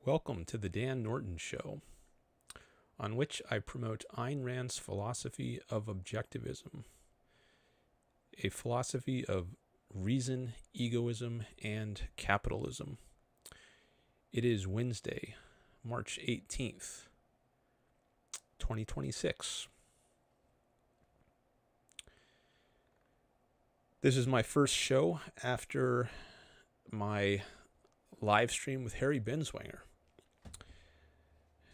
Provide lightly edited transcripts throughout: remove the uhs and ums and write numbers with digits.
Welcome to the Dan Norton Show, on which I promote Ayn Rand's philosophy of objectivism, a philosophy of reason, egoism, and capitalism. It is Wednesday, March 18th, 2026. This is my first show after my live stream with Harry Binswanger.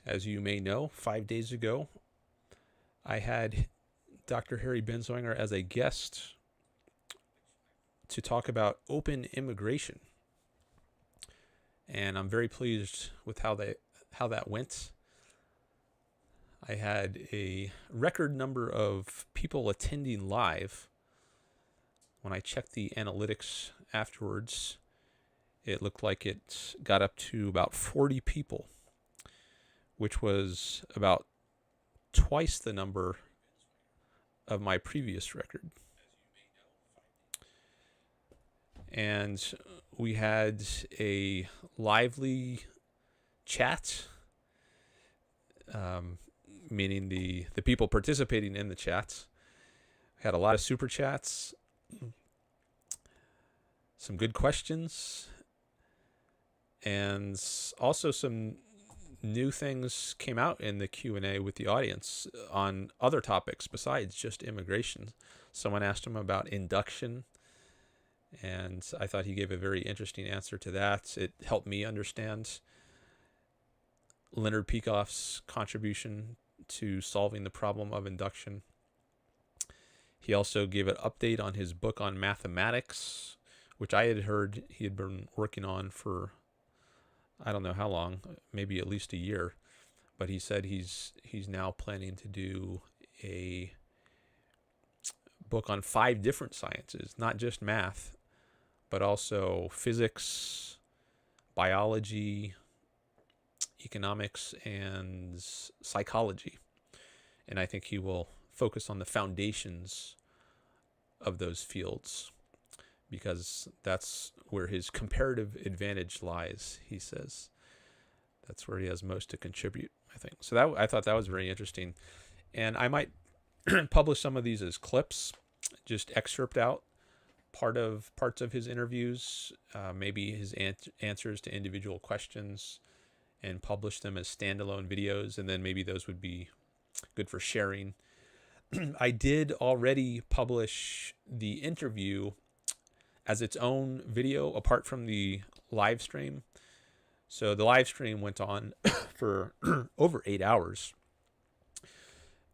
As you may know, 5 days ago, I had Dr. Harry Binswanger as a guest to talk about open immigration. And I'm very pleased with how that went. I had a record number of people attending live. When I checked the analytics afterwards, it looked like it got up to about 40 people, which was about twice the number of my previous record. And we had a lively chat, meaning the people participating in the chats. We had a lot of super chats, some good questions, and also some new things came out in the Q&A with the audience on other topics besides just immigration. Someone asked him about induction, and I thought he gave a very interesting answer to that. It helped me understand Leonard Peikoff's contribution to solving the problem of induction. He also gave an update on his book on mathematics, which I had heard he had been working on for I don't know how long, maybe at least a year, but he said he's now planning to do a book on 5 different sciences, not just math, but also physics, biology, economics, and psychology. And I think he will focus on the foundations of those fields, because that's where his comparative advantage lies, he says. That's where he has most to contribute, I think. So I thought that was very interesting. And I might publish some of these as clips, just excerpt out parts of his interviews, maybe his answers to individual questions, and publish them as standalone videos, and then maybe those would be good for sharing. I did already publish the interview as its own video apart from the live stream. So the live stream went on for over 8 hours,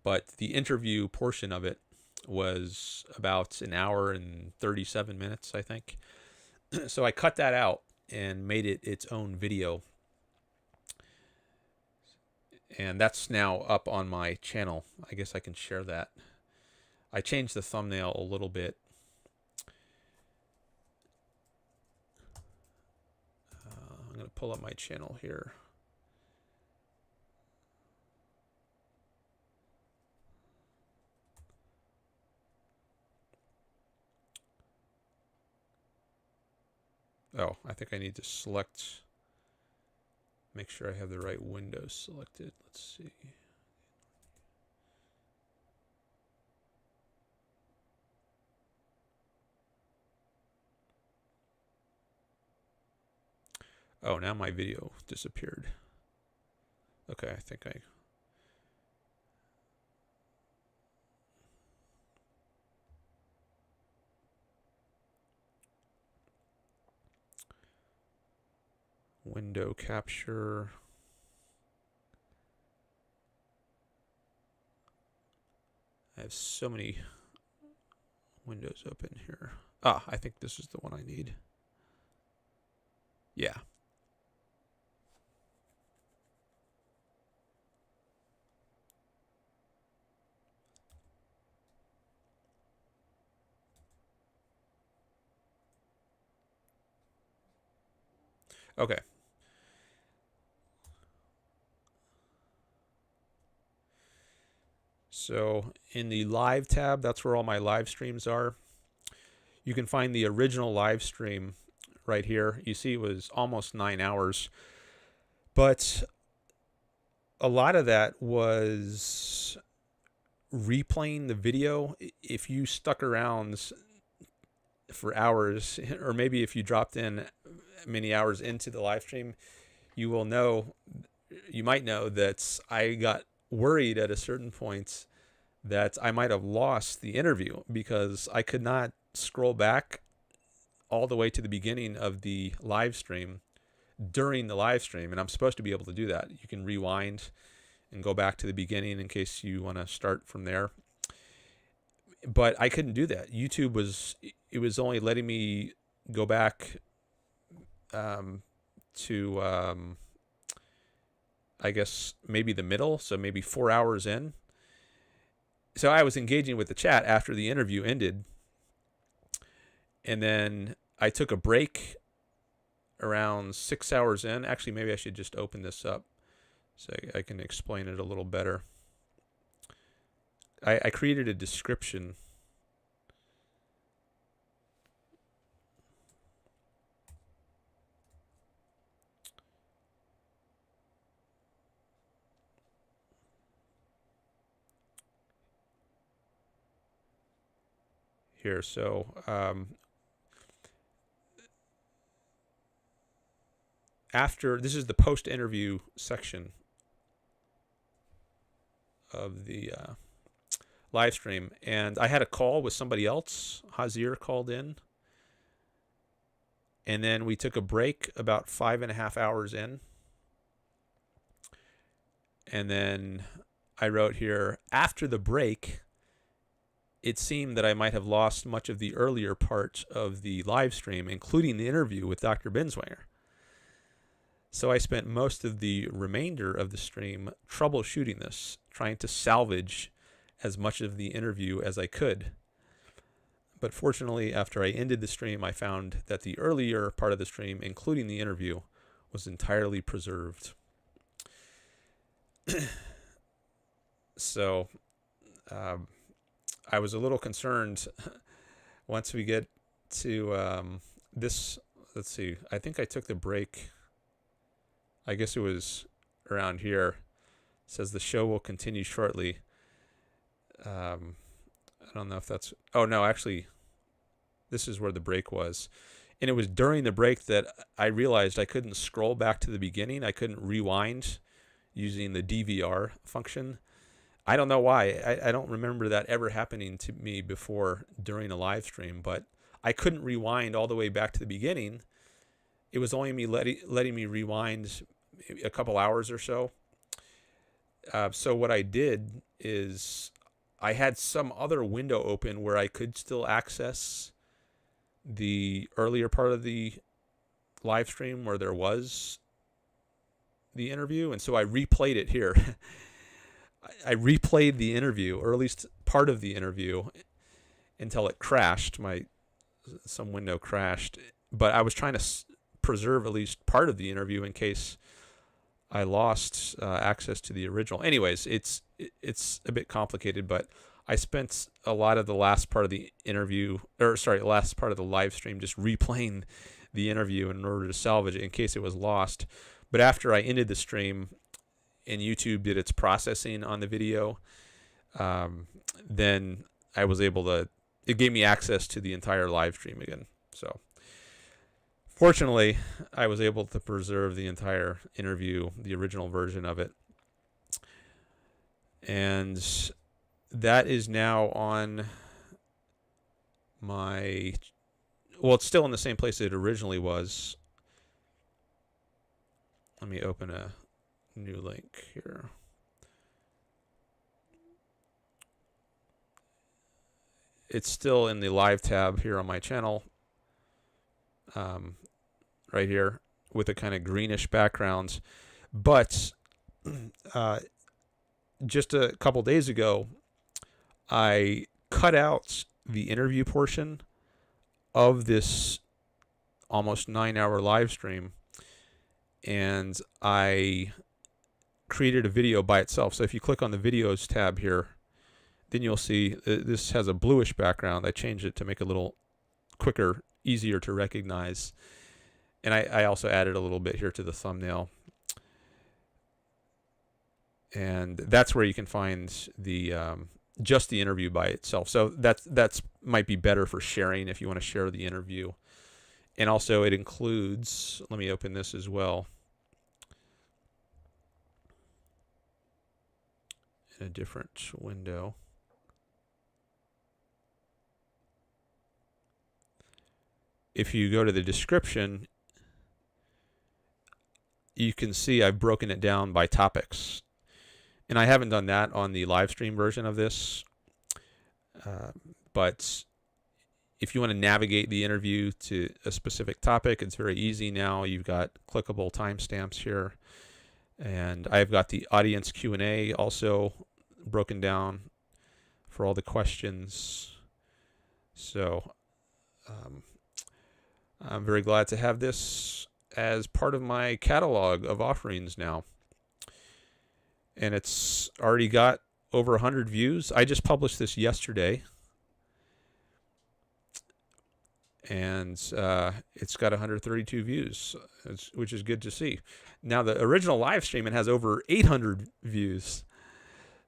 but the interview portion of it was about an hour and 37 minutes, I think. So I cut that out and made it its own video, and that's now up on my channel. I guess I can share that. I changed the thumbnail a little bit. I'm going to pull up my channel here. Oh, I think I need to make sure I have the right window selected. Let's see. Oh, now my video disappeared. Okay, I think window capture. I have so many windows open here. Ah, I think this is the one I need. Yeah. Okay. So in the live tab, that's where all my live streams are. You can find the original live stream right here. You see it was almost 9 hours. But a lot of that was replaying the video. If you stuck around for hours, or maybe if you dropped in many hours into the live stream, you might know that I got worried at a certain point that I might have lost the interview because I could not scroll back all the way to the beginning of the live stream during the live stream. And I'm supposed to be able to do that. You can rewind and go back to the beginning in case you want to start from there. But I couldn't do that. YouTube was only letting me go back to I guess maybe the middle, so maybe 4 hours in. So I was engaging with the chat after the interview ended, and then I took a break around 6 hours in. Actually, maybe I should just open this up so I can explain it a little better. I created a description. Here, so after this is the post-interview section of the live stream, and I had a call with somebody else. Hazir called in, and then we took a break about 5.5 hours in, and then I wrote here, after the break, it seemed that I might have lost much of the earlier part of the live stream, including the interview with Dr. Binswanger. So I spent most of the remainder of the stream troubleshooting this, trying to salvage as much of the interview as I could. But fortunately, after I ended the stream, I found that the earlier part of the stream, including the interview, was entirely preserved. So I was a little concerned once we get to this. Let's see. I think I took the break. I guess it was around here. It says the show will continue shortly. I don't know if that's... Oh, no, actually, this is where the break was. And it was during the break that I realized I couldn't scroll back to the beginning. I couldn't rewind using the DVR function. I don't know why. I don't remember that ever happening to me before during a live stream, but I couldn't rewind all the way back to the beginning. It was only me letting me rewind a couple hours or so. So what I did is I had some other window open where I could still access the earlier part of the live stream where there was the interview. And so I replayed it here. I replayed the interview, or at least part of the interview, until it crashed. Some window crashed. But I was trying to preserve at least part of the interview in case I lost access to the original. Anyways, it's a bit complicated, but I spent a lot of the last part of the interview, last part of the live stream just replaying the interview in order to salvage it in case it was lost. But after I ended the stream and YouTube did its processing on the video, then I was able to, it gave me access to the entire live stream again. So fortunately, I was able to preserve the entire interview, the original version of it. And that is now on my, well, it's still in the same place it originally was. Let me open a new link here. It's still in the live tab here on my channel, right here, with a kind of greenish background. But just a couple days ago, I cut out the interview portion of this almost 9-hour live stream, and I created a video by itself. So if you click on the videos tab here, then you'll see this has a bluish background. I changed it to make it a little quicker, easier to recognize. And I also added a little bit here to the thumbnail. And that's where you can find the just the interview by itself. So that's might be better for sharing if you want to share the interview. And also it includes, let me open this as well in a different window. If you go to the description, you can see I've broken it down by topics. And I haven't done that on the live stream version of this. But if you want to navigate the interview to a specific topic, it's very easy now. You've got clickable timestamps here. And I've got the audience Q&A also broken down for all the questions. So I'm very glad to have this as part of my catalog of offerings now. And it's already got over 100 views. I just published this yesterday. And it's got 132 views, which is good to see. Now, the original live stream, it has over 800 views.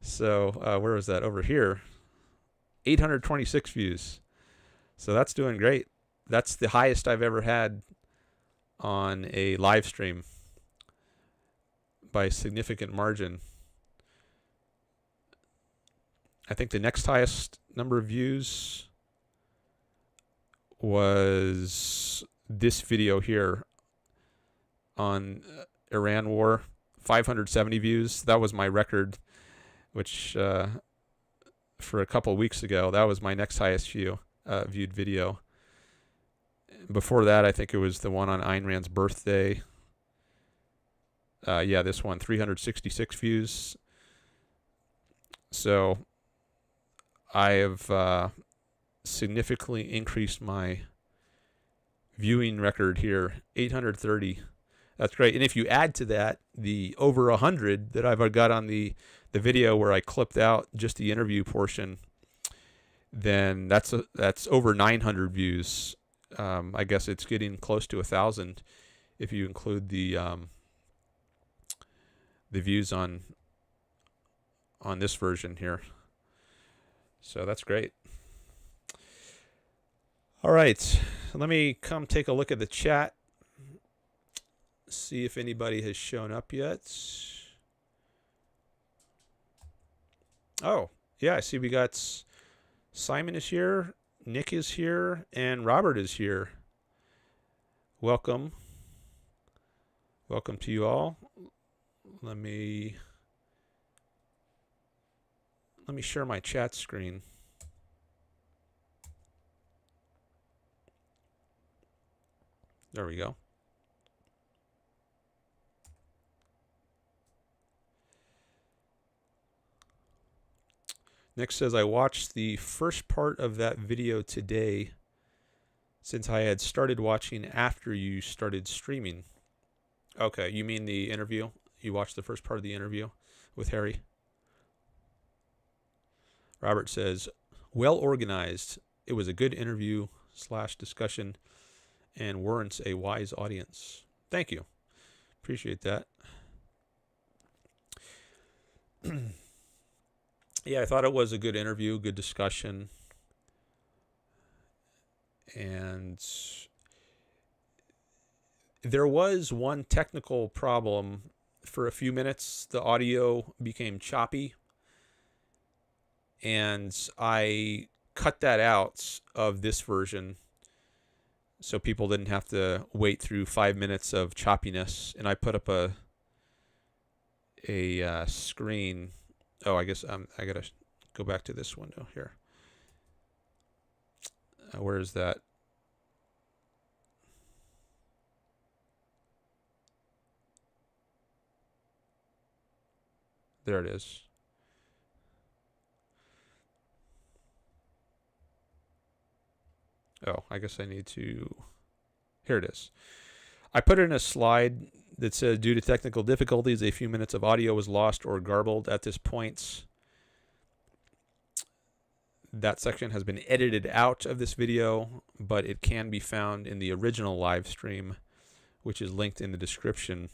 So where was that? Over here. 826 views. So that's doing great. That's the highest I've ever had on a live stream by a significant margin. I think the next highest number of views was this video here on Iran war, 570 views. That was my record, which for a couple of weeks ago, that was my next highest viewed video. Before that, I think it was the one on Ayn Rand's birthday. Yeah, this one, 366 views. So I have significantly increased my viewing record here, 830. That's great. And if you add to that the over 100 that I've got on the video where I clipped out just the interview portion, then that's over 900 views. I guess it's getting close to 1,000 if you include the views on this version here. So that's great. All right, let me come take a look at the chat, see if anybody has shown up yet. Oh, yeah, I see we got Simon is here, Nick is here, and Robert is here. Welcome. Welcome to you all. Let me share my chat screen. There we go. Nick says, I watched the first part of that video today since I had started watching after you started streaming. Okay, you mean the interview? You watched the first part of the interview with Harry? Robert says, well organized. It was a good interview / discussion and warrants a wise audience. Thank you. Appreciate that. Yeah, I thought it was a good interview, good discussion. And there was one technical problem. For a few minutes, the audio became choppy. And I cut that out of this version so people didn't have to wait through 5 minutes of choppiness. And I put up a screen. Oh, I guess I gotta go back to this window here. Where is that? There it is. Oh, I guess I need to... Here it is. I put in a slide that says, due to technical difficulties, a few minutes of audio was lost or garbled at this point. That section has been edited out of this video, but it can be found in the original live stream, which is linked in the description.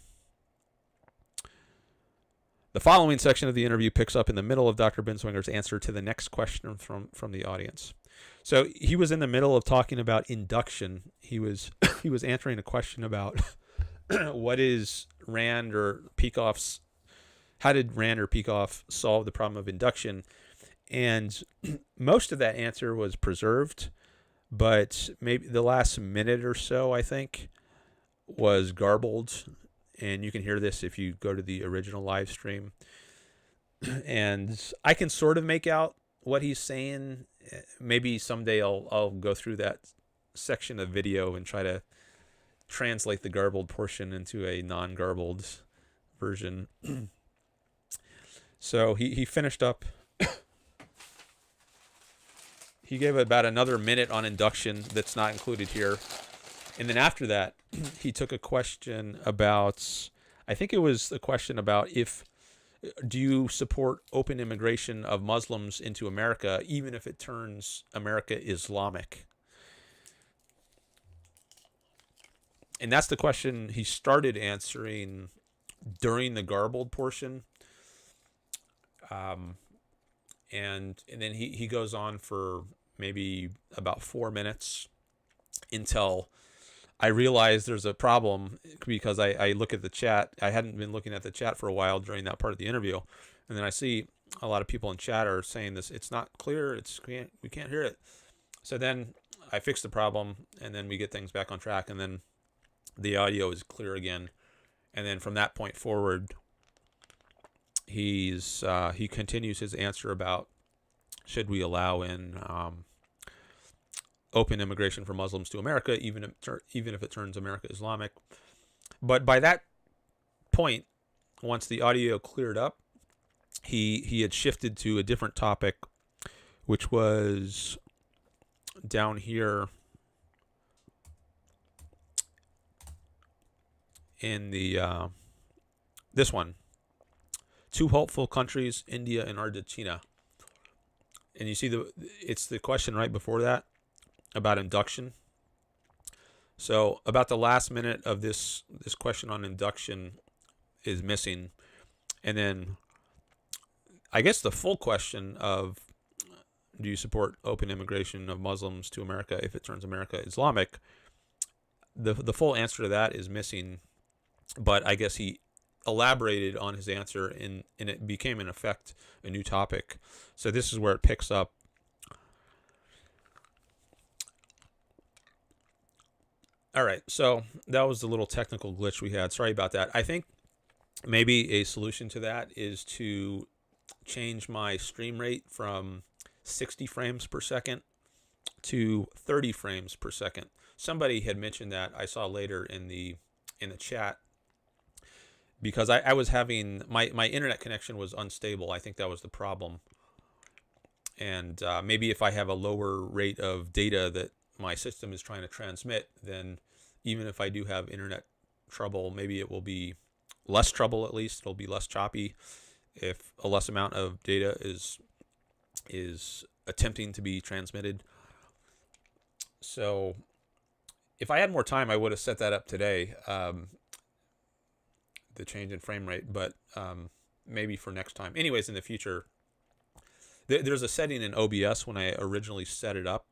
The following section of the interview picks up in the middle of Dr. Binswanger's answer to the next question from the audience. So he was in the middle of talking about induction. He was he was answering a question about what is Rand or Peikoff's, how did Rand or Peikoff solve the problem of induction? And most of that answer was preserved, but maybe the last minute or so, I think, was garbled. And you can hear this if you go to the original live stream. And I can sort of make out what he's saying. Maybe someday I'll go through that section of video and try to translate the garbled portion into a non-garbled version. So he finished up. He gave about another minute on induction that's not included here. And then after that, he took a question about, I think it was a question about do you support open immigration of Muslims into America, even if it turns America Islamic? And that's the question he started answering during the garbled portion. And then he goes on for maybe about 4 minutes until I realized there's a problem, because I look at the chat. I hadn't been looking at the chat for a while during that part of the interview. And then I see a lot of people in chat are saying this, it's not clear, we can't hear it. So then I fix the problem, and then we get things back on track, and then the audio is clear again. And then from that point forward, he continues his answer about should we allow in open immigration for Muslims to America, even if it turns America Islamic. But by that point, once the audio cleared up, he had shifted to a different topic, which was down here in the this one. Two hopeful countries, India and Argentina. And you see it's the question right before that about induction. So about the last minute of this question on induction is missing. And then I guess the full question of do you support open immigration of Muslims to America if it turns America Islamic, the full answer to that is missing. But I guess he elaborated on his answer, and it became, in effect, a new topic. So this is where it picks up. All right, so that was the little technical glitch we had. Sorry about that. I think maybe a solution to that is to change my stream rate from 60 frames per second to 30 frames per second. Somebody had mentioned that, I saw later in the chat, because I was having, my internet connection was unstable. I think that was the problem. And maybe if I have a lower rate of data that my system is trying to transmit, then even if I do have internet trouble, maybe it will be less trouble, at least. It'll be less choppy if a less amount of data is attempting to be transmitted. So if I had more time, I would have set that up today. The change in frame rate, but maybe for next time. Anyways, in the future, there's a setting in OBS when I originally set it up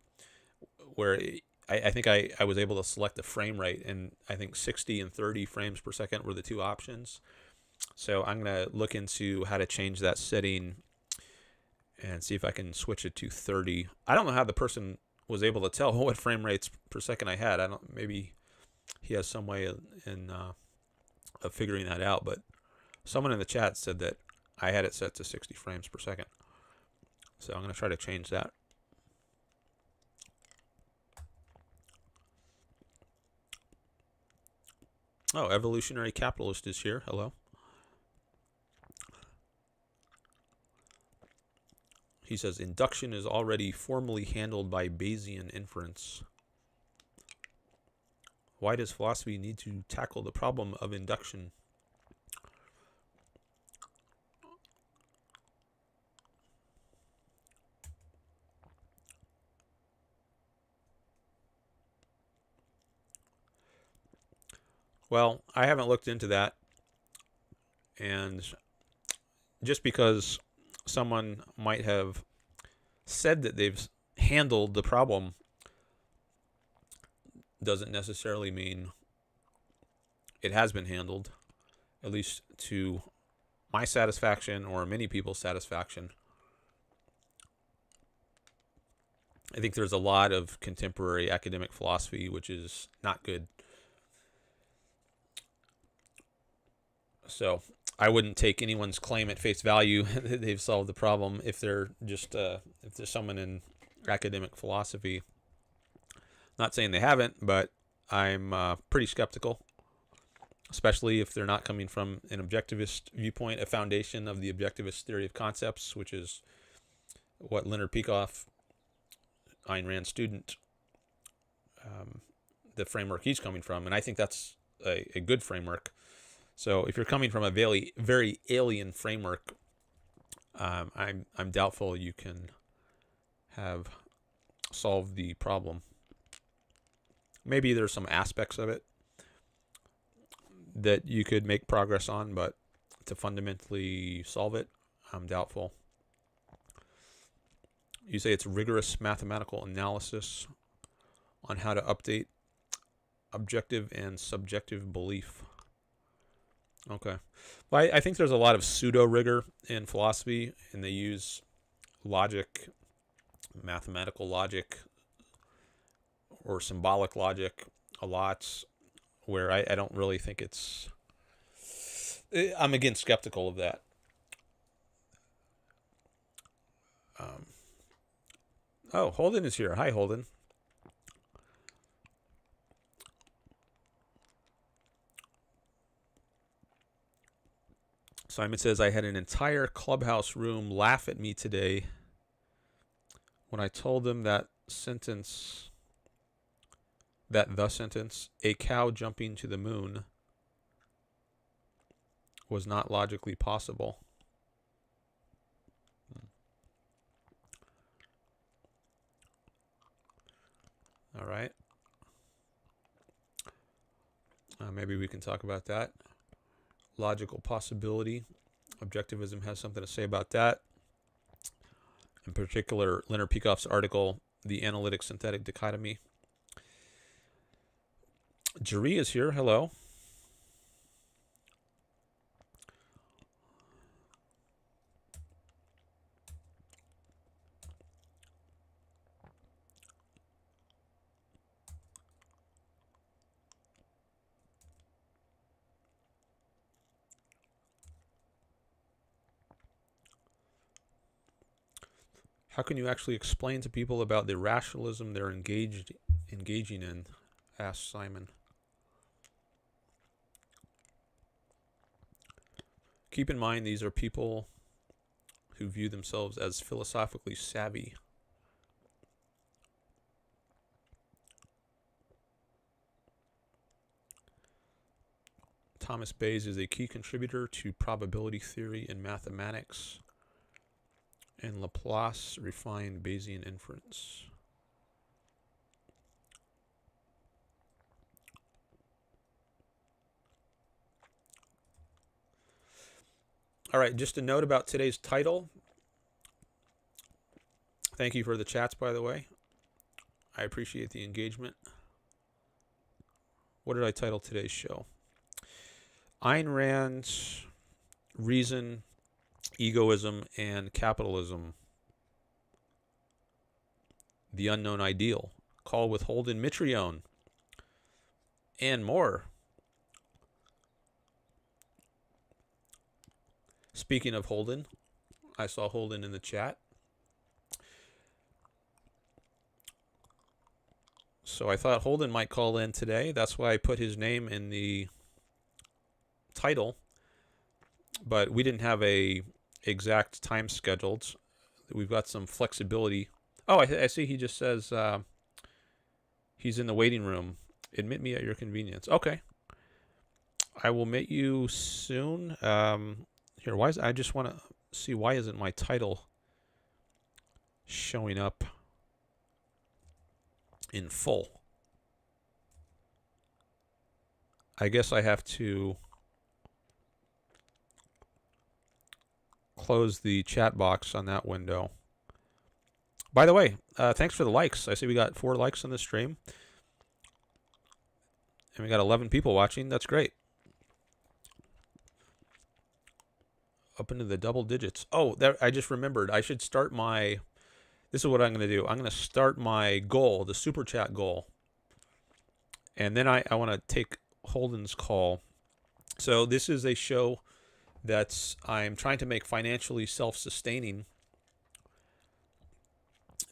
where I think I was able to select the frame rate, and I think 60 and 30 frames per second were the two options. So I'm going to look into how to change that setting and see if I can switch it to 30. I don't know how the person was able to tell what frame rates per second I had. Maybe he has some way of figuring that out, but someone in the chat said that I had it set to 60 frames per second. So I'm going to try to change that. Oh, Evolutionary Capitalist is here. Hello. He says, induction is already formally handled by Bayesian inference. Why does philosophy need to tackle the problem of induction? Well, I haven't looked into that, and just because someone might have said that they've handled the problem doesn't necessarily mean it has been handled, at least to my satisfaction or many people's satisfaction. I think there's a lot of contemporary academic philosophy which is not good. So I wouldn't take anyone's claim at face value that they've solved the problem if they're just if there's someone in academic philosophy. Not saying they haven't, but I'm pretty skeptical, especially if they're not coming from an objectivist viewpoint, a foundation of the objectivist theory of concepts, which is what Leonard Peikoff, Ayn Rand student, the framework he's coming from. And I think that's a good framework. So if you're coming from a very, very alien framework, I'm doubtful you can have solved the problem. Maybe there's some aspects of it that you could make progress on, but to fundamentally solve it, I'm doubtful. You say it's rigorous mathematical analysis on how to update objective and subjective belief. Okay. Well, I think there's a lot of pseudo-rigor in philosophy, and they use logic, mathematical logic, or symbolic logic a lot, where I don't really think it's... I'm, again, skeptical of that. Oh, Holden is here. Hi, Holden. Simon says, I had an entire clubhouse room laugh at me today when I told them that the sentence, a cow jumping to the moon, was not logically possible. All right. Maybe we can talk about that. Logical possibility. Objectivism has something to say about that. In particular, Leonard Peikoff's article, The Analytic Synthetic Dichotomy. Jerry is here. Hello. How can you actually explain to people about the rationalism they're engaging in? Asked Simon. Keep in mind, these are people who view themselves as philosophically savvy. Thomas Bayes is a key contributor to probability theory in mathematics, and Laplace refined Bayesian inference. All right, just a note about today's title. Thank you for the chats, by the way. I appreciate the engagement. What did I title today's show? Ayn Rand's Reason, Egoism, and Capitalism. The Unknown Ideal. Call with Holden Mitrione. And more. Speaking of Holden, I saw Holden in the chat. So I thought Holden might call in today. That's why I put his name in the title. But we didn't have a exact time scheduled. We've got some flexibility. Oh, I see he just says he's in the waiting room. Admit me at your convenience. Okay. I will meet you soon. Here, I just want to see, why isn't my title showing up in full? I guess I have to close the chat box on that window. By the way, thanks for the likes. I see we got 4 likes on the stream. And we got 11 people watching. That's great. Up into the double digits. Oh, there, I just remembered. I should start my... This is what I'm going to do. I'm going to start my goal, the super chat goal. And then I want to take Holden's call. So this is a show I'm trying to make financially self-sustaining.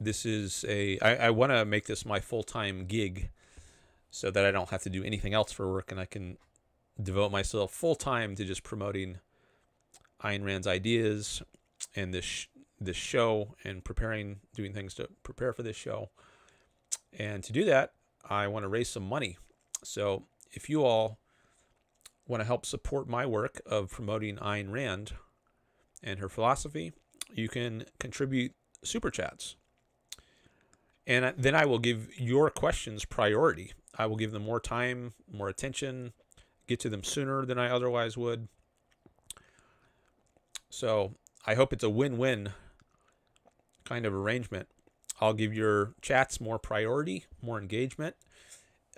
This is I want to make this my full-time gig so that I don't have to do anything else for work, and I can devote myself full-time to just promoting Ayn Rand's ideas and this show, and doing things to prepare for this show. And to do that, I want to raise some money. So if you all want to help support my work of promoting Ayn Rand and her philosophy, you can contribute super chats. And then I will give your questions priority. I will give them more time, more attention, get to them sooner than I otherwise would. So I hope it's a win-win kind of arrangement. I'll give your chats more priority, more engagement.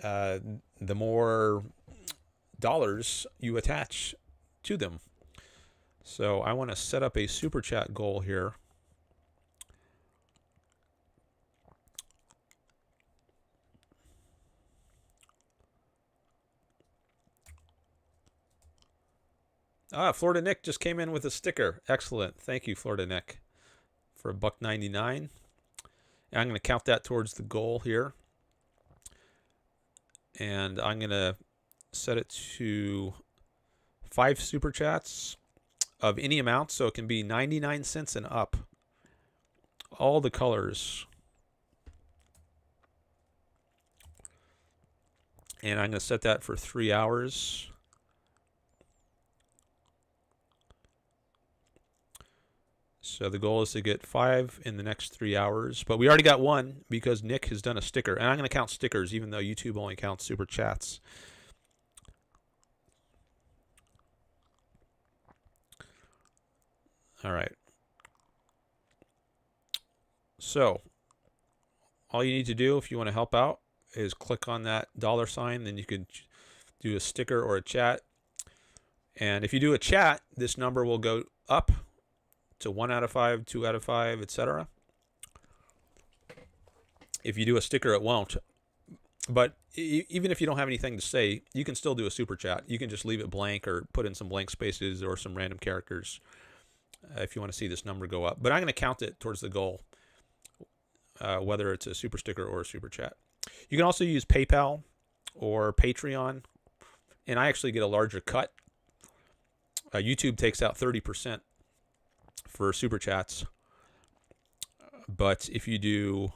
The more dollars you attach to them. So I want to set up a super chat goal here. Florida Nick just came in with a sticker. Excellent. Thank you, Florida Nick, for $1.99. And I'm going to count that towards the goal here. And I'm going to set it to 5 super chats of any amount, so it can be 99 cents and up. All the colors. And I'm going to set that for 3 hours. So the goal is to get 5 in the next 3 hours. But we already got 1 because Nick has done a sticker. And I'm going to count stickers even though YouTube only counts super chats. All right. So all you need to do if you want to help out is click on that $sign. Then you can do a sticker or a chat. And if you do a chat, this number will go up to 1 out of 5, 2 out of 5, etc. If you do a sticker, it won't. But even if you don't have anything to say, you can still do a super chat. You can just leave it blank or put in some blank spaces or some random characters if you want to see this number go up. But I'm going to count it towards the goal, whether it's a super sticker or a super chat. You can also use PayPal or Patreon, and I actually get a larger cut. YouTube takes out 30% for super chats. But if you do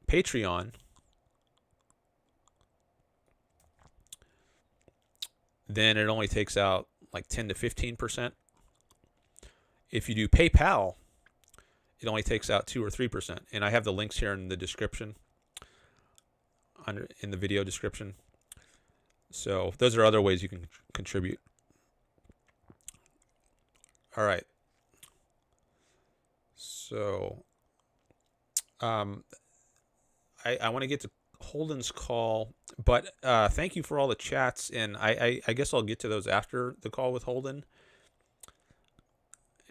Patreon, then it only takes out like 10 to 15%. If you do PayPal, it only takes out 2 or 3%. And I have the links here in the description, in the video description. So those are other ways you can contribute. All right. So I want to get to Holden's call, but thank you for all the chats, and I guess I'll get to those after the call with Holden.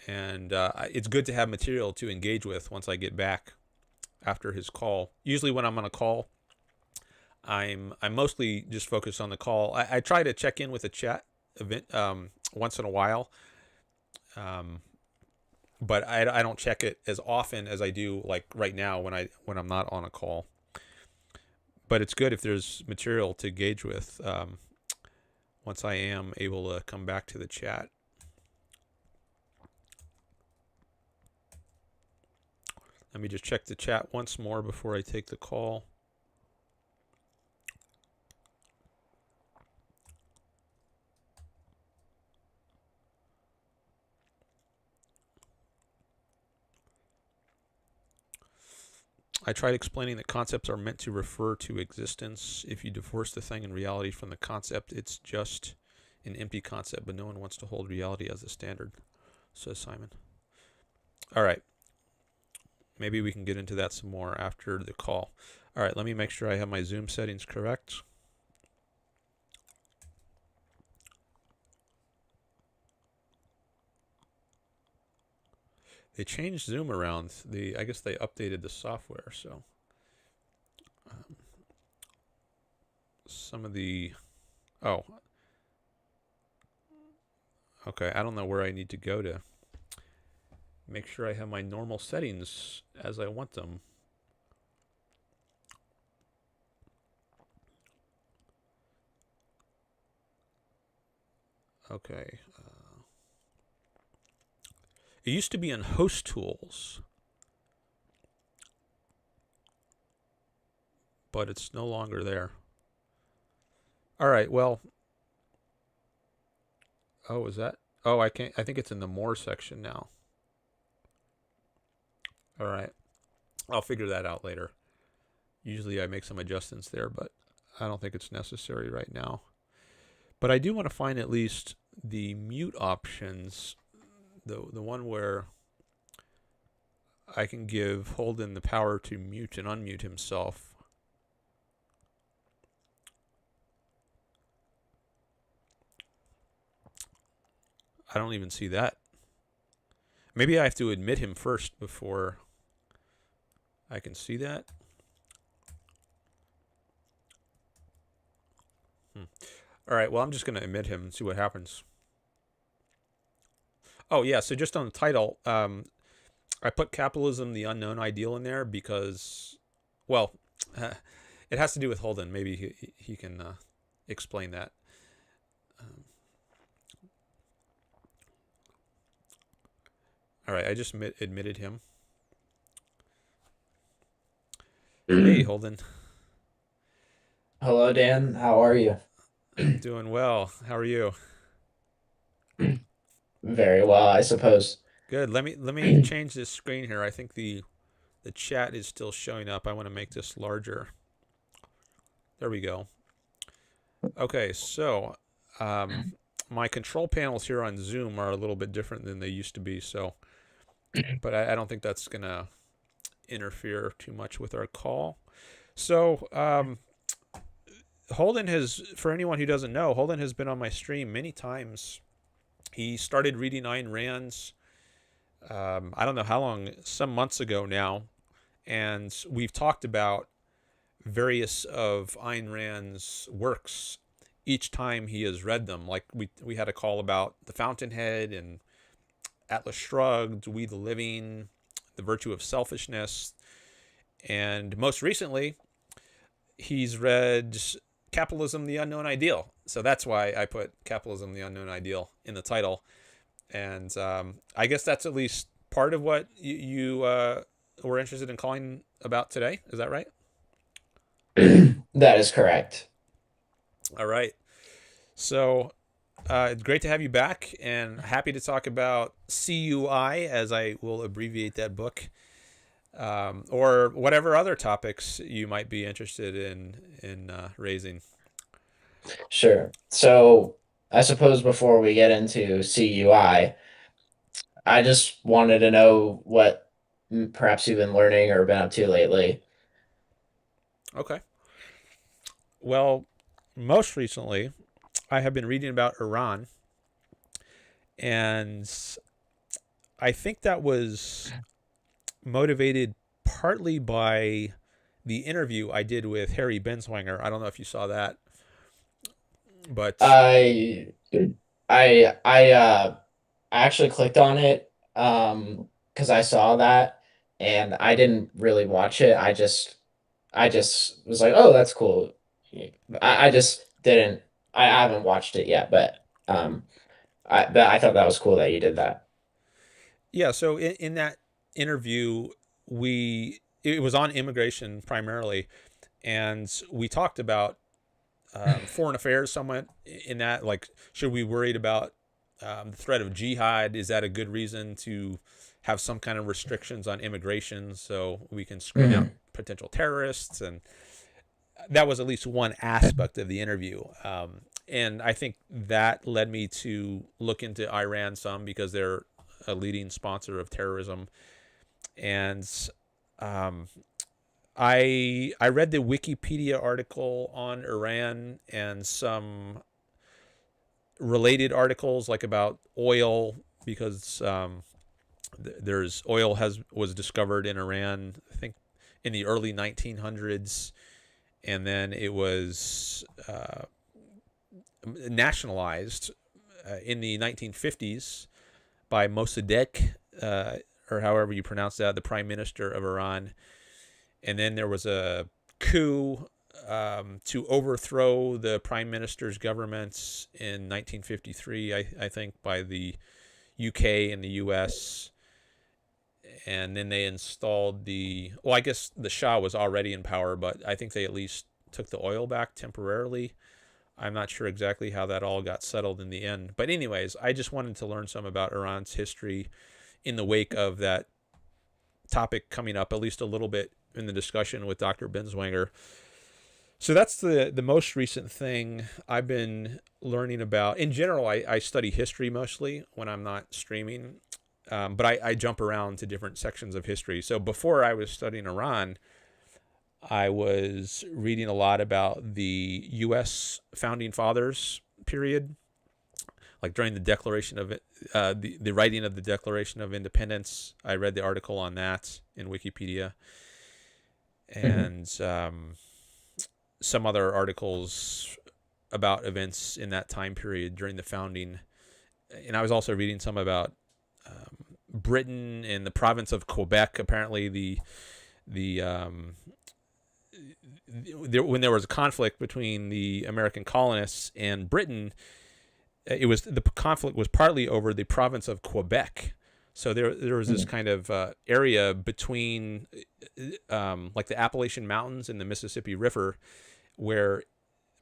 And it's good to have material to engage with once I get back after his call. Usually when I'm on a call, I'm mostly just focused on the call. I try to check in with a chat event once in a while. But I don't check it as often as I do like right now when I'm not on a call. But it's good if there's material to engage with once I am able to come back to the chat. Let me just check the chat once more before I take the call. I tried explaining that concepts are meant to refer to existence. If you divorce the thing in reality from the concept, it's just an empty concept, but no one wants to hold reality as a standard, says Simon. All right. Maybe we can get into that some more after the call. All right, let me make sure I have my Zoom settings correct. They changed Zoom around. I guess they updated the software, so some of the... Oh. Okay, I don't know where I need to go to make sure I have my normal settings as I want them. Okay. It used to be in Host Tools, but it's no longer there. All right, well... Oh, is that... Oh, I can't... I think it's in the More section now. All right. I'll figure that out later. Usually I make some adjustments there, but I don't think it's necessary right now. But I do want to find at least the mute options, the one where I can give Holden the power to mute and unmute himself. I don't even see that. Maybe I have to admit him first before I can see that. All right, well, I'm just going to admit him and see what happens. Oh, yeah, so just on the title, I put Capitalism, the Unknown Ideal in there because, well, it has to do with Holden. Maybe he can explain that. All right, I just admitted him. Hey, Holden. Hello, Dan. How are you? I'm doing well. How are you? Very well, I suppose. Good. Let me change this screen here. I think the chat is still showing up. I want to make this larger. There we go. Okay, so my control panels here on Zoom are a little bit different than they used to be. So, but I don't think that's gonna interfere too much with our call. So Holden has, for anyone who doesn't know, Holden has been on my stream many times. He started reading Ayn Rand's, I don't know how long, some months ago now. And we've talked about various of Ayn Rand's works each time he has read them. Like we had a call about The Fountainhead and Atlas Shrugged, We the Living, The Virtue of Selfishness. And most recently, he's read Capitalism, the Unknown Ideal. So that's why I put Capitalism, the Unknown Ideal in the title. And I guess that's at least part of what you were interested in calling about today. Is that right? That is correct. All right. So it's great to have you back and happy to talk about CUI, as I will abbreviate that book, or whatever other topics you might be interested in raising. Sure. So, I suppose before we get into CUI, I just wanted to know what perhaps you've been learning or been up to lately. Okay. Well, most recently, I have been reading about Iran, and I think that was motivated partly by the interview I did with Harry Benswanger. I don't know if you saw that, but I I actually clicked on it because I saw that and I didn't really watch it. I just was like, "Oh, that's cool." I just didn't I haven't watched it yet, but I thought that was cool that you did that. yeah. So in that interview, it was on immigration primarily, and we talked about foreign affairs somewhat in that, like, should we worried about the threat of jihad? Is that a good reason to have some kind of restrictions on immigration so we can screen out Mhm. potential terrorists? And that was at least one aspect of the interview. And I think that led me to look into Iran some because they're a leading sponsor of terrorism. And um, I read the Wikipedia article on Iran and some related articles like about oil because there's oil has was discovered in Iran, I think, in the early 1900s, and then it was nationalized in the 1950s by Mossadegh, or however you pronounce that, the prime minister of Iran. And then there was a coup to overthrow the prime minister's governments in 1953, I think, by the UK and the US. And then they installed well, I guess the Shah was already in power, but I think they at least took the oil back temporarily. I'm not sure exactly how that all got settled in the end. But anyways, I just wanted to learn some about Iran's history in the wake of that topic coming up, at least a little bit in the discussion with Dr. Binswanger. So that's the most recent thing I've been learning about. In general, I study history mostly when I'm not streaming, but I jump around to different sections of history. So before I was studying Iran, I was reading a lot about the U.S. founding fathers period, like during the Declaration of the writing of the Declaration of Independence. I read the article on that in Wikipedia, and some other articles about events in that time period during the founding. And I was also reading some about Britain and the province of Quebec. Apparently, when there was a conflict between the American colonists and Britain, the conflict was partly over the province of Quebec. So there was this kind of area between like the Appalachian Mountains and the Mississippi River, where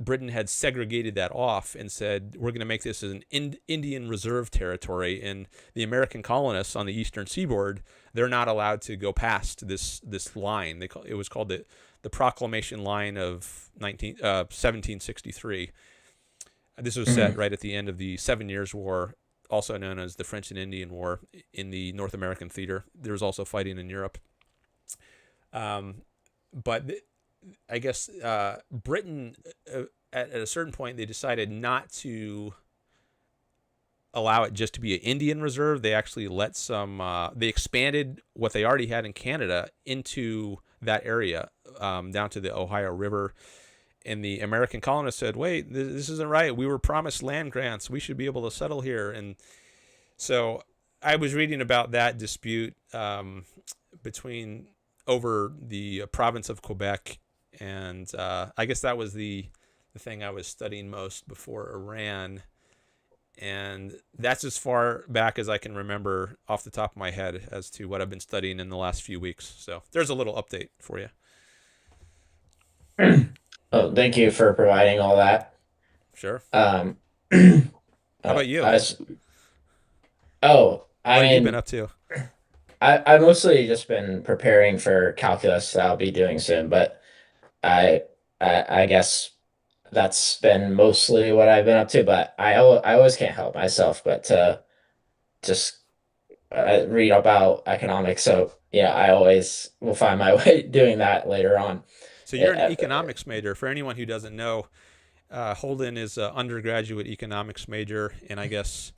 Britain had segregated that off and said, we're going to make this as an Indian reserve territory. And the American colonists on the eastern seaboard, they're not allowed to go past this line. It was called the Proclamation Line of 1763. This was set right at the end of the 7 Years' War, also known as the French and Indian War in the North American theater. There was also fighting in Europe. But I guess Britain, at a certain point, they decided not to allow it just to be an Indian reserve. They actually let they expanded what they already had in Canada into that area, down to the Ohio River. And the American colonists said, wait, this isn't right. We were promised land grants. We should be able to settle here. And so I was reading about that dispute over the province of Quebec. And I guess that was the thing I was studying most before Iran. And that's as far back as I can remember off the top of my head as to what I've been studying in the last few weeks. So there's a little update for you. Oh, thank you for providing all that. Sure. Um, How about you? I What have you been mean, up to? I mostly just been preparing for calculus that I'll be doing soon, but I, I guess that's been mostly what I've been up to. But I always can't help myself but to just read about economics. So yeah, I always will find my way doing that later on. So you're an economics major. For anyone who doesn't know, Holden is an undergraduate economics major, and I guess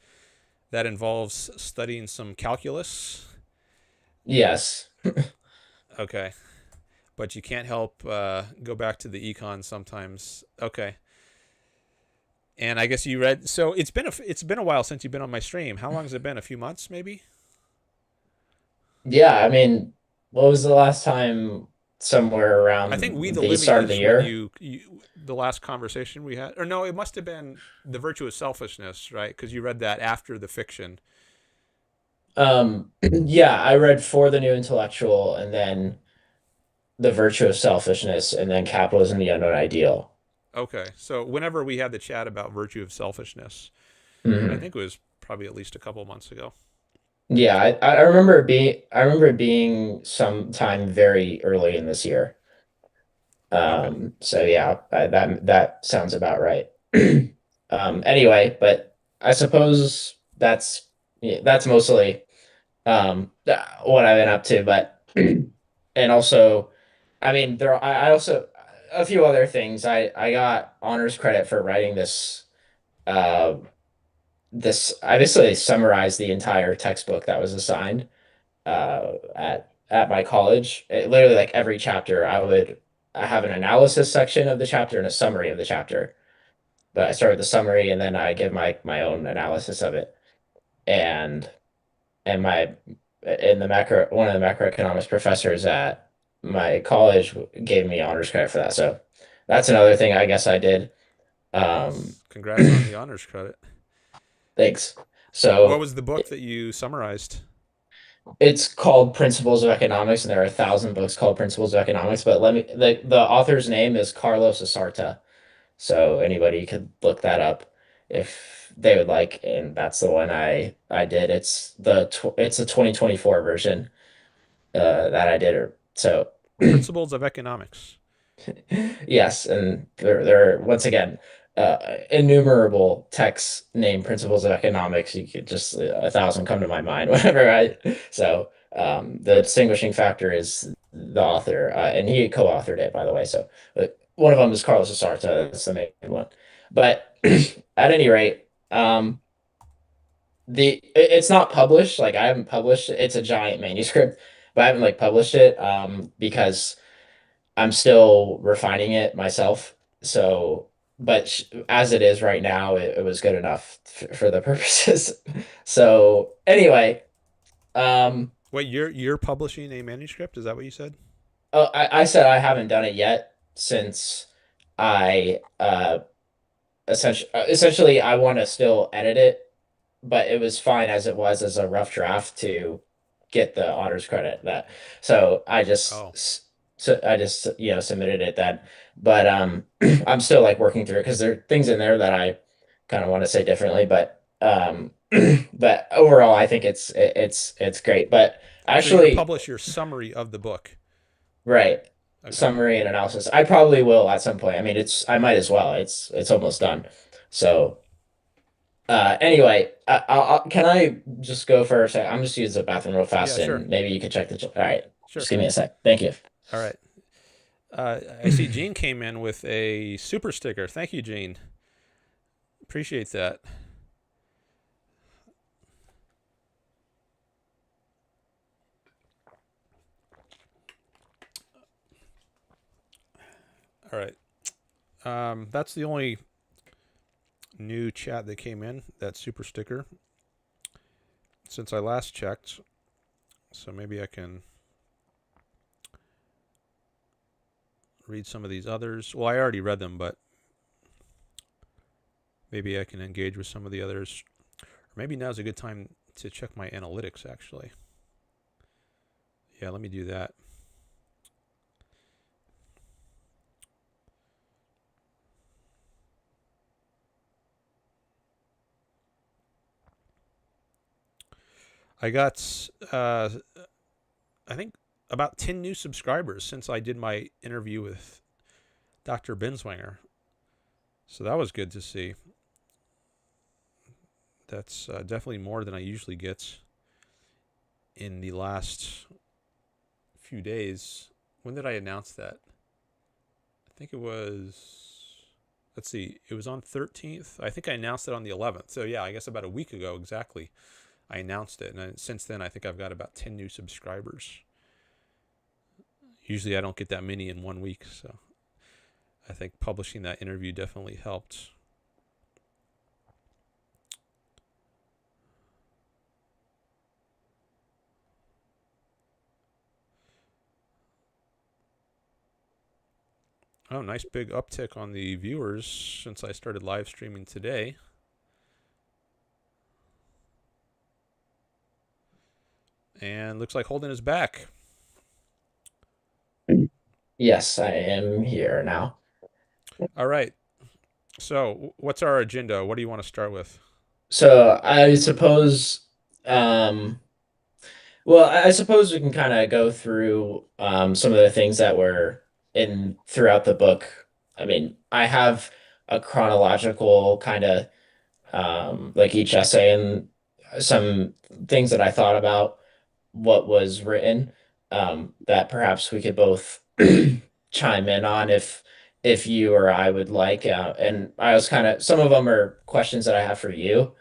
that involves studying some calculus. Yes. Okay. But you can't help go back to the econ sometimes. Okay. And I guess you read. So it's been a while since you've been on my stream. How long has it been? A few months, maybe. Yeah, I mean, what was the last time somewhere I think We around the the Living start of the is when year? the last conversation we had, or no, it must have been The Virtue of Selfishness, right? Because you read that after the fiction. Yeah, I read For the New Intellectual and then The Virtue of Selfishness and then Capitalism, the Unknown Ideal. Okay, so whenever we had the chat about Virtue of Selfishness, I Hmm. think it was probably at least a couple months ago. Yeah, I remember it being sometime very early in this year. Okay. So yeah, that sounds about right. Anyway, but I suppose that's yeah, that's mostly what I've been up to. But and also, I mean, I also a few other things. I got honors credit for writing uh I basically summarized the entire textbook that was assigned at my college. Literally, like every chapter, I have an analysis section of the chapter and a summary of the chapter. But I start with the summary and then I give my own analysis of it. And and my in the macro one of the macroeconomics professors at my college gave me honors credit for that. So that's another thing I guess I did. Um, Nice. Congrats on the honors credit. thanks. What So was the book that you summarized? it's called Principles of Economics, and there are 1,000 books called Principles of Economics. But the author's name is Carlos Asarta. So anybody could look that up if they would like, and that's the one I did. It's a 2024 version that I did. So Principles of Economics. yes, and there are once again innumerable texts named Principles of Economics. You could just 1,000 come to my mind whenever I so the distinguishing factor is the author, and he co-authored it, by the way. So one of them is Carlos Asarta. That's the main one. But at any rate, it's not published. Like I haven't published it. It's a giant manuscript, but I haven't like published it because I'm still refining it myself. So, but as it is right now, it was good enough for the purposes. So anyway, um, Wait, you're publishing a manuscript? Is that what you said? oh, I said I haven't done it yet since I essentially I want to still edit it, but it was fine as it was as a rough draft to get the honors credit that. So Oh, I just submitted it then. But I'm still like working through it because there are things in there that I kind of want to say differently, but but overall I think it's great. But so you're going to actually, publish your summary of the book. right, Okay. summary and analysis. I probably will at some point. I mean, I might as well. It's almost done. So anyway, can I just go for a sec? I'm just using the bathroom real Yeah, fast, sure. and maybe you could check the. All right, Sure. just give me a sec. Thank you. All right. I see Gene came in with a super sticker. Thank you, Gene. Appreciate that. All right. That's the only new chat that came in, that super sticker, since I last checked. So maybe I can read some of these others. Well, I already read them, but maybe I can engage with some of the others. Or maybe now's a good time to check my analytics, actually. Yeah, let me do that. I got, I think, about 10 new subscribers since I did my interview with Dr. Binswanger. So that was good to see. That's definitely more than I usually get in the last few days. When did I announce that? I think it was, let's see, it was on 13th. I think I announced it on the 11th. So yeah, I guess about a week ago exactly, I announced it. And since then, I think I've got about 10 new subscribers. Usually I don't get that many in 1 week. So I think publishing that interview definitely helped. Oh, nice big uptick on the viewers since I started live streaming today. And looks like Holden is back. Yes, I am here now. All right. So, what's our agenda? What do you want to start with? So I suppose, um, well, I suppose we can kind of go through some of the things that were in throughout the book. I mean, I have a chronological kind of like each essay and some things that I thought about what was written that perhaps we could both chime in on if you or I would like. And I was kind of some of them are questions that I have for you.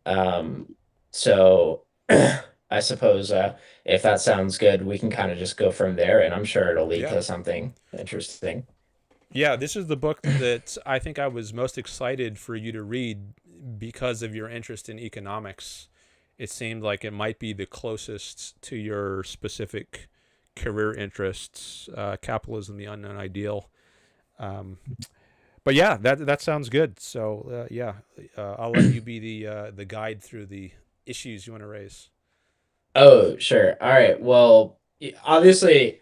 Um, so I suppose if that sounds good, we can kind of just go from there, and I'm sure it'll lead Yeah. to something interesting. Yeah, this is the book that I think I was most excited for you to read because of your interest in economics. It seemed like it might be the closest to your specific career interests, capitalism, the unknown ideal. Um, but yeah, that sounds good. So yeah, I'll let you be the guide through the issues you want to raise. Oh, sure. All right. Well, obviously,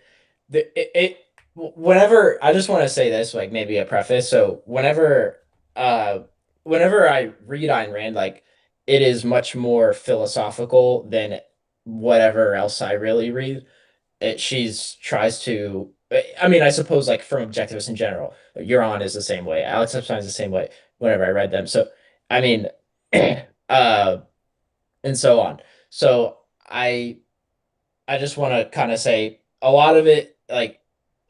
whenever I just want to say this, like maybe a preface. So uh, whenever I read Ayn Rand, like it is much more philosophical than whatever else I really read. She's tries to. I mean, I suppose like from objectivists in general, Euron is the same way. Alex Epstein's the same way. Whenever I read them, so I mean, uh, and so on. So I I just want to kind of say a lot of it, like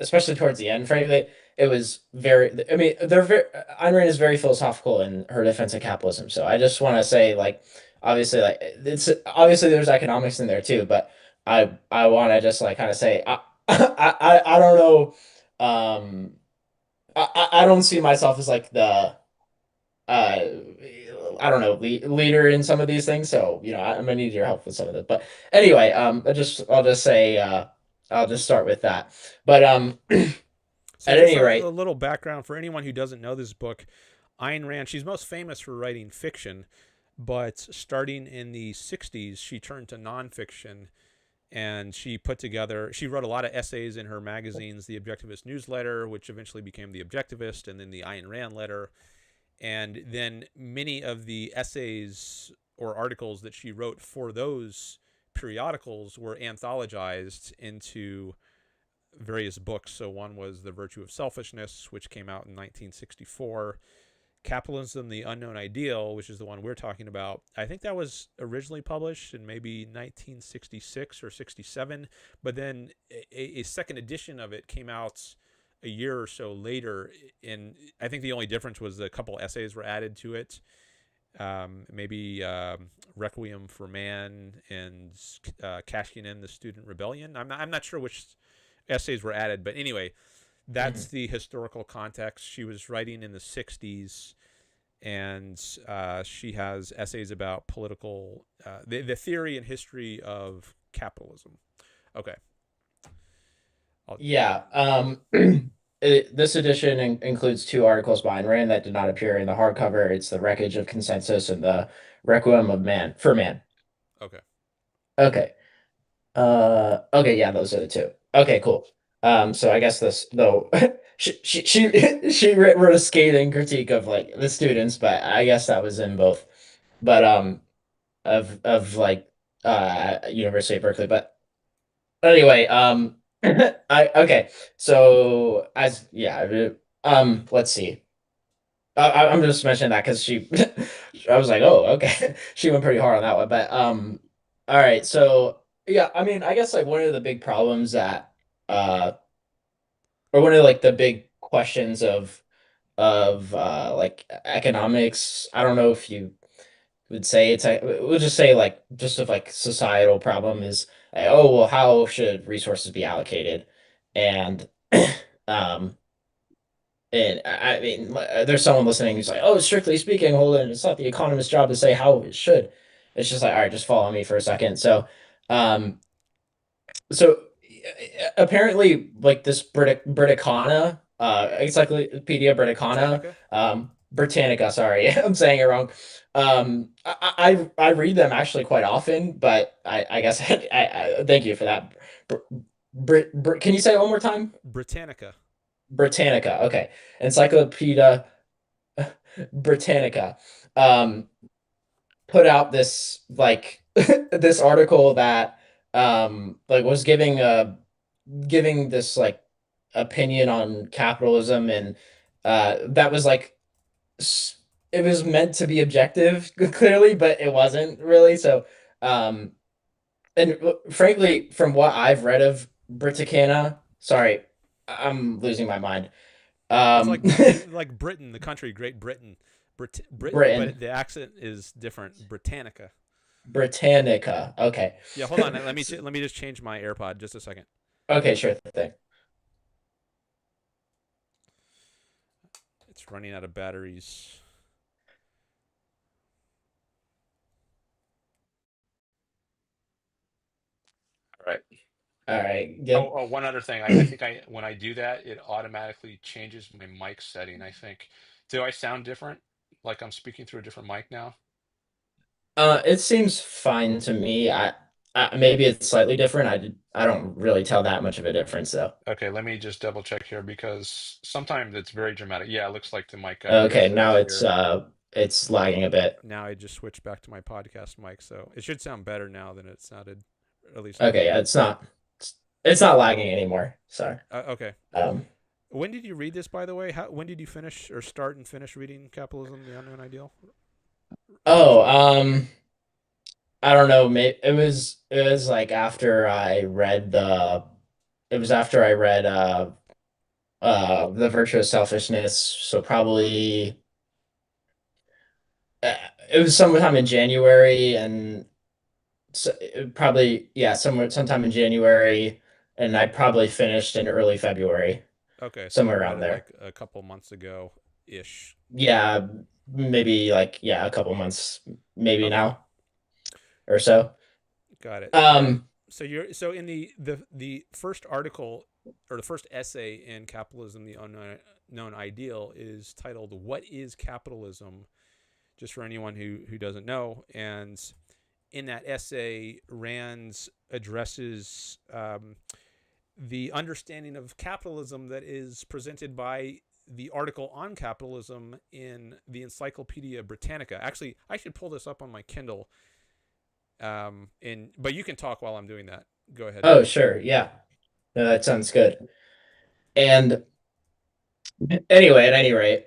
especially towards the end, frankly, it was very. I mean, they're very. Ayn Rand is very philosophical in her defense of capitalism. So I just want to say, like, obviously, like it's obviously there's economics in there too, but I want to just like kind of say I don't know. Um, I don't see myself as like the uh I don't know leader in some of these things, so I'm gonna need your help with some of this. But anyway, I'll just say I'll just start with that. But So at just any a rate, little background for anyone who doesn't know this book. Ayn Rand, she's most famous for writing fiction, but starting in the 60s, she turned to nonfiction and she wrote a lot of essays in her magazines, the Objectivist newsletter, which eventually became the Objectivist, and then the Ayn Rand letter. And then many of the essays or articles that she wrote for those periodicals were anthologized into various books. So one was The Virtue of Selfishness, which came out in 1964. Capitalism, the Unknown Ideal, which is the one we're talking about. I think that was originally published in maybe 1966 or 67, but then a second edition of it came out a year or so later. And I think the only difference was a couple essays were added to it. Maybe Requiem for Man and Cashing In the Student Rebellion. I'm not sure which essays were added, but anyway, that's mhm. the historical context. She was writing in the 60s, and she has essays about the theory and history of capitalism. Okay. I'll, Yeah. This edition includes two articles by Ayn Rand that did not appear in the hardcover. It's the Wreckage of Consensus and the Requiem of Man for Man. okay. Okay. Okay, yeah, those are the two. Okay, cool. So I guess this though she wrote a scathing critique of like the students, but I guess that was in both. But of like University of Berkeley. But anyway, I okay. So as yeah, let's see. I'm just mentioning that because I was like, oh, okay, she went pretty hard on that one. But all right, so yeah, I mean, I guess like one of the big problems that uh, or one of like the big questions of like economics. I don't know if you would say it's like we'll just say like just of like societal problem is like, oh well, how should resources be allocated? And um and I mean, there's someone listening who's like, "Oh, strictly speaking, Holden, it's not the economist's job to say how it should." It's just like, all right, just follow me for a second. Um, so apparently, like this Britannica, Encyclopedia Britannica, Britannica. Britannica. Sorry, I'm saying it wrong. I read them actually quite often, but I guess I thank you for that. Can you say it one more time? Britannica. Britannica. Okay, Encyclopedia Britannica um, put out this like this article that like was giving this like opinion on capitalism and that was like it was meant to be objective, clearly, but it wasn't really. So, um, and frankly, from what I've read of Britannica, sorry, I'm losing my mind. It's Um, like like Britain, the country, Great Britain, Britain, but Britain, the accent is different. Britannica. Britannica. Okay. Yeah, hold on. Let me just change my AirPod just a second. Okay, sure thing. It's running out of batteries. All right. All right, good. One other thing. I think when I do that, it automatically changes my mic setting. I think. Do I sound different? Like I'm speaking through a different mic now? It seems fine to me. Maybe it's slightly different. I don't really tell that much of a difference though. Okay, let me just double check here because sometimes it's very dramatic. Yeah, it looks like the mic got Okay, really now clear. it's lagging a bit. Now I just switched back to my podcast mic, so it should sound better now than it sounded, at least Okay, yeah, initially. it's not lagging anymore. Sorry. Okay. Um, When did you read this, by the way? When did you finish or start and finish reading Capitalism: The Unknown Ideal? oh, Roughly. I don't know. It was like after I read the it was after I read The Virtue of Selfishness, so probably it was sometime in January, and so probably yeah, sometime in January, and I probably finished in early February, Okay, so you somewhere read around it there. like a couple months ago ish. Yeah, maybe like yeah, a couple months maybe Okay, now or so. got it. Um, So you're so in the first article or the first essay in Capitalism: The Unknown Ideal is titled "What is Capitalism?" Just for anyone who doesn't know. And in that essay, Rand addresses the understanding of capitalism that is presented by the article on capitalism in the Encyclopedia Britannica. Actually, I should pull this up on my Kindle. But you can talk while I'm doing that. Go ahead. oh sure, yeah. No, that sounds good. And anyway, at any rate,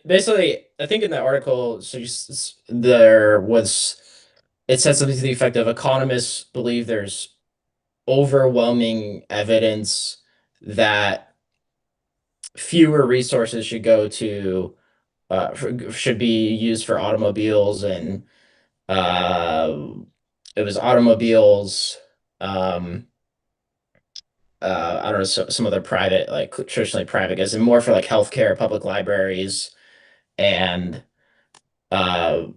basically, I think in the article, there was it said something to the effect of economists believe there's overwhelming evidence that fewer resources should go to should be used for automobiles and uh, it was automobiles. Um, I don't know, some other private, like traditionally private guys, and more for like healthcare, public libraries, and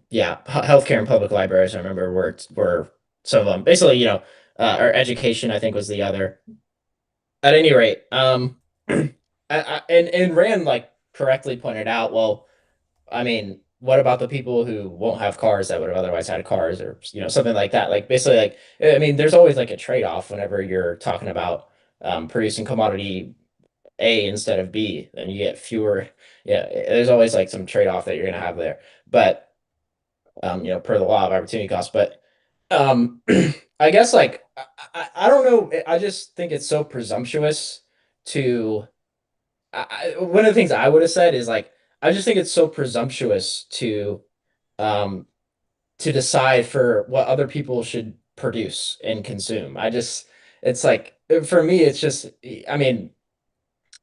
yeah, healthcare and public libraries. I remember were some of them. Basically, or education, I think was the other. At any rate, and Rand like correctly pointed out, well, I mean, what about the people who won't have cars that would have otherwise had cars, or something like that? Like basically, like I mean, there's always like a trade-off whenever you're talking about producing commodity A instead of B, then you get fewer. Yeah, there's always like some trade-off that you're gonna have there. But per the law of opportunity cost. But um, I guess like I don't know. I just think it's so presumptuous to. One of the things I would have said is like I just think it's so presumptuous um to decide for what other people should produce and consume. It's like for me, it's just I mean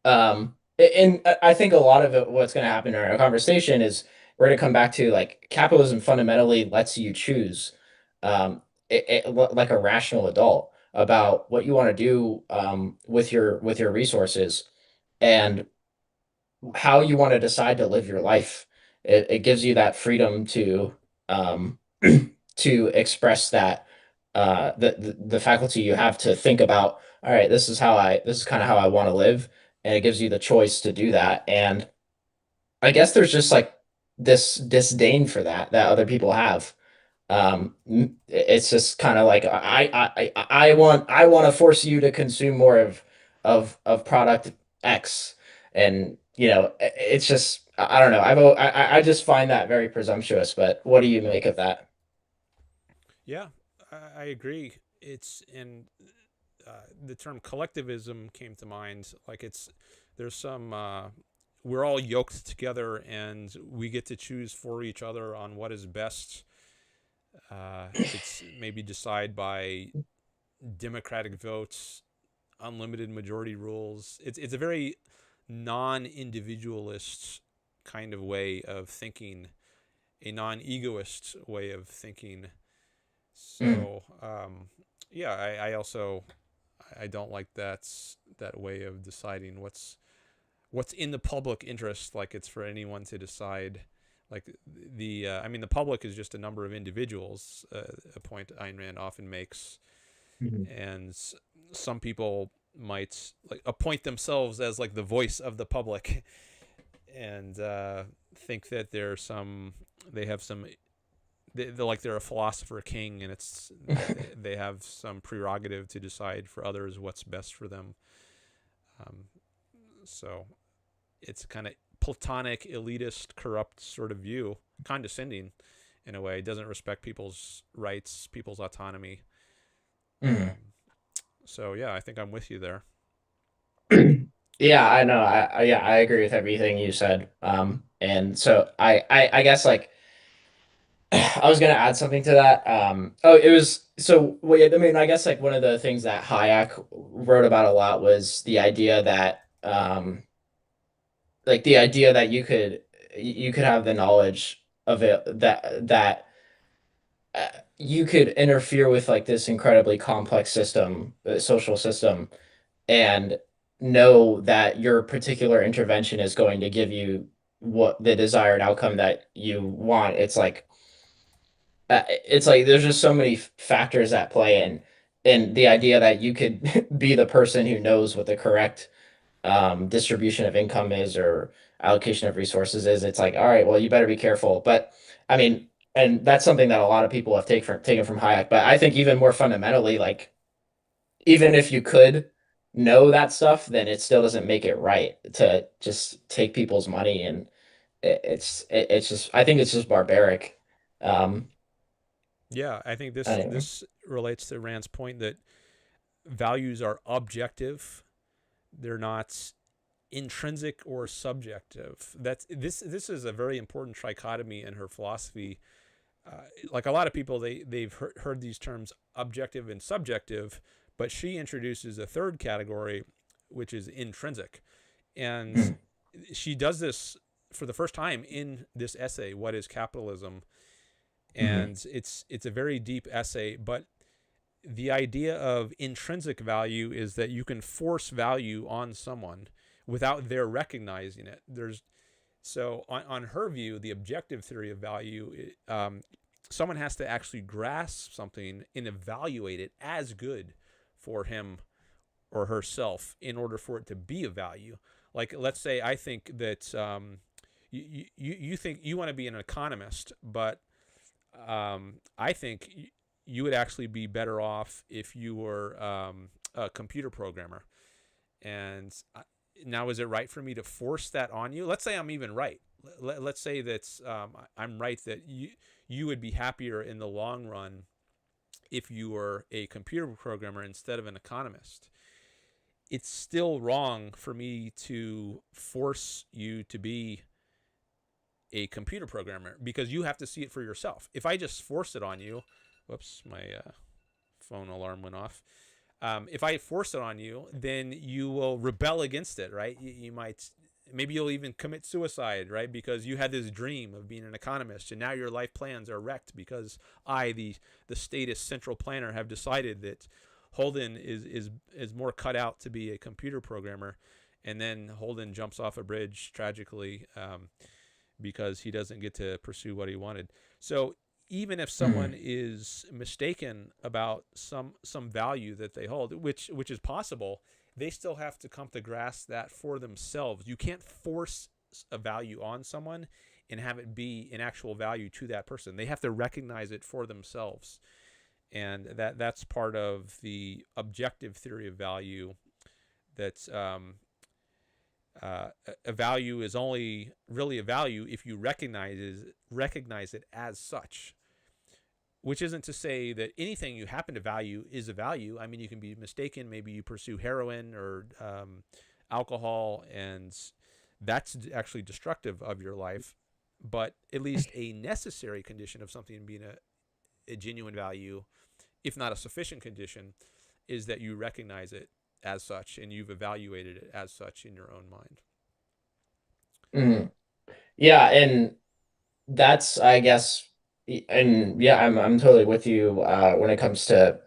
and I think a lot of what's going to happen in our conversation is we're going to come back to like capitalism fundamentally lets you choose, like a rational adult about what you want to do with your resources and how you want to decide to live your life. It gives you that freedom to um, to express that the faculty you have to think about. All right, this is kind of how I want to live, and it gives you the choice to do that. And I guess there's just like this disdain for that other people have. It's just kind of like I want to force you to consume more of product X, and it's just I don't know. I just find that very presumptuous. But what do you make of that? Yeah, I agree. It's in the term collectivism came to mind. Like there's some we're all yoked together and we get to choose for each other on what is best. It's maybe decide by democratic votes, unlimited majority rules. It's a very non-individualist kind of way of thinking, a non-egoist way of thinking. Mm. So yeah, I also I don't like that way of deciding what's in the public interest, like it's for anyone to decide. Like I mean, the public is just a number of individuals, a point Ayn Rand often makes, Mhm. and some people might like appoint themselves as like the voice of the public, and think that they have some they're like they're a philosopher king, and they have some prerogative to decide for others what's best for them. Um, so it's kind of platonic, elitist, corrupt sort of view, condescending in a way. It doesn't respect people's rights, people's autonomy. Mhm. So yeah, I think I'm with you there. Yeah, I know. Yeah, I agree with everything you said. And so I guess like I was gonna add something to that. Oh, it was so. Well, yeah, I mean, I guess like one of the things that Hayek wrote about a lot was the idea that, like the idea that you could have the knowledge of it that uh, you could interfere with like this incredibly complex system, social system, and know that your particular intervention is going to give you what the desired outcome that you want. It's like there's just so many factors at play, and the idea that you could be the person who knows what the correct distribution of income is or allocation of resources is. It's like, all right, well, you better be careful. But I mean, and that's something that a lot of people have taken from Hayek. But I think even more fundamentally, like even if you could know that stuff, then it still doesn't make it right to just take people's money, and it's just I think it's just barbaric. Um, Yeah, I think anyway. this relates to Rand's point that values are objective. They're not intrinsic or subjective. This is a very important trichotomy in her philosophy. Like a lot of people, they've heard these terms objective and subjective, but she introduces a third category, which is intrinsic, and Mm, she does this for the first time in this essay, "What is Capitalism?" mhm, And it's a very deep essay, but the idea of intrinsic value is that you can force value on someone without their recognizing it. On her view, the objective theory of value, someone has to actually grasp something and evaluate it as good for him or herself in order for it to be of value. Like, let's say I think that you think you want to be an economist, but I think you would actually be better off if you were a computer programmer. And now, is it right for me to force that on you? Let's say I'm even right. Let's say that I'm right that you would be happier in the long run if you were a computer programmer instead of an economist. It's still wrong for me to force you to be a computer programmer because you have to see it for yourself. If I just force it on you, whoops, my phone alarm went off. If I force it on you, then you will rebel against it, right? You might, maybe you'll even commit suicide, right? Because you had this dream of being an economist, and now your life plans are wrecked because the statist central planner, have decided that Holden is more cut out to be a computer programmer, and then Holden jumps off a bridge tragically because he doesn't get to pursue what he wanted. So even if someone mhm, is mistaken about some value that they hold, which is possible, they still have to come to grasp that for themselves. You can't force a value on someone and have it be an actual value to that person. They have to recognize it for themselves. And that's part of the objective theory of value. That's a value is only really a value if you recognize it as such. Which isn't to say that anything you happen to value is a value. I mean, you can be mistaken. Maybe you pursue heroin or alcohol, and that's actually destructive of your life. But at least a necessary condition of something being a genuine value, if not a sufficient condition, is that you recognize it as such and you've evaluated it as such in your own mind. Mhm. Yeah, and that's, I guess, and yeah, I'm totally with you when it comes to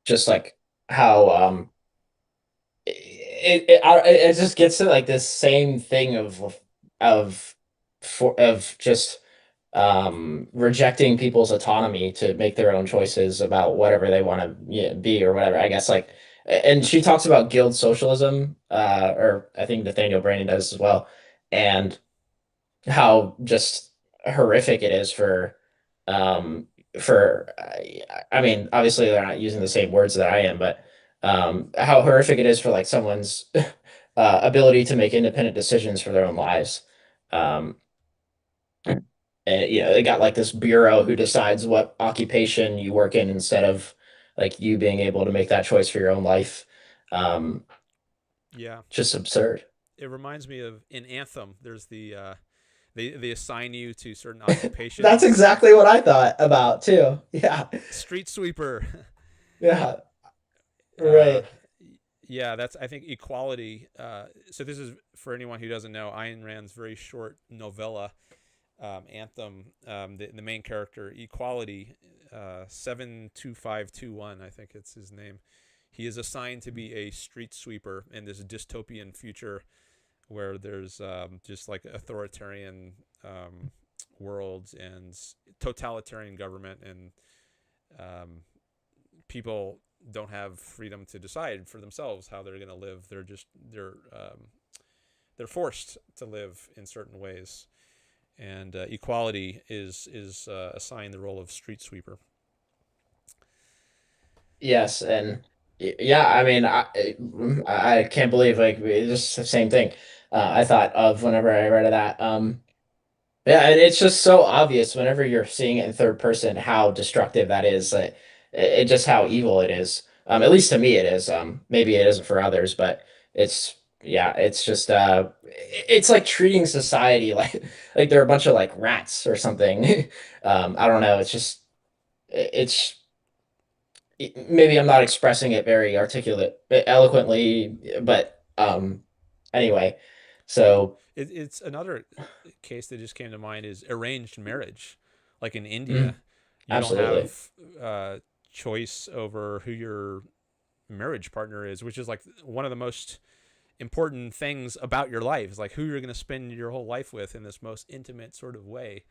just like how it just gets to like this same thing of of just rejecting people's autonomy to make their own choices about whatever they want to, yeah, be or whatever. I guess like, and she talks about guild socialism, or I think Nathaniel Branden does as well, and how just horrific it is um I mean, obviously they're not using the same words that I am, but how horrific it is for like someone's ability to make independent decisions for their own lives. Um, and, you know, they got like this bureau who decides what occupation you work in instead of like you being able to make that choice for your own life. Um, Yeah, just absurd. it reminds me of in Anthem. There's they assign you to certain That's occupations. exactly what I thought about too. Yeah. Street sweeper. Yeah. uh, Right. yeah, that's I think equality. So this is for anyone who doesn't know Ayn Rand's very short novella, Anthem. The main character, Equality, 72521, I think it's his name. He is assigned to be a street sweeper in this dystopian future where there's just like authoritarian worlds and totalitarian government, and um, people don't have freedom to decide for themselves how they're going to live. They're forced to live in certain ways, and equality is assigned the role of street sweeper. Yes, and yeah, I mean, I can't believe like it's just the same thing. I thought of whenever I read of that. Yeah, and it's just so obvious whenever you're seeing it in third person how destructive that is. Like, it just how evil it is. At least to me, it is. Maybe it isn't for others, but it's yeah, it's just it's like treating society like they're a bunch of like rats or something. I don't know. It's just it's maybe I'm not expressing it very articulate, eloquently, but anyway, so It's another case that just came to mind is arranged marriage, like in India. mm, You don't absolutely. have choice over who your marriage partner is, which is like one of the most important things about your life, is like who you're going to spend your whole life with in this most intimate sort of way.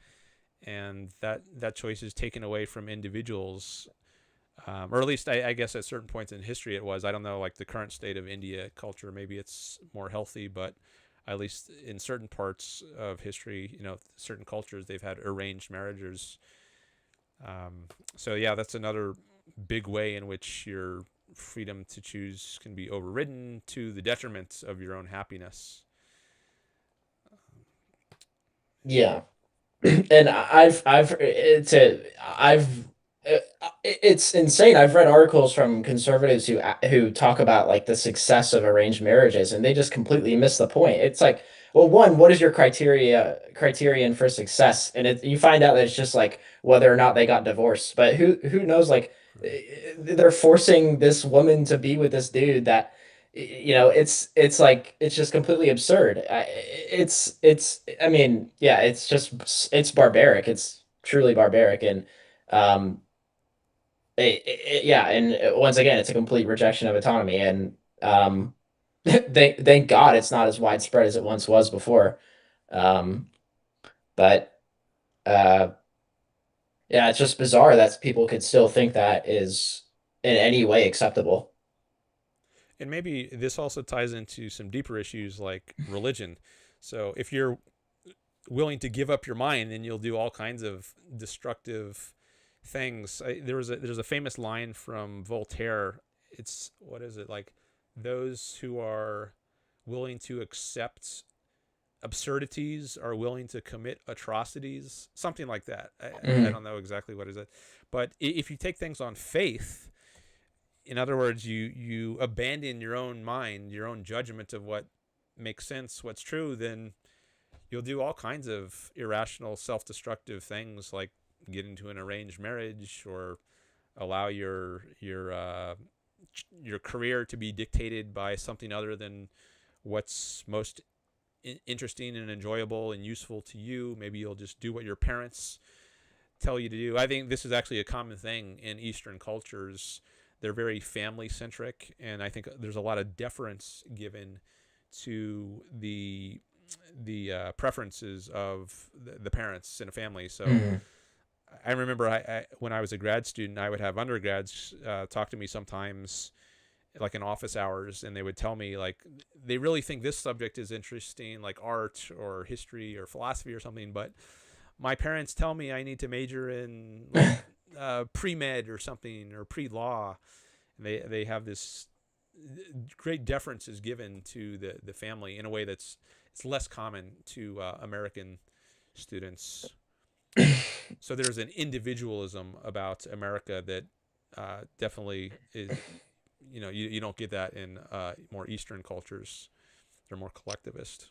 And that choice is taken away from individuals, or at least I guess at certain points in history it was. I don't know, like the current state of India culture, maybe it's more healthy, but at least in certain parts of history, certain cultures, they've had arranged marriages. So yeah, that's another big way in which your freedom to choose can be overridden to the detriment of your own happiness. Yeah. And it's insane. I've read articles from conservatives who talk about like the success of arranged marriages, and they just completely miss the point. It's like, well, one, what is your criterion for success? And you find out that it's just like whether or not they got divorced. But who knows? Like, they're forcing this woman to be with this dude that, you know, it's like it's just completely absurd. I mean, yeah, it's just it's barbaric. It's truly barbaric, and um yeah, and once again, it's a complete rejection of autonomy, and thank God it's not as widespread as it once was before. Um, but uh, yeah, it's just bizarre that people could still think that is in any way acceptable. And maybe this also ties into some deeper issues like religion. So if you're willing to give up your mind, then you'll do all kinds of destructive things. There's a famous line from Voltaire. It's, what is it, like, those who are willing to accept absurdities are willing to commit atrocities, something like that. I Mhm. don't know exactly what is it, but if you take things on faith, in other words, you abandon your own mind, your own judgment of what makes sense, what's true, then you'll do all kinds of irrational, self-destructive things, like get into an arranged marriage, or allow your career to be dictated by something other than what's most interesting and enjoyable and useful to you. Maybe you'll just do what your parents tell you to do. I think this is actually a common thing in Eastern cultures. They're very family centric, and I think there's a lot of deference given to the preferences of the parents in a family. So Mm. I remember when I was a grad student, I would have undergrads talk to me sometimes, like in office hours, and they would tell me like they really think this subject is interesting, like art or history or philosophy or something, but my parents tell me I need to major in like pre-med or something, or pre-law. And they have this great deference is given to the family in a way that's it's less common to American students. So there's an individualism about America that definitely is, you don't get that in more Eastern cultures. They're more collectivist.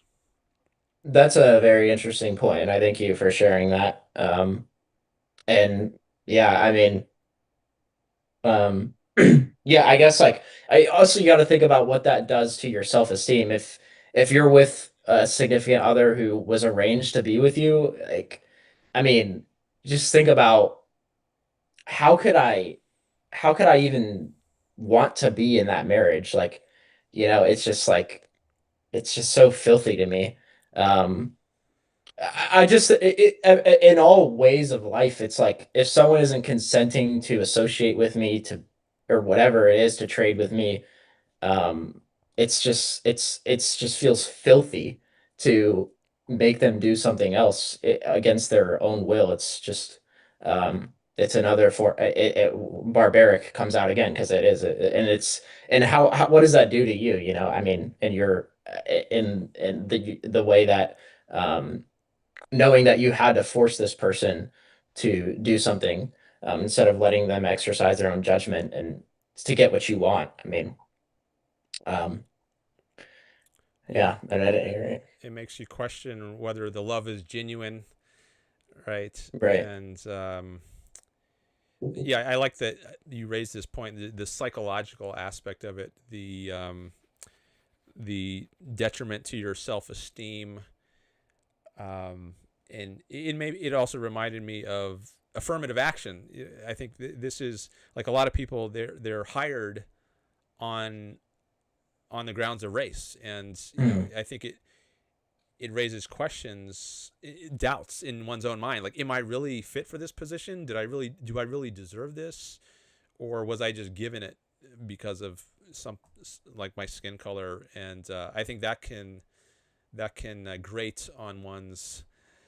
That's a very interesting point, and I thank you for sharing that. And yeah, I mean, um, yeah, I guess like I also you got to think about what that does to your self-esteem. If you're with a significant other who was arranged to be with you, like, I mean, just think about how could I, how could I even want to be in that marriage? Like, it's just like it's just so filthy to me. Um, I just in all ways of life, it's like if someone isn't consenting to associate with me to or whatever it is to trade with me, um, it's just feels filthy to make them do something else against their own will. It's just it's another for barbaric comes out again because it is and it's and how what does that do to you? I mean, in your in the way that knowing that you had to force this person to do something instead of letting them exercise their own judgment and to get what you want. I mean, um, Yeah, yeah, and I didn't hear it. it makes you question whether the love is genuine, right? Right. And yeah, I like that you raised this point, the psychological aspect of it, the detriment to your self-esteem, and it also reminded me of affirmative action. I think this is like a lot of people they're hired on the grounds of race, and Mm. I think it raises questions, doubts in one's own mind. Like, am I really fit for this position? Do I really deserve this, or was I just given it because of some like my skin color? And I think that can grate on one's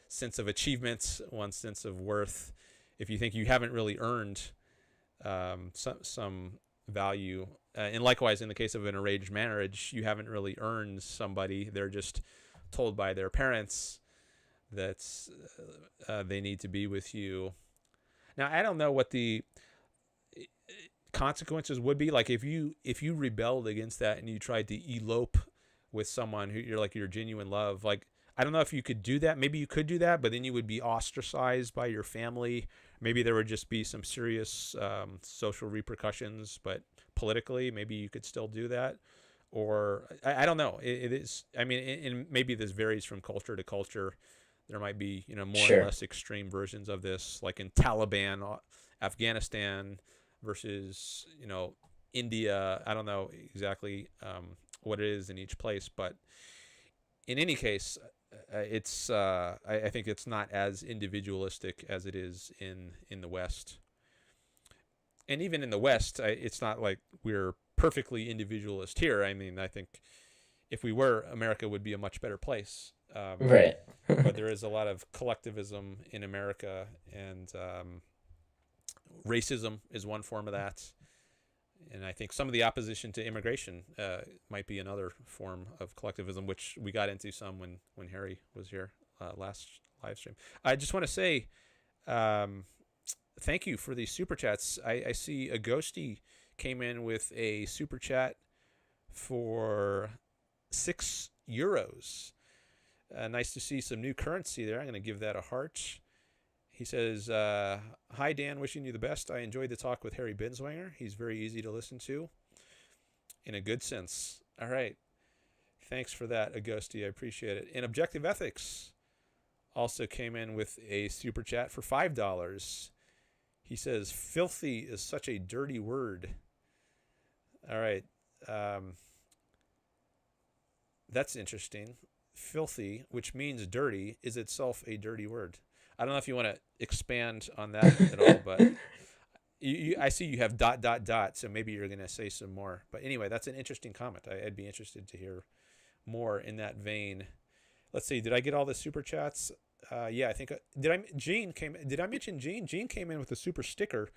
sense of achievement, one's sense of worth, if you think you haven't really earned some value. And likewise, in the case of an arranged marriage, you haven't really earned somebody. They're just told by their parents that they need to be with you. Now, I don't know what the consequences would be. Like if you rebelled against that and you tried to elope with someone who you're like your genuine love, like I don't know if you could do that. Maybe you could do that, but then you would be ostracized by your family. Maybe there would just be some serious social repercussions, but politically, maybe you could still do that. Or I don't know. It is. I mean, and maybe this varies from culture to culture. There might be more and Sure. less extreme versions of this, like in Taliban, Afghanistan versus India. I don't know exactly what it is in each place, but in any case, it's I think it's not as individualistic as it is in the West. And even in the West, it's not like we're perfectly individualist here. I mean, I think if we were, America would be a much better place. Right. But there is a lot of collectivism in America, and racism is one form of that. And I think some of the opposition to immigration might be another form of collectivism, which we got into some when Harry was here last live stream. I just want to say um, thank you for these super chats. I see a ghosty came in with a super chat for euros. Nice to see some new currency there. I'm going to give that a heart. He says, "Hi Dan, wishing you the best. I enjoyed the talk with Harry Binswanger. He's very easy to listen to, in a good sense." All right, thanks for that, Agosti. I appreciate it. And Objective Ethics also came in with a super chat for $5. He says, "Filthy is such a dirty word." All right, um, that's interesting. Filthy, which means dirty, is itself a dirty word. I don't know if you want to expand on that at all, but I see you have dot dot dot, so maybe you're going to say some more. But anyway, that's an interesting comment. I'd be interested to hear more in that vein. Let's see. Did I get all the super chats? Yeah, I think. Did I? Gene came. Did I mention Gene? Gene came in with a super sticker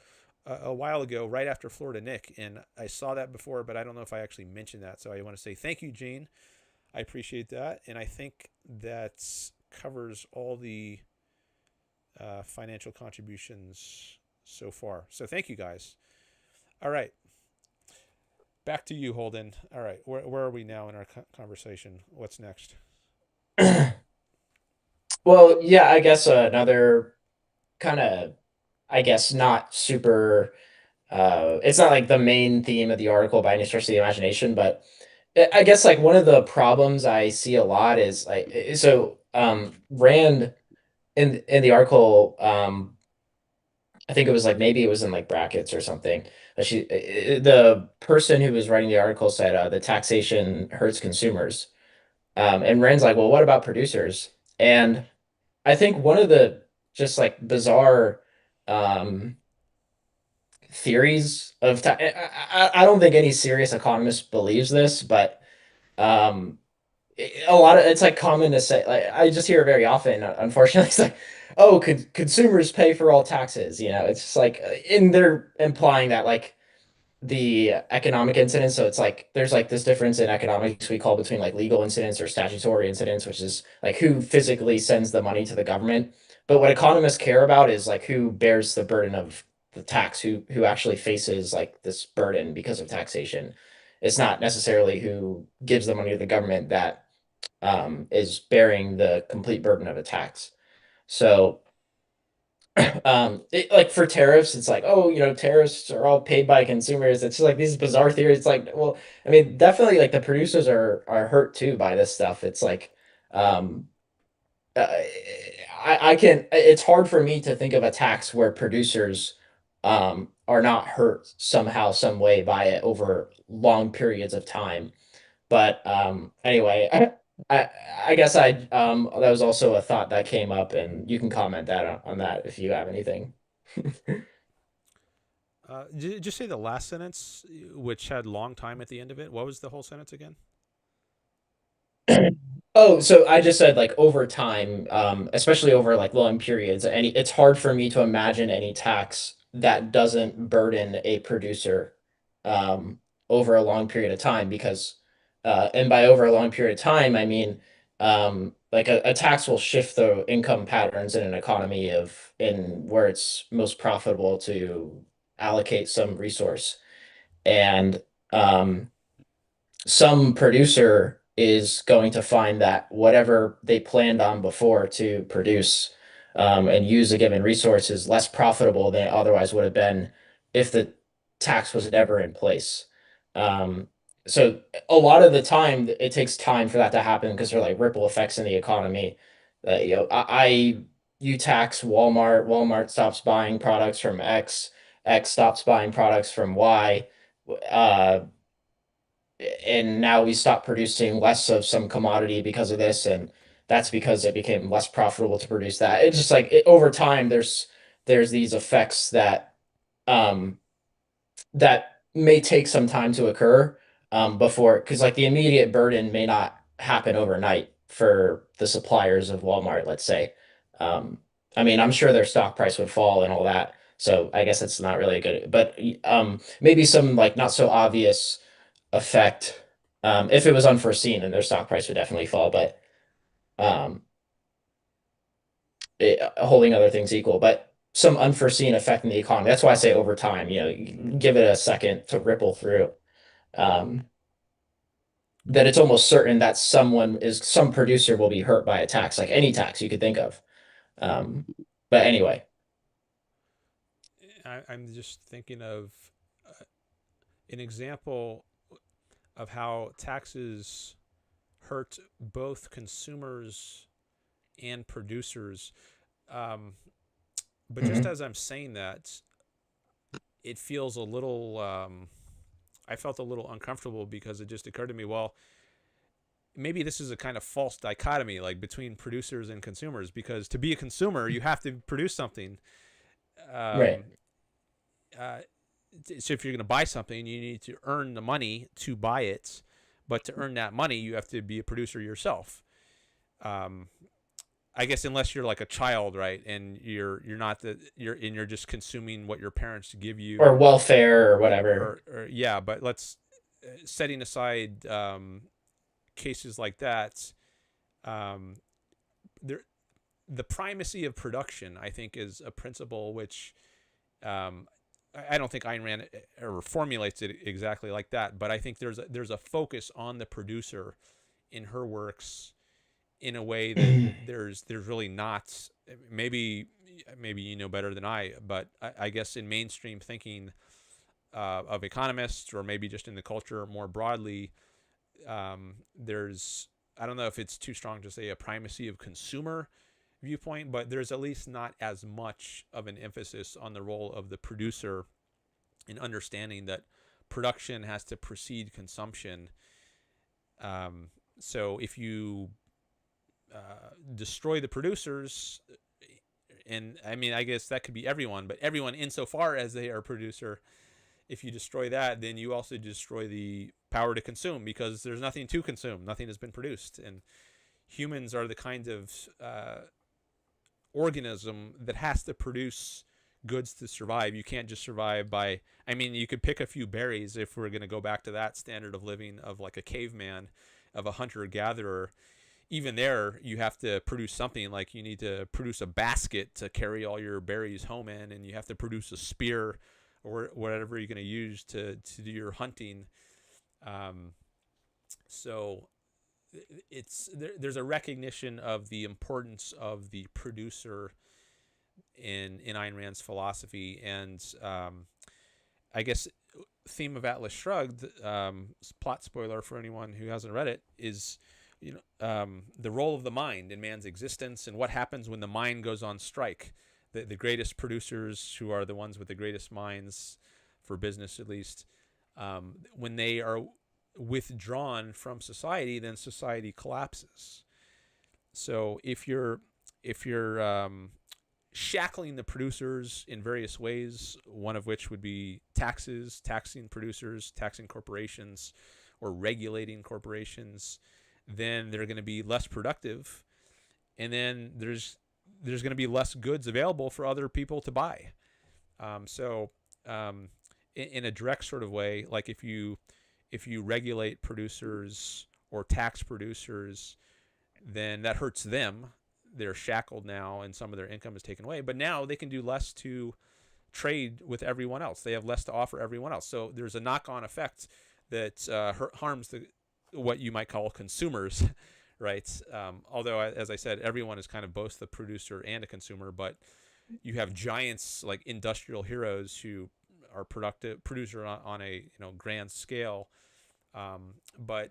a while ago, right after Florida Nick, and I saw that before, but I don't know if I actually mentioned that. So I want to say thank you, Gene. I appreciate that, and I think that covers all the financial contributions so far. So thank you guys. All right, back to you, Holden. All right, where are we now in our conversation? What's next? Well, yeah, I guess another kind of, I guess not super. It's not like the main theme of the article by any stretch of the imagination, but I guess like one of the problems I see a lot is like Rand in the article, I think it was like maybe it was in like brackets or something. The person who was writing the article said the taxation hurts consumers. And Rand's like, well, what about producers? And I think one of the just like bizarre um, theories of I don't think any serious economist believes this, but um, a lot of it's like common to say. Like I just hear it very often. Unfortunately, it's like, oh, consumers pay for all taxes. It's just like, and they're implying that like the economic incidents. So it's like there's like this difference in economics we call between like legal incidents or statutory incidents, which is like who physically sends the money to the government. But what economists care about is like who bears the burden of the tax, who actually faces like this burden because of taxation. It's not necessarily who gives the money to the government that is bearing the complete burden of a tax. So like for tariffs, it's like, oh, tariffs are all paid by consumers. It's just like these bizarre theories. It's like, well, I mean, definitely like the producers are hurt too by this stuff. It's like, um, uh, I can. It's hard for me to think of a tax where producers are not hurt somehow, some way by it over long periods of time. But anyway, I I guess that was also a thought that came up, and you can comment that on that if you have anything. Did you say the last sentence, which had long time at the end of it? What was the whole sentence again? Oh, so I just said like over time, especially over like long periods, it's hard for me to imagine any tax that doesn't burden a producer um, over a long period of time because, and by over a long period of time, I mean like a tax will shift the income patterns in an economy in where it's most profitable to allocate some resource. And some producer is going to find that whatever they planned on before to produce and use a given resource is less profitable than it otherwise would have been if the tax was never in place. Um, so a lot of the time, it takes time for that to happen because there are like ripple effects in the economy. You tax Walmart, Walmart stops buying products from X, X stops buying products from Y. Uh, and now we stopped producing less of some commodity because of this, and that's because it became less profitable to produce that. It's just like over time there's these effects um that may take some time to occur before, because like the immediate burden may not happen overnight for the suppliers of Walmart, let's say. um I mean, I'm sure their stock price would fall and all that, so I guess it's not really good, but maybe some like not so obvious effect if it was unforeseen, and their stock price would definitely fall, but um, holding other things equal, but some unforeseen effect in the economy. That's why I say over time, you give it a second to ripple through. Um, that it's almost certain that some producer will be hurt by a tax, like any tax you could think of. Um, but anyway. I'm just thinking of uh, an example of how taxes hurt both consumers and producers. Um, but just Mhm. as I'm saying that, it feels a little. I felt a little uncomfortable because it just occurred to me, well, maybe this is a kind of false dichotomy, like between producers and consumers, because to be a consumer, you have to produce something. Right. Um, uh, so if you're going to buy something, you need to earn the money to buy it, but to earn that money, you have to be a producer yourself. Um, I guess unless you're like a child, right, and you're not you're just consuming what your parents give you, Or welfare or whatever. or yeah. But let's setting aside cases like that. Um, there, the primacy of production, I think, is a principle which um, I don't think Ayn Rand ever formulates it exactly like that, but I think there's a focus on the producer in her works in a way that there's really not. Maybe maybe you know better than I, but I guess in mainstream thinking of economists, or maybe just in the culture more broadly, there's, I don't know if it's too strong to say a primacy of consumer viewpoint, but there's at least not as much of an emphasis on the role of the producer in understanding that production has to precede consumption. Um, so if you destroy the producers, and I mean, I guess that could be everyone, but everyone insofar as they are a producer, if you destroy that, then you also destroy the power to consume because there's nothing to consume, nothing has been produced. And humans are the kind of organism that has to produce goods to survive. You can't just survive by, I mean, you could pick a few berries if we're going to go back to that standard of living of like a caveman, of a hunter gatherer. Even there, you have to produce something, like you need to produce a basket to carry all your berries home in, and you have to produce a spear or whatever you're going to use to do your hunting. Um, so there's a recognition of the importance of the producer in Ayn Rand's philosophy, and I guess theme of Atlas Shrugged, plot spoiler for anyone who hasn't read it, is the role of the mind in man's existence and what happens when the mind goes on strike. The greatest producers, who are the ones with the greatest minds, for business at least, when they are withdrawn from society, then society collapses. So if you're shackling the producers in various ways, one of which would be taxes, taxing producers, taxing corporations, or regulating corporations, then they're going to be less productive, and then there's going to be less goods available for other people to buy. So in a direct sort of way, like if you regulate producers or tax producers, then that hurts them. They're shackled now, and some of their income is taken away. But now they can do less to trade with everyone else. They have less to offer everyone else. So there's a knock-on effect that harms what you might call consumers, right? Although, as I said, everyone is kind of both the producer and a consumer, but you have giants like industrial heroes who are producer on a grand scale, but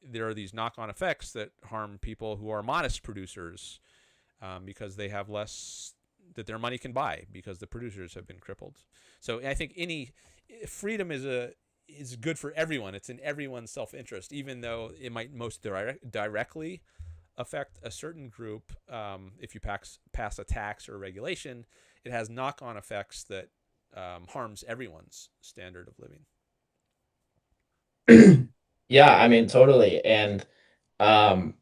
there are these knock-on effects that harm people who are modest producers, because they have less that their money can buy because the producers have been crippled. So I think any freedom is good for everyone. It's in everyone's self-interest, even though it might most directly affect a certain group. If you pass a tax or a regulation, it has knock-on effects that harms everyone's standard of living. Yeah, I mean, totally. Um,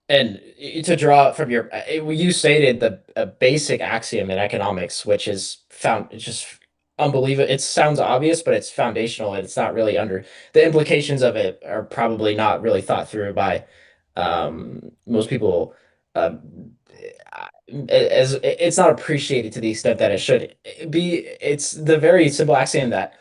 and to draw from you stated the a basic axiom in economics, which is found, it's just unbelievable. It sounds obvious, but it's foundational, and it's not really under the implications of it are probably not really thought through by most people. As it's not appreciated to the extent that it should be. It's the very simple axiom that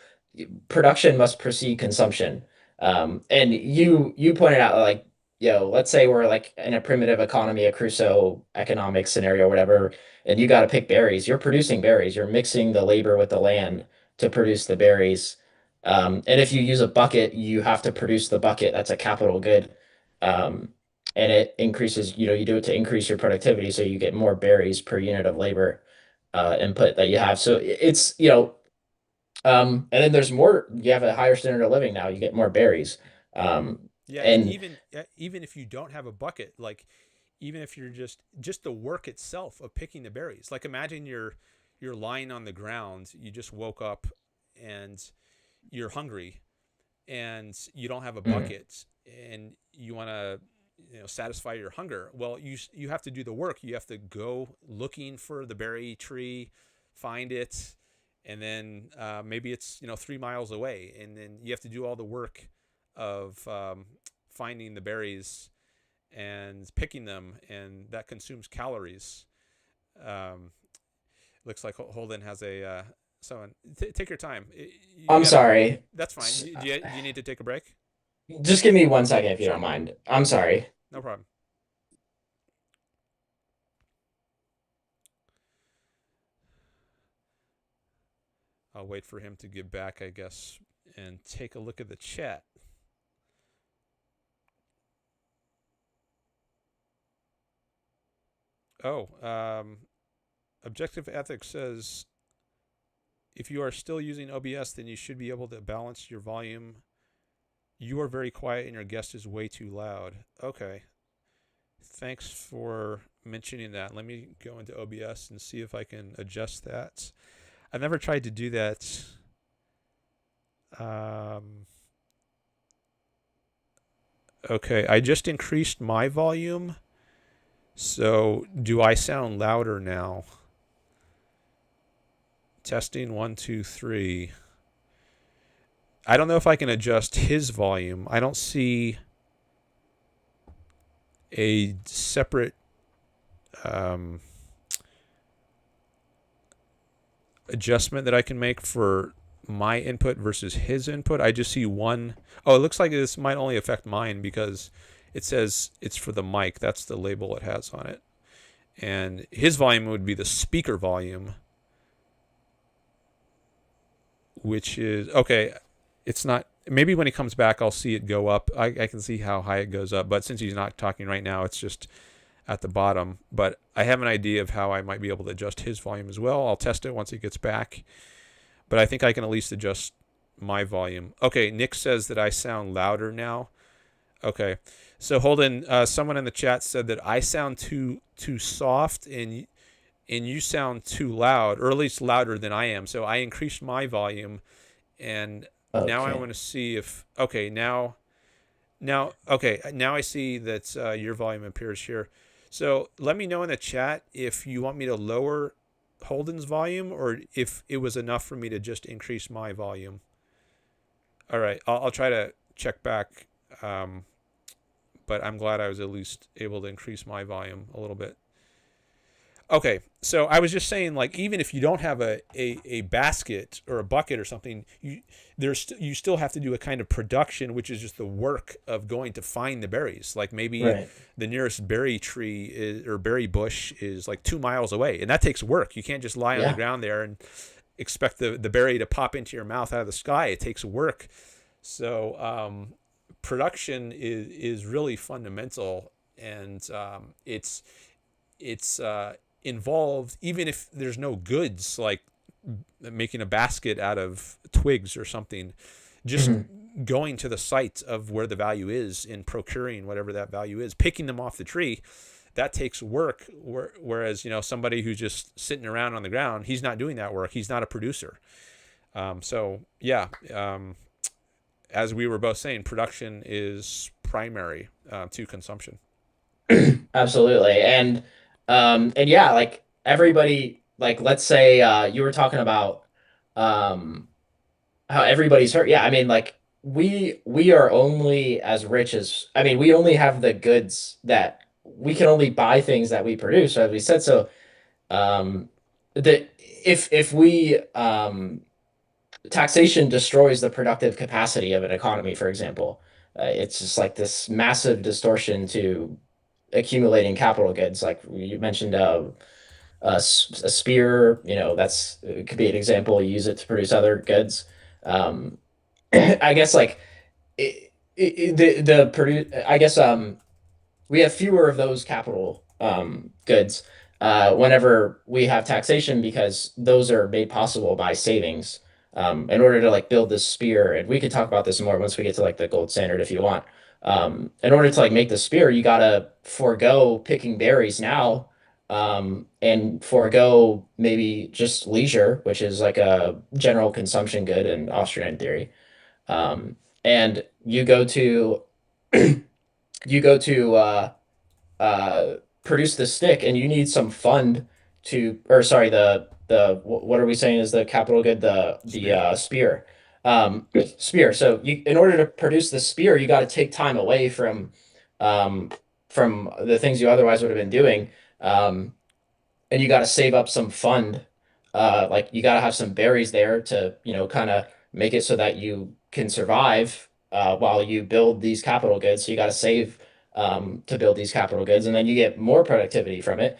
production must precede consumption. And you pointed out like, let's say we're like in a primitive economy, a Crusoe economic scenario, or whatever, and you got to pick berries. You're producing berries. You're mixing the labor with the land to produce the berries. And if you use a bucket, you have to produce the bucket. That's a capital good. Um, and it increases, you do it to increase your productivity, so you get more berries per unit of labor input that you have. So it's, and then there's more, you have a higher standard of living now, you get more berries. Yeah, and And even if you don't have a bucket, like even if you're just the work itself of picking the berries. Like imagine you're lying on the ground, you just woke up and you're hungry and you don't have a mm, bucket and you want to satisfy your hunger. Well, you have to do the work. You have to go looking for the berry tree, find it, and then maybe it's 3 miles away, and then you have to do all the work of finding the berries and picking them, and that consumes calories. Um, Looks like Holden has a someone. Take your time. You I'm got to. sorry. That's fine. Do you need to take a break? Just give me 1 second if you don't Sure, mind. I'm sorry. no problem. I'll wait for him to get back, I guess, and take a look at the chat. Oh, Objective Ethics says if you are still using OBS, then you should be able to balance your volume. You are very quiet and your guest is way too loud. Okay. Thanks for mentioning that. Let me go into OBS and see if I can adjust that. I've never tried to do that. Um, okay, I just increased my volume. So do I sound louder now? Testing 1, 2, 3. I don't know if I can adjust his volume. I don't see a separate um, adjustment that I can make for my input versus his input. I just see one. Oh, it looks like this might only affect mine because it says it's for the mic. That's the label it has on it. And his volume would be the speaker volume, which is okay. It's not. Maybe when he comes back, I'll see it go up. I can see how high it goes up. But since he's not talking right now, it's just at the bottom. But I have an idea of how I might be able to adjust his volume as well. I'll test it once he gets back. But I think I can at least adjust my volume. Okay, Nick says that I sound louder now. Okay, so Holden, someone in the chat said that I sound too soft and you sound too loud, or at least louder than I am. So I increased my volume, and now I Okay. want to see if okay now I see that your volume appears here. So let me know in the chat if you want me to lower Holden's volume or if it was enough for me to just increase my volume. All right, I'll try to check back, but I'm glad I was at least able to increase my volume a little bit. Okay, so I was just saying, like, even if you don't have a basket or a bucket or something, you still have to do a kind of production, which is just the work of going to find the berries. Like maybe Right. the nearest berry tree or berry bush is like 2 miles away, and that takes work. You can't just lie on the Yeah. ground there and expect the berry to pop into your mouth out of the sky. It takes work. So production is really fundamental, and it's involved even if there's no goods like making a basket out of twigs or something. Just Mhm. going to the site of where the value is in procuring whatever that value is, picking them off the tree, that takes work. Whereas somebody who's just sitting around on the ground, he's not doing that work. He's not a producer. So yeah, as we were both saying, production is primary to consumption. Absolutely. And yeah, like everybody, like let's say you were talking about um how everybody's hurt. Yeah, I mean like we are only as rich as, I mean, we only have the goods that we can only buy things that we produce, as we said. So um the if we taxation destroys the productive capacity of an economy, for example. It's just like this massive distortion to accumulating capital goods. Like you mentioned, a spear, that's it could be an example. You use it to produce other goods. Um, I guess like the produce. I guess we have fewer of those capital goods whenever we have taxation because those are made possible by savings. In order to like build this spear, and we could talk about this more once we get to like the gold standard if you want. In order to like make the spear, you gotta forego picking berries now, and forego maybe just leisure, which is like a general consumption good in Austrian theory. And you go to produce the stick and you need some fund to, or sorry, what are we saying is the capital good, the Spear. spear. Spear. So in order to produce the spear, you got to take time away um from the things you otherwise would have been doing. And you got to save up some fund. Like you got to have some berries there to, kind of make it so that you can survive while you build these capital goods. So you got to save to build these capital goods, and then you get more productivity from it.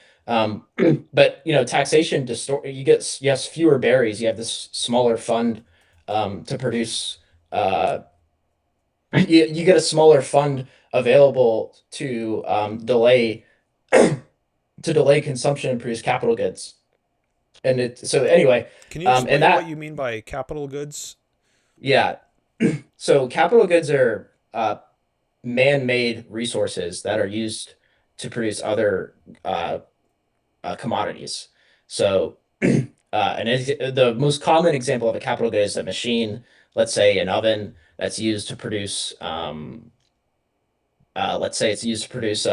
But taxation distort. You get yes fewer berries. You have this smaller fund to produce. You get a smaller fund available to delay consumption and produce capital goods. And so anyway, Can you and explain what you that mean by capital goods? yeah, so capital goods are man-made resources that are used to produce other uh, commodities. So the most common example of a capital good is a machine, let's say an oven that's used to produce let's say it's used to produce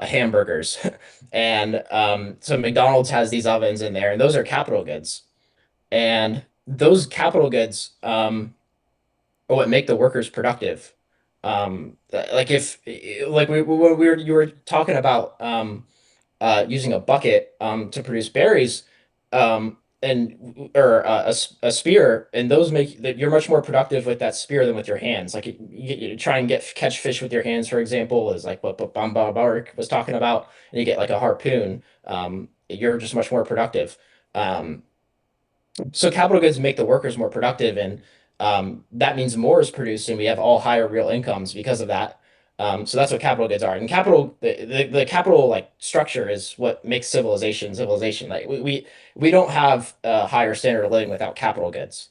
hamburgers. And so McDonald's has these ovens in there, and those are capital goods. And those capital goods are what make the workers productive. Like if like when you were talking about using a bucket to produce berries, and or a spear, and those make that you're much more productive with that spear than with your hands. Like you try and catch fish with your hands, for example, is like what Bamba Barak was talking about, and you get like a harpoon. You're just much more productive. Um, so capital goods make the workers more productive, and that means more is produced, and we have all higher real incomes because of that. So that's what capital goods are. And the capital like structure is what makes civilization. Like we don't have a higher standard of living without capital goods.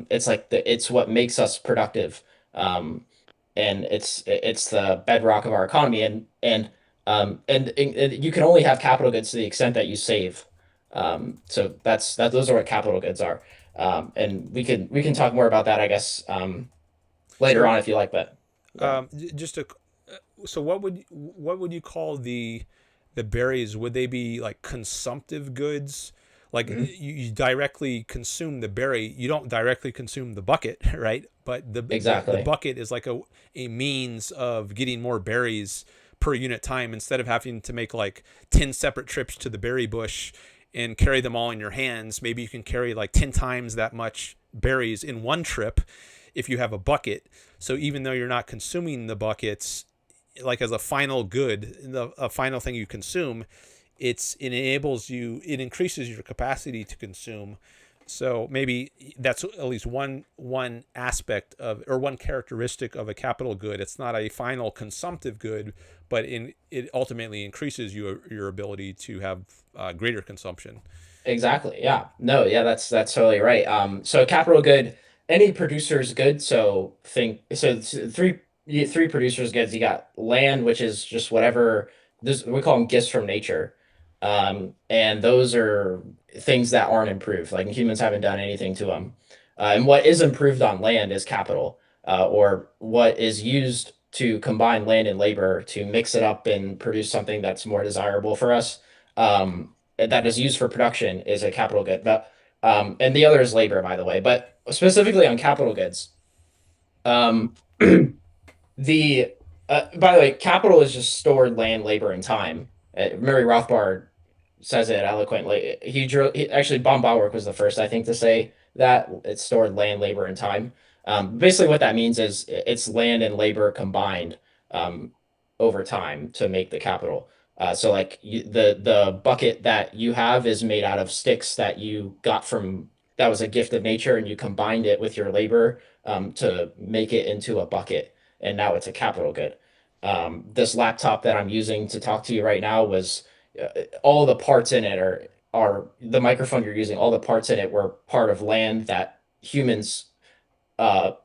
It's like it's what makes us productive. And it's the bedrock of our economy. And you can only have capital goods to the extent that you save. So those are what capital goods are. And we can talk more about that, I guess, later So, on if you like, but yeah. just a so what would you call the berries? Would they be like consumptive goods? Like Mhm. you directly consume the berry, you don't directly consume the bucket, right? But the Exactly. bucket is like a means of getting more berries per unit time instead of having to make like 10 separate trips to the berry bush and carry them all in your hands. Maybe you can carry like 10 times that much berries in one trip if you have a bucket. So even though you're not consuming the buckets, like as a final good, a final thing you consume, it enables you, it increases your capacity to consume. So maybe that's at least one aspect of, or one characteristic of a capital good. It's not a final consumptive good, but it ultimately increases your ability to have greater consumption. Exactly. Yeah. No, yeah, that's totally right. So capital good, any producer's good. So it's three producers' goods. You got land, which is just whatever this we call them gifts from nature. And those are things that aren't improved. Like humans haven't done anything to them. And what is improved on land is capital, or what is used to combine land and labor to mix it up and produce something that's more desirable for us. That is used for production is a capital good. But and the other is labor, by the way. But specifically on capital goods, um, the by the way, capital is just stored land, labor, and time. Murray Rothbard says it eloquently. Actually, Baum Bauer was the first, I think, to say that. It's stored land, labor, and time. Basically, what that means is it's land and labor combined um, over time to make the capital. So like the bucket that you have is made out of sticks that you got from that was a gift of nature, and you combined it with your labor to make it into a bucket, and now it's a capital good. This laptop that I'm using to talk to you right now was all the parts in it are the microphone you're using. All the parts in it were part of land that humans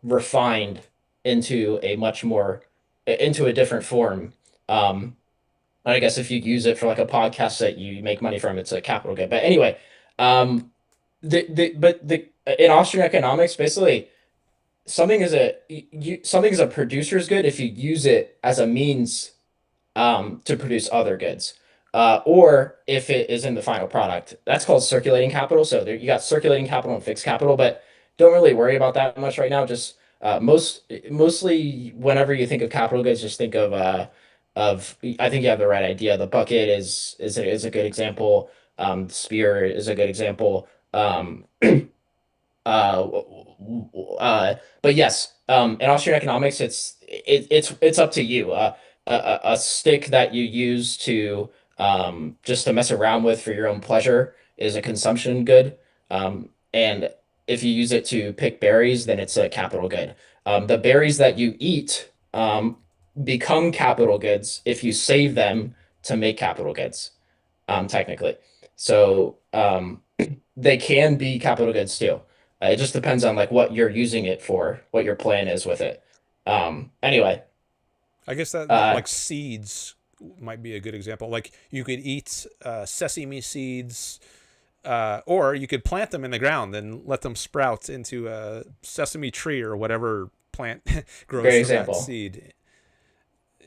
refined into a much more into a different form. Um, and I guess if you use it for like a podcast that you make money from, it's a capital good. But anyway, um, the in Austrian economics, basically something is a producer's good if you use it as a means to produce other goods. Or if it is in the final product, that's called circulating capital. So there, you got circulating capital and fixed capital, but don't really worry about that much right now. Just mostly whenever you think of capital goods, just think of I think you have the right idea. The bucket is a good example. The spear is a good example. Uh, but yes, in Austrian economics, it's up to you. A stick that you use to just to mess around with for your own pleasure is a consumption good. And if you use it to pick berries, then it's a capital good. The berries that you eat become capital goods if you save them to make capital goods, technically. So they can be capital goods too. It just depends on like what you're using it for, what your plan is with it. Anyway, I guess that uh, like seeds might be a good example. Like you could eat sesame seeds, or you could plant them in the ground and let them sprout into a sesame tree or whatever plant grows great from that example. seed.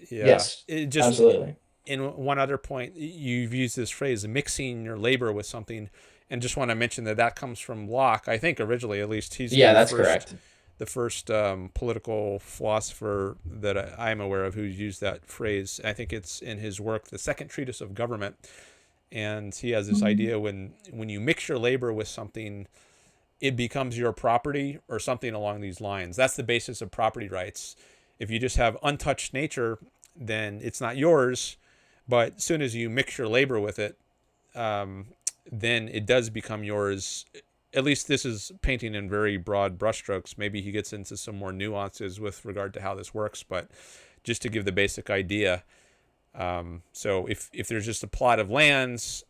Yeah, Yes, it just absolutely. in one other point, you've used this phrase, mixing your labor with something, and just want to mention that that comes from Locke. I think originally, at least, he's Yeah, that's correct. the first political philosopher that I'm aware of who's used that phrase. I think it's in his work, The Second Treatise of Government, and he has this idea when you mix your labor with something, it becomes your property or something along these lines. That's the basis of property rights. If you just have untouched nature, then it's not yours. But as soon as you mix your labor with it, um, then it does become yours. At least this is painting in very broad brushstrokes. Maybe he gets into some more nuances with regard to how this works, but just to give the basic idea. So if there's just a plot of lands,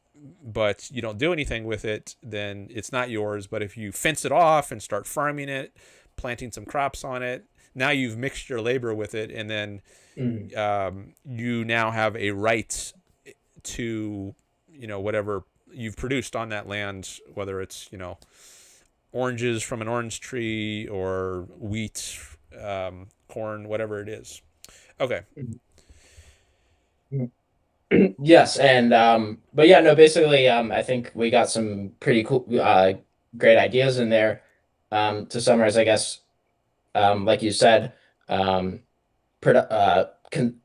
but you don't do anything with it, then it's not yours. But if you fence it off and start farming it, planting some crops on it, now you've mixed your labor with it, and then Mm. you now have a right to, whatever you've produced on that land, whether it's, oranges from an orange tree or wheat, corn, whatever it is. Okay. Yes, and but yeah, no, basically, I think we got some pretty cool, great ideas in there. To summarize, I guess, like you said, um, con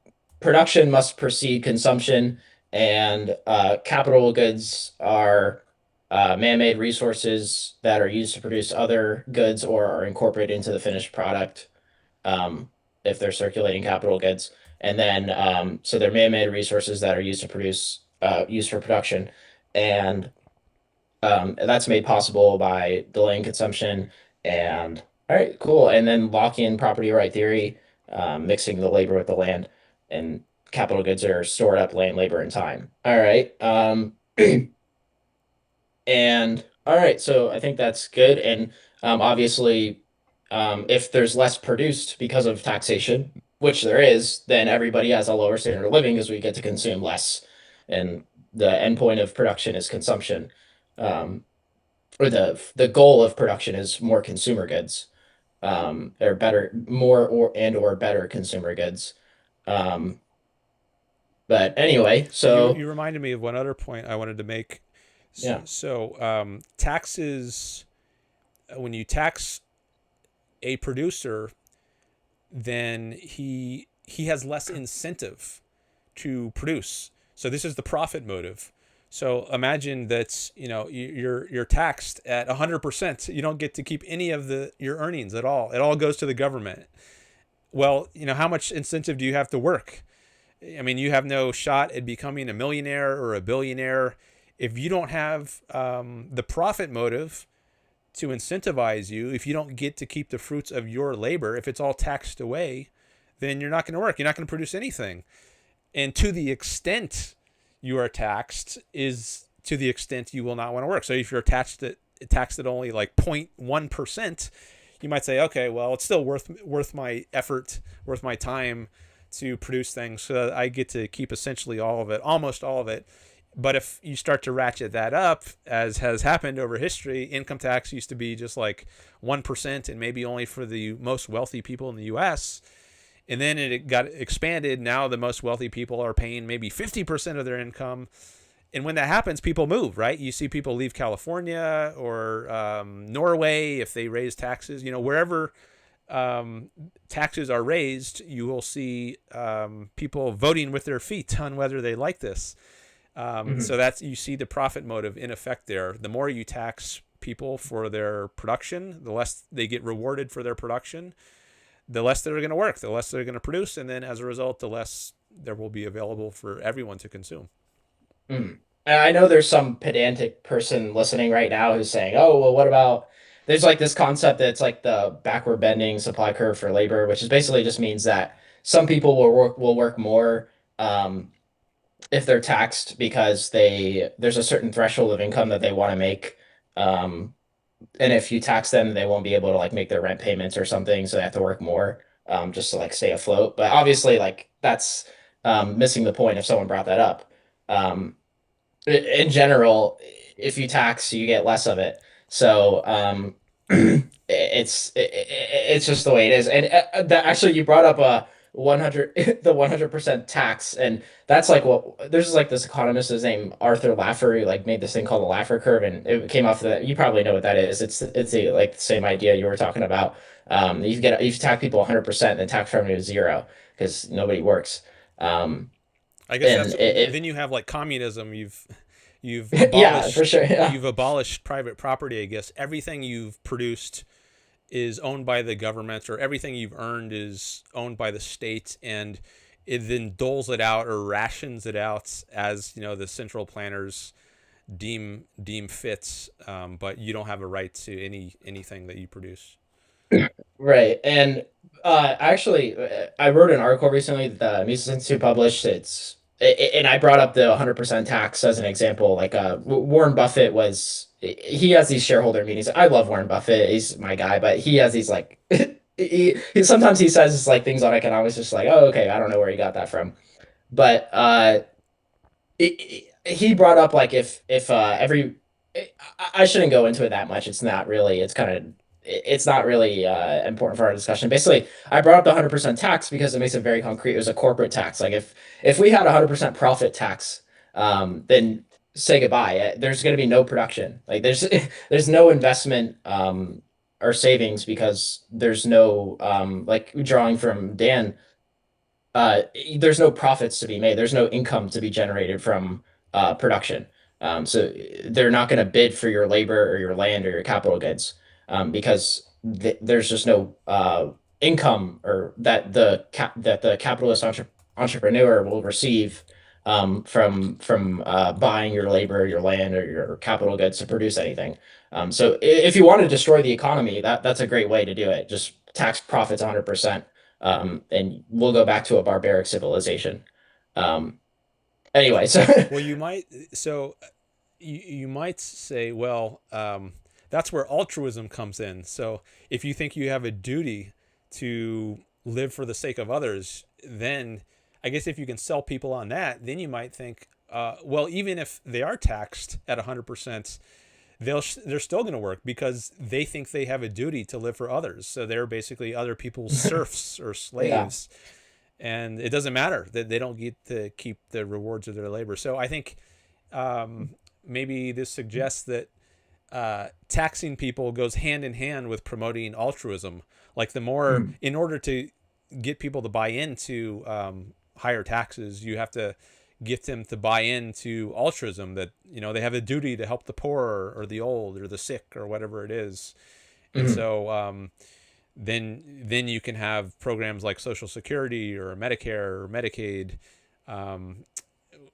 production must precede consumption, and capital goods are man-made resources that are used to produce other goods or are incorporated into the finished product, um, if they're circulating capital goods. And then, so they're man-made resources that are used to produce, used for production. And that's made possible by delaying consumption. And all right, cool. And then lock-in property right theory, mixing the labor with the land, and capital goods are stored up land, labor, and time. All right. And all right, so I think that's good. And obviously, if there's less produced because of taxation, which there is, then everybody has a lower standard of living because we get to consume less. And the endpoint of production is consumption. Um, or the goal of production is more consumer goods, or better, more or better consumer goods. Um, but anyway, You so reminded me of one other point I wanted to make. yeah. So taxes, when you tax a producer, then he has less incentive to produce. So this is the profit motive. So imagine that you're taxed at 100%. You don't get to keep any of your earnings at all. It all goes to the government. Well, how much incentive do you have to work? I mean, you have no shot at becoming a millionaire or a billionaire if you don't have the profit motive to incentivize you. If you don't get to keep the fruits of your labor, if it's all taxed away, then you're not going to work. You're not going to produce anything. And to the extent you are taxed is to the extent you will not want to work. So if you're taxed at only like 0.1%, you might say, okay, well, it's still worth my effort, worth my time to produce things so that I get to keep essentially all of it, almost all of it. But if you start to ratchet that up, as has happened over history, income tax used to be just like 1% and maybe only for the most wealthy people in the US. And then it got expanded. Now the most wealthy people are paying maybe 50% of their income. And when that happens, people move, right? You see people leave California or Norway if they raise taxes. Wherever taxes are raised, you will see people voting with their feet on whether they like this. So that's, you see the profit motive in effect there. The more you tax people for their production, the less they get rewarded for their production, the less they're going to work, the less they're going to produce. And then as a result, the less there will be available for everyone to consume. Mm. And I know there's some pedantic person listening right now who's saying, "Oh, well, what about?" There's like this concept that's like the backward bending supply curve for labor, which is basically just means that some people will work more if they're taxed because there's a certain threshold of income that they want to make, um, and if you tax them, they won't be able to like make their rent payments or something, so they have to work more just to like stay afloat. But obviously, like that's missing the point if someone brought that up. Um, in general, if you tax, you get less of it. So it's just the way it is. And that actually, you brought up a 100 the 100% tax, and that's like what there's like this economist, his name Arthur Laffer, who like made this thing called the Laffer curve, and it came off that. You probably know what that is. It's like the same idea you were talking about. You tax people 100%, and the tax revenue is zero because nobody works. Um, I guess and that's it then you have like communism. You've yeah, for sure. Yeah. abolished private property. I guess everything you've produced is owned by the government, or everything you've earned is owned by the state, and it then doles it out or rations it out as the central planners deem fits. But you don't have a right to anything that you produce. Right. And actually, I wrote an article recently that the Mises Institute published. And I brought up the 100% tax as an example. Like Warren Buffett he has these shareholder meetings. I love Warren Buffett. He's my guy, but he has these like, sometimes he says like things on economics, just like, oh, okay, I don't know where he got that from. But he brought up like if I shouldn't go into it that much. It's not really. It's not really important for our discussion. Basically, I brought up the 100% tax because it makes it very concrete. It was a corporate tax. Like if we had 100% profit tax, then say goodbye. There's going to be no production. Like there's no investment or savings because there's no like drawing from Dan, uh, there's no profits to be made. There's no income to be generated from production. So they're not going to bid for your labor or your land or your capital goods because there's just no income or that the capitalist entrepreneur will receive from buying your labor, your land, or your capital goods to produce anything. So if you want to destroy the economy, that's a great way to do it. Just tax profits 100%, and we'll go back to a barbaric civilization. Um, anyway, so Well, you might say, well, that's where altruism comes in. So if you think you have a duty to live for the sake of others, then I guess if you can sell people on that, then you might think, well, even if they are taxed at 100%, they're still going to work because they think they have a duty to live for others. So they're basically other people's serfs or yeah. slaves, and it doesn't matter that they don't get to keep the rewards of their labor. So I think maybe this suggests that taxing people goes hand in hand with promoting altruism. Like the more, in order to get people to buy into higher taxes, you have to get them to buy into altruism, that they have a duty to help the poor or the old or the sick or whatever it is. And Hmm. so then you can have programs like Social Security or Medicare or Medicaid, um,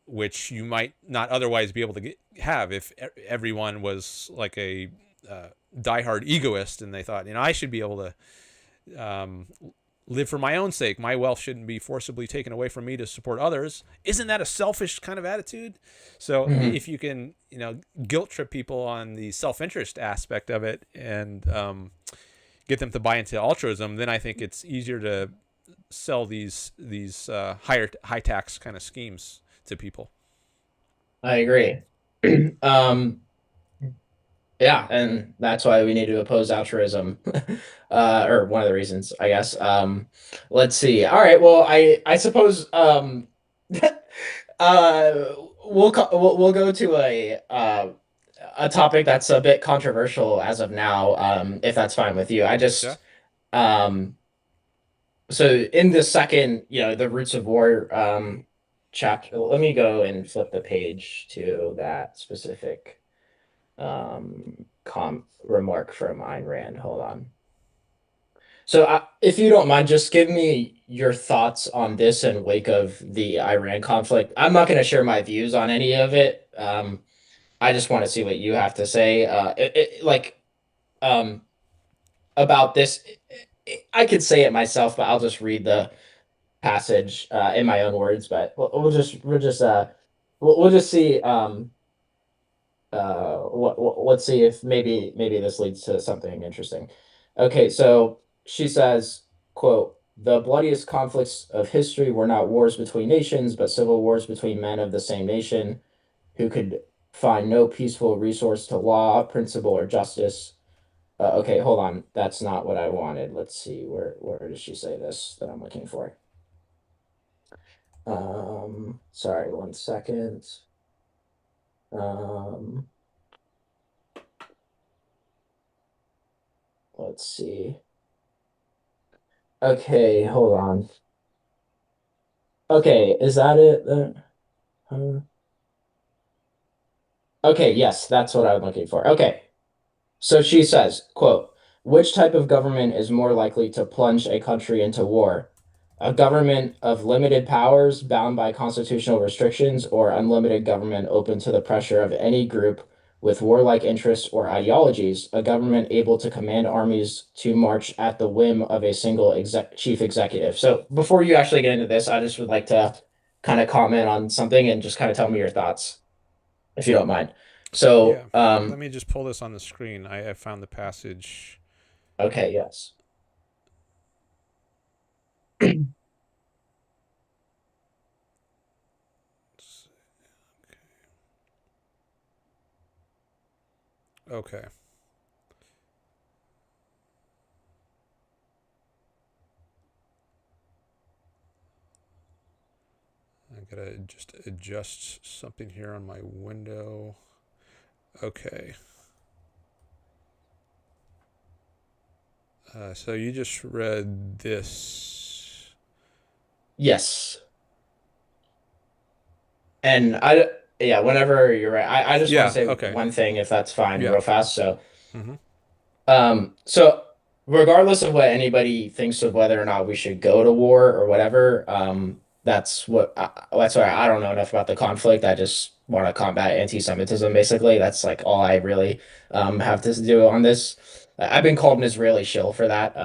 which you might not otherwise be able to have if everyone was like a diehard egoist and they thought, I should be able to live for my own sake. My wealth shouldn't be forcibly taken away from me to support others. Isn't that a selfish kind of attitude? So Hmm. if you can, guilt trip people on the self-interest aspect of it and get them to buy into altruism, then I think it's easier to sell these high tax kind of schemes to people. I agree. Um, yeah, and that's why we need to oppose altruism, or one of the reasons, I guess. Let's see. All right. Well, I suppose uh, we'll go to a topic that's a bit controversial as of now, if that's fine with you. Yeah. Um, so in the second, the roots of war chapter, let me go and flip the page to that specific remark from Ayn Rand. Hold on. So, if you don't mind, just give me your thoughts on this in wake of the Iran conflict. I'm not going to share my views on any of it. I just want to see what you have to say. Um, about this. I could say it myself, but I'll just read the passage in my own words. But we'll just see. Let's see if maybe this leads to something interesting. Okay, so she says, quote, "The bloodiest conflicts of history were not wars between nations, but civil wars between men of the same nation who could find no peaceful resource to law, principle, or justice." Okay, hold on. That's not what I wanted. Let's see. Where does she say this that I'm looking for? Sorry, 1 second. Um, let's see. Okay, hold on. Okay, is that it? Okay, yes, that's what I'm looking for. Okay, so she says, quote, "Which type of government is more likely to plunge a country into war? A government of limited powers bound by constitutional restrictions, or unlimited government open to the pressure of any group with warlike interests or ideologies, a government able to command armies to march at the whim of a single chief executive." So before you actually get into this, I just would like to kind of comment on something and just kind of tell me your thoughts, if you don't mind. Yeah. So, Let me just pull this on the screen. I found the passage. okay, yes. Okay. I gotta just adjust something here on my window. Okay. So you just read this. Yes. And yeah, whenever you're right, I just want to Yeah. say Okay. one thing, if that's fine, Yeah. real fast. So, Mm-hmm. so regardless of what anybody thinks of whether or not we should go to war or whatever, that's why I don't know enough about the conflict. I just want to combat anti-Semitism, basically. That's like all I really have to do on this. I've been called an Israeli shill for that,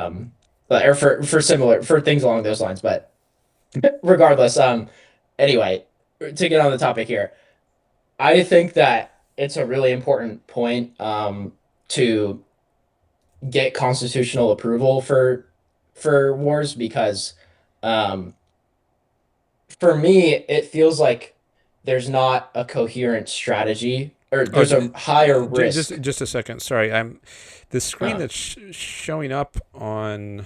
or for things along those lines. But regardless, anyway, to get on the topic here, I think that it's a really important point to get constitutional approval for wars because um, for me it feels like there's not a coherent strategy or Oh, there's a higher risk. just a second. Sorry, I'm the screen Uh, that's showing up on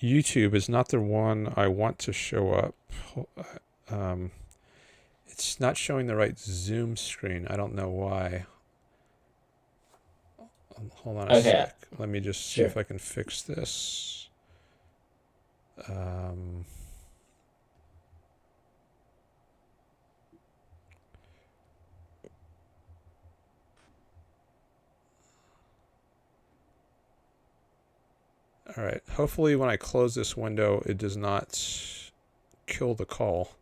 YouTube is not the one I want to show up. Um, it's not showing the right Zoom screen. I don't know why. Hold on a okay, sec. Let me just see if sure. I can fix this. Um, All right. Hopefully, when I close this window, it does not kill the call.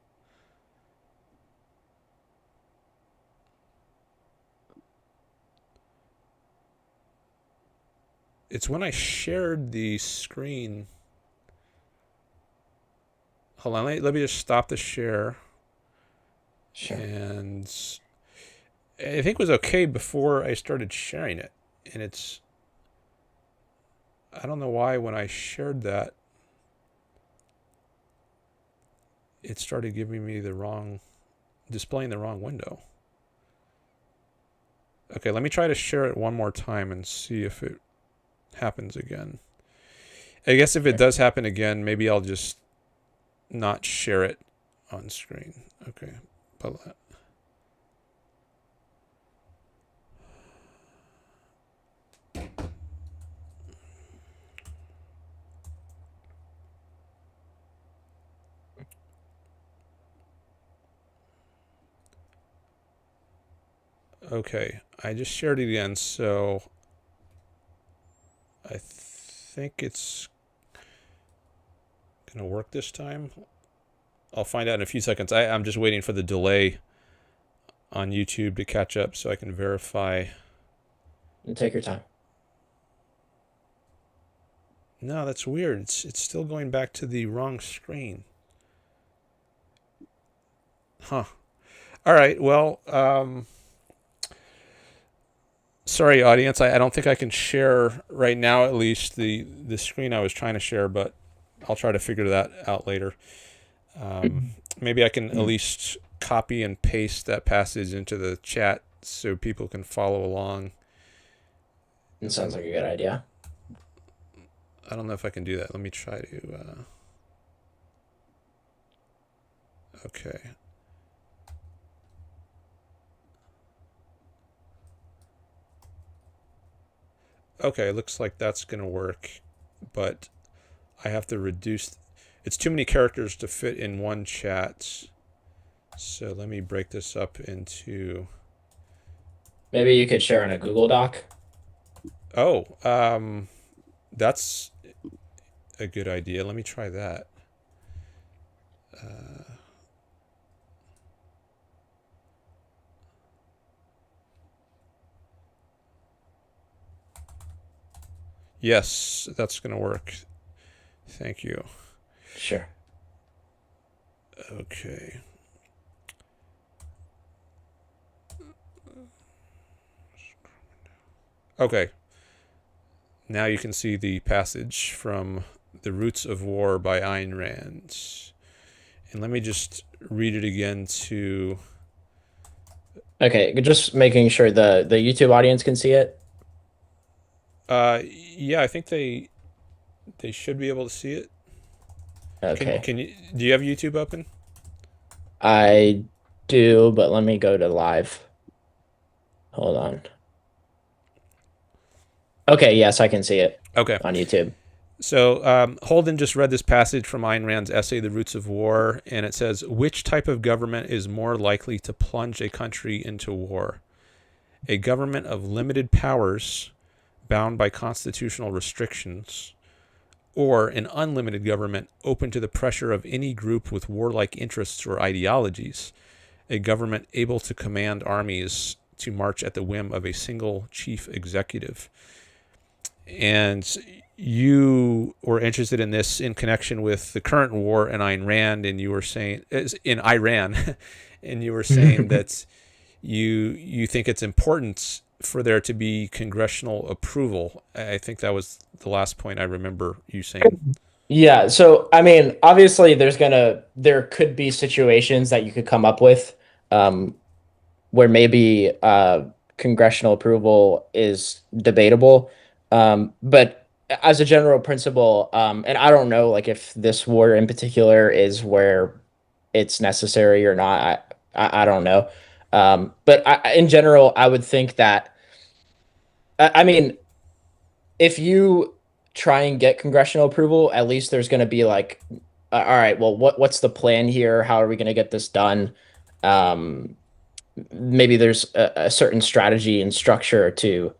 It's when I shared the screen. Hold on. Let me just stop the share. Sure. And I think it was okay before I started sharing it. And it's, I don't know why when I shared that, it started giving me displaying the wrong window. Okay, let me try to share it one more time and see if it happens again. I guess if it does happen again, maybe I'll just not share it on screen. Okay, but okay, I just shared it again, so I think it's gonna work this time. I'll find out in a few seconds. I'm just waiting for the delay on YouTube to catch up so I can verify. And take your time. No, that's weird. It's still going back to the wrong screen. Huh. All right. Well, sorry, audience. I don't think I can share right now, at least the screen I was trying to share, but I'll try to figure that out later. Maybe I can at least copy and paste that passage into the chat so people can follow along. It sounds like a good idea. I don't know if I can do that. Let me try to. Okay. Okay, looks like that's going to work, but I have to reduce. It's too many characters to fit in one chat. So let me break this up into. Maybe you could share in a Google Doc. Oh, that's a good idea. Let me try that. Yes, that's going to work. Thank you. Sure. Okay. Okay. Now you can see the passage from The Roots of War by Ayn Rand. And let me just read it again to. Okay, just making sure the YouTube audience can see it. Yeah, I think they should be able to see it. Okay. Can you do you have YouTube open? I do, but let me go to live. Hold on. Okay, yes, I can see it Okay. on YouTube. So Holden just read this passage from Ayn Rand's essay, The Roots of War, and it says, which type of government is more likely to plunge a country into war? A government of limited powers, bound by constitutional restrictions, or an unlimited government open to the pressure of any group with warlike interests or ideologies, a government able to command armies to march at the whim of a single chief executive. And you were interested in this in connection with the current war in Ayn Rand, and you were saying in Iran, and you were saying that you think it's important for there to be congressional approval. I think that was the last point I remember you saying. Yeah, so I mean, obviously there could be situations that you could come up with um where maybe congressional approval is debatable. But as a general principle, and I don't know like if this war in particular is where it's necessary or not. I don't know. But in general, I would think that I mean, if you try and get congressional approval, at least there's going to be like, all right, well, what's the plan here? How are we going to get this done? Um, Maybe there's a certain strategy and structure to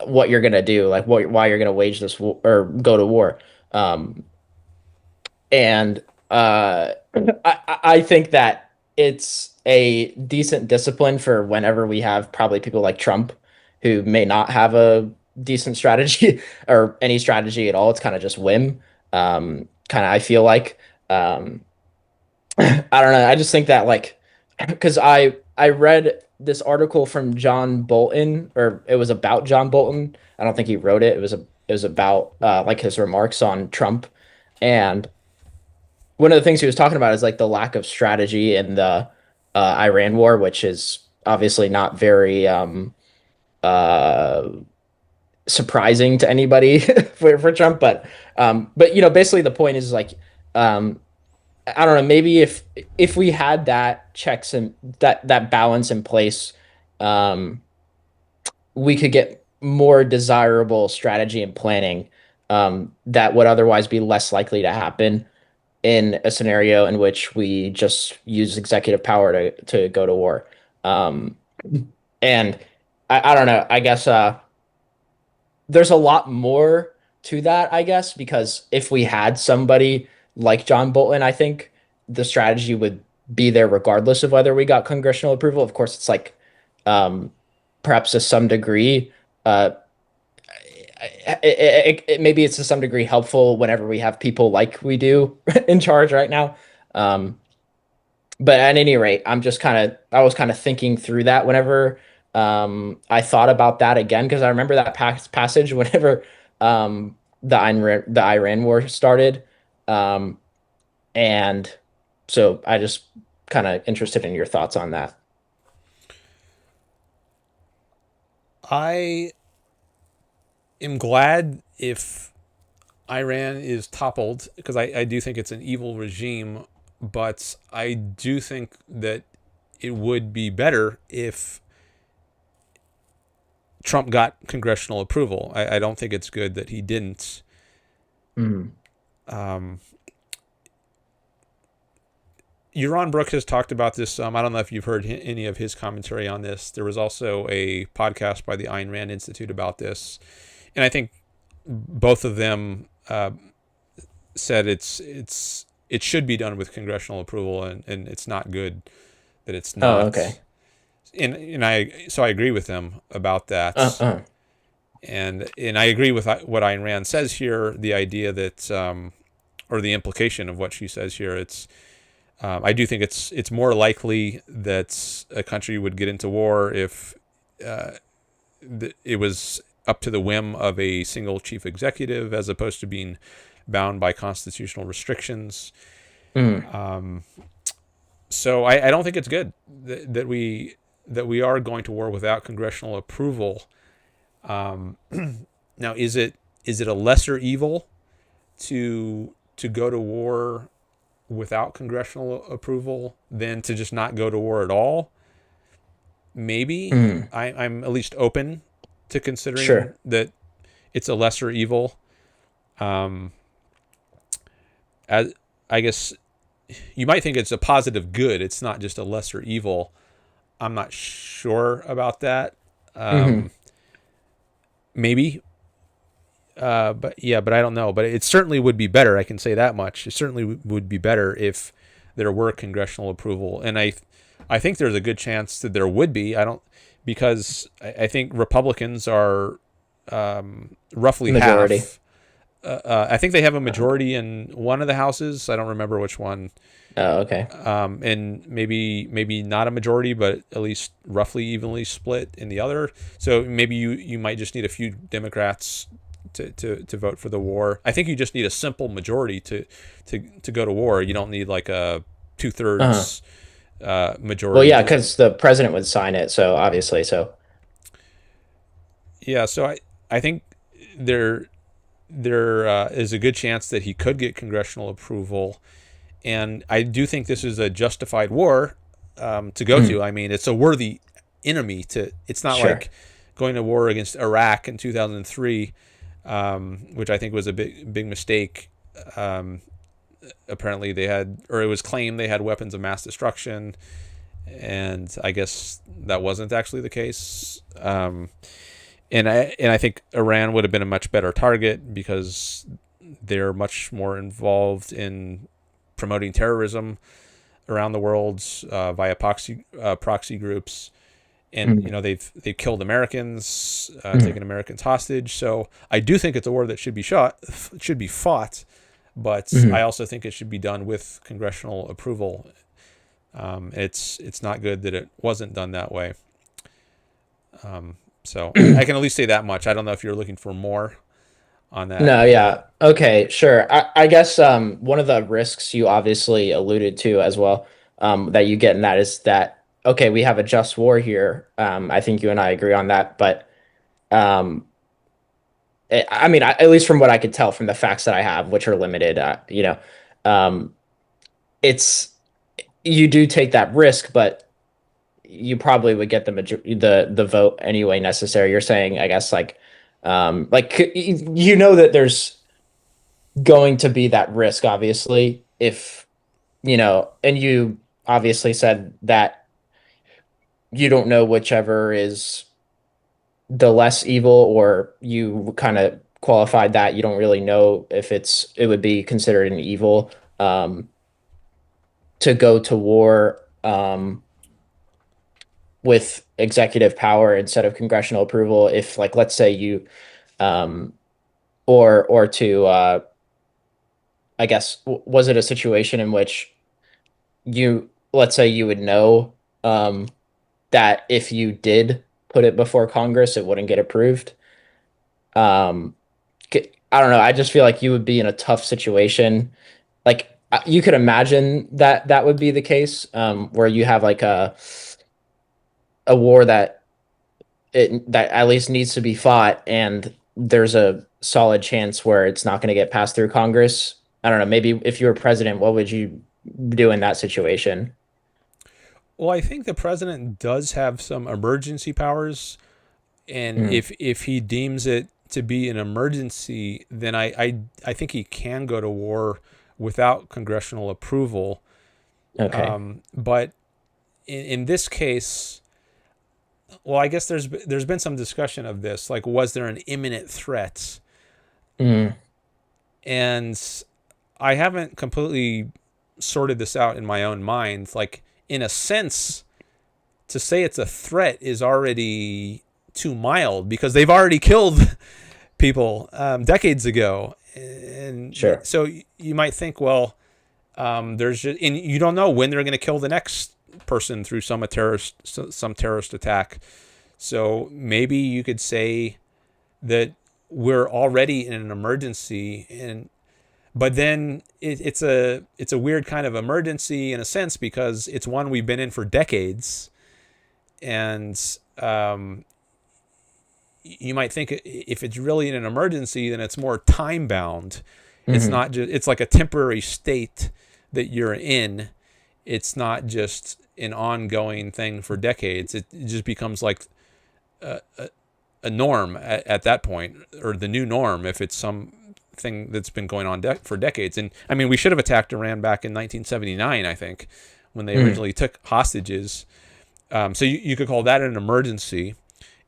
what you're gonna do, like why you're gonna wage this war or go to war. Um, and I think that it's a decent discipline for whenever we have probably people like Trump who may not have a decent strategy or any strategy at all. It's kind of just whim. Kind of I feel like I don't know. I just think that like because I read this article from John Bolton, or it was about John Bolton. I don't think he wrote it. It was about like his remarks on Trump, and one of the things he was talking about is like the lack of strategy in the Iran war, which is obviously not very uh, surprising to anybody for Trump. But you know, basically the point is like um, I don't know, maybe if we had that checks and that balance in place, um, we could get more desirable strategy and planning that would otherwise be less likely to happen in a scenario in which we just use executive power to go to war. Um, and I don't know. I guess there's a lot more to that, I guess, because if we had somebody like John Bolton, I think the strategy would be there regardless of whether we got congressional approval. Of course, it's like um, perhaps to some degree, uh, maybe it's to some degree helpful whenever we have people like we do in charge right now. Um, but at any rate, I was kind of thinking through that whenever I thought about that again because I remember that passage whenever the Iran war started, um, and so I just kind of interested in your thoughts on that. I am glad if Iran is toppled because I do think it's an evil regime, but I do think that it would be better if Trump got congressional approval. I don't think it's good that he didn't. Mm. Um, Yaron Brook has talked about this. I don't know if you've heard any of his commentary on this. There was also a podcast by the Ayn Rand Institute about this, and I think both of them said it should be done with congressional approval, and it's not good that it's Oh, not. okay. And I agree with them about that, Uh-uh. and I agree with what Ayn Rand says here. The idea that or the implication of what she says here. I do think it's more likely that a country would get into war if uh, it was up to the whim of a single chief executive as opposed to being bound by constitutional restrictions. Mm. Um, so I don't think it's good that we are going to war without congressional approval. Um, now, is it a lesser evil to go to war without congressional approval than to just not go to war at all? Maybe. Mm. I'm at least open to considering Sure. that it's a lesser evil. Um, as I guess you might think it's a positive good. It's not just a lesser evil. I'm not sure about that. Hmm. Um, maybe, but I don't know. But it certainly would be better. I can say that much. It certainly would be better if there were congressional approval, and I think there's a good chance that there would be. I don't because I think Republicans are roughly Majority. half. I think they have a Uh, majority in one of the houses. I don't remember which one, oh, okay. and maybe not a majority, but at least roughly evenly split in the other. So maybe you might just need a few Democrats to vote for the war. I think you just need a simple majority to go to war. You don't need like a two Uh-huh. thirds Well, majority. yeah, Just because the president would sign it, so obviously, so. yeah. So I think there is a good chance that he could get congressional approval, and I do think this is a justified war to go Mm. to. I mean, it's a worthy enemy to. It's not Sure. like going to war against Iraq in 2003, which I think was a big mistake. Um, Apparently, they had, or it was claimed they had weapons of mass destruction, and I guess that wasn't actually the case. And I think Iran would have been a much better target because they're much more involved in promoting terrorism around the world via proxy groups, and Mhm. they've killed Americans, Mhm. taken Americans hostage. So I do think it's a war that should be fought, but I Mhm. also think it should be done with congressional approval. It's not good that it wasn't done that way. So I can at least say that much. I don't know if you're looking for more on that. No, yeah. Okay, sure. I guess one of the risks you obviously alluded to as well, that you get in that is that okay, we have a just war here. I think you and I agree on that, but um I mean, at least from what I could tell from the facts that I have, which are limited, um it's you do take that risk, but you probably would get the vote anyway necessary. You're saying, I guess, like you know that there's going to be that risk, obviously, if and you obviously said that you don't know whichever is the less evil, or you kind of qualified that you don't really know if it would be considered an evil to go to war with executive power instead of congressional approval. If, like, let's say you um, or to I guess, was it a situation in which let's say you would know um, that if you did put it before Congress, it wouldn't get approved? Um, I don't know. I just feel like you would be in a tough situation. Like, you could imagine that that would be the case, where you have like a war that at least needs to be fought, and there's a solid chance where it's not going to get passed through Congress. I don't know. Maybe if you were president, what would you do in that situation? Well, I think the president does have some emergency powers, and Mm, if he deems it to be an emergency, then I think he can go to war without congressional approval. okay. But in this case, well, I guess there's been some discussion of this. Like, was there an imminent threat? Mm, And I haven't completely sorted this out in my own mind. Like, in a sense, to say it's a threat is already too mild because they've already killed people decades ago, and sure. so you might think, well, there's just, and you don't know when they're going to kill the next person through some terrorist attack. So maybe you could say that we're already in an emergency, and but then it's a weird kind of emergency in a sense because it's one we've been in for decades, and you might think if it's really in an emergency, then it's more time bound. It's Hmm. not just it's like a temporary state that you're in. It's not just an ongoing thing for decades. It just becomes like a norm at that point, or the new norm if it's something that's been going on for decades. And I mean, we should have attacked Iran back in 1979, I think, when they Hmm. originally took hostages. So you could call that an emergency,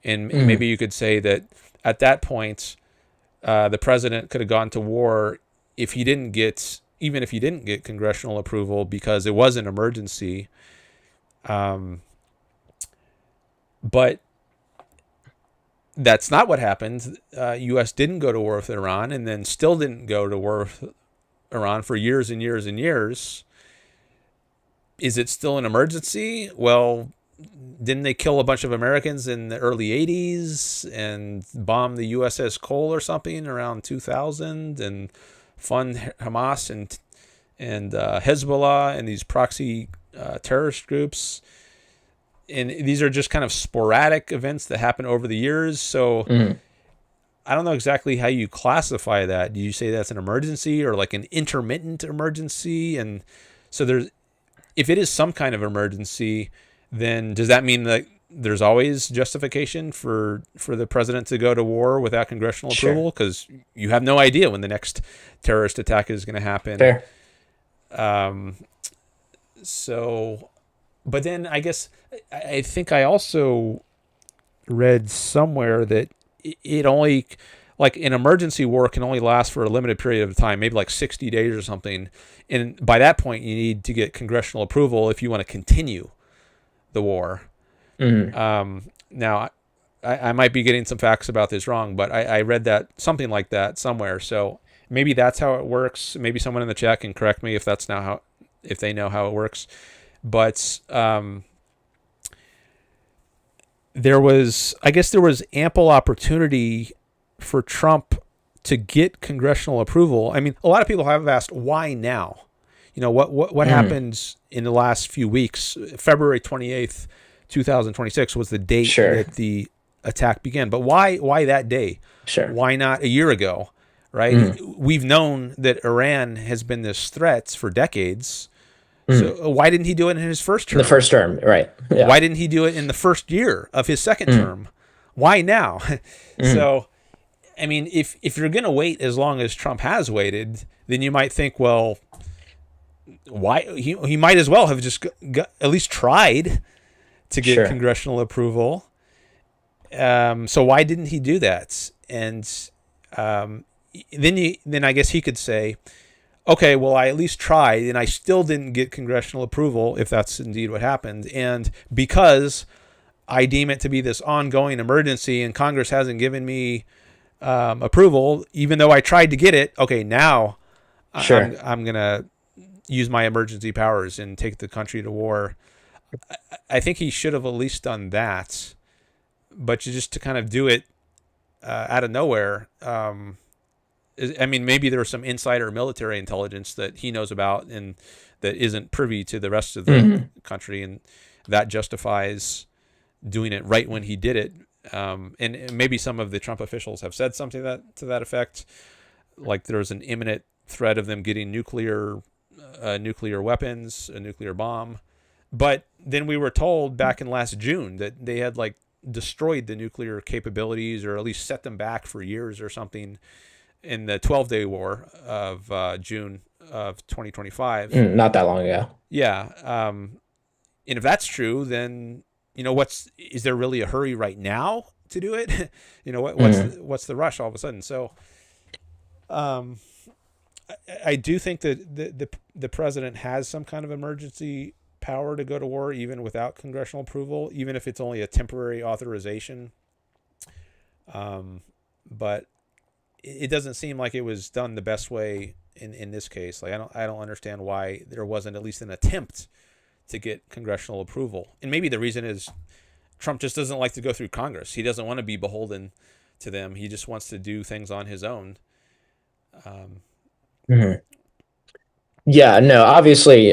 and maybe Hmm. you could say that at that point, the president could have gone to war even if he didn't get congressional approval because it was an emergency. Um, but that's not what happened. U.S. didn't go to war with Iran, and then still didn't go to war with Iran for years and years and years. Is it still an emergency? Well, didn't they kill a bunch of Americans in the early 80s and bomb the USS Cole or something around 2000 and fund Hamas and Hezbollah and these proxy terrorist groups? And these are just kind of sporadic events that happen over the years. So Hmm. I don't know exactly how you classify that. Do you say that's an emergency or like an intermittent emergency? And so if it is some kind of emergency, then does that mean that there's always justification for the president to go to war without congressional Sure. approval? Because you have no idea when the next terrorist attack is going to happen. Fair. Um, so, but then I guess I think I also read somewhere that it only, like an emergency war can only last for a limited period of time, maybe like 60 days or something. And by that point, you need to get congressional approval if you want to continue the war. Mm-hmm. Now, I might be getting some facts about this wrong, but I read that something like that somewhere. So maybe that's how it works. Maybe someone in the chat can correct me if that's now how, if they know how it works. But I guess there was ample opportunity for Trump to get congressional approval. I mean, a lot of people have asked why now. You know, what happened in the last few weeks? February 28th, 2026 was the date Sure. that the attack began. But why that day? Sure. Why not a year ago? Right? Mm. We've known that Iran has been this threat for decades. Mm. So why didn't he do it in his first In the term? first term, right? Yeah. Why didn't he do it in the first year of his second Mm. term? Why now? Mm. So, I mean, if you're going to wait as long as Trump has waited, then you might think, well, why he might as well have just got, at least tried to get Sure. congressional approval. So why didn't he do that? And then I guess he could say, okay, well, I at least tried, and I still didn't get congressional approval, if that's indeed what happened. And because I deem it to be this ongoing emergency, and Congress hasn't given me approval, even though I tried to get it, okay, now Sure. I'm gonna use my emergency powers and take the country to war. I think he should have at least done that, but just to kind of do it out of nowhere. I mean, maybe there was some insider military intelligence that he knows about and that isn't privy to the rest of the country, and that justifies doing it right when he did it. And maybe some of the Trump officials have said something to that effect, like there's an imminent threat of them getting nuclear weapons, a nuclear bomb. But then we were told back in last June that they had like destroyed the nuclear capabilities, or at least set them back for years or something, in the 12-day war of June of 2025. Not that long ago. Yeah. And if that's true, then, you know, is there really a hurry right now to do it? You know, what's the rush all of a sudden? So I do think that the president has some kind of emergency power to go to war even without congressional approval, even if it's only a temporary authorization. But it doesn't seem like it was done the best way in this case. Like I don't understand why there wasn't at least an attempt to get congressional approval. And maybe the reason is Trump just doesn't like to go through Congress. He doesn't want to be beholden to them. He just wants to do things on his own. Yeah, no, obviously,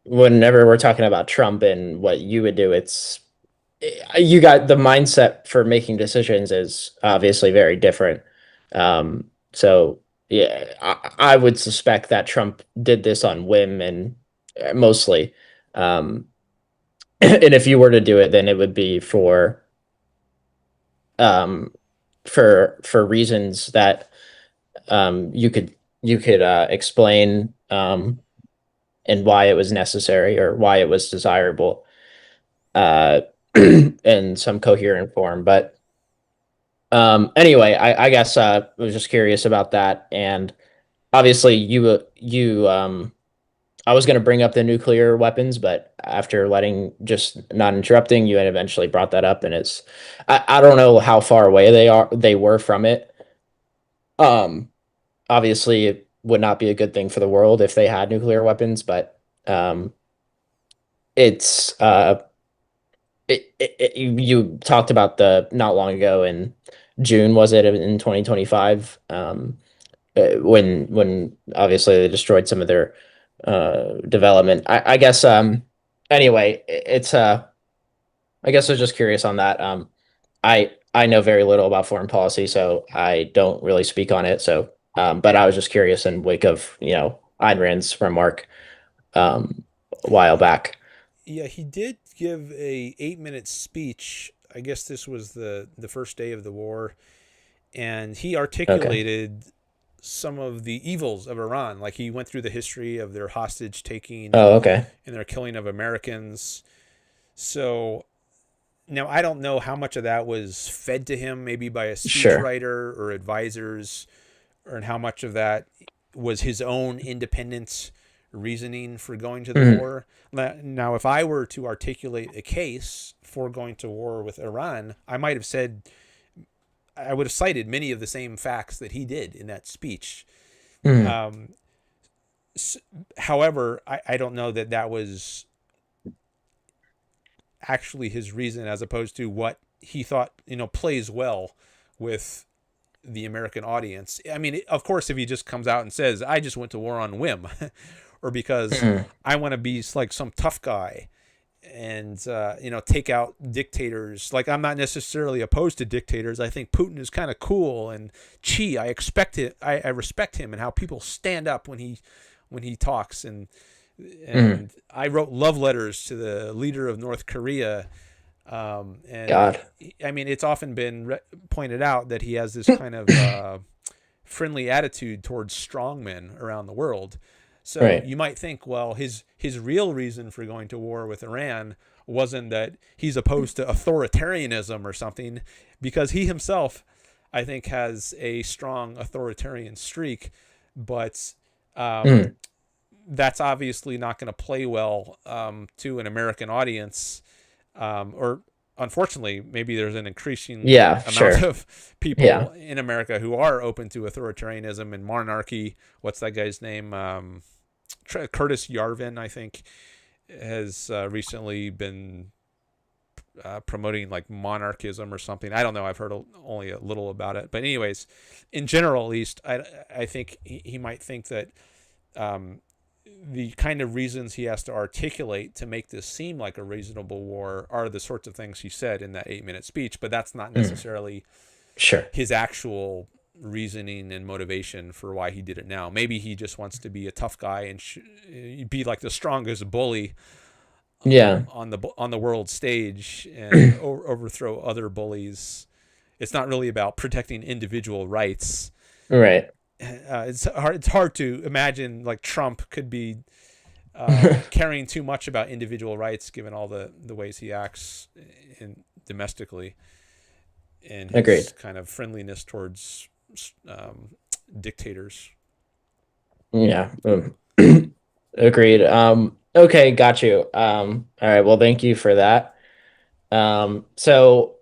whenever we're talking about Trump and what you would do, you got the mindset for making decisions is obviously very different. So yeah, I would suspect that Trump did this on whim and mostly. And if you were to do it, then it would be um, for reasons that you could explain and why it was necessary or why it was desirable in some coherent form. But anyway, I guess I was just curious about that. And obviously, I was going to bring up the nuclear weapons, but after just not interrupting, you had eventually brought that up, and I don't know how far away they were from it. Um, Obviously, it would not be a good thing for the world if they had nuclear weapons, but it's you talked about the not long ago in June, was it in 2025? When obviously they destroyed some of their development. I guess anyway, I guess I was just curious on that. I know very little about foreign policy, so I don't really speak on it. So, but I was just curious in wake of Ayn Rand's remark a while back. Yeah, he did give a 8-minute speech. I guess this was the first day of the war, and he Okay. articulated some of the evils of Iran. Like he went through the history of their hostage taking Oh, okay. and their killing of Americans. So Now, I don't know how much of that was fed to him, maybe by a Sure. speechwriter or advisors, and how much of that was his own independent reasoning for going to the Mhm. war. Now, if I were to articulate a case for going to war with Iran, I might have said, I would have cited many of the same facts that he did in that speech. Mhm. Um, However, I don't know that that was actually his reason, as opposed to what he thought, plays well with the American audience. I mean, of course, if he just comes out and says, I just went to war on whim, or because Mhm. I want to be like some tough guy and, take out dictators. Like, I'm not necessarily opposed to dictators. I think Putin is kind of cool. And I expect it. I respect him and how people stand up when he talks. Mhm. And I wrote love letters to the leader of North Korea. And God. I mean, it's often been pointed out that he has this kind of friendly attitude towards strongmen around the world. So Right. you might think, well, his real reason for going to war with Iran wasn't that he's opposed to authoritarianism or something, because he himself, I think, has a strong authoritarian streak, but um, Mhm. that's obviously not going to play well to an American audience, or unfortunately, maybe there's an increasing Yeah, amount sure. of people Yeah. in America who are open to authoritarianism and monarchy. What's that guy's name? Curtis Yarvin, I think, has recently been promoting like monarchism or something. I don't know. I've heard only a little about it, but anyways, in general, at least, I think he might think that um, the kind of reasons he has to articulate to make this seem like a reasonable war are the sorts of things he said in that 8-minute speech, but that's not Mhm. necessarily Sure. his actual reasoning and motivation for why he did it now. Maybe he just wants to be a tough guy and be like the strongest bully Yeah. on the world stage and overthrow other bullies. It's not really about protecting individual rights. Right. It's hard to imagine like Trump could be caring too much about individual rights, given all the ways he acts domestically, and Agreed. his kind of friendliness towards um, dictators. Yeah. Agreed. Okay, got you. All right, well, thank you for that. So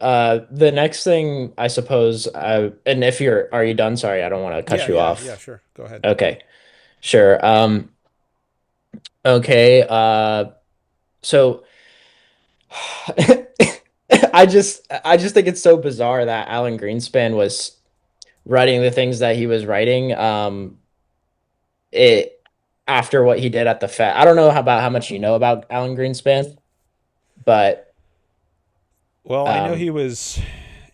the next thing I suppose and if are you done? Sorry, I don't want to cut Yeah, you yeah, yeah. off. Sure, go ahead. Okay, sure. Okay, so I just think it's so bizarre that Alan Greenspan was writing the things that he was writing. It after what he did at the Fed. I don't know about how much you know about Alan Greenspan, but Well, I know um,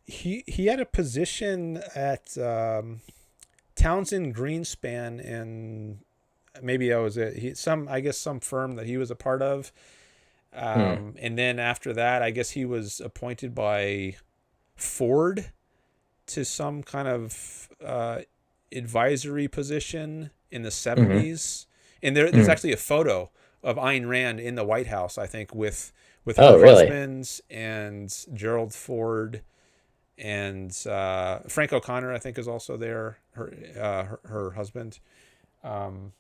he had a position at Townsend Greenspan, and maybe that was it. I guess some firm that he was a part of. hmm, And then after that, I guess he was appointed by Ford to some kind of advisory position in the mhm, 70s. And there's mhm. actually a photo of Ayn Rand in the White House, I think, with Oh, her really? husband and Gerald Ford and Frank O'Connor, I think, is also there. Her husband. Um,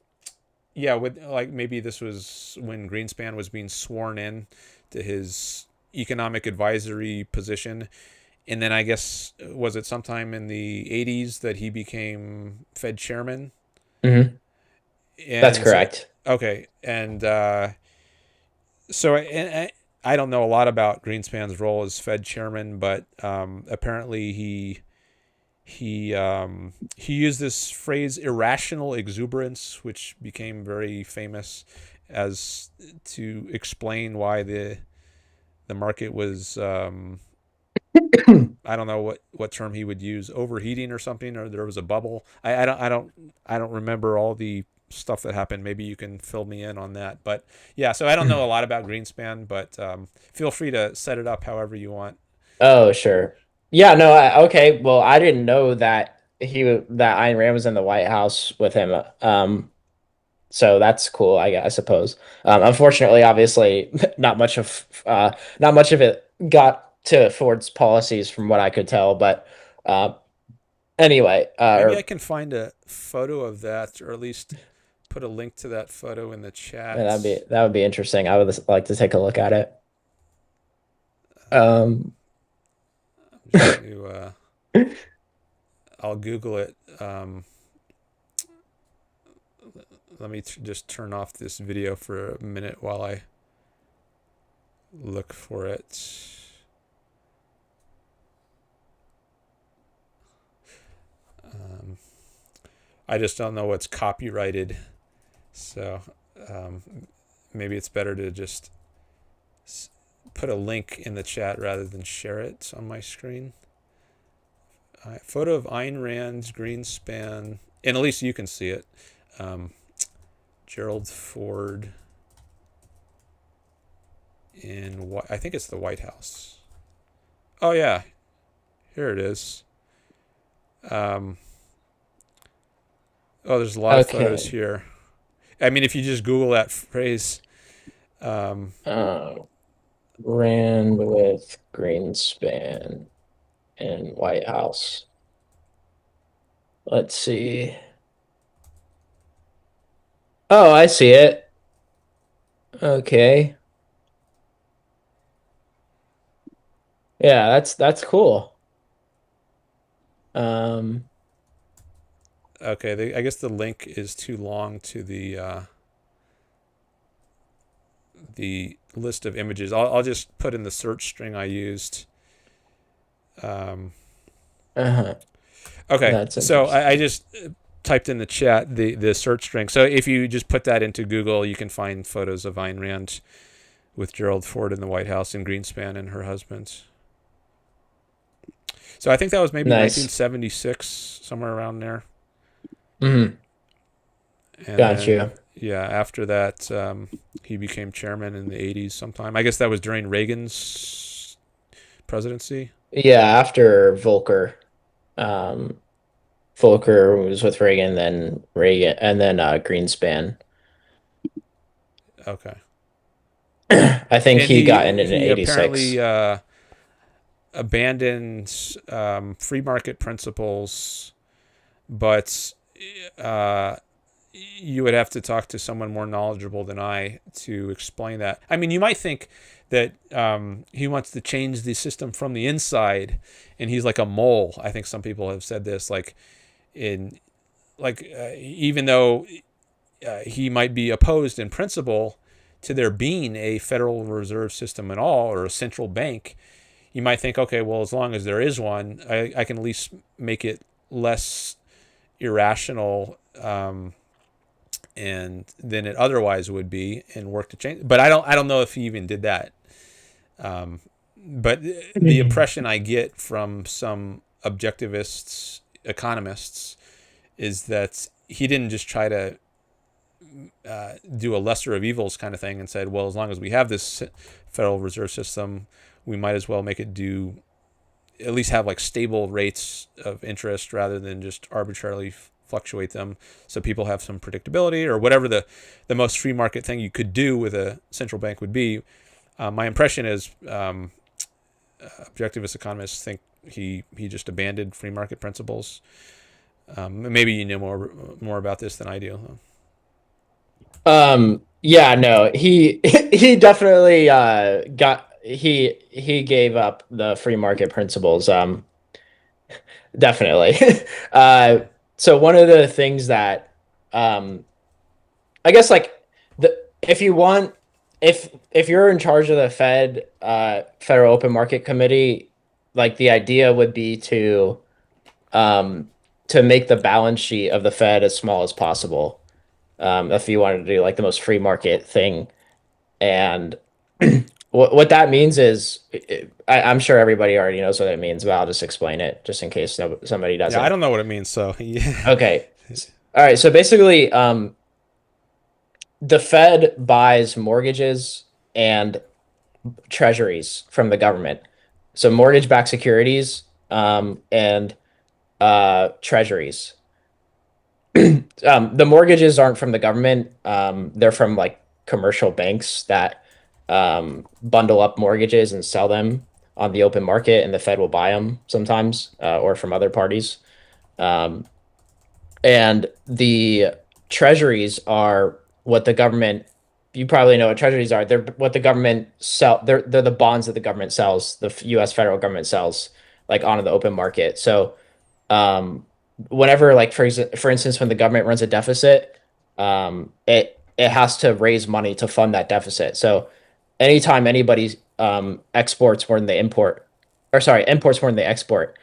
yeah, with like maybe this was when Greenspan was being sworn in to his economic advisory position, and then I guess was it sometime in the 80s that he became Fed chairman? Hmm. That's And correct. okay, and I don't know a lot about Greenspan's role as Fed chairman, but apparently he used this phrase irrational exuberance, which became very famous as to explain why the market was I don't know what term he would use, overheating or something, or there was a bubble. I don't remember all the stuff that happened. Maybe you can fill me in on that. But yeah, so I don't know a lot about Greenspan, but feel free to set it up however you want. Oh, sure. Yeah, no, okay. Well, I didn't know that that Ayn Rand was in the White House with him. So that's cool, I suppose. Unfortunately, obviously, not much of it got to Ford's policies from what I could tell. But uh, anyway, Maybe I can find a photo of that, or at least put a link to that photo in the chat. that would be interesting. I would like to take a look at it. Um, Um, I'm just going to, I'll Google it. Let me just turn off this video for a minute while I look for it. Um, I just don't know what's copyrighted, so um, maybe it's better to just put a link in the chat rather than share it on my screen. Photo of Ayn Rand's Greenspan, and at least you can see it. Gerald Ford in what I think it's the White House. Oh yeah, here it is. There's a lot of photos okay. here. I mean, if you just Google that phrase, Uh, Rand with Greenspan and White House. Let's see. Oh, I see it. Okay. Yeah, that's cool. Um, okay, I guess the link is too long to the list of images. I'll just put in the search string I used. Um, uh-huh. okay, That's so interesting. I just typed in the chat the search string. So if you just put that into Google, you can find photos of Ayn Rand with Gerald Ford in the White House and Greenspan and her husband. So I think that was maybe Nice. 1976, somewhere around there. Mm-hmm. And Got then, you. yeah, after that, he became chairman in the 80s sometime. I guess that was during Reagan's presidency. Yeah, after Volcker. Um, Volcker was with Reagan, and then Greenspan. Okay. I think And he got in he apparently 86. abandoned free market principles, but uh, you would have to talk to someone more knowledgeable than I to explain that. I mean, you might think that he wants to change the system from the inside, and he's like a mole. I think some people have said this, in even though he might be opposed in principle to there being a Federal Reserve System at all or a central bank, you might think, okay, well, as long as there is one, I can at least make it less irrational and than it otherwise would be, and work to change. But I don't know if he even did that. But the impression I get from some objectivists, economists, is that he didn't just try to do a lesser of evils kind of thing and said, well, as long as we have this Federal Reserve System, we might as well make it do at least have like stable rates of interest rather than just arbitrarily fluctuate them, so people have some predictability or whatever the most free market thing you could do with a central bank would be. My impression is objectivist economists think he just abandoned free market principles. Maybe you know more about this than I do. Yeah, no, he he definitely he gave up the free market principles. Definitely. uh, so one of the things that um I guess like the if you want if you're in charge of the Federal Open Market Committee, like the idea would be um to make the balance sheet of the Fed as small as possible. If you wanted to do like the most free market thing. And what that means is, I'm sure everybody already knows what it means, but I'll just explain it just in case somebody Yeah, I doesn't. don't know what it means. So yeah, Okay. All right. So basically, the Fed buys mortgages and treasuries from the government. So mortgage-backed securities, and treasuries. The mortgages aren't from the government. They're from like commercial banks that bundle up mortgages and sell them. on the open market, and the Fed will buy them sometimes, or from other parties. Um, and the treasuries are what the government, you probably know what treasuries are. They're what the government sell. They're the bonds that the government sells, the US federal government sells like onto the open market. So um, whenever like for instance, when the government runs a deficit, it has to raise money to fund that deficit. So anytime anybody exports more than they import, or sorry, imports more than they export,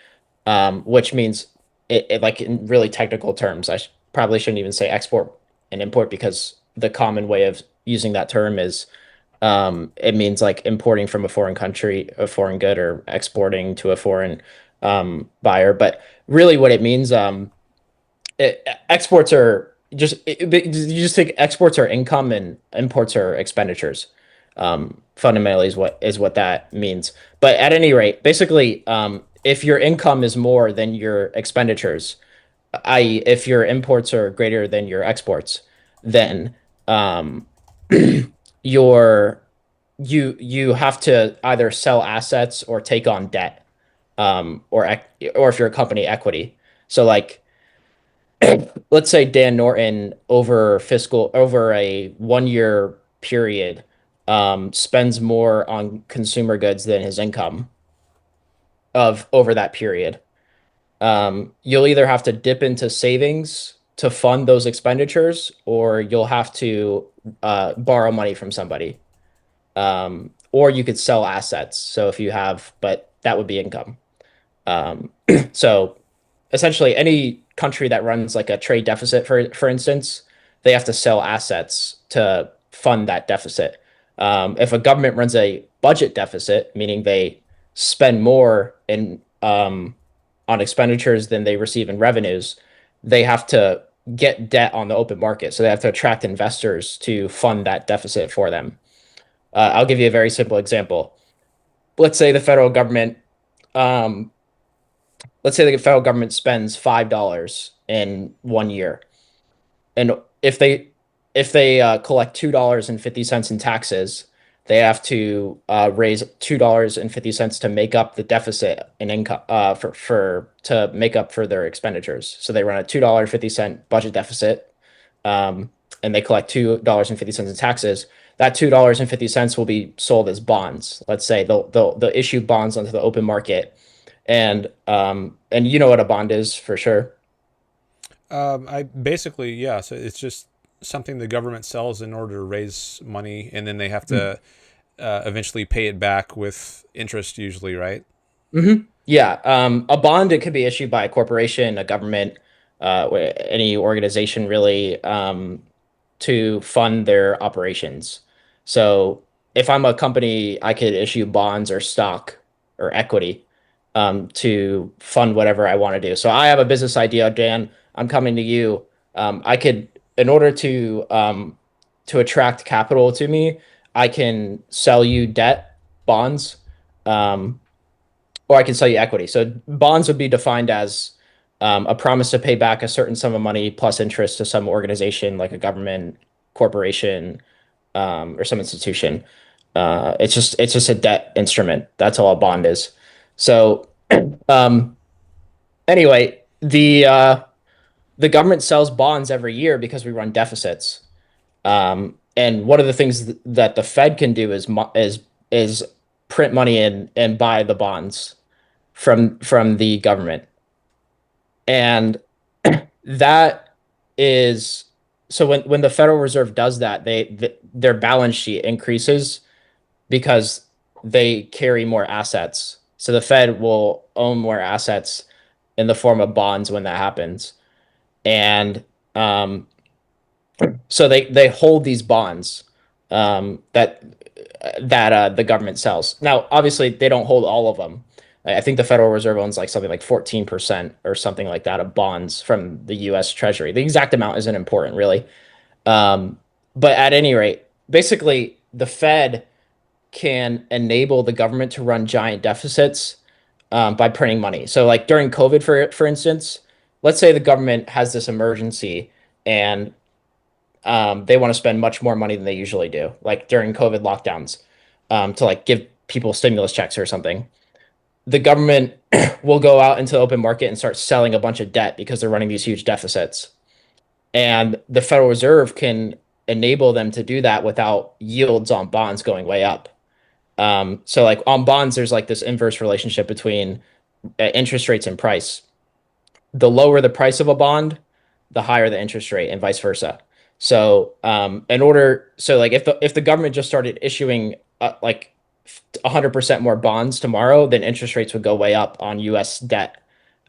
which means it like in really technical terms, probably shouldn't even say export and import because the common way of using that term is it means like importing from a foreign country, a foreign good, or exporting to a foreign buyer. But really, what it means, exports are you just think exports are income and imports are expenditures. Fundamentally, is what that means. But at any rate, basically, if your income is more than your expenditures, i.e., if your imports are greater than your exports, then um, your you have to either sell assets or take on debt, or if you're a company, equity. So like let's say Dan Norton over a 1 year period spends more on consumer goods than his income of over that period. You'll either have to dip into savings to fund those expenditures, or you'll have to borrow money from somebody. Or you could sell assets. So if you have, but that would be income. Um, so essentially, any country that runs like a trade deficit, for instance, they have to sell assets to fund that deficit. If a government runs a budget deficit, meaning they spend more in on expenditures than they receive in revenues, they have to get debt on the open market. So they have to attract investors to fund that deficit for them. I'll give you a very simple example. Let's say the federal government um, let's say the federal government spends $5 in 1 year, and if they collect $2.50 in taxes, they have to raise $2.50 to make up the deficit in income for to make up for their expenditures. So they run a $2.50 budget deficit, um, and they collect $2.50 in taxes. That $2.50 will be sold as bonds. Let's say they'll issue bonds onto the open market, and you know what a bond is for sure. I basically, yeah. So it's just something the government sells in order to raise money, and then they have to eventually pay it back with interest, usually, right? Mm-hmm. Yeah, a bond, it could be issued by a corporation, a government, any organization really, to fund their operations. So if I'm a company, I could issue bonds or stock or equity to fund whatever I want to do. So I have a business idea, Dan. I'm coming to you. I could, in order to attract capital to me, I can sell you debt, bonds, um, or I can sell you equity. So bonds would be defined as a promise to pay back a certain sum of money plus interest to some organization like a government, corporation, or some institution. It's just a debt instrument. That's all a bond is. So um, anyway, the government sells bonds every year because we run deficits. And one of the things that the Fed can do is print money and buy the bonds from the government. And that is so when the Federal Reserve does that, their balance sheet increases because they carry more assets. So the Fed will own more assets in the form of bonds when that happens. And so they hold these bonds that the government sells. Now, obviously, they don't hold all of them. I think the Federal Reserve owns like something like 14% or something like that of bonds from the U.S. Treasury. The exact amount isn't important, really. Um, but at any rate, basically, the Fed can enable the government to run giant deficits by printing money. So, like during COVID, for instance, let's say the government has this emergency and they want to spend much more money than they usually do, like during COVID lockdowns, to like give people stimulus checks or something. the government will go out into the open market and start selling a bunch of debt because they're running these huge deficits. And the Federal Reserve can enable them to do that without yields on bonds going way up. So like on bonds, there's like this inverse relationship between interest rates and price. The lower the price of a bond, the higher the interest rate, and vice versa. So, so like if the government just started issuing like 100% more bonds tomorrow, then interest rates would go way up on U.S. debt,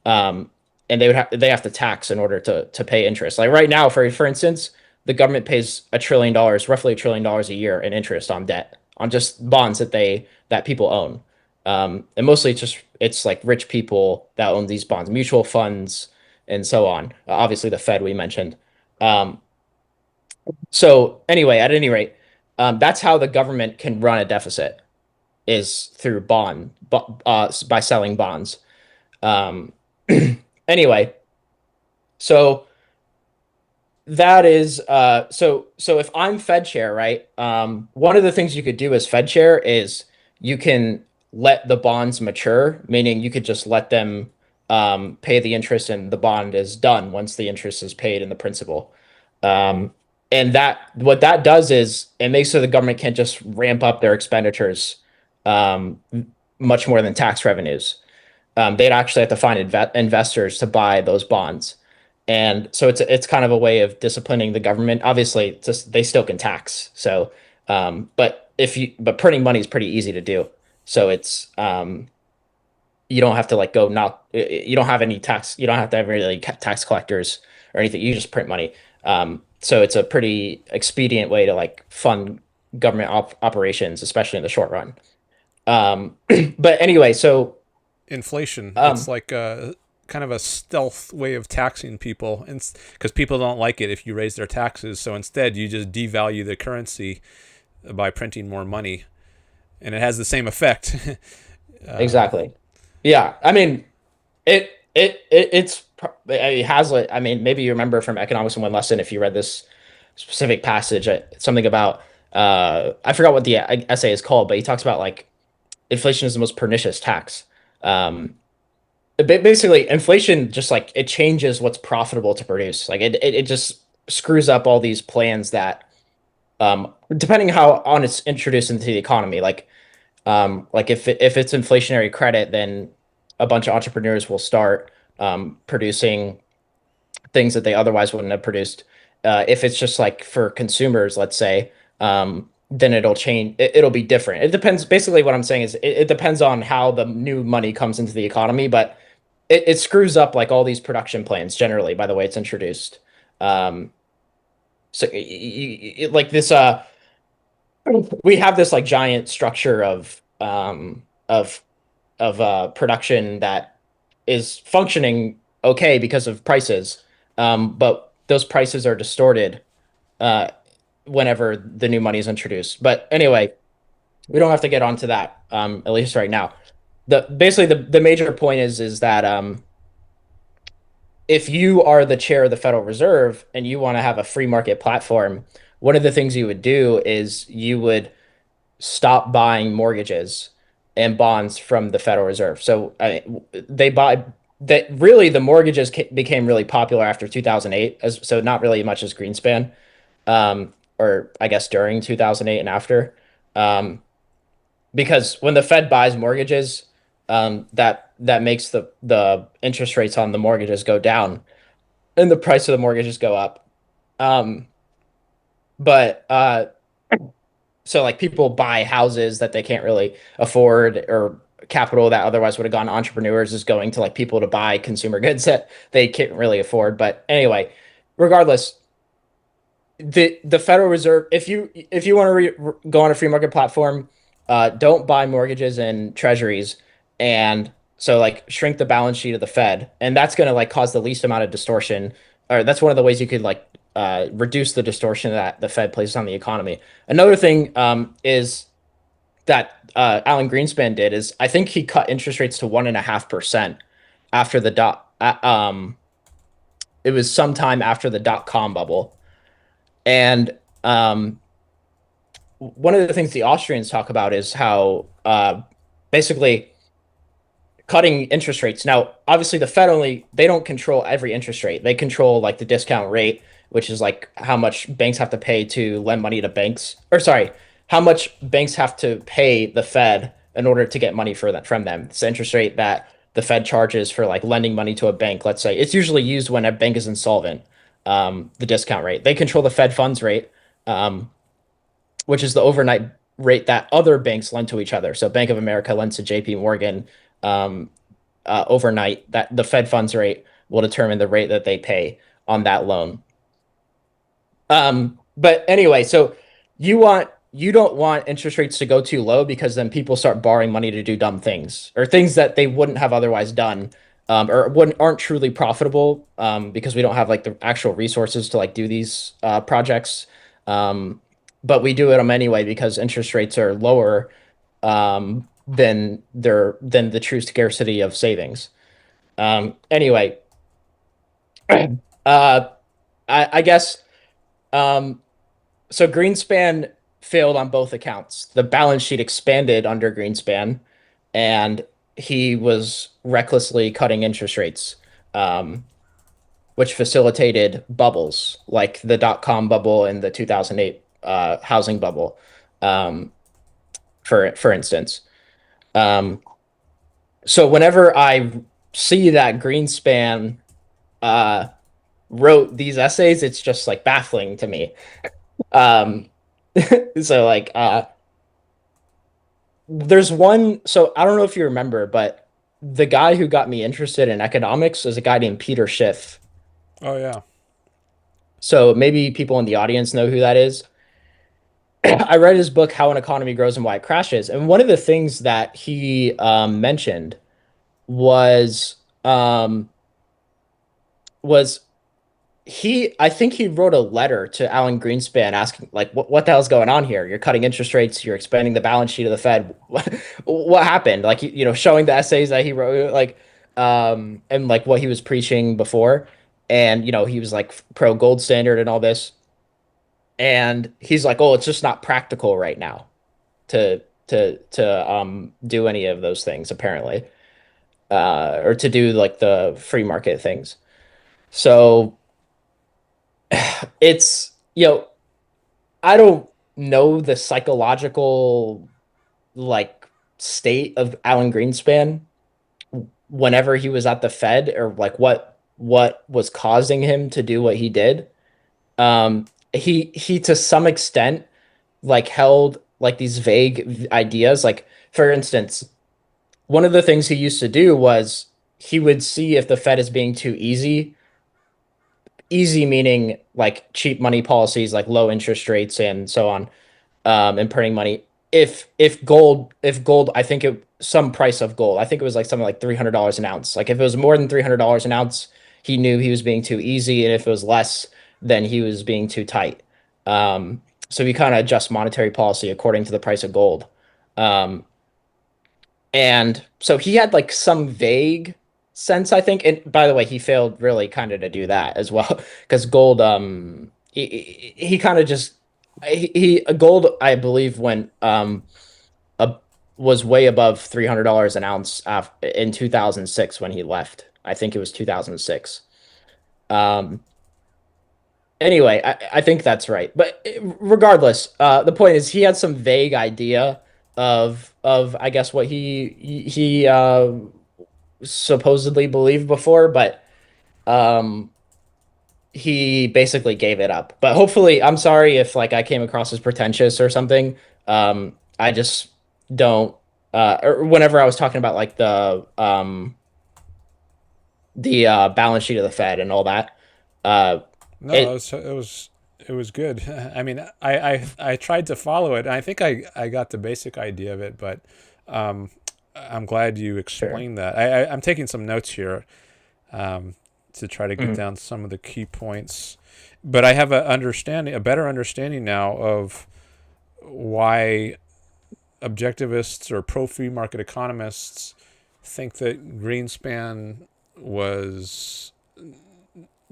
um, and they have to tax in order to pay interest. Like right now, for instance, the government pays $1 trillion, roughly $1 trillion a year in interest on debt on just bonds that people own. And mostly it's like rich people that own these bonds, mutual funds, and so on. Obviously, the Fed we mentioned. Um, so anyway, at any rate, that's how the government can run a deficit is through by selling bonds. Um, anyway, so that is so if I'm Fed chair, right? One of the things you could do as Fed chair is you can let the bonds mature, meaning you could just let them pay the interest and the bond is done once the interest is paid and the principal. Um, and that what that does is it makes so the government can't just ramp up their expenditures um, much more than tax revenues. They'd actually have to find investors to buy those bonds. And so it's kind of a way of disciplining the government. Obviously, just they still can tax. So, but printing money is pretty easy to do. So it's you don't have to like go not you don't have any tax. You don't have to have really tax collectors or anything. You just print money. So it's a pretty expedient way to like fund government operations, especially in the short run. Um, but anyway, so Inflation. It's um, like a kind of a stealth way of taxing people, and because people don't like it if you raise their taxes, so instead you just devalue the currency by printing more money, and it has the same effect. uh, exactly. Yeah, I mean, it has like I mean maybe you remember from Economics in One Lesson if you read this specific passage something about I forgot what the essay is called, but he talks about like inflation is the most pernicious tax. Um, basically inflation just like it changes what's profitable to produce. Like it just screws up all these plans that depending how on it's introduced into the economy. Like if it's inflationary credit, then a bunch of entrepreneurs will start producing things that they otherwise wouldn't have produced. If it's just like for consumers, let's say, then it'll change. It'll be different. It depends. Basically, what I'm saying is it depends on how the new money comes into the economy, but it screws up like all these production plans generally by the way it's introduced. Um, so like this, we have this like giant structure of production that is functioning okay because of prices, but those prices are distorted uh, whenever the new money is introduced. But anyway, we don't have to get onto that at least right now. The major point is that if you are the chair of the Federal Reserve and you want to have a free market platform, one of the things you would do is you would stop buying mortgages and bonds from the Federal Reserve. So they buy that really the mortgages became really popular after 2008, so not really much as Greenspan, or I guess during 2008 and after, um, because when the Fed buys mortgages, that makes the interest rates on the mortgages go down and the price of the mortgages go up. Um, but so like people buy houses that they can't really afford or capital that otherwise would have gone to entrepreneurs is going to like people to buy consumer goods that they can't really afford. But anyway, regardless, the Federal Reserve, if you want to go on a free market platform, don't buy mortgages and treasuries, and so like shrink the balance sheet of the Fed, and that's going to like cause the least amount of distortion, or that's one of the ways you could like reduce the distortion that the Fed places on the economy. Another thing is that Alan Greenspan did is I think he cut interest rates to 1.5% after the dot. It was sometime after the .com bubble, and one of the things the Austrians talk about is how basically cutting interest rates. Now, obviously, the Fed only they don't control every interest rate. They control like the discount rate, which is like how much banks have to pay to lend money to banks. Or sorry, how much banks have to pay the Fed in order to get money for that from them. It's the interest rate that the Fed charges for like lending money to a bank. Let's say it's usually used when a bank is insolvent. The discount rate. They control the Fed funds rate, um, which is the overnight rate that other banks lend to each other. So Bank of America lends to JP Morgan um, overnight. That the Fed funds rate will determine the rate that they pay on that loan. But anyway, so you don't want interest rates to go too low because then people start borrowing money to do dumb things or things that they wouldn't have otherwise done, or wouldn't aren't truly profitable, because we don't have like the actual resources to like do these projects. Um, but we do them anyway because interest rates are lower than the true scarcity of savings. Anyway, uh, I guess um, so Greenspan failed on both accounts. The balance sheet expanded under Greenspan, and he was recklessly cutting interest rates, um, which facilitated bubbles like the dot-com bubble and the 2008 housing bubble, um, for instance. Um, so whenever I see that Greenspan uh, wrote these essays, it's just like baffling to me. Um, so like there's one, so I don't know if you remember, but the guy who got me interested in economics is a guy named Peter Schiff. Oh yeah. So maybe people in the audience know who that is. I read his book How an Economy Grows and Why It Crashes, and one of the things that he mentioned was um, was I think he wrote a letter to Alan Greenspan asking like what the hell's going on here? You're cutting interest rates, you're expanding the balance sheet of the Fed. What happened? Like showing the essays that he wrote, like and like what he was preaching before. And he was like pro gold standard and all this. And he's like, "Oh, it's just not practical right now to do any of those things apparently. Or to do like the free market things." So it's I don't know the psychological like state of Alan Greenspan whenever he was at the Fed, or like what was causing him to do what he did. He to some extent like held like these vague ideas. Like for instance, one of the things he used to do was he would see if the Fed is being too easy. Easy meaning like cheap money policies, like low interest rates and so on, and printing money. If gold, I think some price of gold, I think it was like something like $300 an ounce. Like if it was more than $300 an ounce, he knew he was being too easy, and if it was less, then he was being too tight. So he kind of adjusts monetary policy according to the price of gold. Um, and so he had like some vague sense, I think. And by the way, he failed really kind of to do that as well, because gold, he kind of just gold, I believe, went a, was way above $300 an ounce in 2006 when he left. I think it was 2006. Um, anyway, I think that's right. But regardless, the point is he had some vague idea of I guess what he supposedly believed before, but um he basically gave it up. But hopefully, I'm sorry if like I came across as pretentious or something. I just don't or whenever I was talking about like the balance sheet of the Fed and all that. Uh No, it it was good. I mean, I tried to follow it, and I think I got the basic idea of it, but um, I'm glad you Sure. explained that. I'm taking some notes here um, to try to get Mhm. down some of the key points, but I have a better understanding now of why objectivists or pro free market economists think that Greenspan was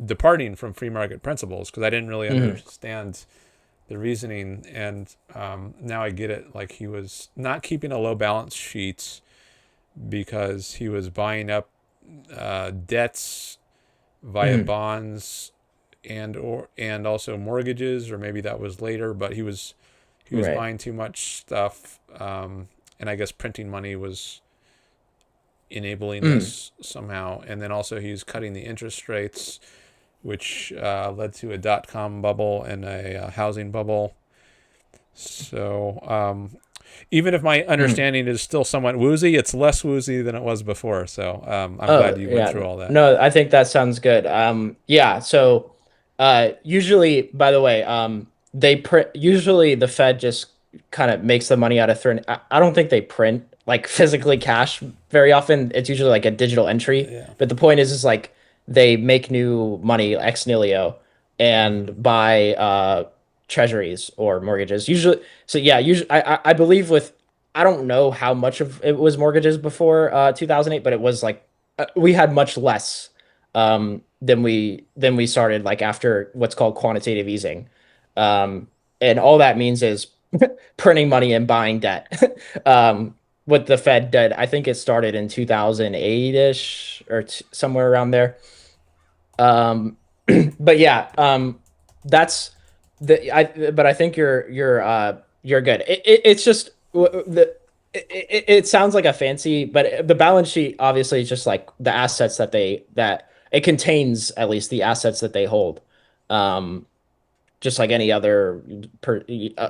departing from free market principles, because I didn't really Mhm. understand the reasoning, and now I get it. Like he was not keeping a low balance sheet, because he was buying up debts via Mhm. bonds and also mortgages, or maybe that was later. But he was Right. buying too much stuff, and I guess printing money was enabling Mm. this somehow. And then also he was cutting the interest rates, which led to a dot-com bubble and a housing bubble. So even if my Mm. understanding is still somewhat woozy, it's less woozy than it was before. So I'm Oh, glad you went yeah. through all that. No, I think that sounds good. Yeah, so usually, by the way, they print usually the Fed just kind of makes the money out of thin. I don't think they print like physically cash very often. It's usually like a digital entry. Yeah. But the point is like they make new money ex nihilo Hmm. and buy treasuries or mortgages. Usually, so yeah, usually I believe with I don't know how much of it was mortgages before 2008, but it was like we had much less than we started like after what's called quantitative easing. And all that means is printing money and buying debt. What the Fed did, I think it started in 2008-ish or somewhere around there. Um, but yeah, that's but I think you're good. It's just it sounds like a fancy, but the balance sheet obviously is just like the assets that it contains at least the assets that they hold. Um, just like any other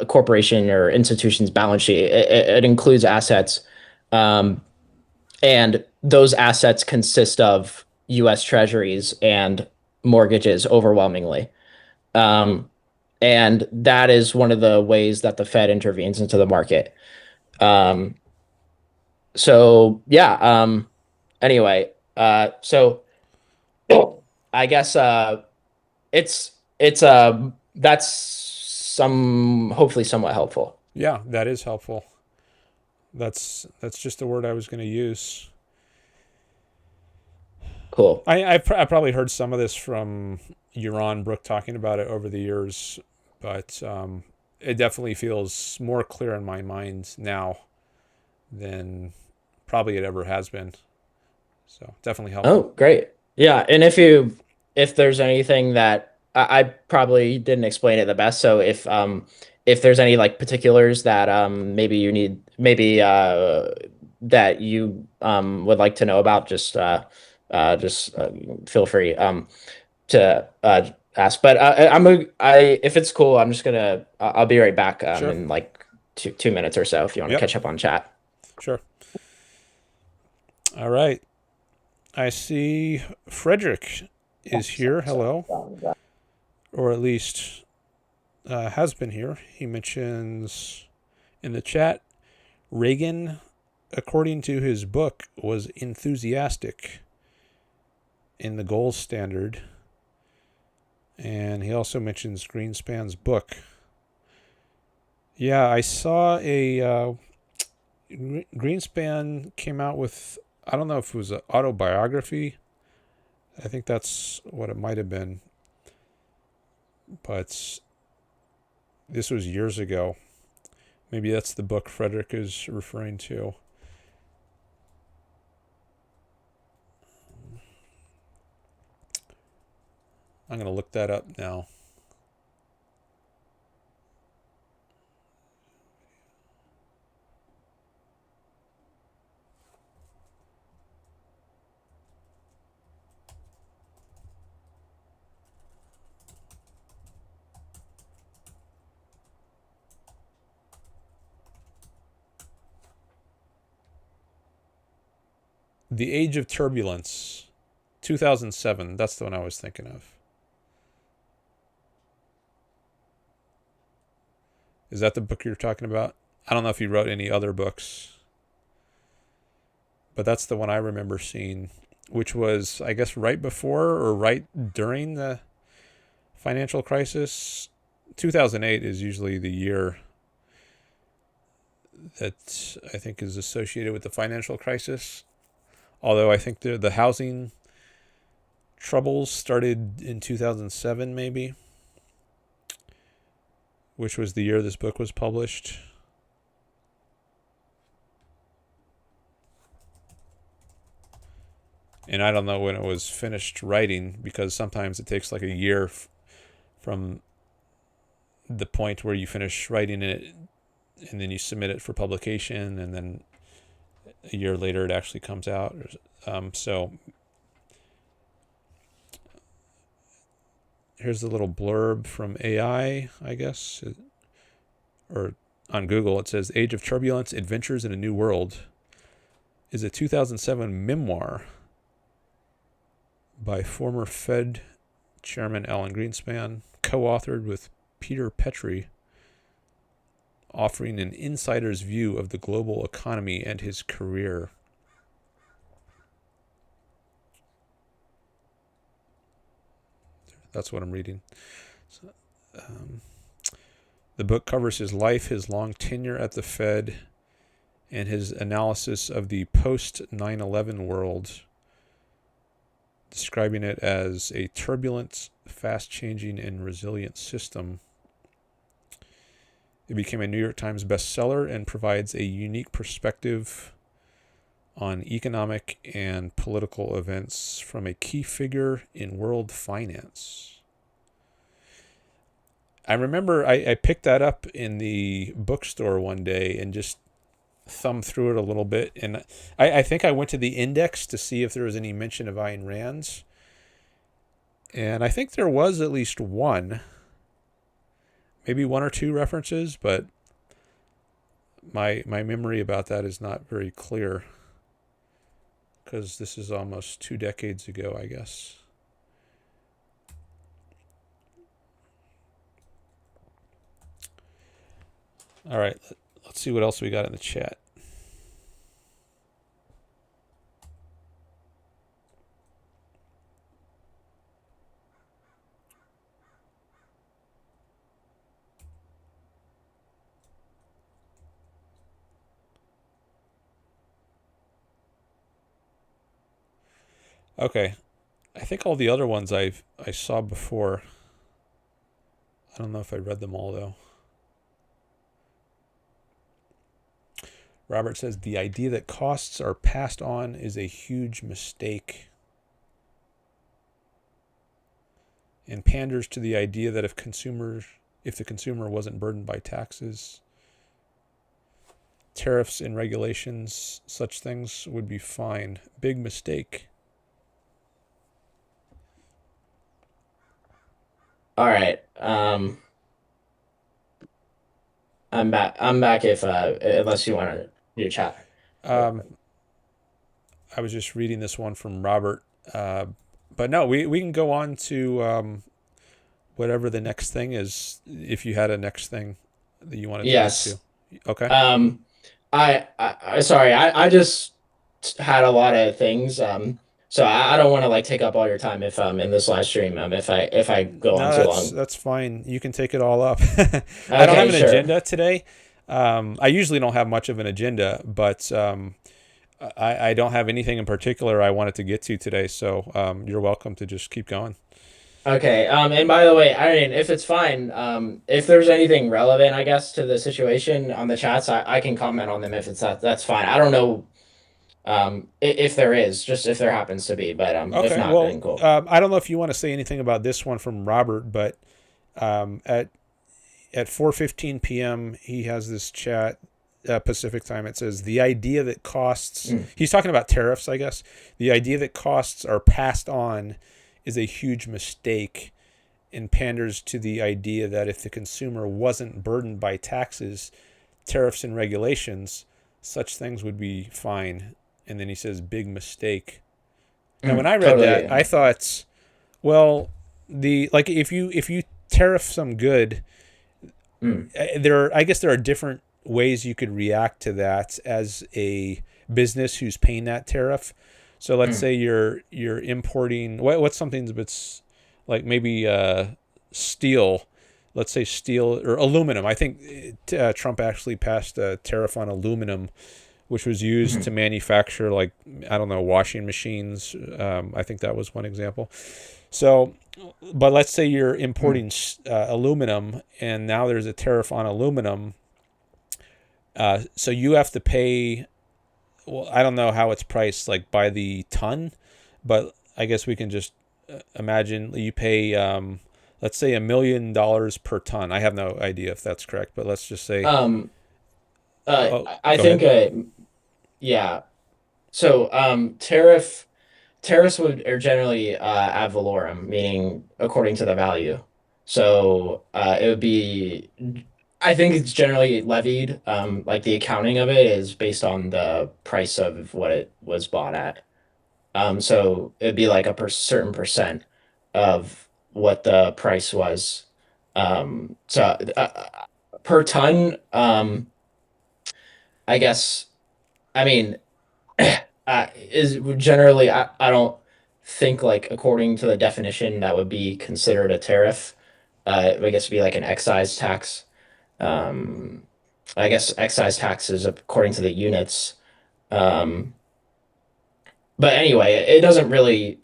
corporation or institution's balance sheet, it includes assets. Um, and those assets consist of US treasuries and mortgages overwhelmingly. Um, and that is one of the ways that the Fed intervenes into the market. Um, so yeah, anyway, so I guess it's that's some hopefully somewhat helpful. Yeah, that is helpful. That's just the word I was going to use. Cool. I probably heard some of this from Euron Brook talking about it over the years, but it definitely feels more clear in my mind now than probably it ever has been. So definitely Oh, helpful. great. Yeah, and if there's anything that I probably didn't explain it the best, so if there's any like particulars that maybe you need maybe that you would like to know about, just feel free to ask. But if it's cool, I'm just gonna I'll be right back Sure. in like two minutes or so if you want to Yep. catch up on chat. Sure. All right. I see Frederick is here. Hello. Or at least has been here. He mentions in the chat Reagan, according to his book, was enthusiastic in the gold standard. And he also mentions Greenspan's book. Yeah, I saw Greenspan came out with, I don't know if it was an autobiography. I think that's what it might have been. But this was years ago. Maybe that's the book Frederick is referring to. I'm going to look that up now. The Age of Turbulence, 2007. That's the one I was thinking of. Is that the book you're talking about? I don't know if he wrote any other books, but that's the one I remember seeing, which was, I guess, right before or right during the financial crisis. 2008 is usually the year that I think is associated with the financial crisis. Although I think the housing troubles started in 2007, maybe, which was the year this book was published. and I don't know when it was finished writing, because sometimes it takes like a year from the point where you finish writing it and then you submit it for publication, and then a year later it actually comes out. So here's the little blurb from AI, I guess, or on Google. It says, Age of Turbulence, Adventures in a New World is a 2007 memoir by former Fed Chairman Alan Greenspan, co-authored with Peter Petrie, offering an insider's view of the global economy and his career. That's what I'm reading. So, the book covers his life, his long tenure at the Fed, and his analysis of the post-9/11 world, describing it as a turbulent, fast-changing, and resilient system. It became a New York Times bestseller and provides a unique perspective on economic and political events from a key figure in world finance. I remember I picked that up in the bookstore one day and just thumbed through it a little bit. And I think I went to the index to see if there was any mention of Ayn Rand. And I think there was at least one, maybe one or two references, but my memory about that is not very clear, because this is almost 2 decades ago, I guess. All right, let's see what else we got in the chat. Okay, I think all the other ones I saw before. I don't know if I read them all, though. Robert says, the idea that costs are passed on is a huge mistake, and panders to the idea that if the consumer wasn't burdened by taxes, tariffs, and regulations, such things would be fine. Big mistake. All right. I'm back. I'm back if unless you want to do chat. I was just reading this one from Robert. But no, we can go on to whatever the next thing is, if you had a next thing that you wanted to get Yes. to. Okay. I sorry. I just had a lot of things. So I don't want to like take up all your time if in this live stream if I go on No, too long. that's fine. You can take it all up. I don't have Okay, an sure. agenda today. I usually don't have much of an agenda, but I don't have anything in particular I wanted to get to today. So you're welcome to just keep going. Okay. And by the way, I mean, if it's fine, if there's anything relevant, I guess, to the situation on the chats, I can comment on them if it's that's fine. I don't know, if there is, just if there happens to be, but if Okay. not, Well, then cool. I don't know if you want to say anything about this one from Robert, but at 4:15 p.m. he has this chat, Pacific time. It says, the idea that costs, Mm, he's talking about tariffs, I guess. The idea that costs are passed on is a huge mistake, and panders to the idea that if the consumer wasn't burdened by taxes, tariffs, and regulations, such things would be fine. And then he says, big mistake. Now, when I read that, totally. I thought, well, if you tariff some good, Mm, I guess there are different ways you could react to that as a business who's paying that tariff. So let's mm, say you're importing what's something that's like maybe steel. Let's say steel or aluminum. I think Trump actually passed a tariff on aluminum, which was used to mm, manufacture, like, I don't know, washing machines. I think that was one example. So, but let's say you're mm. importing aluminum, and now there's a tariff on aluminum. So you have to pay. Well, I don't know how it's priced, like by the ton, but I guess we can just imagine you pay, let's say $1 million per ton. I have no idea if that's correct, but let's just say, Um, oh, I go think ahead. yeah. So tariffs would are generally ad valorem, meaning according to the value. So it would be, I think it's generally levied. Like the accounting of it is based on the price of what it was bought at. So it'd be like a certain percent of what the price was. So per ton, I guess. I mean, is generally I don't think like according to the definition that would be considered a tariff. I guess it'd be like an excise tax. Um, I guess excise tax is according to the units. Um, but anyway, it doesn't really.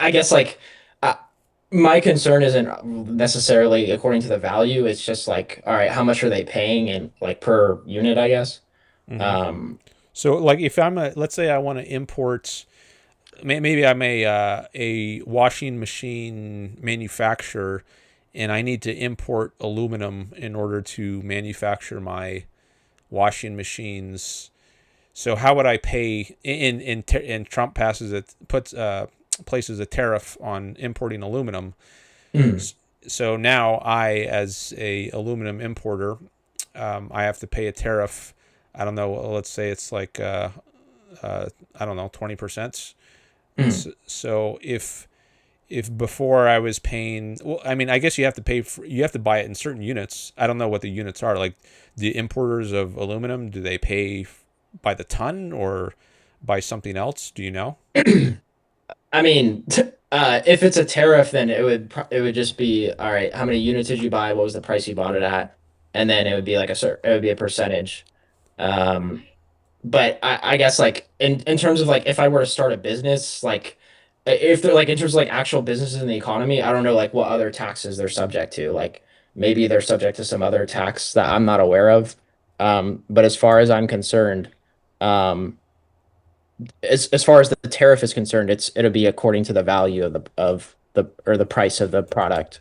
I guess like uh, my concern isn't necessarily according to the value. It's just like, all right, how much are they paying and like per unit, I guess. Hmm. Um, So, like, if let's say I want to import, maybe I'm a washing machine manufacturer, and I need to import aluminum in order to manufacture my washing machines. So how would I pay in Trump passes it puts places a tariff on importing aluminum. mm, So now I, as a aluminum importer, I have to pay a tariff. I don't know. Let's say it's like I don't know, 20%. mm. So if before I was paying, well, I mean, I guess you have to buy it in certain units. I don't know what the units are. Like the importers of aluminum, do they pay by the ton or by something else? Do you know? I mean, if it's a tariff, then it would just be all right. How many units did you buy? What was the price you bought it at? And then it would be like it would be a percentage. Um, but I guess like in terms of like if I were to start a business, like if they're like in terms of like actual businesses in the economy, I don't know like what other taxes they're subject to. Like maybe they're subject to some other tax that I'm not aware of. But as far as I'm concerned, um, as far as the tariff is concerned, it'll be according to the value of the or the price of the product.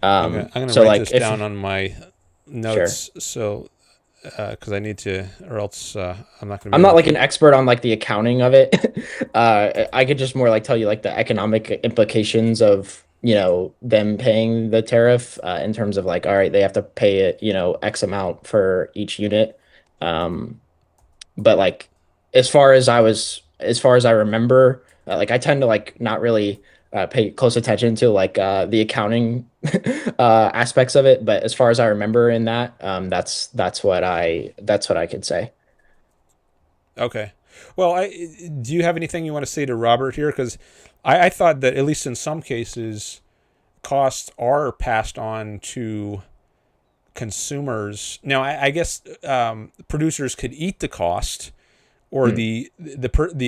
I'm gonna So write like this if down on my sure. notes. So because I need to, or else I'm not gonna be I'm able not to like an keep. expert on like the accounting of it. I could just more like tell you like the economic implications of, them paying the tariff in terms of like, all right, they have to pay it, X amount for each unit. Um, but like as far as I remember, like I tend to like not really pay close attention to like the accounting aspects of it. But as far as I remember in that, that's what I could say. Okay. Well, do you have anything you want to say to Robert here? Because I thought that at least in some cases, costs are passed on to consumers. Now, I guess producers could eat the cost, or Hmm. the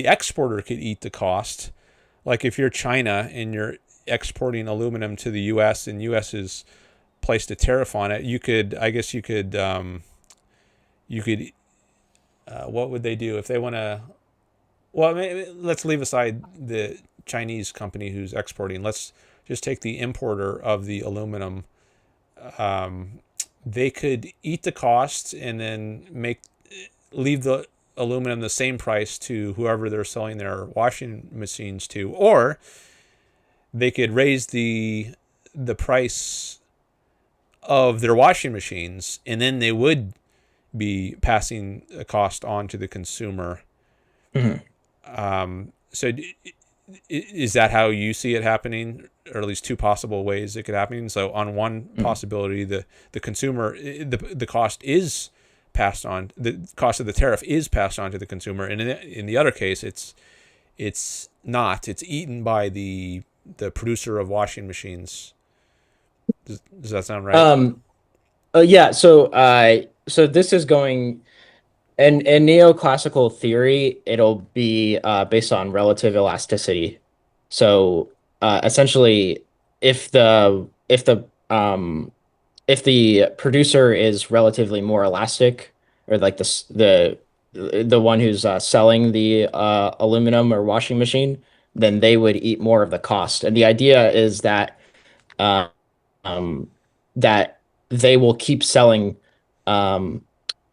exporter could eat the cost. Like if you're China and you're exporting aluminum to the U.S. and U.S. has placed a tariff on it, I guess you could. What would they do if they want to? Well, let's leave aside the Chinese company who's exporting. Let's just take the importer of the aluminum. Um, they could eat the cost and then leave the aluminum the same price to whoever they're selling their washing machines to, or they could raise the price of their washing machines, and then they would be passing a cost on to the consumer. Mhm. So is that how you see it happening, or at least two possible ways it could happen? So on one Mhm. possibility, the consumer, the cost is passed on, the cost of the tariff is passed on to the consumer, and in the other case, it's not. It's eaten by the producer of washing machines. Does that sound right? Um, yeah, so this is going in neoclassical theory, it'll be based on relative elasticity. So essentially, if the producer is relatively more elastic, or like the the one who's selling the aluminum or washing machine, then they would eat more of the cost. And the idea is that uh, um, that they will keep selling um,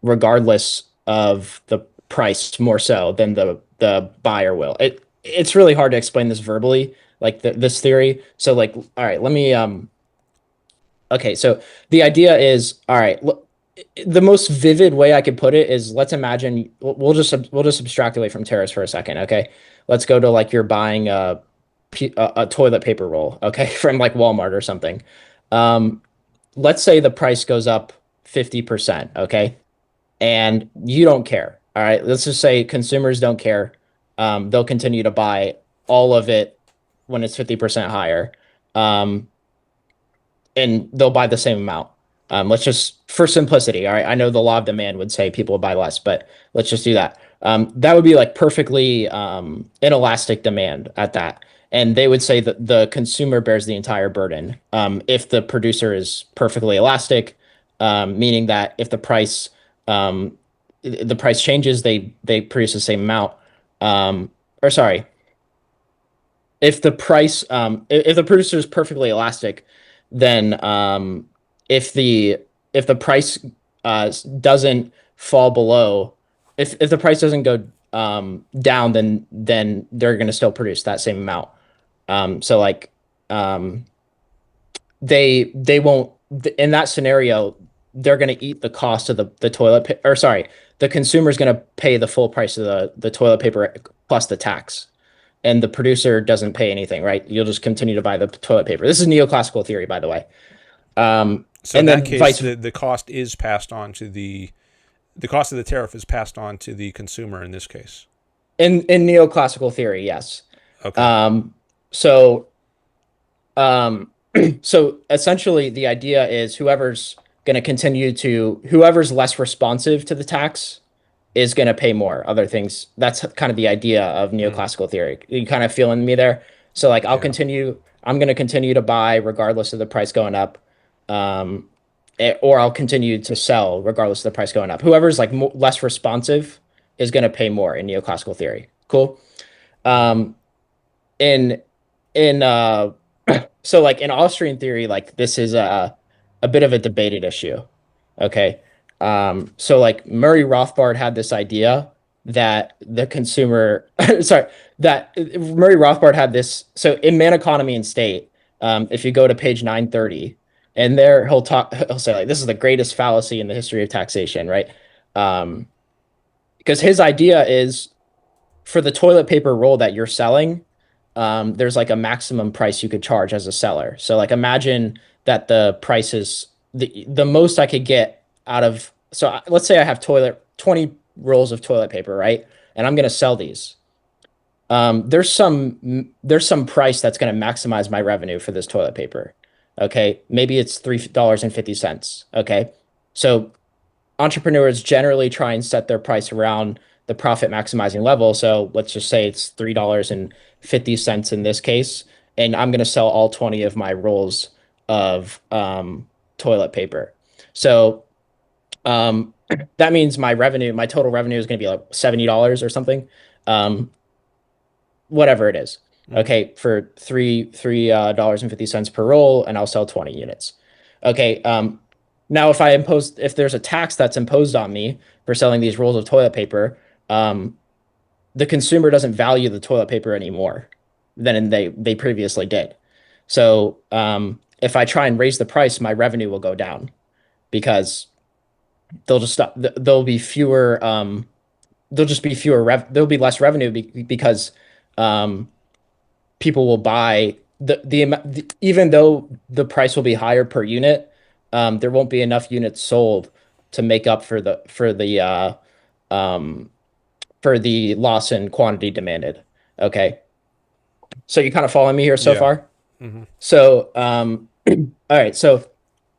regardless of the price more so than the buyer will. It's really hard to explain this verbally, like this theory. So like, all right, let me okay, so the idea is, all right, look, the most vivid way I could put it is let's imagine we'll just abstract away from tariffs for a second, okay? Let's go to like you're buying a toilet paper roll, okay, from like Walmart or something. Um, let's say the price goes up 50%, okay? And you don't care. All right, let's just say consumers don't care. They'll continue to buy all of it when it's 50% higher. Um, and they'll buy the same amount. Let's just, for simplicity, all right. I know the law of demand would say people would buy less, but let's just do that. That would be like perfectly inelastic demand at that. And they would say that the consumer bears the entire burden. If the producer is perfectly elastic, meaning that if the price changes, they produce the same amount. Or sorry, if the producer is perfectly elastic, then if the price doesn't fall below, if the price doesn't go down, then they're going to still produce that same amount. So like um they won't, in that scenario, they're going to eat the cost of the or sorry, the consumer is going to pay the full price of the toilet paper plus the tax, and the producer doesn't pay anything, right? You'll just continue to buy the toilet paper. This is neoclassical theory, by the way. So in And that then case, vice the cost is passed on to the cost of the tariff is passed on to the consumer in this case. in neoclassical theory, yes. Okay. Um, so um, so essentially, the idea is whoever's less responsive to the tax is going to pay more. Other things. That's kind of the idea of Mm, neoclassical theory. You kind of feeling me there? So like yeah. I'm going to continue to buy regardless of the price going up. Um, or I'll continue to sell regardless of the price going up. Whoever's like less responsive is going to pay more in neoclassical theory. Cool. Mm-hmm. Um, in in so like in Austrian theory, like this is a bit of a debated issue. Okay. So like Murray Rothbard had this idea that the consumer, sorry, that Murray Rothbard had this. So in Man, Economy, and State, if you go to page 930, and there he'll say like this is the greatest fallacy in the history of taxation, right? Um, because his idea is for the toilet paper roll that you're selling, there's like a maximum price you could charge as a seller. So like imagine that the price is the most I could get out of, let's say I have 20 rolls of toilet paper, right? And I'm going to sell these. There's some price that's going to maximize my revenue for this toilet paper. Okay, maybe it's $3.50. Okay, so entrepreneurs generally try and set their price around the profit maximizing level. So let's just say it's $3.50 in this case, and I'm going to sell all 20 of my rolls of toilet paper. So um, that means my total revenue is going to be like $70 or something, um, whatever it is. Mm-hmm. Okay, for three dollars and 50 cents per roll, and I'll sell 20 units. Okay, now if there's a tax that's imposed on me for selling these rolls of toilet paper, um, the consumer doesn't value the toilet paper anymore than they previously did. So if I try and raise the price, my revenue will go down because they'll just stop. There'll be fewer. There'll just be there'll be less revenue because um, people will buy even though the price will be higher per unit, there won't be enough units sold to make up um, for the loss in quantity demanded. Okay, so you kind of following me here so Yeah. far? Mm-hmm. So all right, so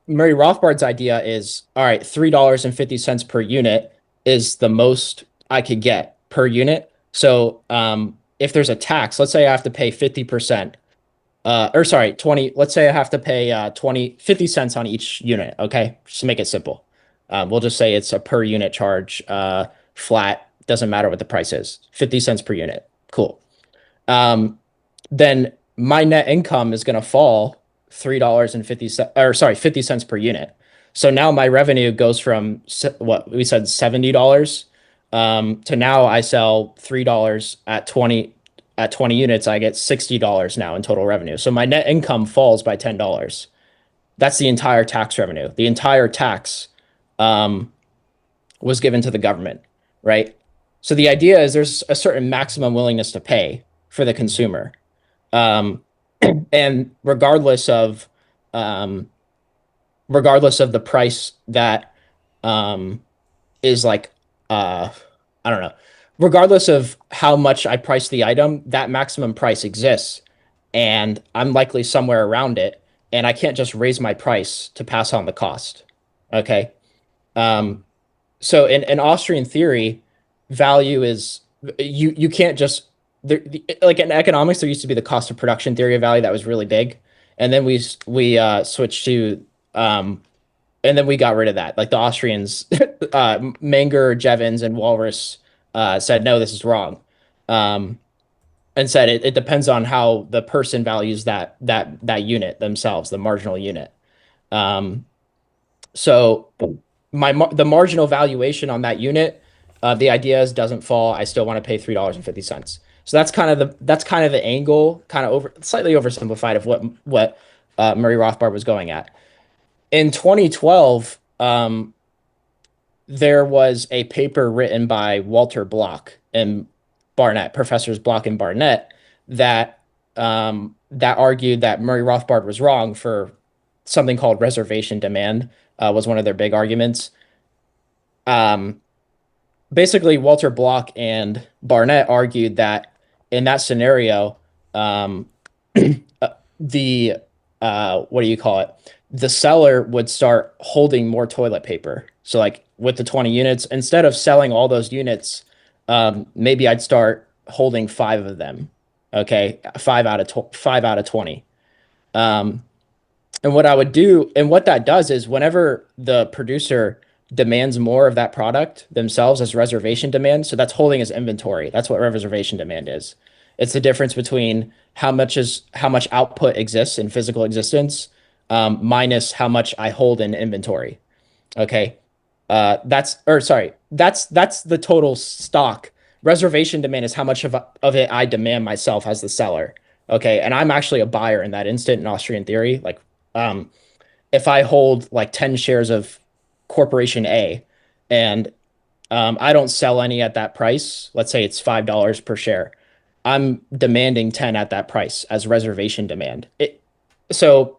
Murray Rothbard's idea is all right, $3.50 per unit is the most I could get per unit. So if there's a tax, let's say I have to pay 50%, or sorry, 20, let's say I have to pay 50 cents on each unit. Okay. Just to make it simple. We'll just say it's a per unit charge, flat. Doesn't matter what the price is. 50 cents per unit. Cool. Um, then my net income is going to fall $3.50, or sorry, 50 cents per unit. So now my revenue goes from what we said $70 to now I sell $3 at 20 units, I get $60 now in total revenue. So my net income falls by $10. That's the entire tax revenue. The entire tax um, was given to the government, right? So the idea is there's a certain maximum willingness to pay for the consumer. Um, and um, regardless of the price that um, is like I don't know, regardless of how much I price the item, that maximum price exists, and I'm likely somewhere around it, and I can't just raise my price to pass on the cost. Okay. Um, so in Austrian theory, value is you can't just like in economics there used to be the cost of production theory of value that was really big, and then we switched to um and then we got rid of that. Like the Austrians, Menger, Jevons, and Walrus said no, this is wrong, um, and said it depends on how the person values that unit themselves, the marginal unit. Um, so the marginal valuation on that unit, the idea is doesn't fall. I still want to pay $3.50. So that's kind of the angle, kind of over slightly oversimplified of what Murray Rothbard was going at. In 2012, there was a paper written by Walter Block and Barnett, professors Block and Barnett, that argued that Murray Rothbard was wrong for something called reservation demand, was one of their big arguments. Um, Basically, Walter Block and Barnett argued that in that scenario, um, the what do you call it? The seller would start holding more toilet paper. So like with the 20 units, instead of selling all those units, maybe I'd start holding five of them. Okay, five out of 20. Um, and what I would do, and what that does is whenever the producer demands more of that product themselves as reservation demand, so that's holding as inventory. That's what reservation demand is. It's the difference between how much output exists in physical existence, minus how much I hold in inventory. Okay. That's the total stock. Reservation demand is how much of it I demand myself as the seller. Okay. And I'm actually a buyer in that instant in Austrian theory. Like, um, if I hold like 10 shares of Corporation A and I don't sell any at that price, let's say it's $5 per share, I'm demanding 10 at that price as reservation demand. So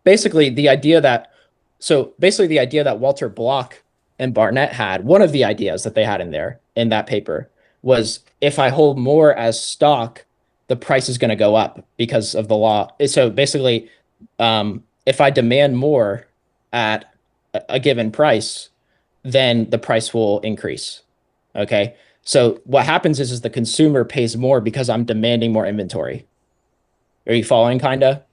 basically the idea that Walter Block and Barnett had, one of the ideas that they had in there in that paper was if I hold more as stock, the price is going to go up because of the law. So basically, if I demand more at a given price, then the price will increase. Okay. So what happens is the consumer pays more because I'm demanding more inventory. Are you following, kinda?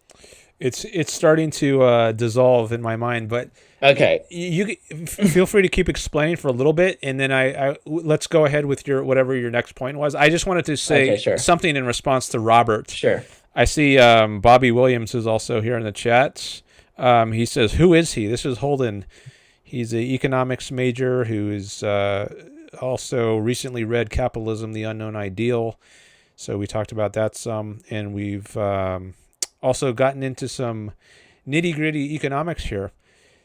It's starting to dissolve in my mind, but Okay. you feel free to keep explaining for a little bit, and then I let's go ahead with your whatever your next point was. I just wanted to Okay, say sure. something in response to Robert. Sure. I see Bobby Williams is also here in the chat. He says, "Who is he?" This is Holden. He's an economics major who is also recently read Capitalism: The Unknown Ideal. So we talked about that some, and we've also gotten into some nitty gritty economics here.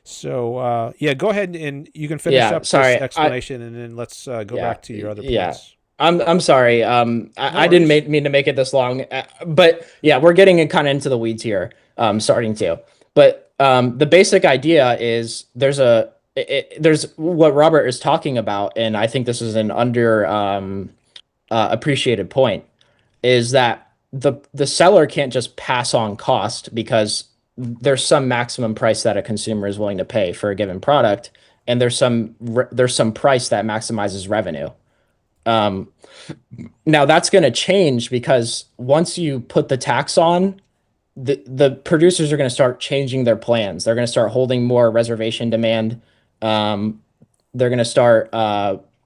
So yeah, go ahead and you can finish Yeah, up this sorry. explanation, and then let's go Yeah, back to your other yeah. points. I'm sorry. No I didn't worries. mean to make it this long, but yeah, we're getting in kind of into the weeds here. Starting to, but the basic idea is there's what Robert is talking about, and I think this is an under appreciated point, is that the seller can't just pass on cost because there's some maximum price that a consumer is willing to pay for a given product, and there's some price that maximizes revenue. Um, Now that's going to change because once you put the tax on, the producers are going to start changing their plans. They're going to start holding more reservation demand. Um, they're going to start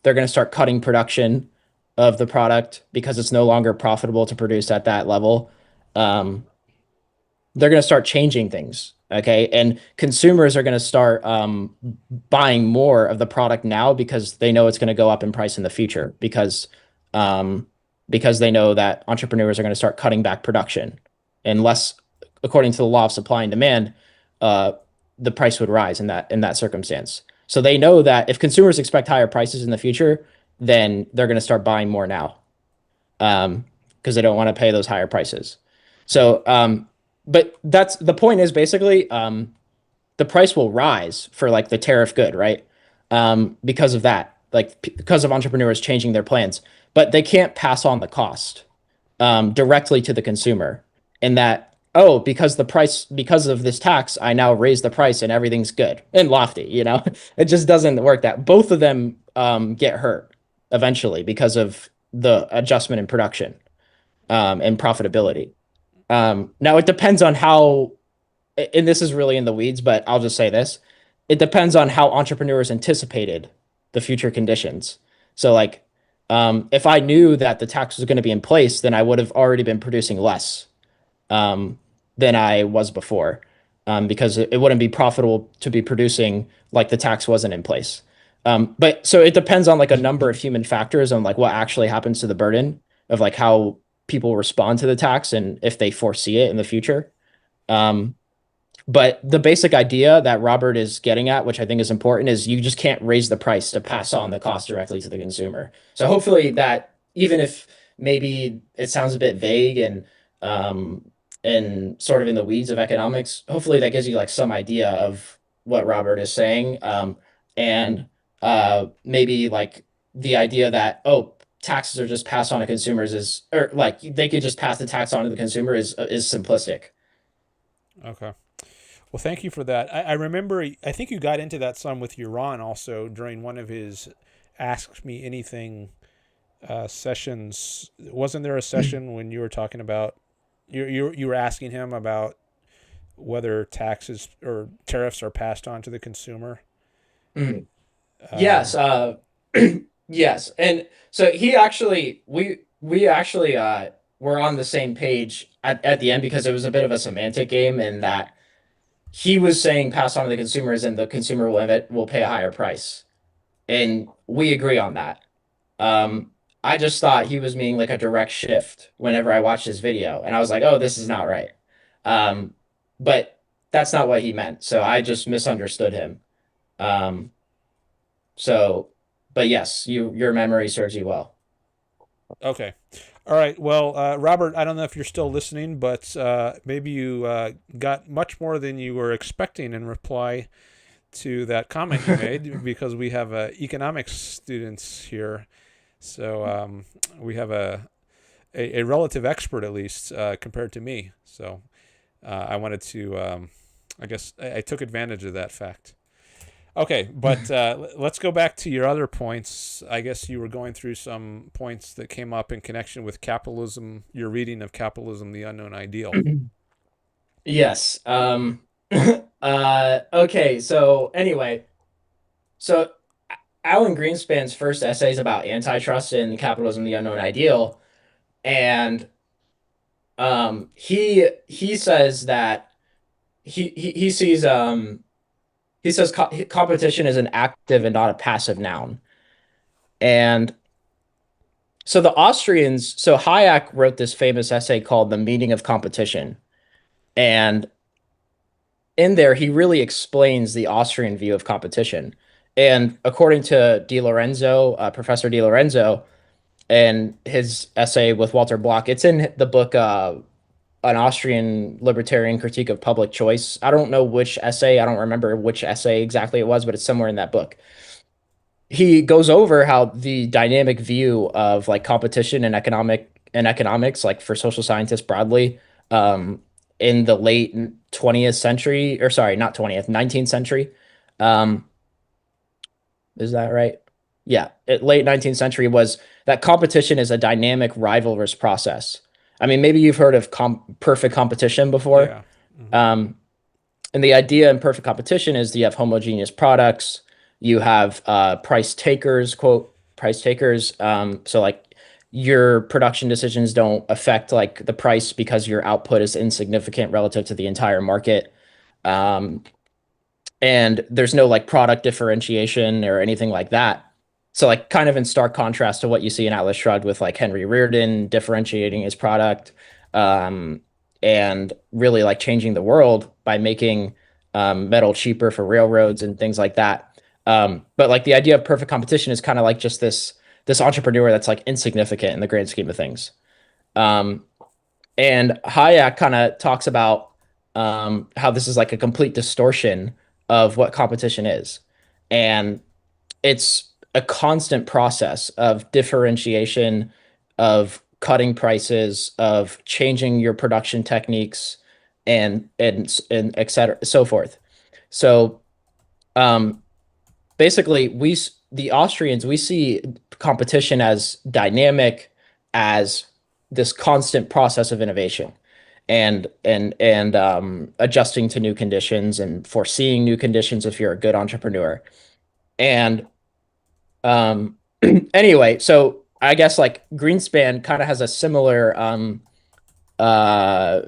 they're going to start cutting production of the product because it's no longer profitable to produce at that level. Um, they're going to start changing things. Okay. And consumers are going to start buying more of the product now because they know it's going to go up in price in the future um, because they know that entrepreneurs are going to start cutting back production unless, according to the law of supply and demand, uh, the price would rise in that circumstance. So they know that if consumers expect higher prices in the future, then they're going to start buying more now because they don't want to pay those higher prices. So, but that's the point is basically the price will rise for like the tariff good, right? Because of that, like because of entrepreneurs changing their plans, but they can't pass on the cost directly to the consumer. And that, oh, because the price, because of this tax, I now raise the price and everything's good and lofty, you know? It just doesn't work that. Both of them get hurt eventually because of the adjustment in production and profitability. Now it depends on how, and this is really in the weeds, but I'll just say this. It depends on how entrepreneurs anticipated the future conditions. So like, if I knew that the tax was going to be in place, then I would have already been producing less um, than I was before, because it wouldn't be profitable to be producing like the tax wasn't in place. But so it depends on like a number of human factors on like what actually happens to the burden of like how people respond to the tax and if they foresee it in the future. Um, but the basic idea that Robert is getting at, which I think is important, is you just can't raise the price to pass on the cost directly to the consumer. So hopefully that even if maybe it sounds a bit vague um and sort of in the weeds of economics, hopefully that gives you like some idea of what Robert is saying. And maybe like the idea that oh taxes are just passed on to consumers is or like they could just pass the tax on to the consumer is simplistic. Okay. Well, thank you for that. I remember, I think you got into that some with Uran also during one of his Ask Me Anything sessions. Wasn't there a session when you were talking about, you were asking him about whether taxes or tariffs are passed on to the consumer? Mhm. Yes, Um, yes. And so he actually we actually were on the same page at the end because it was a bit of a semantic game in that he was saying pass on to the consumers and the consumer will pay a higher price. And we agree on that. Um I just thought he was meaning like a direct shift whenever I watched his video and I was like, "Oh, this is not right." Um but that's not what he meant. So I just misunderstood him. Um so, but yes, your memory serves you well. okay. All right. Well, Robert, I don't know if you're still listening, but maybe you got much more than you were expecting in reply to that comment you made because we have economics students here. So we have a relative expert, at least, compared to me. So I wanted to, I guess, I took advantage of that fact. Okay, but let's go back to your other points. I guess you were going through some points that came up in connection with capitalism, your reading of Capitalism, the Unknown Ideal. Yes. Okay, so anyway, so Alan Greenspan's first essay is about antitrust and capitalism, the unknown ideal, and he says that he sees he says competition is an active and not a passive noun. And so the Austrians, so Hayek wrote this famous essay called The Meaning of Competition. And in there, he really explains the Austrian view of competition. And according to Di Lorenzo, Professor Di Lorenzo, and his essay with Walter Block, it's in the book An Austrian Libertarian Critique of Public Choice. I don't know which essay, I don't remember which essay exactly it was, but it's somewhere in that book. He goes over how the dynamic view of like competition and economics, like for social scientists broadly, um, in the late 20th century, or sorry, not 20th, 19th century. Um, is that right? Yeah, late 19th century was that competition is a dynamic rivalrous process. I mean, maybe you've heard of perfect competition before. Yeah. Hmm. Um, and the idea in perfect competition is you have homogeneous products, you have price takers, quote, price takers. So like your production decisions don't affect like the price because your output is insignificant relative to the entire market. Um, and there's no like product differentiation or anything like that. So like kind of in stark contrast to what you see in Atlas Shrugged with like Henry Reardon differentiating his product, um, and really like changing the world by making metal cheaper for railroads and things like that. But like the idea of perfect competition is kind of like just this entrepreneur that's like insignificant in the grand scheme of things. Um, and Hayek kind of talks about how this is like a complete distortion of what competition is. And it's a constant process of differentiation, of cutting prices, of changing your production techniques, and et cetera, so forth. So um, basically, the Austrians, we see competition as dynamic, as this constant process of innovation and adjusting to new conditions and foreseeing new conditions if you're a good entrepreneur. And um, anyway, so I guess like Greenspan kind of has a similar uh,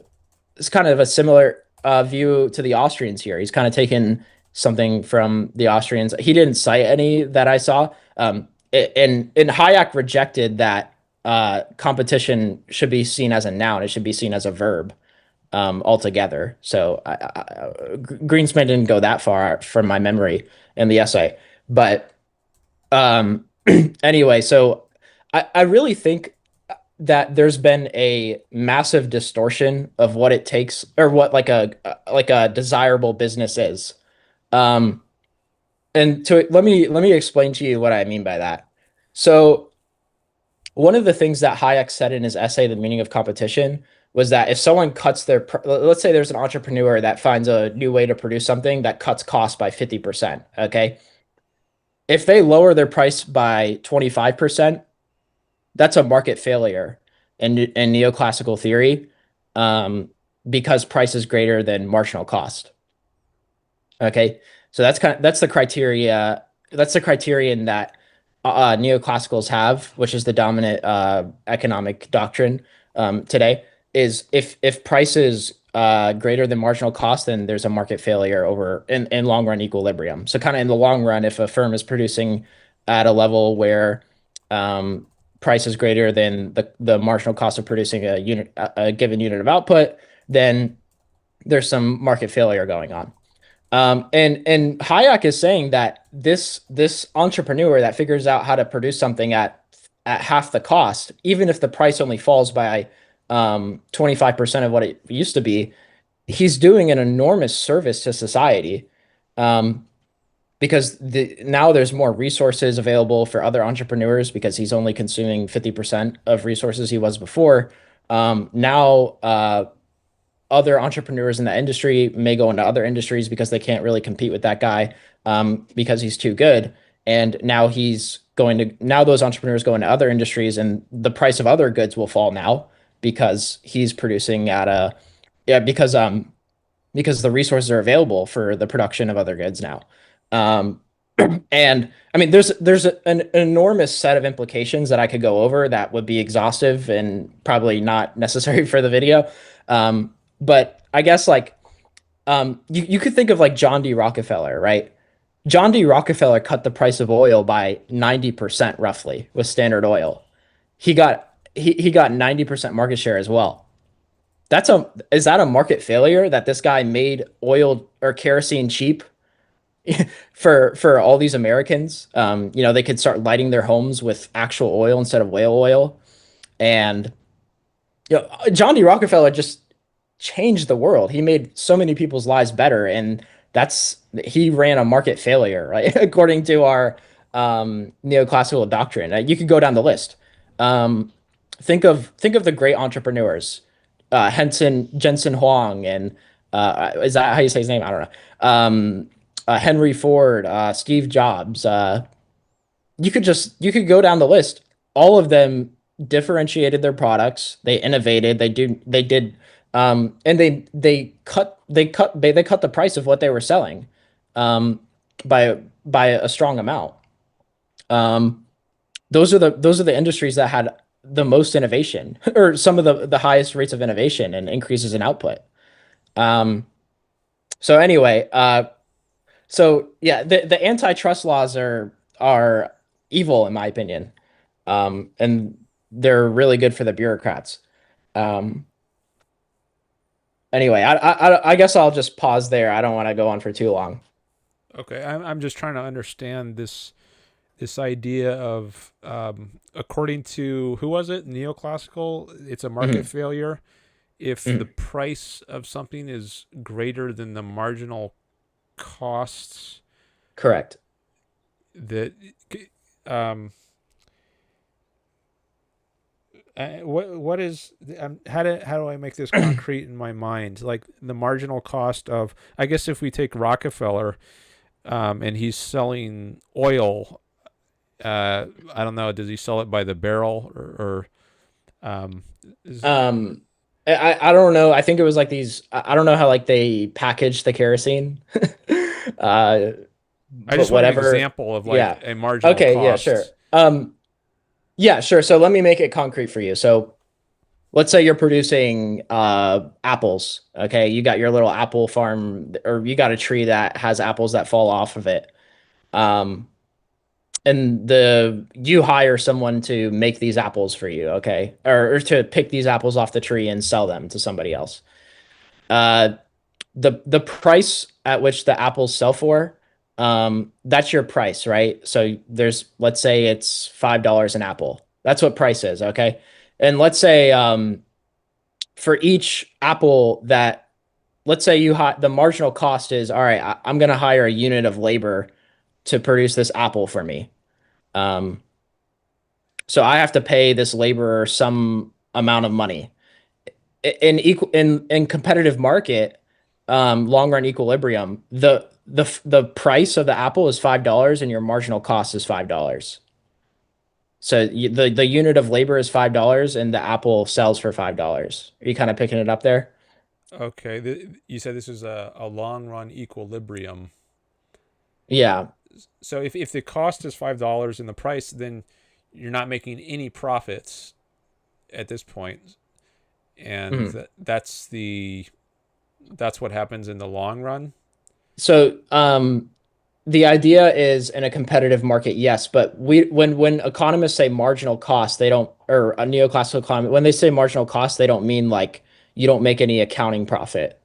it's kind of a similar view to the Austrians here. He's kind of taken something from the Austrians. He didn't cite any that I saw. And Hayek rejected that competition should be seen as a noun. It should be seen as a verb altogether. So Greenspan didn't go that far from my memory in the essay. But um, anyway, so I really think that there's been a massive distortion of what it takes or what like a desirable business is. Um, and to let me explain to you what I mean by that. So one of the things that Hayek said in his essay, The Meaning of Competition, was that if someone cuts let's say there's an entrepreneur that finds a new way to produce something that cuts costs by 50%, okay? If they lower their price by 25%, that's a market failure in neoclassical theory, um, because price is greater than marginal cost. Okay, so that's the criteria. That's the criterion that neoclassicals have, which is the dominant economic doctrine today. Is if price is greater than marginal cost, then there's a market failure over in long run equilibrium. So kind of in the long run, if a firm is producing at a level where um, price is greater than the marginal cost of producing a given unit of output, then there's some market failure going on. And Hayek is saying that this entrepreneur that figures out how to produce something at half the cost, even if the price only falls by 25% of what it used to be, he's doing an enormous service to society. Um, because now there's more resources available for other entrepreneurs because he's only consuming 50% of resources he was before. Now other entrepreneurs in that industry may go into other industries because they can't really compete with that guy because he's too good. And now those entrepreneurs go into other industries and the price of other goods will fall now because he's producing at a yeah because the resources are available for the production of other goods now. Um, and I mean, there's an enormous set of implications that I could go over that would be exhaustive and probably not necessary for the video. But I guess like you could think of like John D. Rockefeller, right? John D. Rockefeller cut the price of oil by 90% roughly with Standard Oil. He got 90% market share as well. Is that a market failure that this guy made oil or kerosene cheap for all these Americans? They could start lighting their homes with actual oil instead of whale oil. And John D. Rockefeller just changed the world. He made so many people's lives better, and he ran a market failure, right? According to our neoclassical doctrine. You could go down the list. Um, think of the great entrepreneurs, Jensen Huang, and is that how you say his name? I don't know. Henry Ford, Steve Jobs. You could go down the list. All of them differentiated their products. They innovated. They did and they cut the price of what they were selling um, by a strong amount. Um, those are the industries that had the most innovation or some of the highest rates of innovation and increases in output. Um, so anyway, so yeah, the antitrust laws are evil in my opinion. And they're really good for the bureaucrats. Um, anyway, I guess I'll just pause there. I don't want to go on for too long. Okay, I'm just trying to understand this idea of according to who was it, neoclassical, it's a market Mhm, failure if the mhm. price of something is greater than the marginal costs Correct. that um what is how do I make this concrete in my mind, like the marginal cost of, I guess if we take Rockefeller, and he's selling oil, I don't know, does he sell it by the barrel, or is, Um, I don't know. I think it was like these. I don't know how like they package the kerosene. Uh, I but just want an whatever. example of like Yeah. a marginal Okay. Yeah. Sure. cost. Yeah. Sure. So let me make it concrete for you. So let's say you're producing apples. Okay. You got your little apple farm, or you got a tree that has apples that fall off of it. Um, and the you hire someone to make these apples for you. Okay. Or to pick these apples off the tree and sell them to somebody else. Uh, the price at which the apples sell for, that's your price, right? So there's, let's say it's $5 an apple. That's what price is, okay? And let's say for each apple that, let's say the marginal cost is, all right, I'm gonna hire a unit of labor to produce this apple for me. Um, so I have to pay this laborer some amount of money. In competitive market, long run equilibrium, the price of the apple is $5 and your marginal cost is $5. So the unit of labor is $5 and the apple sells for $5. Are you kind of picking it up there? Okay, you said this is a long run equilibrium. Yeah. So if the cost is $5 in the price, then you're not making any profits at this point, and Mhm. that's what happens in the long run. So the idea is in a competitive market, yes, but when economists say marginal cost, they don't, or a neoclassical economy, when they say marginal cost, they don't mean like you don't make any accounting profit.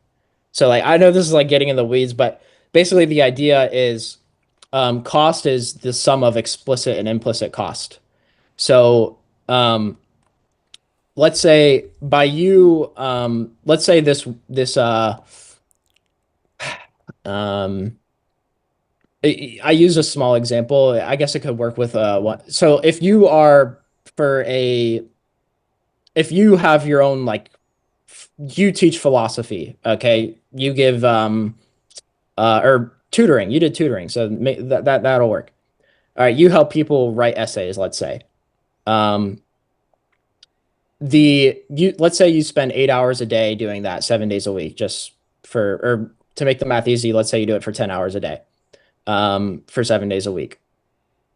So like I know this is like getting in the weeds, but basically the idea is cost is the sum of explicit and implicit cost. So let's say by you let's say this um I use a small example. I guess it could work with what. So if you are for a if you have your own like you teach philosophy, okay? You give or tutoring. You did tutoring, so that'll work. All right, you help people write essays, let's say. Um, the you let's say you spend 8 hours a day doing that 7 days a week, just for or to make the math easy, let's say you do it for 10 hours a day, for 7 days a week.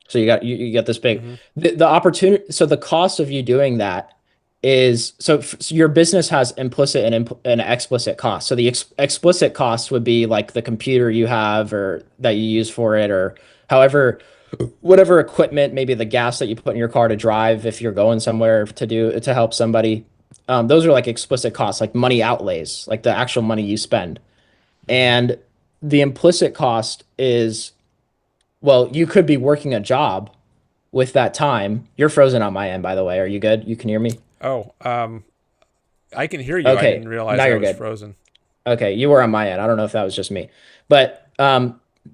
So you get this big Mm-hmm. the opportunity. So the cost of you doing that is so your business has implicit and explicit costs. So the explicit cost would be like the computer you have or that you use for it, or however whatever equipment, maybe the gas that you put in your car to drive if you're going somewhere to help somebody. Those are like explicit costs, like money outlays, like the actual money you spend. Mm-hmm. And the implicit cost is, well, you could be working a job with that time. You're frozen on my end, by the way. Are you good? You can hear me? Oh, I can hear you. I Okay, didn't now realize I you're was good. frozen. Okay, you were on my end. I don't know if that was just me. But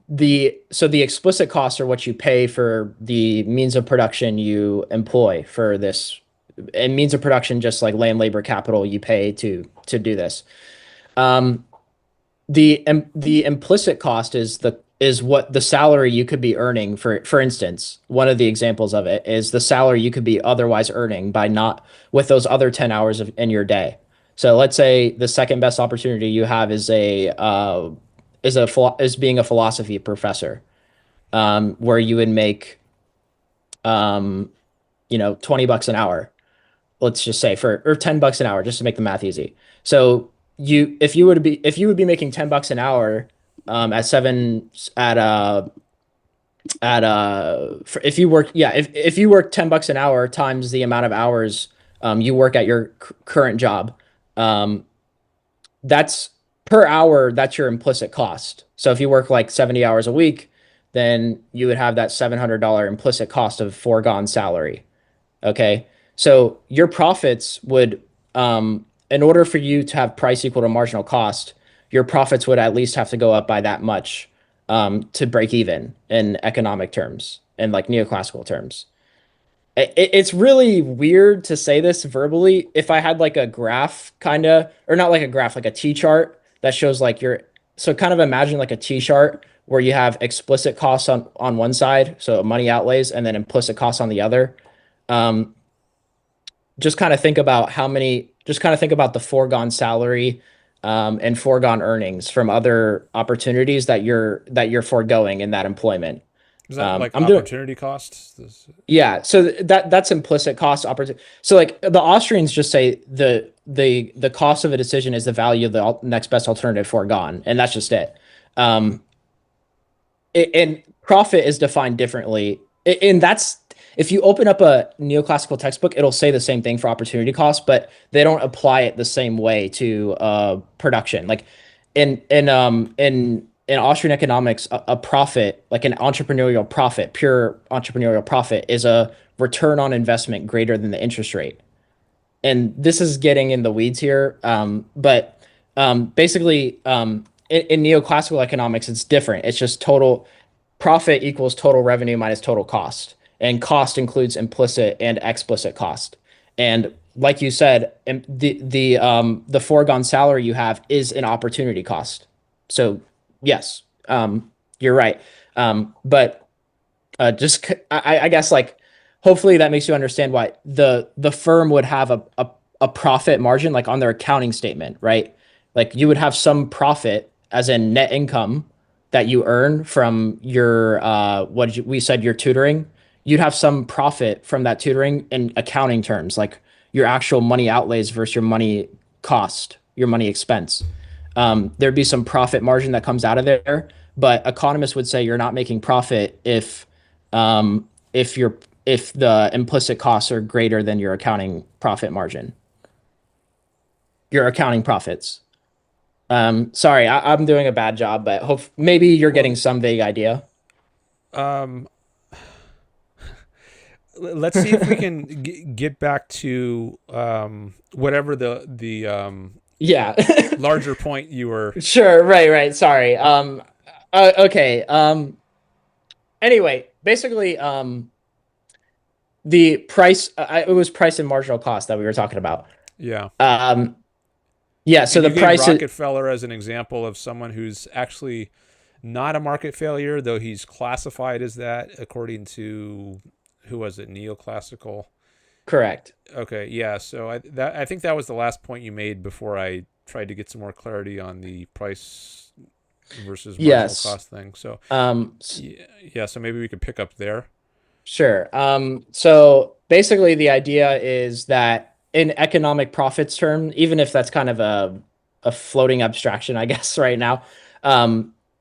the explicit costs are what you pay for the means of production you employ for this. And means of production, just like land, labor, capital, you pay to do this. Um, the implicit cost is what the salary you could be earning. For instance, one of the examples of it is the salary you could be otherwise earning by not with those other 10 hours in your day. So let's say the second best opportunity you have is being a philosophy professor, where you would make $20 an hour, let's just say, for or $10 an hour, just to make the math easy. So if you would be making $10 an hour, at seven at for, if you work yeah if you work $10 an hour times the amount of hours you work at your current job, um, that's per hour, that's your implicit cost. So if you work like 70 hours a week, then you would have that $700 implicit cost of foregone salary. Okay. So your profits would, in order for you to have price equal to marginal cost, your profits would at least have to go up by that much, to break even in economic terms and like neoclassical terms. It's really weird to say this verbally. If I had like a graph, kind of, or not like a graph, like a T chart that shows like so kind of imagine like a T chart where you have explicit costs on one side, so money outlays, and then implicit costs on the other. Um, just kind of think about the foregone salary, and foregone earnings from other opportunities that you're foregoing in that employment. Is that like I'm doing opportunity costs? Yeah, so that's implicit cost opportunity. So like the Austrians just say the cost of a decision is the value of the next best alternative foregone, and that's just it. Um, and profit is defined differently, and that's if you open up a neoclassical textbook, it'll say the same thing for opportunity cost, but they don't apply it the same way to production. Like in Austrian economics, a profit, like an entrepreneurial profit, pure entrepreneurial profit, is a return on investment greater than the interest rate. And this is getting in the weeds here. But basically, in neoclassical economics, it's different. It's just total profit equals total revenue minus total cost. And cost includes implicit and explicit cost. And like you said, the foregone salary you have is an opportunity cost. So yes, you're right. But just I guess like hopefully that makes you understand why the firm would have a profit margin like on their accounting statement, right? Like you would have some profit as in net income that you earn from your we said your tutoring. You'd have some profit from that tutoring in accounting terms, like your actual money outlays versus your money cost, your money expense. There'd be some profit margin that comes out of there, but economists would say you're not making profit if you're if the implicit costs are greater than your accounting profit margin, your accounting profits. Sorry, I'm doing a bad job, but hope maybe you're Well, getting some vague idea. um, let's see if we can get back to whatever the Yeah. larger point you were. Sure, right, right. Sorry. Okay. Anyway, basically, the price, it was price and marginal cost that we were talking about. Yeah, Um, yeah, so and the you gave price is Rockefeller as an example of someone who's actually not a market failure, though he's classified as that according to who was it, neoclassical. correct. Okay, yeah. So I think that was the last point you made before I tried to get some more clarity on the price versus marginal Yes. cost thing. So S- yeah, yeah. So maybe we could pick up there. sure. So basically the idea is that in economic profits term, even if that's kind of a floating abstraction, I guess right now,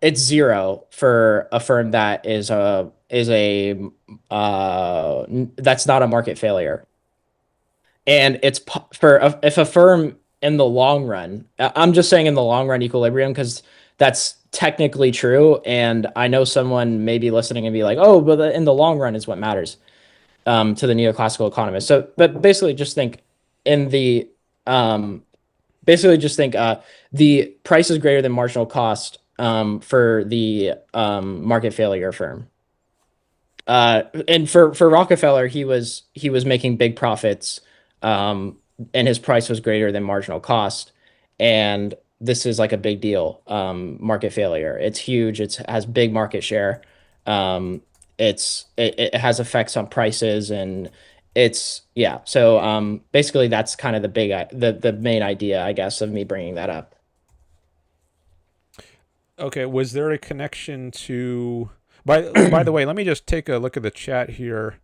it's zero for a firm that that's not a market failure. And if a firm in the long run, I'm just saying in the long run equilibrium because that's technically true. And I know someone may be listening and be like, oh, but in the long run is what matters, to the neoclassical economist. So, but in the, um, basically just think, the price is greater than marginal cost, for the, market failure firm. And for Rockefeller, he was making big profits, um, and his price was greater than marginal cost. And this is like a big deal. Market failure. It's huge. It has big market share. Um, it has effects on prices and it's yeah. So basically that's kind of the main idea, I guess, of me bringing that up. Okay. Was there a connection to? By the way, let me just take a look at the chat here.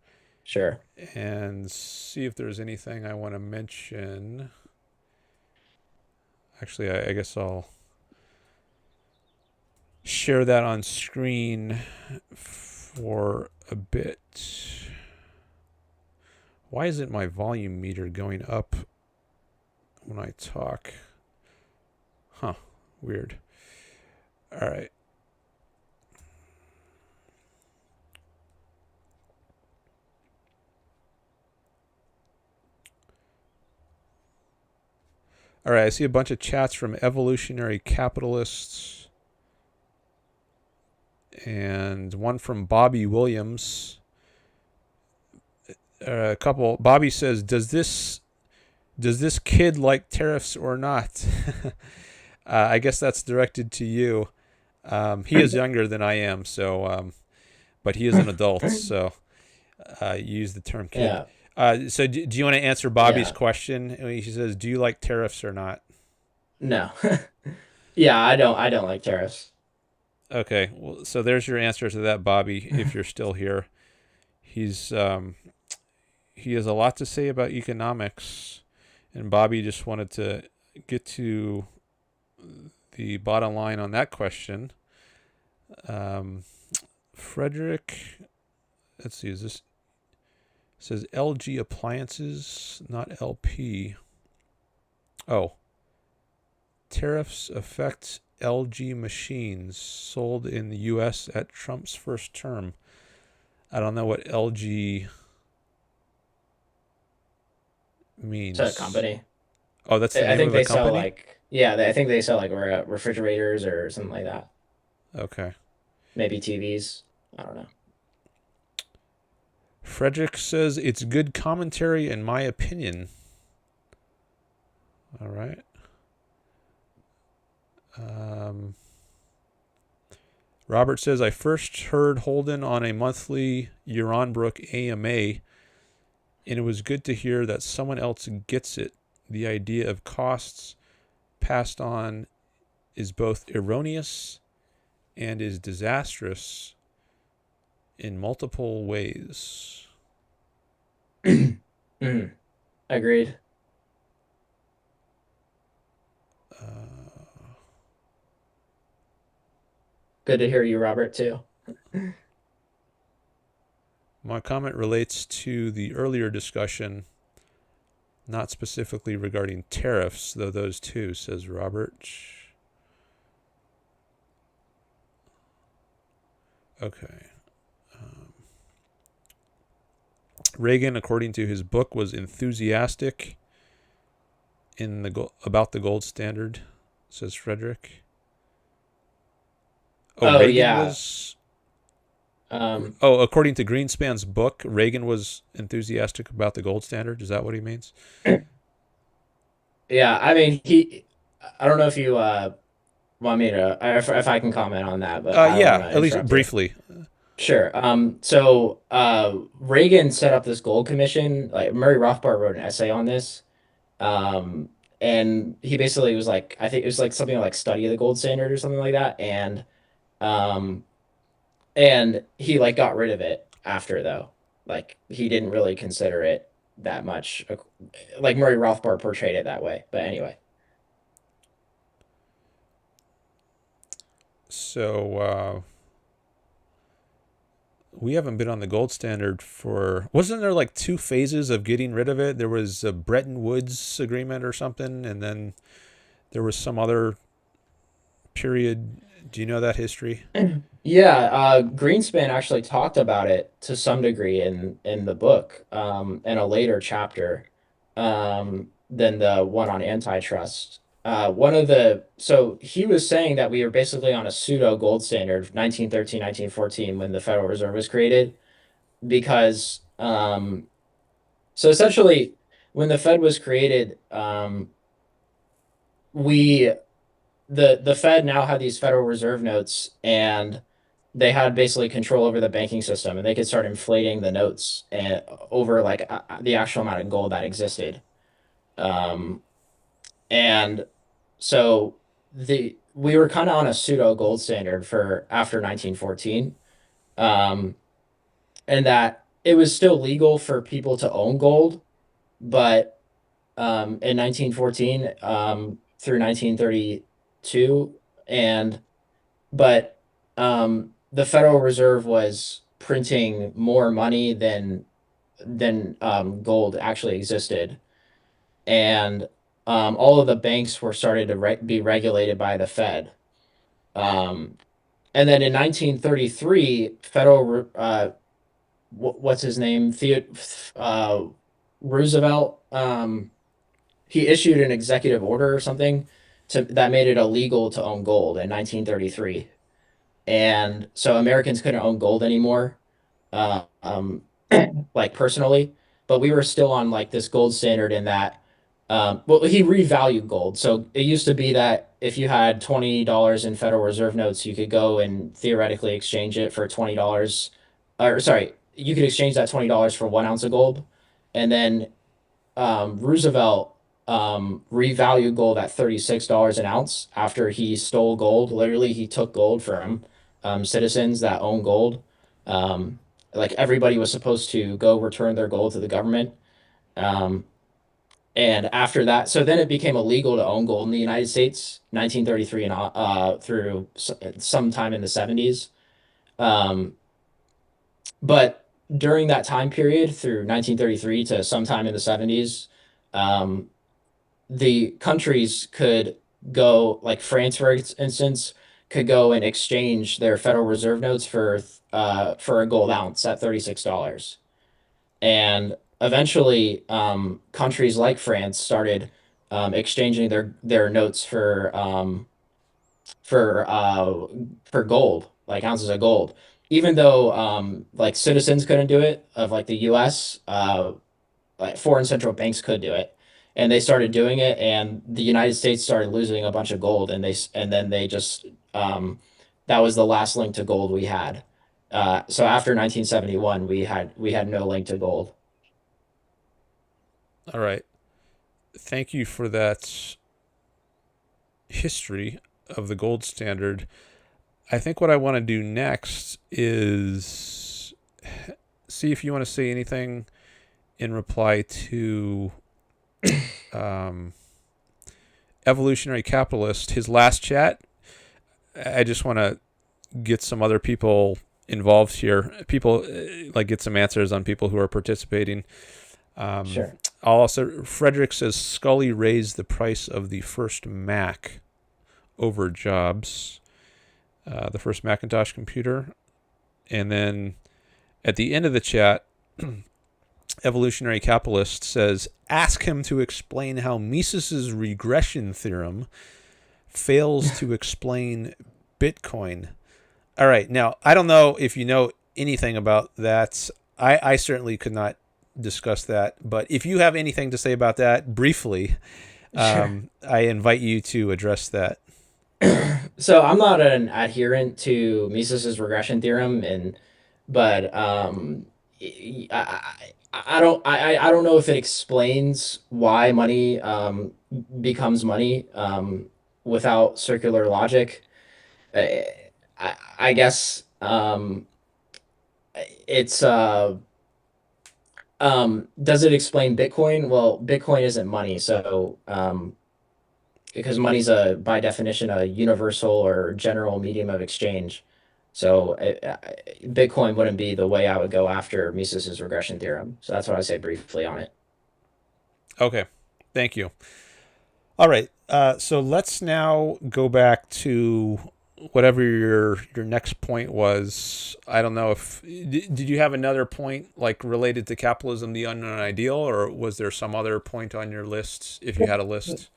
Sure. and see if there's anything I want to mention. Actually, I guess I'll share that on screen for a bit. Why isn't my volume meter going up when I talk? Huh, weird. All right. All right, I see a bunch of chats from evolutionary capitalists and one from Bobby Williams. A couple. Bobby says, "Does this kid like tariffs or not?" I guess that's directed to you. He is younger than I am, so but he is an adult, so you use the term kid. Yeah. So do you want to answer Bobby's Yeah. question? He says, "Do you like tariffs or not?" No. Yeah, I don't like tariffs. Okay, well, so there's your answer to that, Bobby. If you're still here, he's he has a lot to say about economics, and Bobby just wanted to get to the bottom line on that question. Um, Frederick, let's see, is this it says LG appliances, not LP. Oh, tariffs affect LG machines sold in the U.S. at Trump's first term. I don't know what LG To a means. company. Oh, that's the I name think of a they sell company? like, yeah, I think they sell like refrigerators or something like that. Okay. Maybe TVs. I don't know. Frederick says it's good commentary in my opinion. All right. Um, Robert says I first heard Holden on a monthly Euronbrook AMA, and it was good to hear that someone else gets it. The idea of costs passed on is both erroneous and is disastrous in multiple ways. Mhm. Agreed. Uh, Good to hear you, Robert, too. my comment relates to the earlier discussion, not specifically regarding tariffs, though those too, says Robert. Okay. Um, Reagan, according to his book, was enthusiastic in about the gold standard, says Frederick. Oh, Oh Reagan yeah. was. Um, Oh, according to Greenspan's book, Reagan was enthusiastic about the gold standard. Is that what he means? yeah, I mean I don't know if you want me to if I can comment on that, but I don't want Yeah, to at least interrupt you. briefly. Sure. So Reagan set up this gold commission. Like Murray Rothbard wrote an essay on this. Um, and he basically was like, I think it was like something like study of the gold standard or something like that. Um, and he like got rid of it after though. Like he didn't really consider it that much. Like Murray Rothbard portrayed it that way. But anyway. So we haven't been on the gold standard for. Wasn't there like two phases of getting rid of it? There was a Bretton Woods agreement or something, and then there was some other period. Do you know that history? Yeah, Greenspan actually talked about it to some degree in the book, in a later chapter, than the one on antitrust. So he was saying that we were basically on a pseudo gold standard, 1913, 1914, when the Federal Reserve was created, because so essentially when the Fed was created, we the Fed now had these Federal Reserve notes, and they had basically control over the banking system, and they could start inflating the notes over like the actual amount of gold that existed. Um, and so the we were kind of on a pseudo gold standard for after 1914. Um, and that it was still legal for people to own gold, but in 1914 through 1932, and but the Federal Reserve was printing more money than gold actually existed, and all of the banks were started to be regulated by the Fed. Um, and then in 1933, what's his name? Uh, Roosevelt. He issued an executive order or something that made it illegal to own gold in 1933, and so Americans couldn't own gold anymore, uh, um, like personally. But we were still on like this gold standard in that. Well, he revalued gold. So it used to be that if you had $20 in Federal Reserve notes, you could go and theoretically exchange it for $20. Or sorry, you could exchange that $20 for 1 ounce of gold, and then Roosevelt revalued gold at $36 an ounce after he stole gold. Literally, he took gold from citizens that own gold. Um, like everybody was supposed to go return their gold to the government. Um, and after that, so then it became illegal to own gold in the United States, 1933 and through sometime in the 70s. Um, but during that time period, through 1933 to sometime in the 70s, um, the countries could go, like France, for instance, could go and exchange their Federal Reserve notes for a gold ounce at $36. And eventually, countries like France started exchanging their notes for uh, for gold, like ounces of gold. Even though like citizens couldn't do it of like the U.S., like foreign central banks could do it, and they started doing it, and the United States started losing a bunch of gold, and then they just that was the last link to gold we had. So after 1971, we had no link to gold. All right. Thank you for that history of the gold standard. I think what I want to do next is see if you want to say anything in reply to um, Evolutionary Capitalist, his last chat. I just want to get some other people involved here. People like get some answers on people who are participating. Sure. Also, Frederick says Scully raised the price of the first Mac over Jobs, the first Macintosh computer. And then at the end of the chat, Evolutionary Capitalist says, ask him to explain how Mises's regression theorem fails to explain Bitcoin. All right. Now, I don't know if you know anything about that. I certainly could not discuss that. But if you have anything to say about that briefly, Sure. I invite you to address that. So I'm not an adherent to Mises's regression theorem, but I don't know if it explains why money becomes money without circular logic. I, I guess it's does it explain Bitcoin? Well, Bitcoin isn't money, so because money's by definition a universal or general medium of exchange. So Bitcoin wouldn't be the way I would go after Mises's regression theorem. So that's what I say briefly on it. Okay. Thank you. All right. So let's now go back to whatever your next point was. I don't know if did you have another point like related to capitalism, the unknown ideal, or was there some other point on your list if you had a list?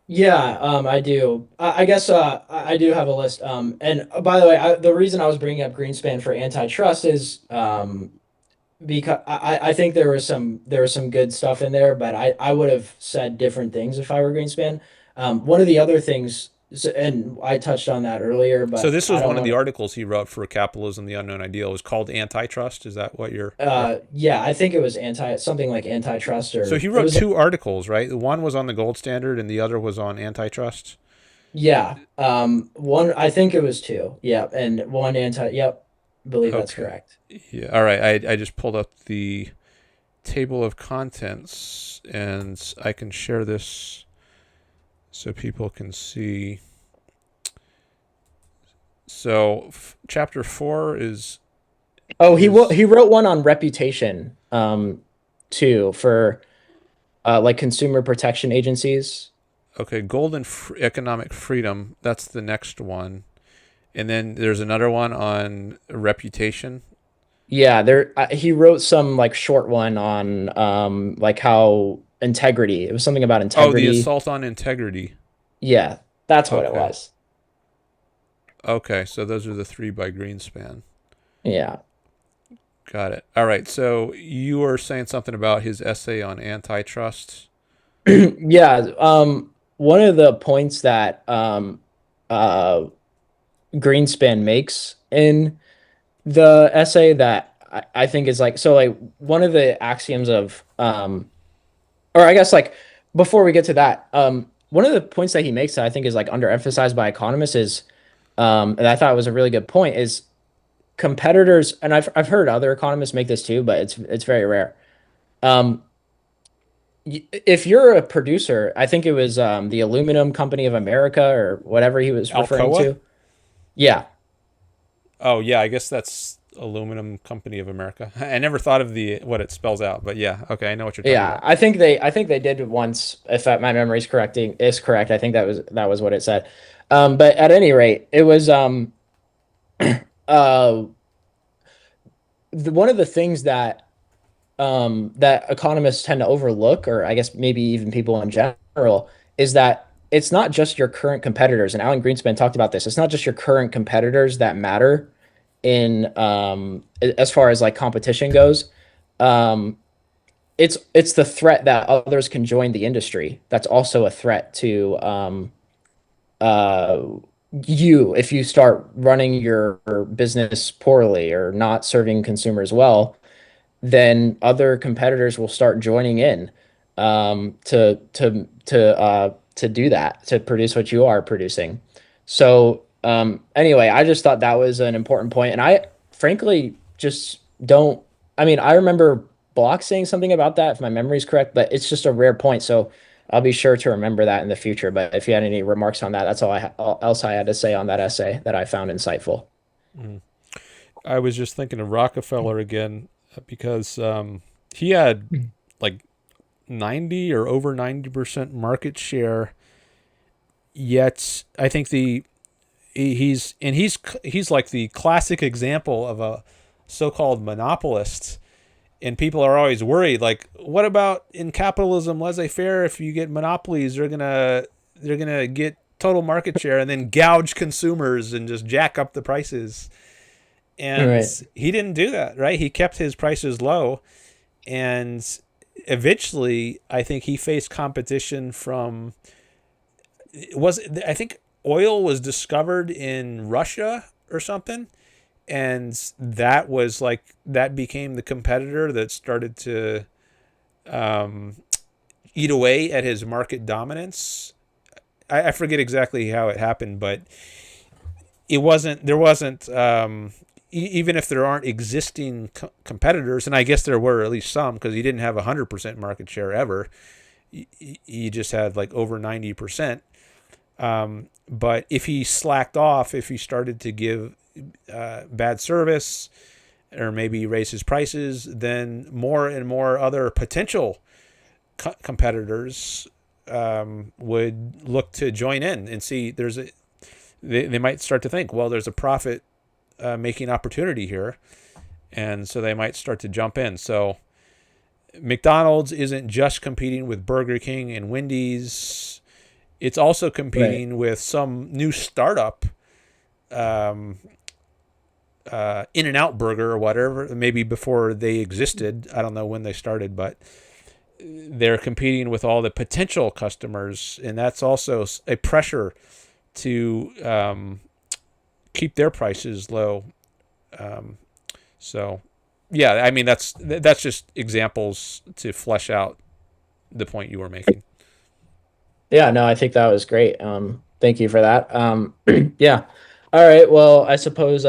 Yeah, I do. I guess I do have a list. And by the way, the reason I was bringing up Greenspan for antitrust is because I think there was some good stuff in there, but I would have said different things if I were Greenspan. One of the other things, and I touched on that earlier, So but this I was don't one of the want articles he wrote for Capitalism, the Unknown Ideal. It was called Antitrust. Is that what you're yeah, I think it was something like antitrust, So or he it wrote was, two articles, right? One was on the gold standard and the other was on antitrust. yeah. One, I think it was two. Yeah, and one yep. I believe that's Okay. correct. Yeah. All right. I just pulled up the table of contents, and I can share this so people can see. So, chapter 4 is Oh, his. he wrote one on reputation, too, for like consumer protection agencies. Okay, golden economic freedom. That's the next one. And then there's another one on reputation. Yeah, there he wrote some like short one on like how integrity. It was something about Oh, the integrity. assault on integrity. Yeah, that's what it Okay. was. Okay, so those are the three by Greenspan. Yeah. Got it. All right, so you were saying something about his essay on antitrust. Yeah, one of the points that uh Greenspan makes in the essay that I think is like so like one of the axioms of or I guess like before we get to that, one of the points that he makes that I think is like underemphasized by economists is and I thought it was a really good point is competitors, and I've heard other economists make this too, but it's very rare. Um, if you're a producer, I think it was the Aluminum Company of America or whatever he was referring Alcoa? to. Yeah, Oh, yeah, I guess that's Aluminum Company of America. I never thought of the what it spells out, but yeah, okay, I know what you're talking yeah. about. I think they did once. If my memory is correct, I think that was what it said. But at any rate, it was uh one of the things that that economists tend to overlook, or I guess maybe even people in general, is that it's not just your current competitors. And Alan Greenspan talked about this. It's not just your current competitors that matter in as far as like competition goes. Um, it's the threat that others can join the industry. That's also a threat to uh, you if you start running your business poorly or not serving consumers well, then other competitors will start joining in to do that, to produce what you are producing. So anyway, I just thought that was an important point, and I frankly just don't. I mean, I remember Block saying something about that, if my memory is correct, but it's just a rare point. So I'll be sure to remember that in the future. But if you had any remarks on that, that's all else I had to say on that essay that I found insightful. Mm. I was just thinking of Rockefeller again because he had like 90 or over 90% market share. Yet I think he's like the classic example of a so-called monopolist, and people are always worried like, what about in capitalism, laissez-faire? If you get monopolies, they're gonna get total market share and then gouge consumers and just jack up the prices. All And right. he didn't do that, right? He kept his prices low, and eventually I think he faced competition from, was I think oil was discovered in Russia or something, and that was like that became the competitor that started to um, eat away at his market dominance. I forget exactly how it happened, but it wasn't there wasn't even if there aren't existing competitors, and I guess there were at least some because he didn't have 100% market share ever. He just had like over 90%. But if he slacked off, if he started to give bad service or maybe raise his prices, then more and more other potential competitors would look to join in and see they might start to think, well, there's a profit making opportunity here. And so they might start to jump in. So McDonald's isn't just competing with Burger King and Wendy's. It's also Right. competing with some new startup, um, In-N-Out Burger or whatever, maybe before they existed. I don't know when they started, but they're competing with all the potential customers, and that's also a pressure to keep their prices low. Um, so, yeah, I mean that's just examples to flesh out the point you were making. Yeah, no, I think that was great. Thank you for that. Yeah. All right. Well, I suppose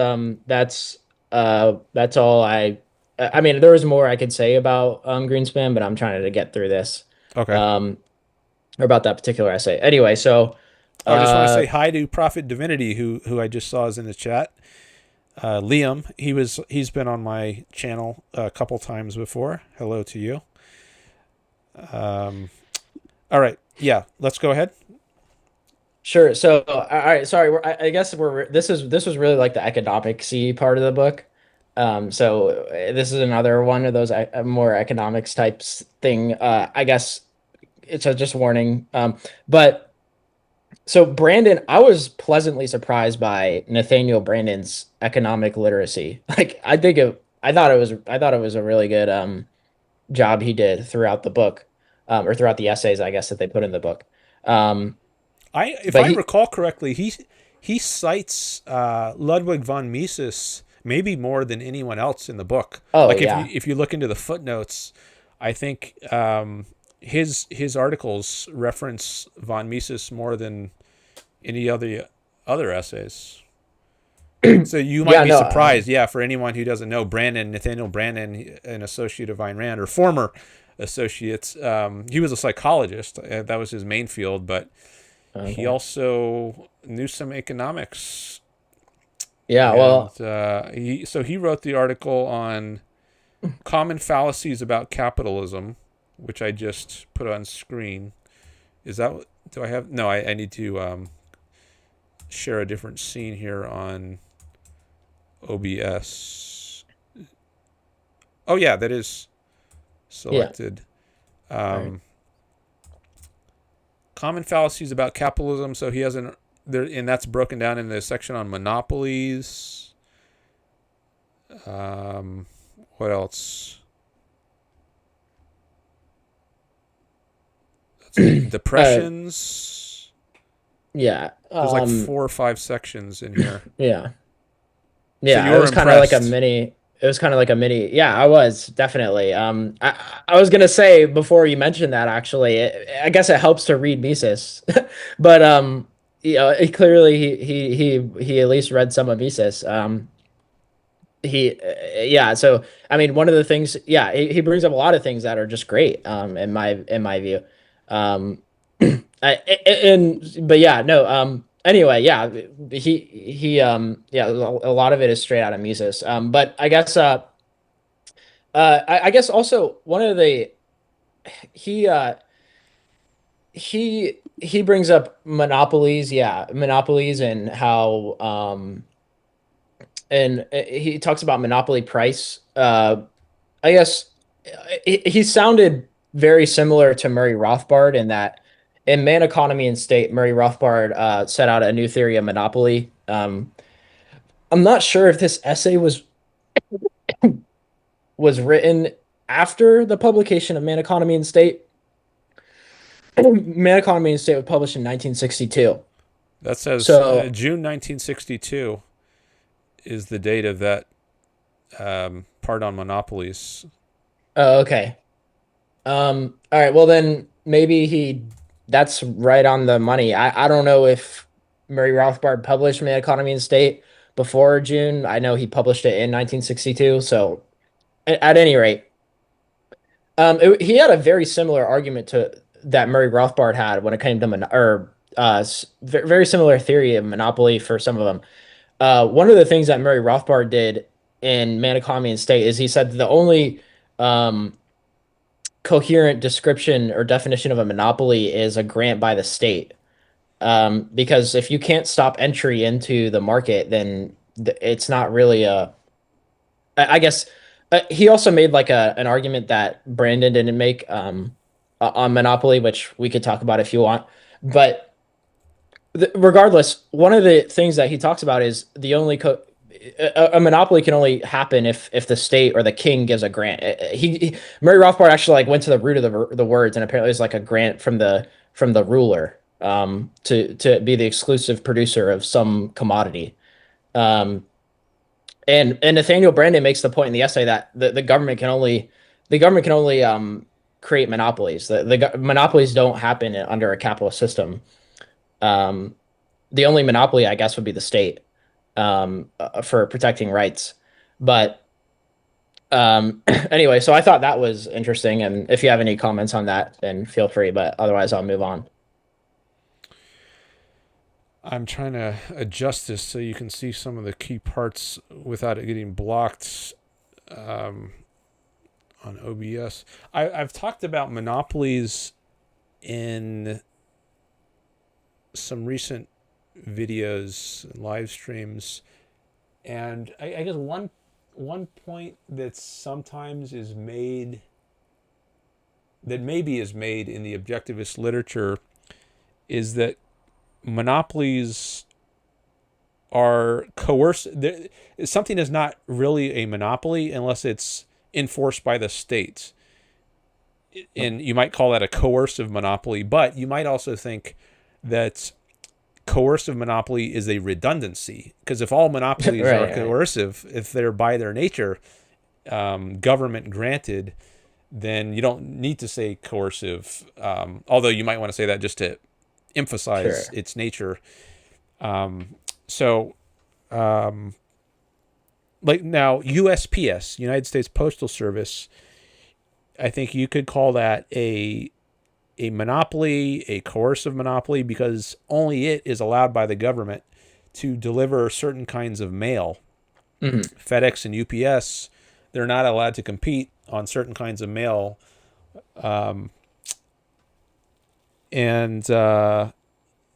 that's That's all I mean, there was more I could say about Greenspan, but I'm trying to get through this. Okay. Um, or about that particular essay. Anyway, so Oh, I just want to say uh hi to Prophet Divinity, who I just saw is in the chat. Liam, he's been on my channel a couple times before. Hello to you. Um, all right, yeah, let's go ahead. sure. So all right, sorry, I guess this was really like the economics-y part of the book. So this is another one of those more economics types thing. I guess it's a just warning. But so Brandon, I was pleasantly surprised by Nathaniel Brandon's economic literacy. Like I thought it was a really good job he did throughout the book, or throughout the essays, I guess that they put in the book. Um, If but I he, recall correctly, he cites Ludwig von Mises maybe more than anyone else in the book. oh Like yeah, if you look into the footnotes, I think his articles reference von Mises more than any other essays. So you might yeah, be no, surprised, yeah, for anyone who doesn't know Nathaniel Brandon, an associate of Ayn Rand or former associates. He was a psychologist. That was his main field, but he okay, also knew some economics, yeah, and well, he wrote the article on common fallacies about capitalism, which I just put on screen. Is that do I have? No, I need to share a different scene here on OBS. Oh yeah, that is yeah, selected. all right. Um, common fallacies about capitalism. So he has an there, and that's broken down in the section on monopolies. Um, what else? Let's see. Uh, Depressions. yeah, There's like 4 or 5 sections in here. yeah, So you yeah. It were was kind of like a impressed. mini. It was kind of like a mini. Yeah, I was definitely. I was gonna say before you mentioned that actually, I guess it helps to read Mises, but you know, clearly he at least read some of Mises. Yeah, so I mean one of the things, yeah, he brings up a lot of things that are just great in my view. um and but yeah, no, anyway, yeah, yeah, a lot of it is straight out of Mises. But I guess I guess also one of the he he brings up monopolies, yeah, monopolies, and how he talks about monopoly price. I guess he sounded very similar to Murray Rothbard in that in Man, Economy, and State, Murray Rothbard set out a new theory of monopoly. I'm not sure if this essay was written after the publication of Man, Economy, and State. Man, Economy, and State was published in 1962. That says So, June 1962 is the date of that part on monopolies. okay. All right. Well, then maybe that's right on the money. I don't know if Murray Rothbard published Man, Economy, and State before June. I know he published it in 1962. So at any rate, he had a very similar argument to that Murray Rothbard had when it came to very similar theory of monopoly for some of them. One of the things that Murray Rothbard did in Man, Economy, and State is he said the only um, coherent description or definition of a monopoly is a grant by the state. Because if you can't stop entry into the market, then it's not really a. I guess he also made like an argument that Brandon didn't make on monopoly, which we could talk about if you want. But regardless, one of the things that he talks about is the only a monopoly can only happen if the state or the king gives a grant. Murray Rothbard actually like went to the root of the words, and apparently it's like a grant from the ruler to be the exclusive producer of some commodity. Um, and Nathaniel Brandon makes the point in the essay that the government can only create monopolies. The monopolies don't happen under a capitalist system. Um, the only monopoly, I guess, would be the state for protecting rights. But anyway, so I thought that was interesting, and if you have any comments on that, then feel free, but otherwise I'll move on. I'm trying to adjust this so you can see some of the key parts without it getting blocked um, on OBS. I've talked about monopolies in some recent videos, live streams, and I guess one point that sometimes is made, that maybe is made in the objectivist literature, is that monopolies are coercive. Something is not really a monopoly unless it's enforced by the state. And you might call that a coercive monopoly, but you might also think that coercive monopoly is a redundancy, because if all monopolies are Right, right. coercive, if they're by their nature government granted, then you don't need to say coercive, although you might want to say that just to emphasize Sure. its nature. So like now USPS, United States Postal Service, I think you could call that a monopoly, a coercive monopoly, because only it is allowed by the government to deliver certain kinds of mail. Hmm. FedEx and UPS, they're not allowed to compete on certain kinds of mail. And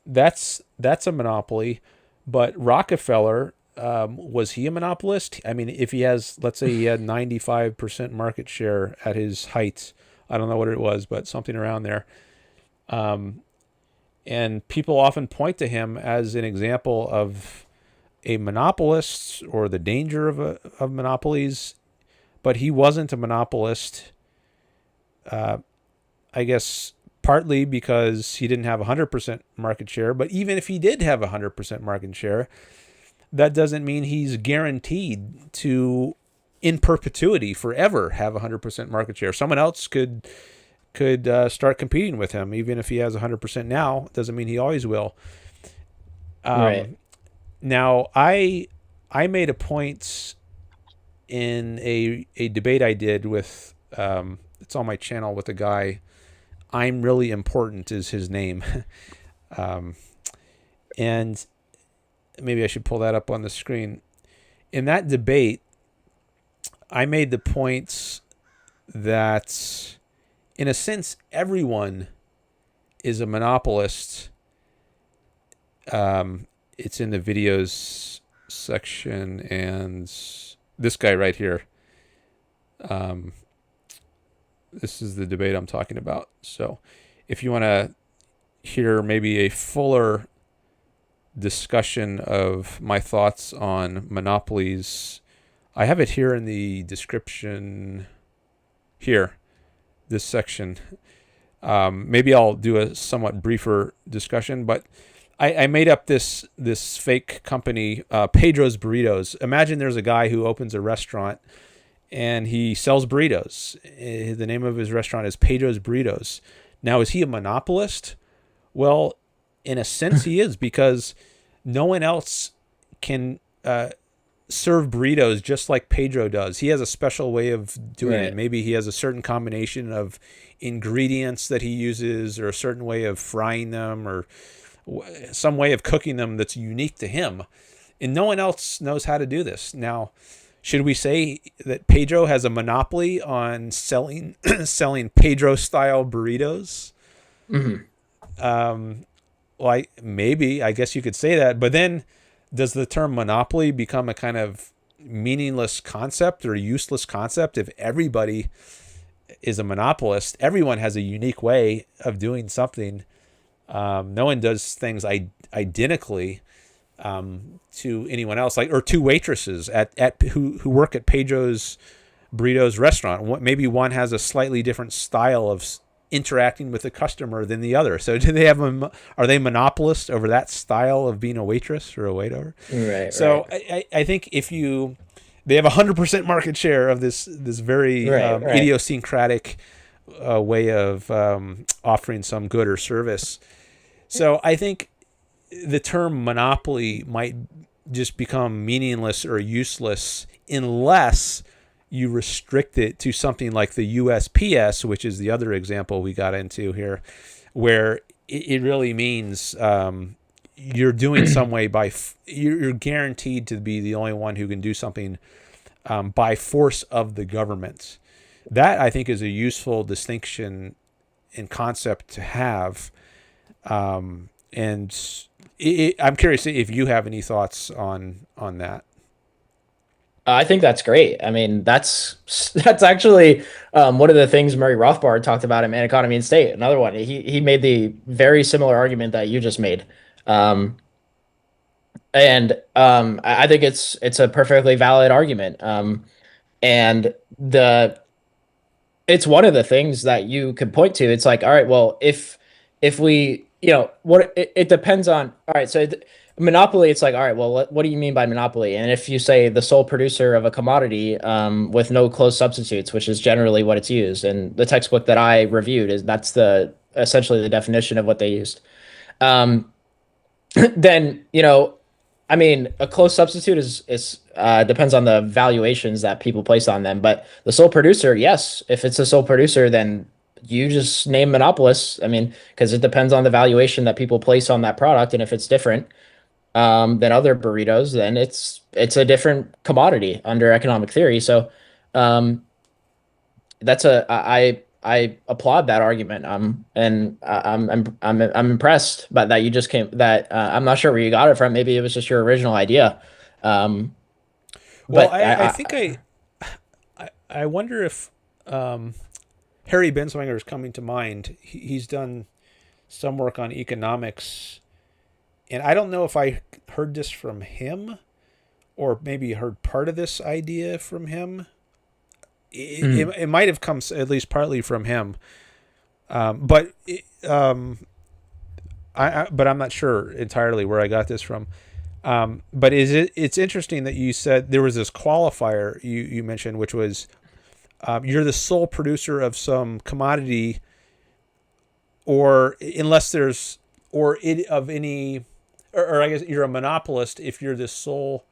that's a monopoly. But Rockefeller, was he a monopolist? I mean, if he has, let's say he had 95% market share at his height, I don't know what it was, but something around there. And people often point to him as an example of a monopolist or the danger of monopolies, but he wasn't a monopolist. I guess partly because he didn't have 100% market share, but even if he did have 100% market share, that doesn't mean he's guaranteed to in perpetuity forever have 100% market share. Someone else could start competing with him, even if he has 100% now. Doesn't mean he always will. Right. Now, I made a point in a debate I did with, it's on my channel, with a guy. I'm Really Important is his name. And maybe I should pull that up on the screen. In that debate, I made the points that, in a sense, everyone is a monopolist. It's in the videos section, and this guy right here. This is the debate I'm talking about. So if you want to hear maybe a fuller discussion of my thoughts on monopolies, I have it here in the description here, this section. Maybe I'll do a somewhat briefer discussion, but I made up this fake company, Pedro's Burritos. Imagine there's a guy who opens a restaurant and he sells burritos. The name of his restaurant is Pedro's Burritos. Now, is he a monopolist? Well, in a sense, he is, because no one else can serve burritos just like Pedro does. He has a special way of doing it. Right. Maybe he has a certain combination of ingredients that he uses, or a certain way of frying them, or some way of cooking them that's unique to him. And no one else knows how to do this. Now, should we say that Pedro has a monopoly on selling selling Pedro style burritos? Hmm. Well, maybe, I guess you could say that, but then does the term monopoly become a kind of meaningless concept or useless concept if everybody is a monopolist? Everyone has a unique way of doing something. No one does things identically to anyone else, like, or two waitresses at who work at Pedro's Burritos restaurant. Maybe one has a slightly different style of interacting with the customer than the other. So do they have are they monopolists over that style of being a waitress or a waiter? Right, So right. I think if they have 100% market share of this very Right, right. idiosyncratic way of offering some good or service. So I think the term monopoly might just become meaningless or useless unless you restrict it to something like the USPS, which is the other example we got into here, where it really means you're doing some way you're guaranteed to be the only one who can do something by force of the government. That, I think, is a useful distinction and concept to have. And I'm curious if you have any thoughts on that. I think that's great. I mean, that's actually one of the things Murray Rothbard talked about in Man, Economy, and State. Another one. He made the very similar argument that you just made, um, and I think it's a perfectly valid argument. And the it's one of the things that you could point to. It's like, all right, well, if we, what it depends on. All right, so monopoly, it's like, all right, well, what do you mean by monopoly? And if you say the sole producer of a commodity with no close substitutes, which is generally what it's used, and the textbook that I reviewed is that's the essentially the definition of what they used. Um, then I mean, a close substitute is depends on the valuations that people place on them. But the sole producer, yes, if it's a sole producer, then you just name monopolists. I mean, because it depends on the valuation that people place on that product, and if it's different than other burritos, then it's a different commodity under economic theory. So um, that's I applaud that argument. And I'm impressed by that you just came that I'm not sure where you got it from. Maybe it was just your original idea. Um, Well, but I think I wonder if Harry Benswanger is coming to mind. He's done some work on economics, and I don't know if I heard this from him or maybe heard part of this idea from him. It might have come at least partly from him, but but I'm not sure entirely where I got this from. But it's interesting that you said there was this qualifier you mentioned, which was you're the sole producer of some commodity, or unless there's or it of any, or I guess you're a monopolist if you're the sole,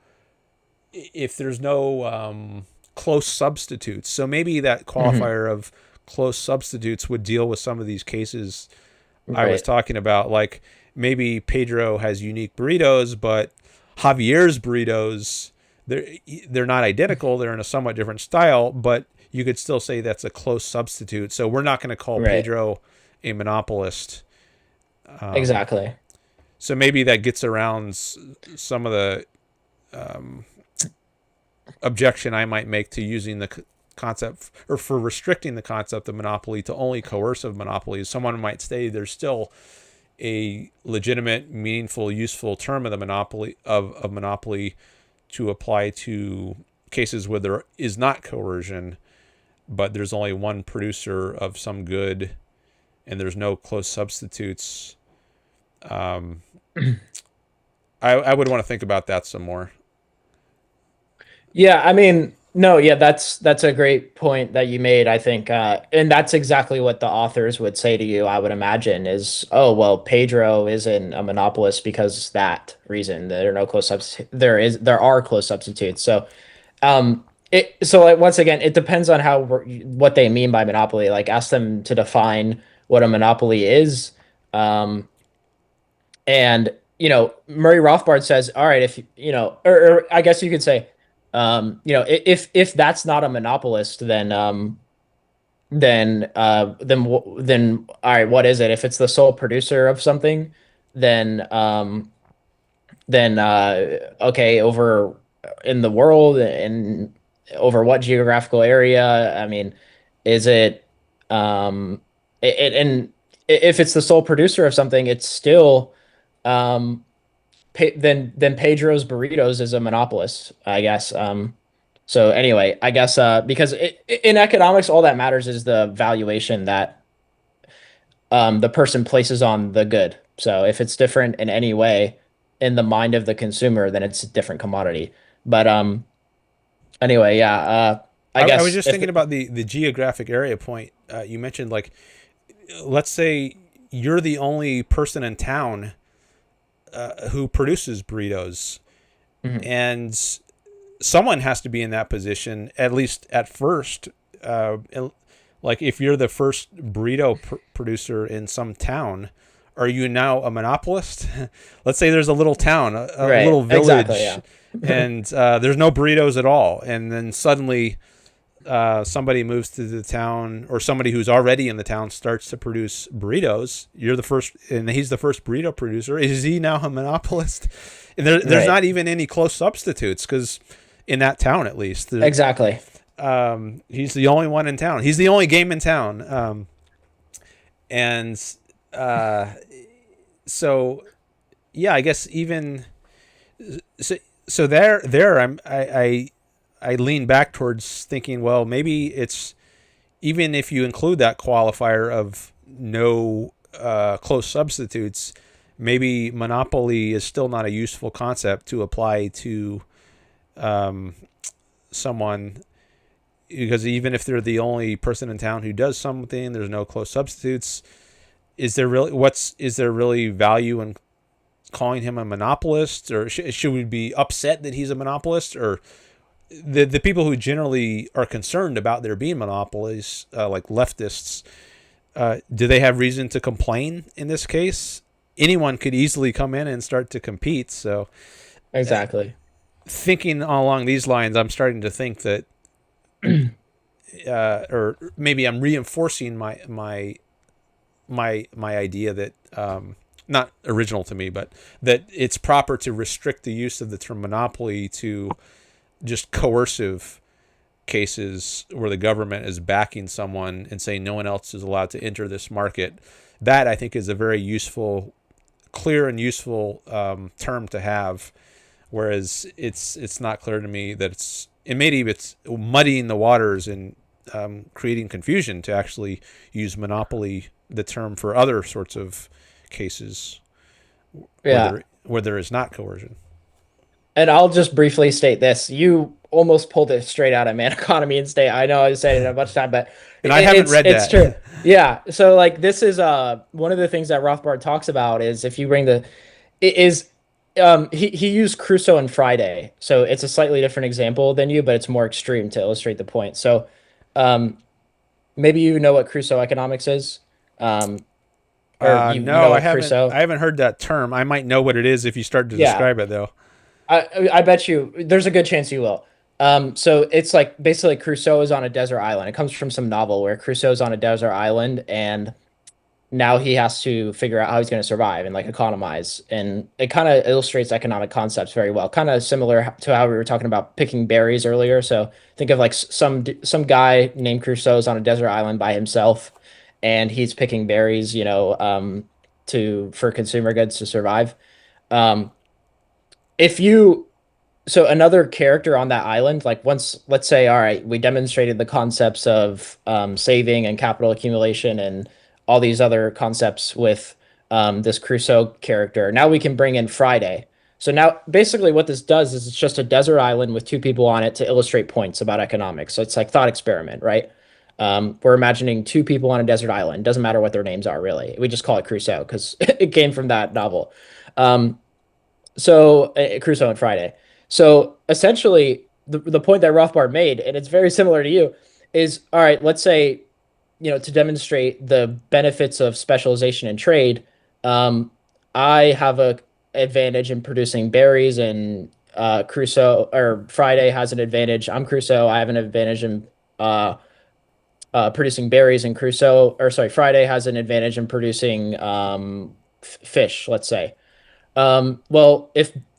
if there's no close substitutes. So maybe that Mhm. qualifier of close substitutes would deal with some of these cases I was Right, talking about. Like maybe Pedro has unique burritos, but Javier's burritos, they're not identical. They're in a somewhat different style, but you could still say that's a close substitute. So we're not going to call right, Pedro a monopolist. Um, exactly. so maybe that gets around some of the objection I might make to using the concept, or for restricting the concept of monopoly to only coercive monopolies. Someone might say there's still a legitimate, meaningful, useful term of the monopoly to apply to cases where there is not coercion, but there's only one producer of some good and there's no close substitutes. Um, I would want to think about that some more. Yeah, I mean, no, yeah, that's a great point that you made, I think. And that's exactly what the authors would say to you, I would imagine, is, oh, well, Pedro isn't a monopolist because that reason. There are no close substitute. There are close substitutes. So, like, once again, it depends on what they mean by monopoly. Like, ask them to define what a monopoly is. Um, and Murray Rothbard says, all right, if or I guess you could say, if that's not a monopolist, then all right, what is it? If it's the sole producer of something, then okay, over in the world and over what geographical area? I mean, is it and if it's the sole producer of something, it's still um then Pedro's Burritos is a monopolist, I guess. So anyway, I guess because in economics, all that matters is the valuation that the person places on the good. So if it's different in any way in the mind of the consumer, then it's a different commodity. But anyway, yeah. I I was guess just if thinking about the geographic area point you mentioned. Like, let's say you're the only person in town who produces burritos, Mhm. and someone has to be in that position at least at first. Uh, like if you're the first burrito producer in some town, are you now a monopolist? Let's say there's a little town, a Right. little Exactly. village, Yeah. and there's no burritos at all, and then suddenly somebody moves to the town, or somebody who's already in the town starts to produce burritos. You're the first, and he's the first burrito producer. Is he now a monopolist? And there's Right. not even any close substitutes, because in that town, at least, Exactly. he's the only one in town. He's the only game in town. And uh, so, yeah, I guess even so. So there, I lean back towards thinking, well, maybe it's, even if you include that qualifier of no close substitutes, maybe monopoly is still not a useful concept to apply to um, someone, because even if they're the only person in town who does something, there's no close substitutes. Is there really value in calling him a monopolist, or should we be upset that he's a monopolist, or the people who generally are concerned about there being monopolies, like leftists, do they have reason to complain in this case? Anyone could easily come in and start to compete. So, Exactly. thinking along these lines, I'm starting to think that, or maybe I'm reinforcing my idea that, not original to me, but that it's proper to restrict the use of the term monopoly to just coercive cases where the government is backing someone and saying no one else is allowed to enter this market. That, I think, is a very useful, clear and useful term to have. Whereas it's not clear to me that it's muddying the waters and creating confusion to actually use monopoly, the term, for other sorts of cases Yeah. where there is not coercion. And I'll just briefly state this. You almost pulled it straight out of Man Economy and State. I know I said it a bunch of time, but And I haven't read it's true. that. Yeah. So like this is one of the things that Rothbard talks about is if you bring the it is he used Crusoe and Friday. So it's a slightly different example than you, but it's more extreme to illustrate the point. So um maybe you know what Crusoe economics is. Um or you know No, I what haven't. Crusoe. I haven't heard that term. I might know what it is if you start to Yeah. describe it, though. I bet you there's a good chance you will. So it's like basically Crusoe is on a desert island. It comes from some novel where Crusoe is on a desert island and now he has to figure out how he's going to survive and like economize. And it kind of illustrates economic concepts very well. Kind of similar to how we were talking about picking berries earlier. So think of like some guy named Crusoe is on a desert island by himself and he's picking berries, to for consumer goods to survive. Um, if you so another character on that island, like once, let's say, all right, we demonstrated the concepts of saving and capital accumulation and all these other concepts with this Crusoe character. Now we can bring in Friday. So now basically what this does is it's just a desert island with two people on it to illustrate points about economics. So it's like thought experiment, right? We're imagining two people on a desert island. Doesn't matter what their names are, really. We just call it Crusoe because it came from that novel. Um, Crusoe and Friday. So essentially, the point that Rothbard made, and it's very similar to you, is all right. Let's say, to demonstrate the benefits of specialization in trade, um, I have a advantage in producing berries, and Crusoe or Friday has an advantage. I'm Crusoe. I have an advantage in uh, producing berries, and Friday has an advantage in producing fish. Let's say. Well,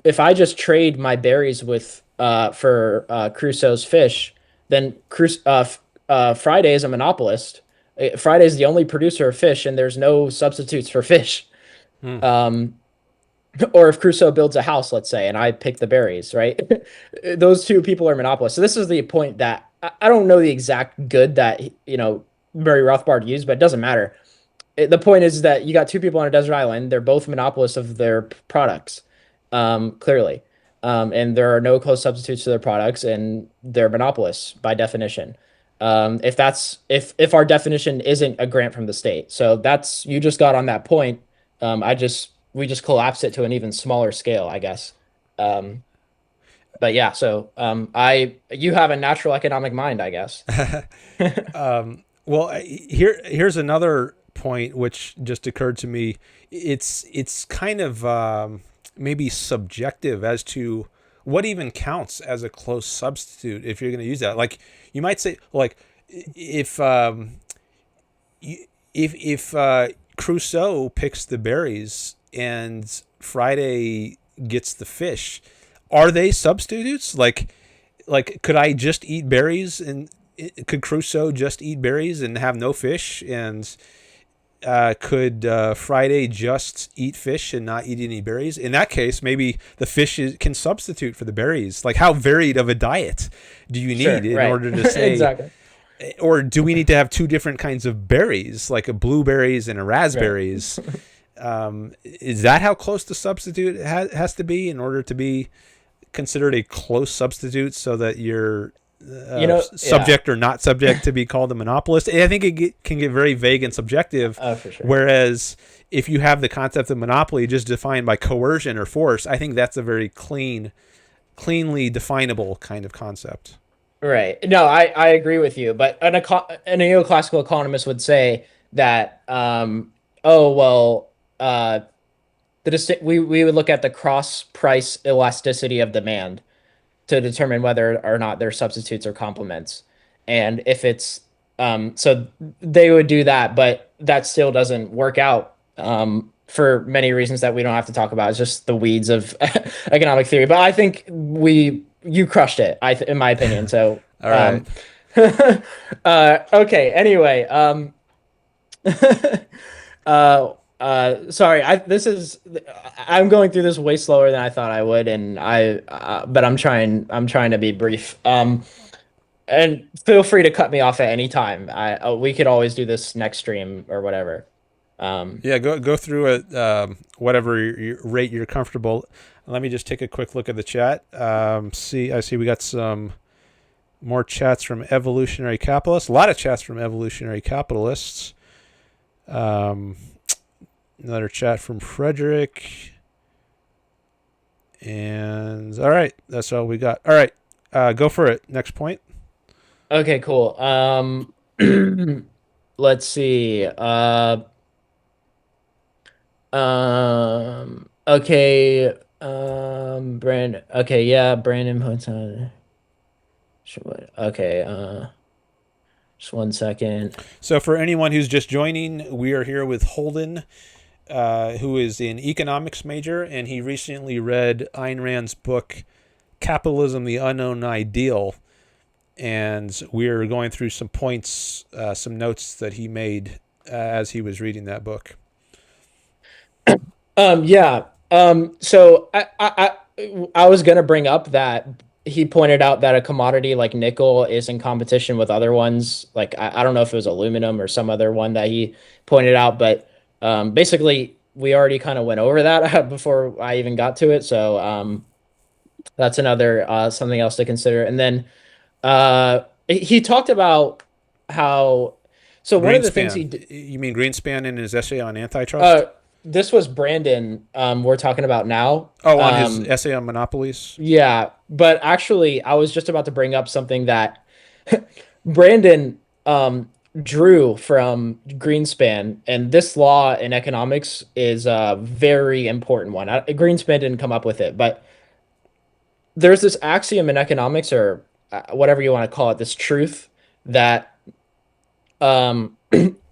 if I just trade my berries with for Crusoe's fish, then Friday is a monopolist. Friday is the only producer of fish, and there's no substitutes for fish. Hmm. Um, or if Crusoe builds a house, let's say, and I pick the berries, right? Those two people are monopolists. So this is the point that I don't know the exact good that Murray Rothbard used, but it doesn't matter. The point is that you got two people on a desert island. They're both monopolists of their products, clearly. And there are no close substitutes to their products, and they're monopolists by definition. If our definition isn't a grant from the state, so that's you just got on that point. We just collapse it to an even smaller scale, I guess. Um, but yeah, so I you have a natural economic mind, I guess. Well, here's another point which just occurred to me. It's kind of maybe subjective as to what even counts as a close substitute if you're going to use that. Like you might say, like if if Crusoe picks the berries and Friday gets the fish, are they substitutes? Like could I just eat berries and could Crusoe just eat berries and have no fish? And could Friday just eat fish and not eat any berries? In that case, maybe the fish can substitute for the berries. Like, how varied of a diet do you need Sure, in right. order to say, Exactly. or do we need to have two different kinds of berries, like a blueberries and a Right. raspberries? Is that how close the substitute has to be in order to be considered a close substitute so that you're Yeah. subject or not subject to be called a monopolist? I think can get very vague and subjective. For sure. Whereas if you have the concept of monopoly just defined by coercion or force, I think that's a very cleanly definable kind of concept. Right. No, I agree with you, but a neoclassical economist would say that oh well we would look at the cross price elasticity of demand to determine whether or not they're substitutes or complements. And if it's so they would do that, but that still doesn't work out for many reasons that we don't have to talk about. It's just the weeds of economic theory. But I think you crushed it, in my opinion. So All right. okay. Anyway, sorry. I'm going through this way slower than I thought I would, and but I'm trying to be brief. And feel free to cut me off at any time. We could always do this next stream or whatever. Um, Yeah, go through it, whatever rate you're comfortable. Let me just take a quick look at the chat. I see we got some more chats from evolutionary capitalists. A lot of chats from evolutionary capitalists. Um, Another chat from Frederick. And all right, that's all we got. All right, go for it. Next point. okay, cool. Let's see. Okay. Brandon. Okay, yeah, Brandon puts on. Okay. Just one second. So for anyone who's just joining, we are here with Holden, who is an economics major, and he recently read Ayn Rand's book, Capitalism: The Unknown Ideal. And we're going through some points, some notes that he made as he was reading that book. Yeah. So I was gonna bring up that he pointed out that a commodity like nickel is in competition with other ones. Like I don't know if it was aluminum or some other one that he pointed out, but basically we already kind of went over that before I even got to it. So that's another something else to consider. And then he talked about how. So one of the things he Greenspan. You mean Greenspan in his essay on uh antitrust? this was Brandon we're talking about now. Oh, on his essay on monopolies? Yeah, but actually I was just about to bring up something that Brandon drew from Greenspan, and this law in economics is a very important one. Greenspan didn't come up with it, but there's this axiom in economics, or whatever you want to call it, this truth that um,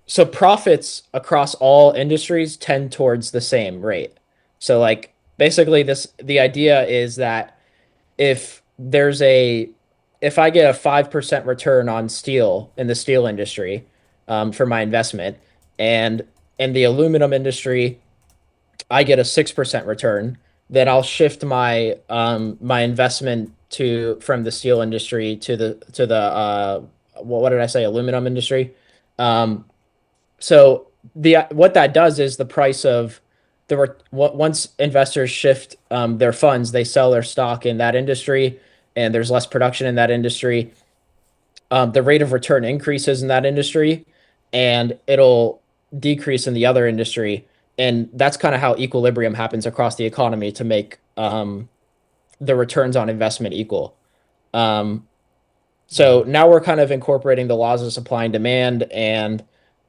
so profits across all industries tend towards the same rate. So like basically the idea is that if there's a if I get a 5% return on steel in the steel industry for my investment, and in the aluminum industry I get a 6% return, then I'll shift my investment to from the steel industry to the what did I say, aluminum industry. Um, so the what that does is the price of once investors shift their funds, they sell their stock in that industry, and there's less production in that industry. The rate of return increases in that industry, and it'll decrease in the other industry. And that's kind of how equilibrium happens across the economy to make the returns on investment equal. Um, Mm. so now we're kind of incorporating the laws of supply and demand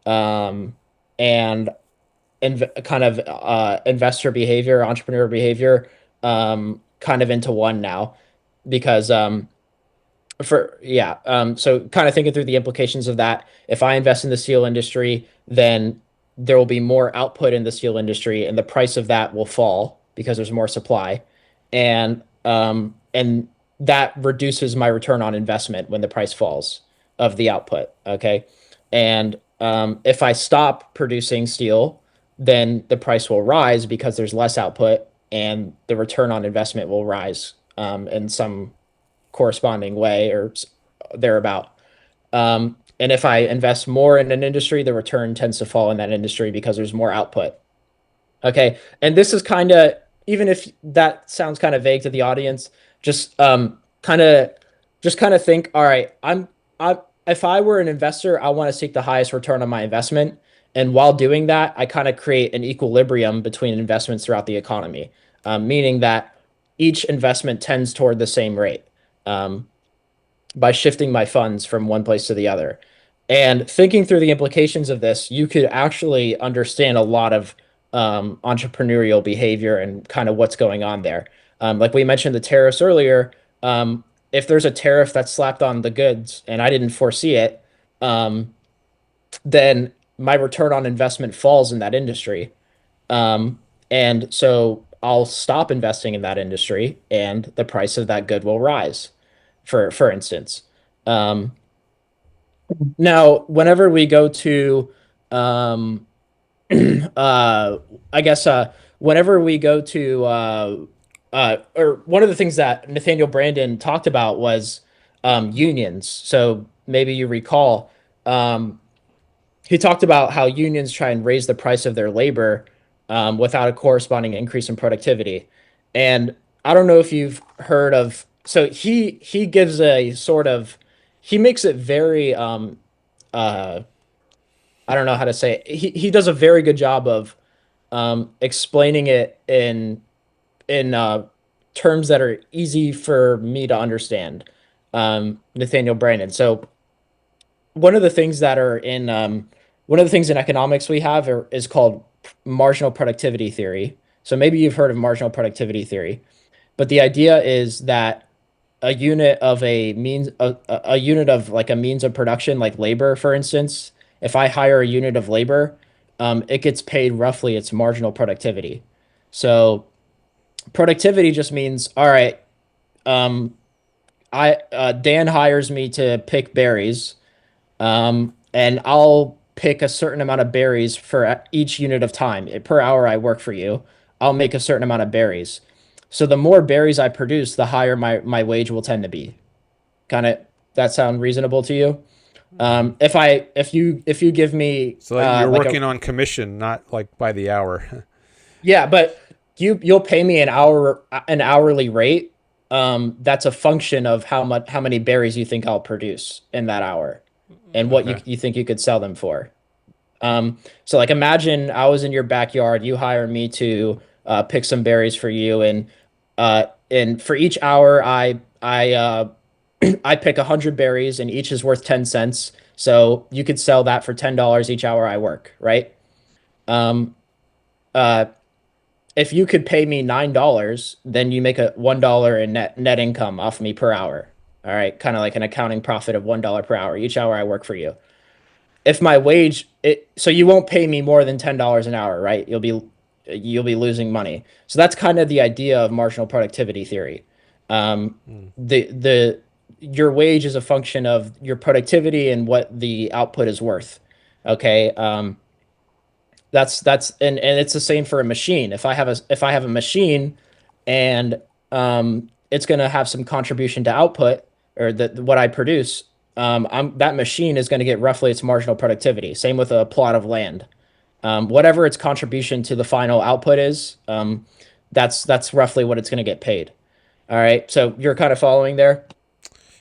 um, and kind of investor behavior, entrepreneur behavior, kind of into one now because so kind of thinking through the implications of that. If I invest in the steel industry, then there will be more output in the steel industry, and the price of that will fall because there's more supply, and that reduces my return on investment when the price falls of the output. Okay, and if I stop producing steel, then the price will rise because there's less output, and the return on investment will rise in some corresponding way or thereabout. And if I invest more in an industry, the return tends to fall in that industry because there's more output. Okay. And this is kind of, even if that sounds kind of vague to the audience, just kind of think, all right, I if I were an investor, I want to seek the highest return on my investment. And while doing that, I kind of create an equilibrium between investments throughout the economy, meaning that each investment tends toward the same rate. Um, by shifting my funds from one place to the other. And thinking through the implications of this, you could actually understand a lot of entrepreneurial behavior and kind of what's going on there. Like we mentioned the tariffs earlier, if there's a tariff that's slapped on the goods and I didn't foresee it, um, then my return on investment falls in that industry. Um, and so I'll stop investing in that industry and the price of that good will rise, for instance. Um, Now, whenever we go to, um, uh, I guess, whenever we go to, or one of the things that Nathaniel Brandon talked about was unions. So maybe you recall, um, he talked about how unions try and raise the price of their labor without a corresponding increase in productivity. And I don't know if you've heard of, so he gives a sort of, he makes it very uh I don't know how to say it. He does a very good job of explaining it in terms that are easy for me to understand. Nathaniel Brandon. So one of the things that are in one of the things in economics we have is called marginal productivity theory. So maybe you've heard of marginal productivity theory, but the idea is that a unit of a unit of like a means of production, like labor, for instance, if I hire a unit of labor, it gets paid roughly its marginal productivity. So productivity just means, all right, um, I Dan hires me to pick berries, and I'll pick a certain amount of berries for each unit of time. Per hour I work for you, I'll make a certain amount of berries. So the more berries I produce, the higher my wage will tend to be. Kind of, that sound reasonable to you? Mm. If you give me So like you're like a working on commission, not like by the hour. yeah, but you'll pay me an hourly rate. That's a function of how many berries you think I'll produce in that hour, and what Okay. you think you could sell them for. So like imagine I was in your backyard, you hire me to pick some berries for you, and for each hour I I pick 100 berries, and each is worth 10 cents. So you could sell that for $10 each hour I work, right? Um, uh, if you could pay me $9, then you make a $1 in net income off me per hour. All right, kind of like an accounting profit of $1 per hour each hour I work for you. If my wage it so you won't pay me more than $10 an hour, right? You'll be losing money. So that's kind of the idea of marginal productivity theory. Um, Mm. the your wage is a function of your productivity and what the output is worth. Okay. That's and it's the same for a machine. If I have a machine and it's going to have some contribution to output or what I produce, that machine is going to get roughly its marginal productivity. Same with a plot of land. Whatever its contribution to the final output is, that's roughly what it's going to get paid. All right, so you're kind of following there.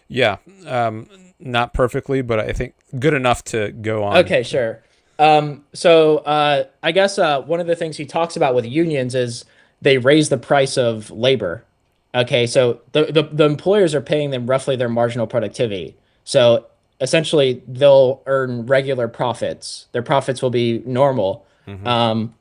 Yeah. Um, Not perfectly, but I think good enough to go on. Okay, sure. I guess one of the things he talks about with unions is they raise the price of labor. Okay, so the employers are paying them roughly their marginal productivity. So essentially, they'll earn regular profits. Their profits will be normal. Mm-hmm. Um,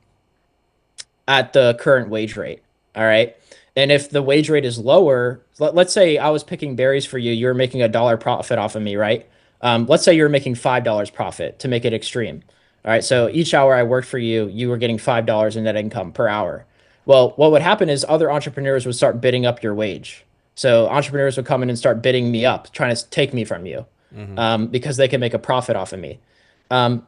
at the current wage rate. All right. And if the wage rate is lower, let's say I was picking berries for you, you're making $1 profit off of me, right? Let's say you're making $5 profit to make it extreme. All right. So each hour I worked for you, you were getting $5 in net income per hour. Well, what would happen is other entrepreneurs would start bidding up your wage. So entrepreneurs would come in and start bidding me up, trying to take me from you, Mm-hmm. because they can make a profit off of me. Um,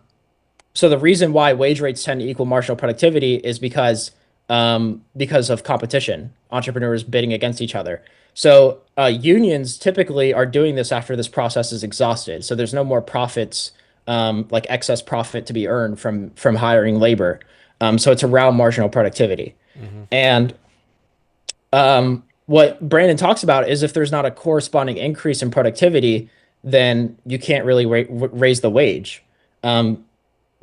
so the reason why wage rates tend to equal marginal productivity is because of competition, entrepreneurs bidding against each other. So unions typically are doing this after this process is exhausted. So there's no more profits, like excess profit to be earned from hiring labor. So it's around marginal productivity. Mm-hmm. And what Brandon talks about is if there's not a corresponding increase in productivity, then you can't really raise the wage. Um,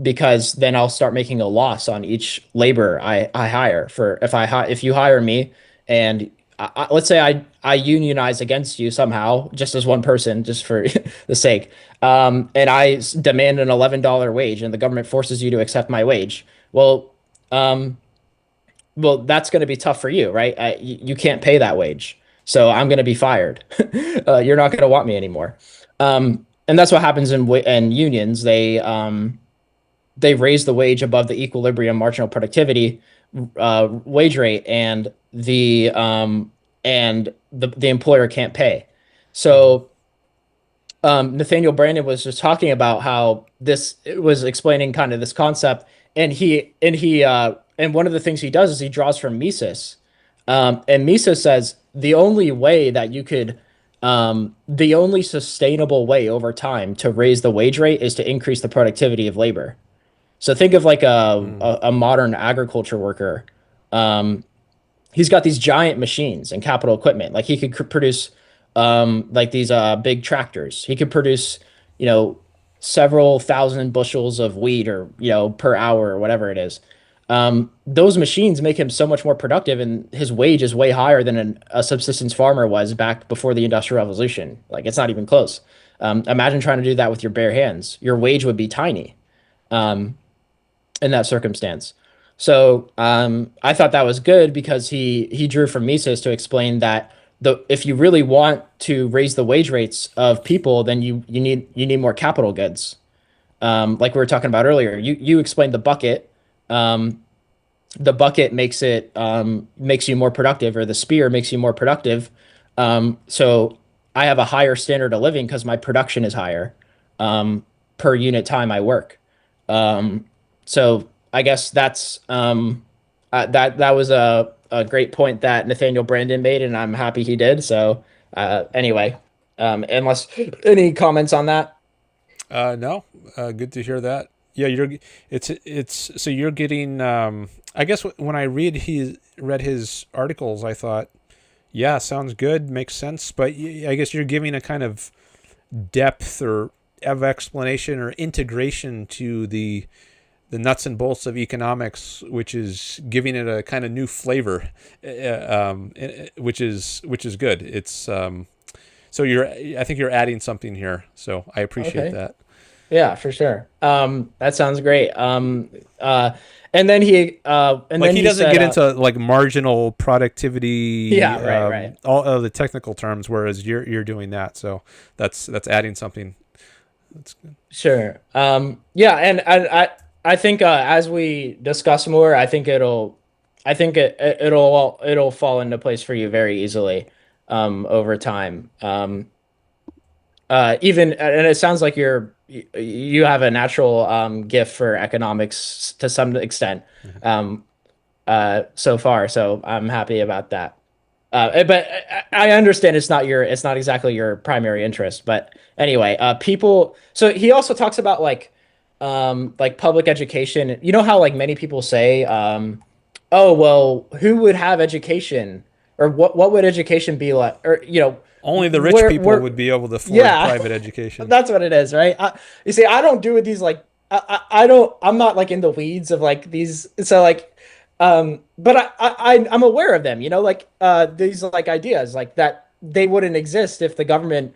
because then I'll start making a loss on each labor I hire. For if you hire me and let's say I unionize against you somehow, just as one person, just for the sake, and demand an $11 wage, and the government forces you to accept my wage. Um, well, that's going to be tough for you, right? You can't pay that wage, so I'm going to be fired. You're not going to want me anymore. And that's what happens in unions. They raise the wage above the equilibrium marginal productivity wage rate, and the employer can't pay. Mm-hmm. So Nathaniel Brandon was just talking about how this it was explaining kind of this concept, and one of the things he does is he draws from Mises, and Mises says the only sustainable way over time to raise the wage rate is to increase the productivity of labor. So think of like a modern agriculture worker. Um, he's got these giant machines and capital equipment. Like he could produce like these big tractors. He could produce, you know, several thousand bushels of wheat or, per hour or whatever it is. Those machines make him so much more productive, and his wage is way higher than a subsistence farmer was back before the Industrial Revolution. Like it's not even close. Imagine trying to do that with your bare hands. Your wage would be tiny. Um, in that circumstance. So I thought that was good because he drew from Mises to explain that if you really want to raise the wage rates of people, then you need more capital goods. Like we were talking about earlier, you explained the bucket. Um, the bucket makes you more productive, or the spear makes you more productive. So I have a higher standard of living because my production is higher per unit time I work. Um, so I guess that was a great point that Nathaniel Brandon made, and I'm happy he did. So anyway, unless any comments on that? No, good to hear that. Yeah, it's so you're getting. I guess when I read his articles, I thought, yeah, sounds good, makes sense. But I guess you're giving a kind of depth or of explanation or integration to the nuts and bolts of economics, which is giving it a kind of new flavor, which is good. It's so I think you're adding something here, so I appreciate Okay. that. Yeah, for sure. That sounds great. And Like then he he doesn't said, get into like marginal productivity, yeah, right, right. all of the technical terms, whereas you're doing that. So that's adding something. That's good. Sure. Yeah, and I think as we discuss more, I think it'll fall into place for you very easily over time. Even and it sounds like you have a natural gift for economics to some extent Mhm. um, so far. So I'm happy about that. But I understand it's not exactly your primary interest. But anyway, people. So he also talks about like public education. You know how like many people say, oh well, who would have education, or what would education be like, or Only the rich people where would be able to afford yeah, private education. that's what it is, right? You see, I don't do with these like I don't I'm not like in the weeds of like these. So like But I'm aware of them, like these like ideas like that they wouldn't exist if the government,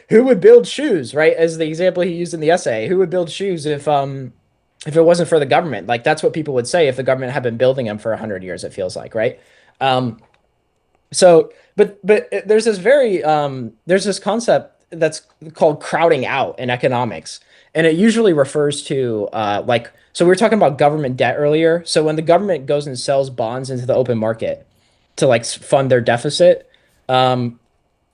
who would build shoes, right? As the example he used in the essay, who would build shoes if it wasn't for the government? Like that's what people would say if the government had been building them for 100 years, it feels like, right? Um, so, but there's this concept that's called crowding out in economics, and it usually refers to so we were talking about government debt earlier. So when the government goes and sells bonds into the open market to like fund their deficit, um,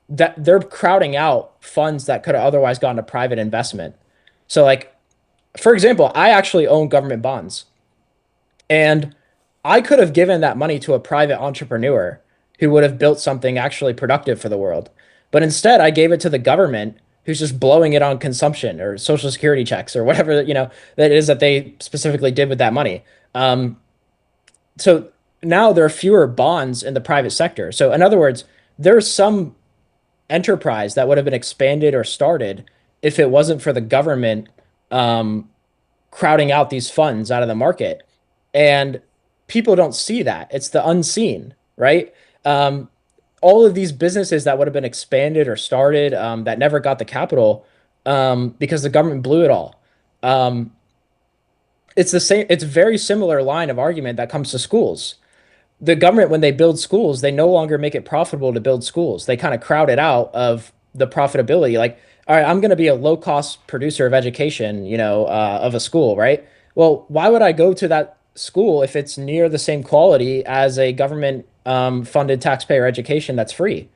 that they're crowding out funds that could have otherwise gone to private investment. So like for example, I actually own government bonds. And I could have given that money to a private entrepreneur who would have built something actually productive for the world. But instead, I gave it to the government who's just blowing it on consumption or social security checks or whatever, that is that they specifically did with that money. Um, so now there are fewer bonds in the private sector. So in other words, there's some enterprise that would have been expanded or started if it wasn't for the government um, crowding out these funds out of the market. And people don't see that. It's the unseen, right? Um, all of these businesses that would have been expanded or started that never got the capital because the government blew it all. Um, it's the same. It's a very similar line of argument that comes to schools. The government, when they build schools, they no longer make it profitable to build schools. They kind of crowd it out of the profitability. Like, all right, I'm going to be a low cost producer of education, of a school, right? Well, why would I go to that school if it's near the same quality as a government funded taxpayer education that's free?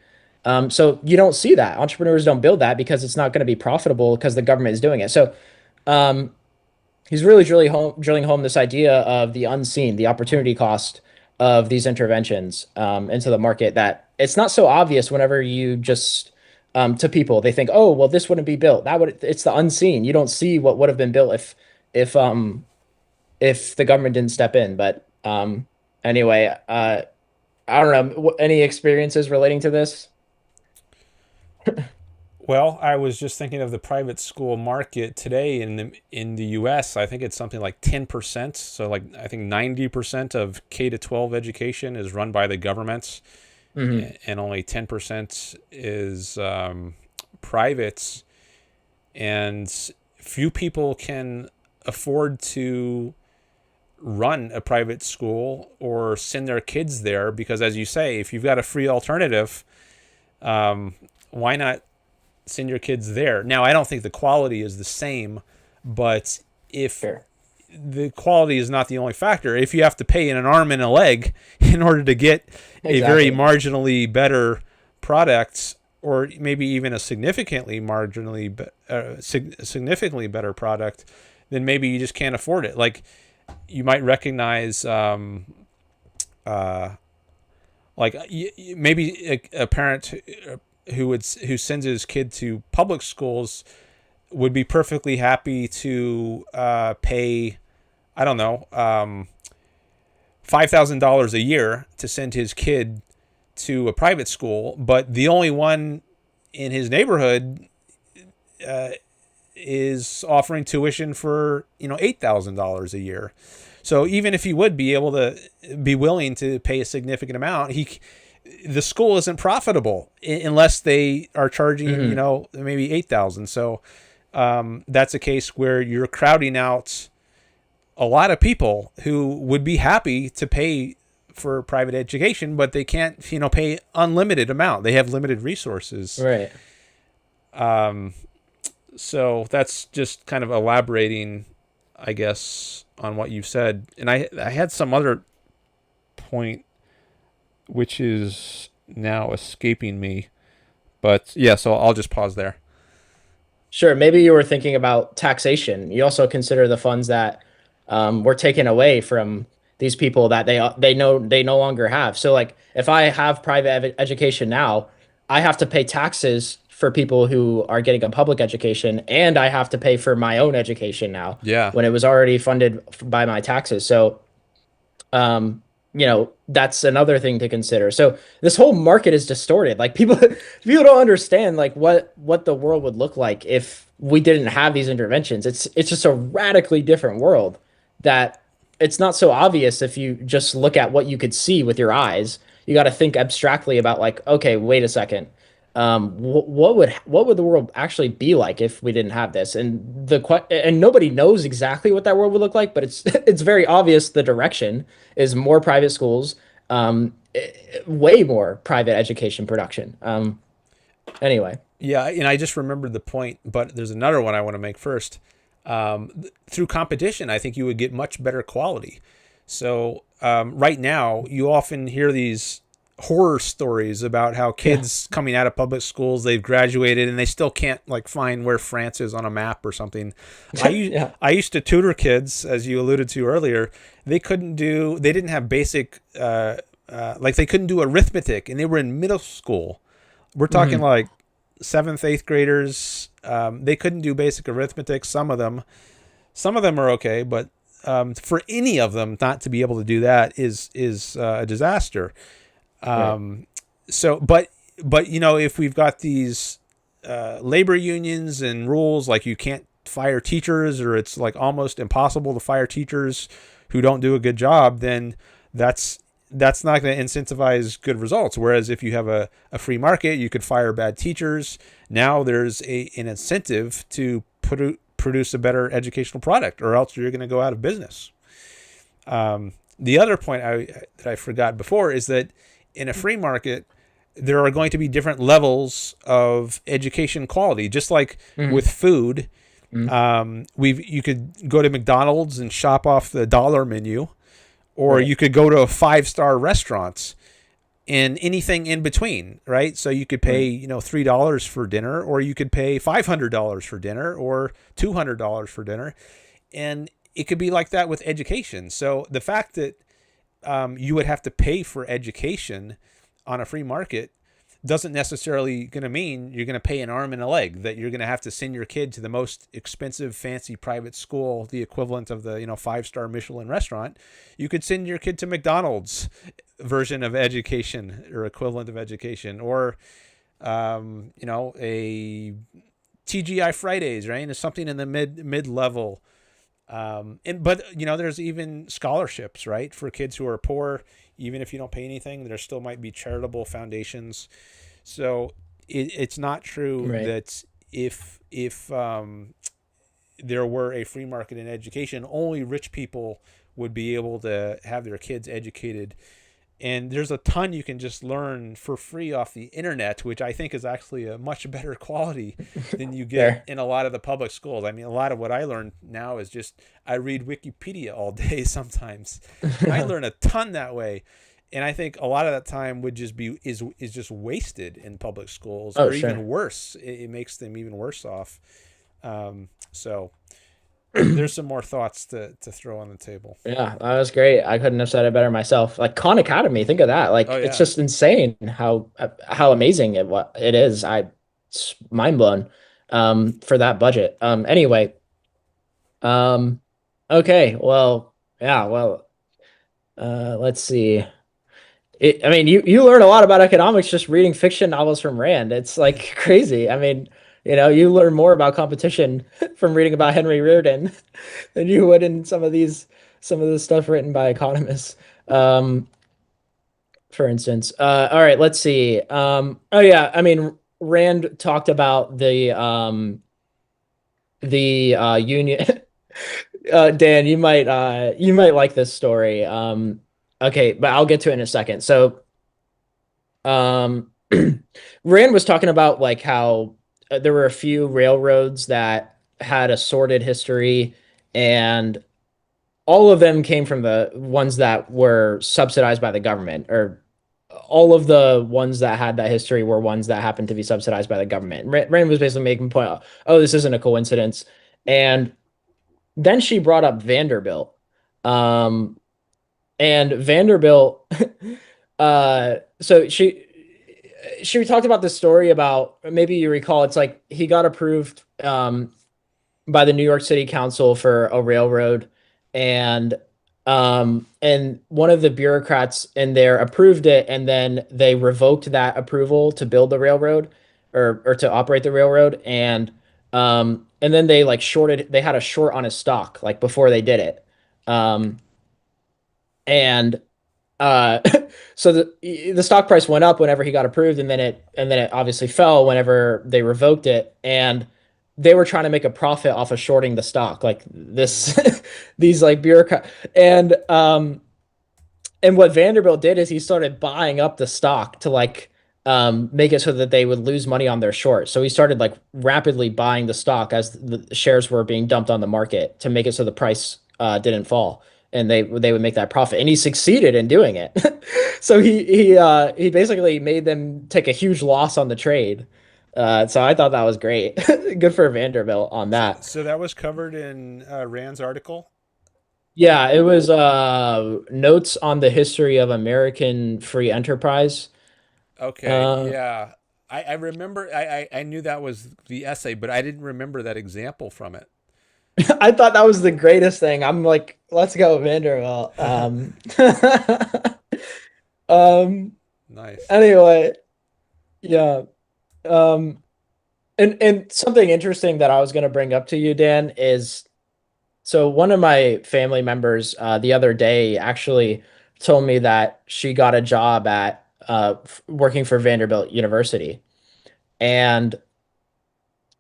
So you don't see that. Entrepreneurs don't build that because it's not going to be profitable because the government is doing it. So um, he's really drilling home this idea of the unseen, the opportunity cost of these interventions into the market. That it's not so obvious whenever you just to people they think, oh well, this wouldn't be built. That would It's the unseen. You don't see what would have been built if um if the government didn't step in. But anyway, I don't know. Any experiences relating to this? Well, I was just thinking of the private school market today in the U.S. I think it's something like 10%. So, like, I think 90% of K to 12 education is run by the governments, Hmm. and only 10% is private. And few people can afford to run a private school or send their kids there because, as you say, if you've got a free alternative, why not send your kids there? Now, I don't think the quality is the same, but if Sure. the quality is not the only factor, if you have to pay in an arm and a leg in order to get a very Exactly. marginally better product, or maybe even a significantly better product, then maybe you just can't afford it. Like, you might recognize uh, like maybe a parent who sends his kid to public schools would be perfectly happy to pay, I don't know, $5,000 a year to send his kid to a private school, but the only one in his neighborhood uh, is offering tuition for $8,000 a year. So even if he would be able to be willing to pay a significant amount, the school isn't profitable unless they are charging Hmm. maybe 8,000. So that's a case where you're crowding out a lot of people who would be happy to pay for private education, but they can't pay unlimited amount. They have limited resources. Right. So that's just kind of elaborating, I guess, on what you've said. And I had some other point which is now escaping me. But yeah, so I'll just pause there. Sure. Maybe you were thinking about taxation. You also consider the funds that were taken away from these people that they no longer have. So, like, if I have private education now, I have to pay taxes for people who are getting a public education, and I have to pay for my own education now Yeah. when it was already funded by my taxes. So, that's another thing to consider. So this whole market is distorted. Like people don't understand like what the world would look like if we didn't have these interventions. It's just a radically different world that it's not so obvious if you just look at what you could see with your eyes. You got to think abstractly about like, okay, wait a second. What would the world actually be like if we didn't have this? And nobody knows exactly what that world would look like, but it's it's very obvious the direction is more private schools, way more private education production. Anyway. Yeah, and I just remembered the point, but there's another one I want to make first. Through competition, I think you would get much better quality. So right now, you often hear these horror stories about how Yeah. kids coming out of public schools, they've graduated and they still can't like find where France is on a map or something. Yeah. I used to tutor kids, as you alluded to earlier. They didn't have basic like they couldn't do arithmetic, and they were in middle school. We're talking Hmm. like seventh, eighth graders. They couldn't do basic arithmetic. Some of them are okay, but for any of them not to be able to do that is a disaster. Right. Um, but you know, if we've got these labor unions and rules like you can't fire teachers, or it's like almost impossible to fire teachers who don't do a good job, then that's that's not going to incentivize good results. Whereas if you have a free market, you could fire bad teachers. Now there's an incentive to produce a better educational product, or else you're going to go out of business. The other point that I forgot before is that in a free market, there are going to be different levels of education quality. Just like Hmm. with food, Hmm. you could go to McDonald's and shop off the dollar menu, or Right. you could go to a 5-star restaurant and anything in between, right? So you could pay, Right. $3 for dinner, or you could pay $500 for dinner, or $200 for dinner, and it could be like that with education. So the fact that you would have to pay for education on a free market doesn't necessarily going to mean you're going to pay an arm and a leg, that you're going to have to send your kid to the most expensive fancy private school, the equivalent of the 5-star Michelin restaurant. You could send your kid to McDonald's version of education, or equivalent of education, or a TGI Fridays, right? It's something in the mid level. But there's even scholarships, right, for kids who are poor. Even if you don't pay anything, there still might be charitable foundations. So it's not true Right. that if there were a free market in education, only rich people would be able to have their kids educated. And there's a ton you can just learn for free off the internet, which I think is actually a much better quality than you get Fair. in a lot of the public schools. I mean, a lot of what I learn now is just I read Wikipedia all day sometimes. And I learn a ton that way. And I think a lot of that time would just be is just wasted in public schools, Oh, or sure. even worse. It makes them even worse off. So there's some more thoughts to throw on the table. Yeah, that was great. I couldn't have said it better myself. Like Khan Academy, think of that. Oh Like it's yeah. just insane how amazing it is. It's mind blown for that budget. Anyway, um okay, well, yeah, well, let's see. I mean, you learn a lot about economics just reading fiction novels from Rand. It's like crazy. I mean, you learn more about competition from reading about Henry Reardon than you would in some of the stuff written by economists. Um, for instance. All right, let's see. Oh yeah, I mean, Rand talked about the union. Dan, you might like this story. Okay, but I'll get to it in a second. So Um, Rand was talking about like how there were a few railroads that had a sordid history, and all of them came from the ones that were subsidized by the government, or all of the ones that had that history were ones that happened to be subsidized by the government. Rand was basically making a point, oh, this isn't a coincidence. And then she brought up Vanderbilt. Um, and Vanderbilt, so she talked about this story about, maybe you recall, it's like he got approved by the New York City Council for a railroad, and one of the bureaucrats in there approved it, and then they revoked that approval to build the railroad, or to operate the railroad, and then they like shorted, they had a short on his stock like before they did it. And uh, so the stock price went up whenever he got approved, and then it obviously fell whenever they revoked it. And they were trying to make a profit off of shorting the stock, like this, Mm, these like bureaucrat. And what Vanderbilt did is he started buying up the stock to like make it so that they would lose money on their short. So he started like rapidly buying the stock as the shares were being dumped on the market to make it so the price didn't fall, and they would make that profit. And he succeeded in doing it. So he basically made them take a huge loss on the trade. So I thought that was great. Good for Vanderbilt on so, that. so that was covered in Rand's article. Yeah, it was notes on the history of American free enterprise. Okay, Uh, yeah. I remember I knew that was the essay, but I didn't remember that example from it. I thought that was the greatest thing. I'm like, let's go, Vanderbilt. Um, Nice. anyway, yeah. Um, and something interesting that I was going to bring up to you, Dan, is so one of my family members the other day actually told me that she got a job at working for Vanderbilt University, and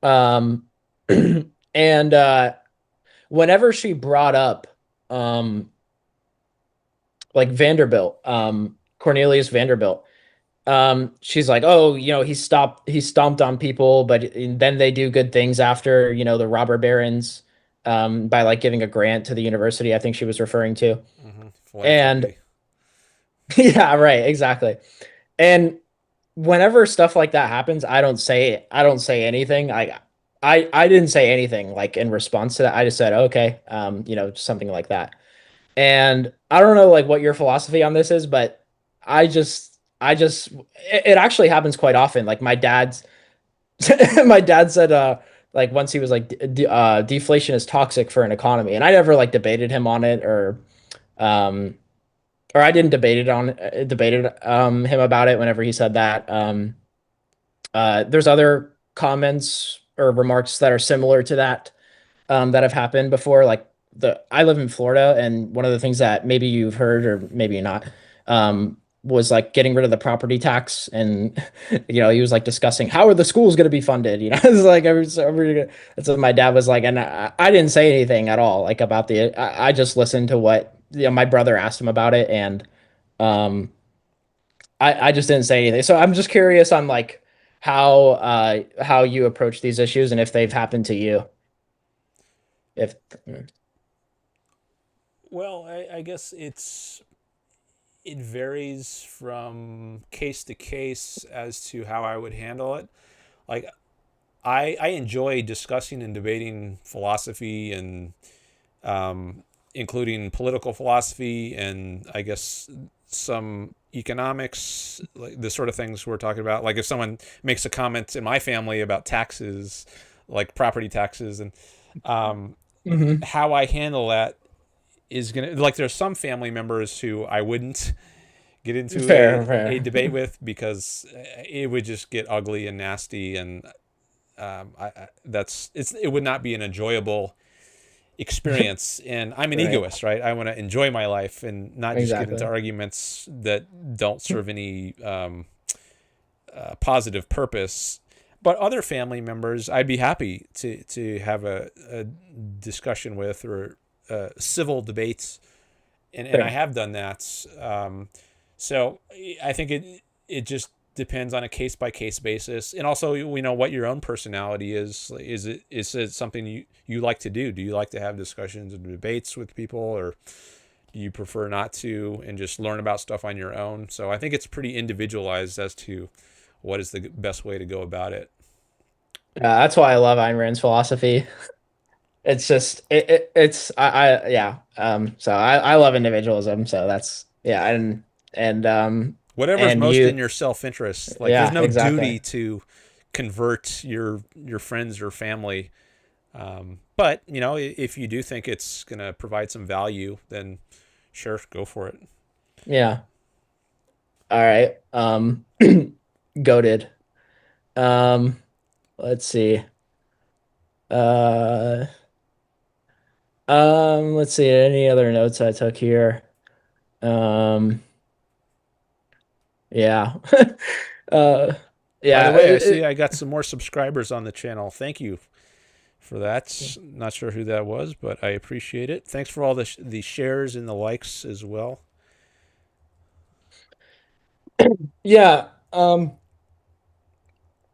um, and whenever she brought up um like Vanderbilt, Cornelius Vanderbilt, she's like, oh, he stomped on people, but then they do good things after, the robber barons, by like giving a grant to the university, I think she was referring to. And Philanthropy. yeah, right, exactly. And whenever stuff like that happens, I don't say anything. I didn't say anything like in response to that. I just said, okay, just something like that. And I don't know like what your philosophy on this is, but it actually happens quite often. Like my dad's my dad said like once he was like deflation is toxic for an economy, and I never like debated him on it, um or I didn't debated him about it whenever he said that. There's other comments or remarks that are similar to that, that have happened before. Like I live in Florida, and one of the things that maybe you've heard or maybe not, was like getting rid of the property tax, and he was like discussing how are the schools going to be funded. It's like and so my dad was like, and I didn't say anything at all like about I just listened to what my brother asked him about it, and um, I just didn't say anything. So I'm just curious on like how you approach these issues and if they've happened to you. If Well, I guess it varies from case to case as to how I would handle it. Like I enjoy discussing and debating philosophy and including political philosophy and I guess some economics, like the sort of things we're talking about. Like if someone makes a comment in my family about taxes, like property taxes, and um, Mhm. how I handle that is gonna like there's some family members who I wouldn't get into Fair, a fair. debate with because it would just get ugly and nasty and it would not be an enjoyable experience. And I'm an Right. egoist, right? I want to enjoy my life and not just get into Exactly. arguments that don't serve any positive purpose. But other family members, I'd be happy to have a discussion with or civil debates, and I Fair. have done that. So I think it just depends on a case by case basis, and also we know what your own personality is. Is it something you like to do? Do you like to have discussions and debates with people, or do you prefer not to and just learn about stuff on your own? So I think it's pretty individualized as to what is the best way to go about it. That's why I love Ayn Rand's philosophy. It's just it's yeah. So I love individualism. So that's yeah, and Whatever's and most in you your self-interest. Like there's yeah, no exactly. duty to convert your friends or family. But if you do think it's gonna provide some value, then sure, go for it. Yeah. All right. Goated. Um, let's see. Uh let's see any other notes I took here. Um, yeah. uh, By the yeah. way, I see I got some more subscribers on the channel. Thank you for that. Not sure who that was, but I appreciate it. Thanks for all the shares and the likes as well. Yeah.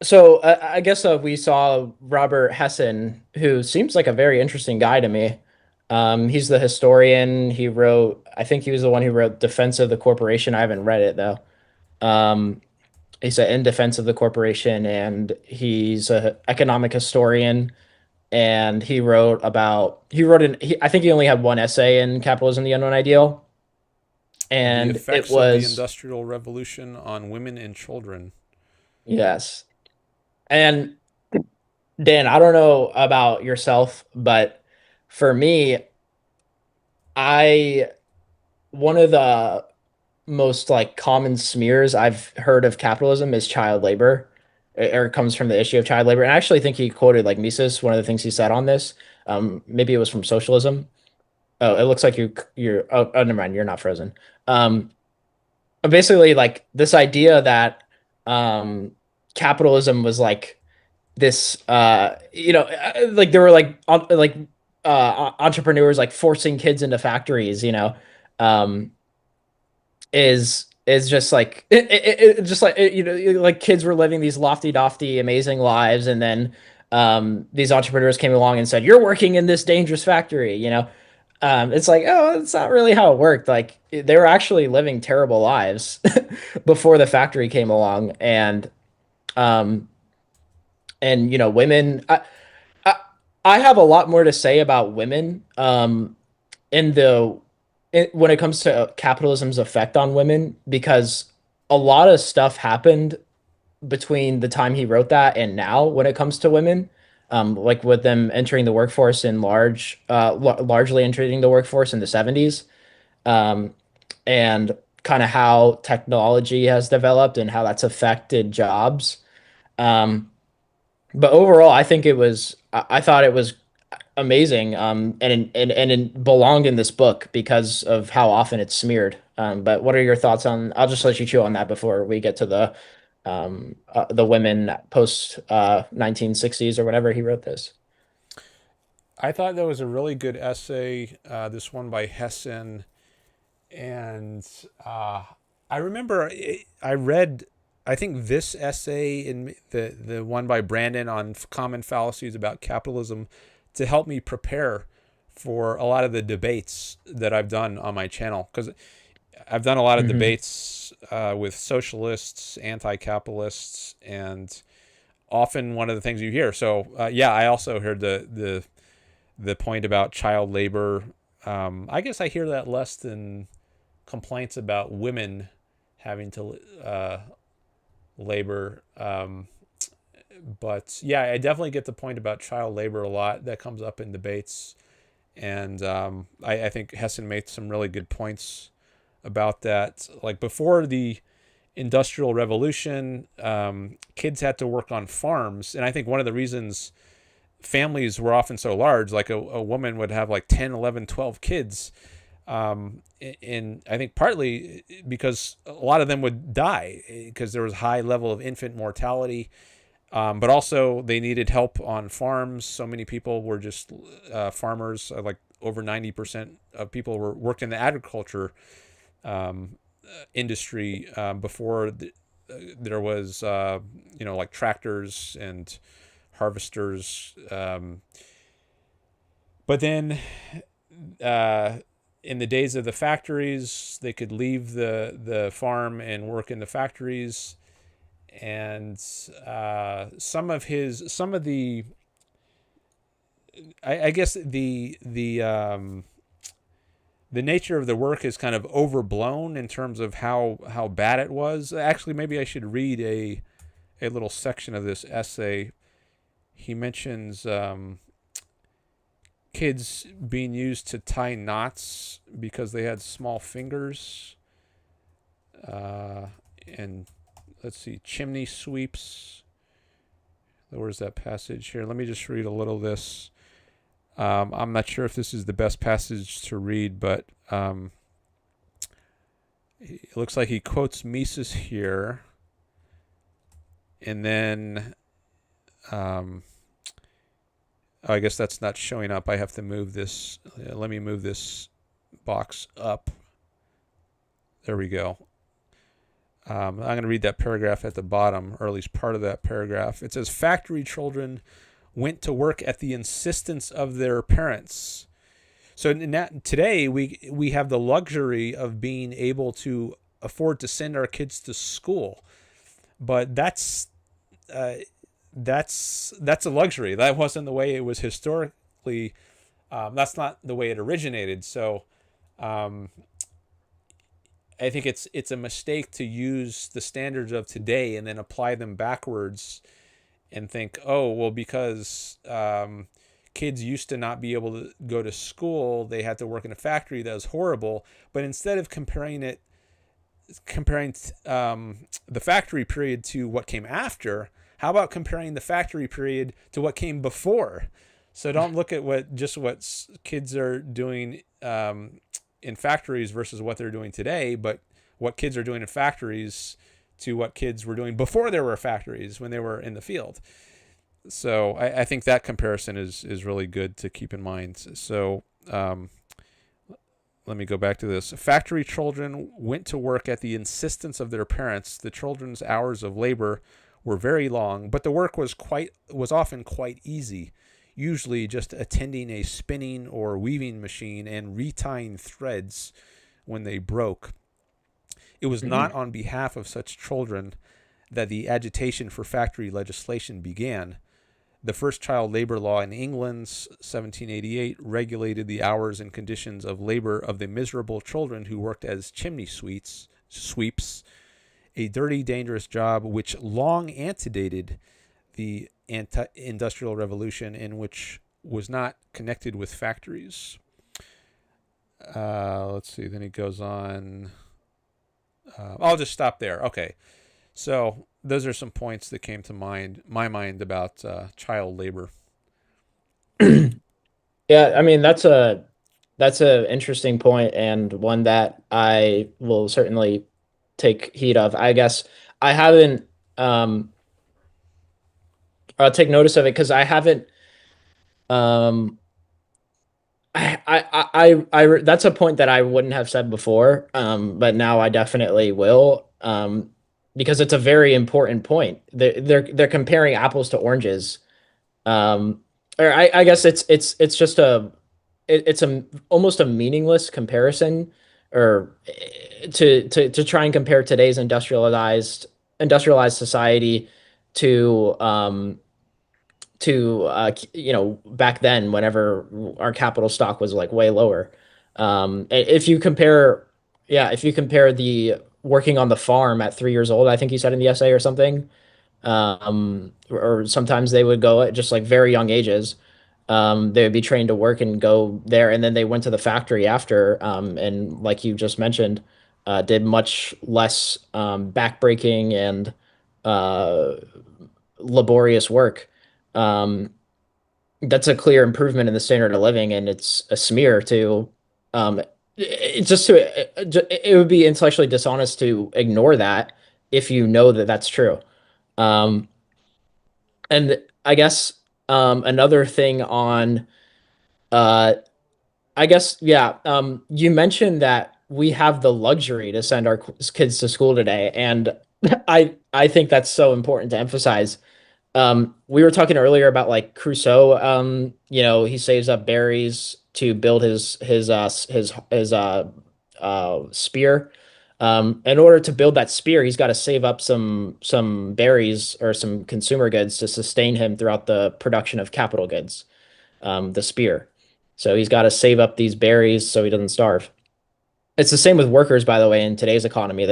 So I guess we saw Robert Hessen, who seems like a very interesting guy to me. He's the historian. He wrote, I think he was the one who wrote Defense of the Corporation. I haven't read it though. Um, he's in Defense of the Corporation, and he's a economic historian. And I think he only had one essay in Capitalism, the Unknown Ideal, The and it effects of the was Industrial Revolution on women and children. yes. And Dan, I don't know about yourself, but for me, I one of the most like common smears I've heard of capitalism is child labor, or it comes from the issue of child labor. And I actually think he quoted like Mises, one of the things he said on this. Maybe it was from Socialism. Oh, it looks like you're oh, never mind, you're not frozen. Basically like this idea that capitalism was like this like there were entrepreneurs like forcing kids into factories, um is just like just like like kids were living these lofty dofty amazing lives, and then these entrepreneurs came along and said you're working in this dangerous factory. It's like, oh, it's not really how it worked. Like they were actually living terrible lives before the factory came along. Um and women, I I have a lot more to say about women in the when it comes to capitalism's effect on women, because a lot of stuff happened between the time he wrote that and now when it comes to women, like with them entering the workforce in largely entering the workforce in the 70s, um, and kind of how technology has developed and how that's affected jobs. Um, but overall, I thought it was amazing, and it belonged in this book because of how often it's smeared. But what are your thoughts on? I'll just let you chew on that before we get to the women post 1960s or whatever he wrote this. I thought that was a really good essay, this one by Hessen. And I remember I read, I think this essay in the one by Brandon on common fallacies about capitalism to help me prepare for a lot of the debates that I've done on my channel, because I've done a lot of Hmm. debates with socialists, anti-capitalists, and often one of the things you hear. So yeah, I also heard the point about child labor. I guess I hear that less than complaints about women having to labor. But yeah, I definitely get the point about child labor a lot. That comes up in debates. And I think Hessen made some really good points about that. Like before the Industrial Revolution, kids had to work on farms. And I think one of the reasons families were often so large, like a woman would have like 10, 11, 12 kids, and I think partly because a lot of them would die because there was high level of infant mortality, but also they needed help on farms. So many people were just farmers. Like over 90% of people worked in the agriculture um, industry before there was like tractors and harvesters. But then uh, in the days of the factories, they could leave the farm and work in the factories. And some of the I guess the nature of the work is kind of overblown in terms of how bad it was. Actually, maybe I should read a little section of this essay. He mentions kids being used to tie knots because they had small fingers. And let's see, chimney sweeps. Where's that passage here? Let me just read a little of this. I'm not sure if this is the best passage to read, but It looks like he quotes Mises here, and then um, oh, I guess that's not showing up. I have to move this. Let me move this box up. There we go. I'm going to read that paragraph at the bottom, or at least part of that paragraph. It says, factory children went to work at the insistence of their parents. So today we have the luxury of being able to afford to send our kids to school, but uh, that's a luxury. That wasn't the way it was historically. That's not the way it originated. So um, I think it's a mistake to use the standards of today and then apply them backwards and think, oh, well, because kids used to not be able to go to school, they had to work in a factory. That was horrible. But instead of comparing the factory period to what came after, how about comparing the factory period to what came before? So don't look at what kids are doing in factories versus what they're doing today, but what kids are doing in factories to what kids were doing before there were factories, when they were in the field. So I think that comparison is really good to keep in mind. So let me go back to this. Factory children went to work at the insistence of their parents. The children's hours of labor were very long, but the work was often quite easy, usually just attending a spinning or weaving machine and retying threads when they broke. It was not on behalf of such children that the agitation for factory legislation began. The first child labor law in England's 1788 regulated the hours and conditions of labor of the miserable children who worked as chimney sweeps, a dirty, dangerous job which long antedated the industrial revolution and which was not connected with factories. Let's see. Then he goes on. I'll just stop there. Okay. So those are some points that came to my mind about child labor. Yeah, I mean that's a interesting point and one that I will certainly take heed of. I guess I haven't take notice of it because I haven't um that's a point that I wouldn't have said before, but now I definitely will, because it's a very important point. They're comparing apples to oranges, or I guess it's just it's a almost a meaningless comparison, or to try and compare today's industrialized society to back then whenever our capital stock was like way lower. If you compare, yeah, if you compare the working on the farm at 3 years old, I think you said in the essay or something, or sometimes they would go at just like very young ages. They would be trained to work and go there, and then they went to the factory after, and like you just mentioned, did much less backbreaking and uh, laborious work. Um, that's a clear improvement in the standard of living, and it's a smear to it's just it would be intellectually dishonest to ignore that if you know that that's true. Um, and I guess another thing on uh, I guess yeah, you mentioned that we have the luxury to send our kids to school today, and I think that's so important to emphasize. We were talking earlier about like Crusoe. He saves up berries to build his spear. In order to build that spear, he's got to save up some berries or some consumer goods to sustain him throughout the production of capital goods, the spear. So he's got to save up these berries so he doesn't starve. It's the same with workers, by the way, in today's economy.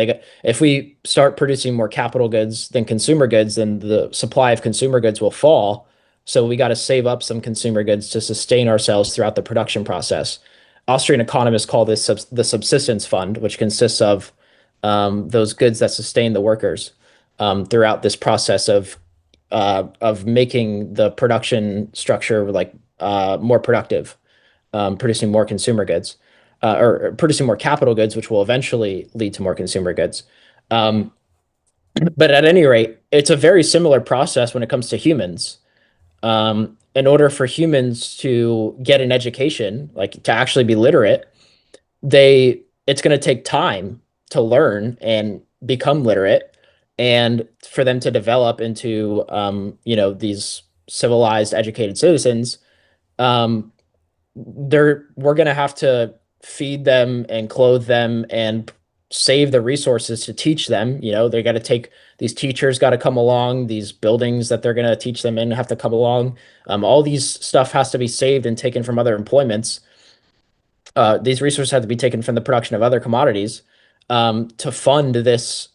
If we start producing more capital goods than consumer goods, then the supply of consumer goods will fall. So we got to save up some consumer goods to sustain ourselves throughout the production process. Austrian economists call this the subsistence fund, which consists of those goods that sustain the workers throughout this process of making the production structure like more productive, producing more consumer goods. or producing more capital goods, which will eventually lead to more consumer goods. Um, but at any rate, it's a very similar process when it comes to humans. In order for humans to get an education, like to actually be literate, it's going to take time to learn and become literate, and for them to develop into these civilized, educated citizens. Um, we're going to have to feed them and clothe them and save the resources to teach them. They got to take these teachers got to come along, these buildings that they're going to teach them in have to come along. All these stuff has to be saved and taken from other employments. These resources have to be taken from the production of other commodities, to fund this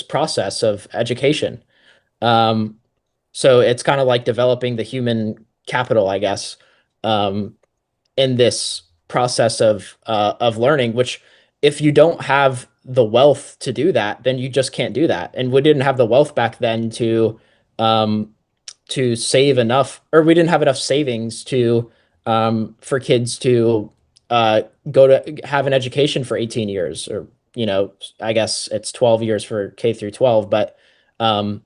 process of education. Um, so it's kind of like developing the human capital, I guess, um, in this process of learning. Which, if you don't have the wealth to do that, then you just can't do that. And we didn't have the wealth back then um, to save enough, or we didn't have enough savings to for kids to go to have an education for 18 years, or I guess it's 12 years for K through 12, but um,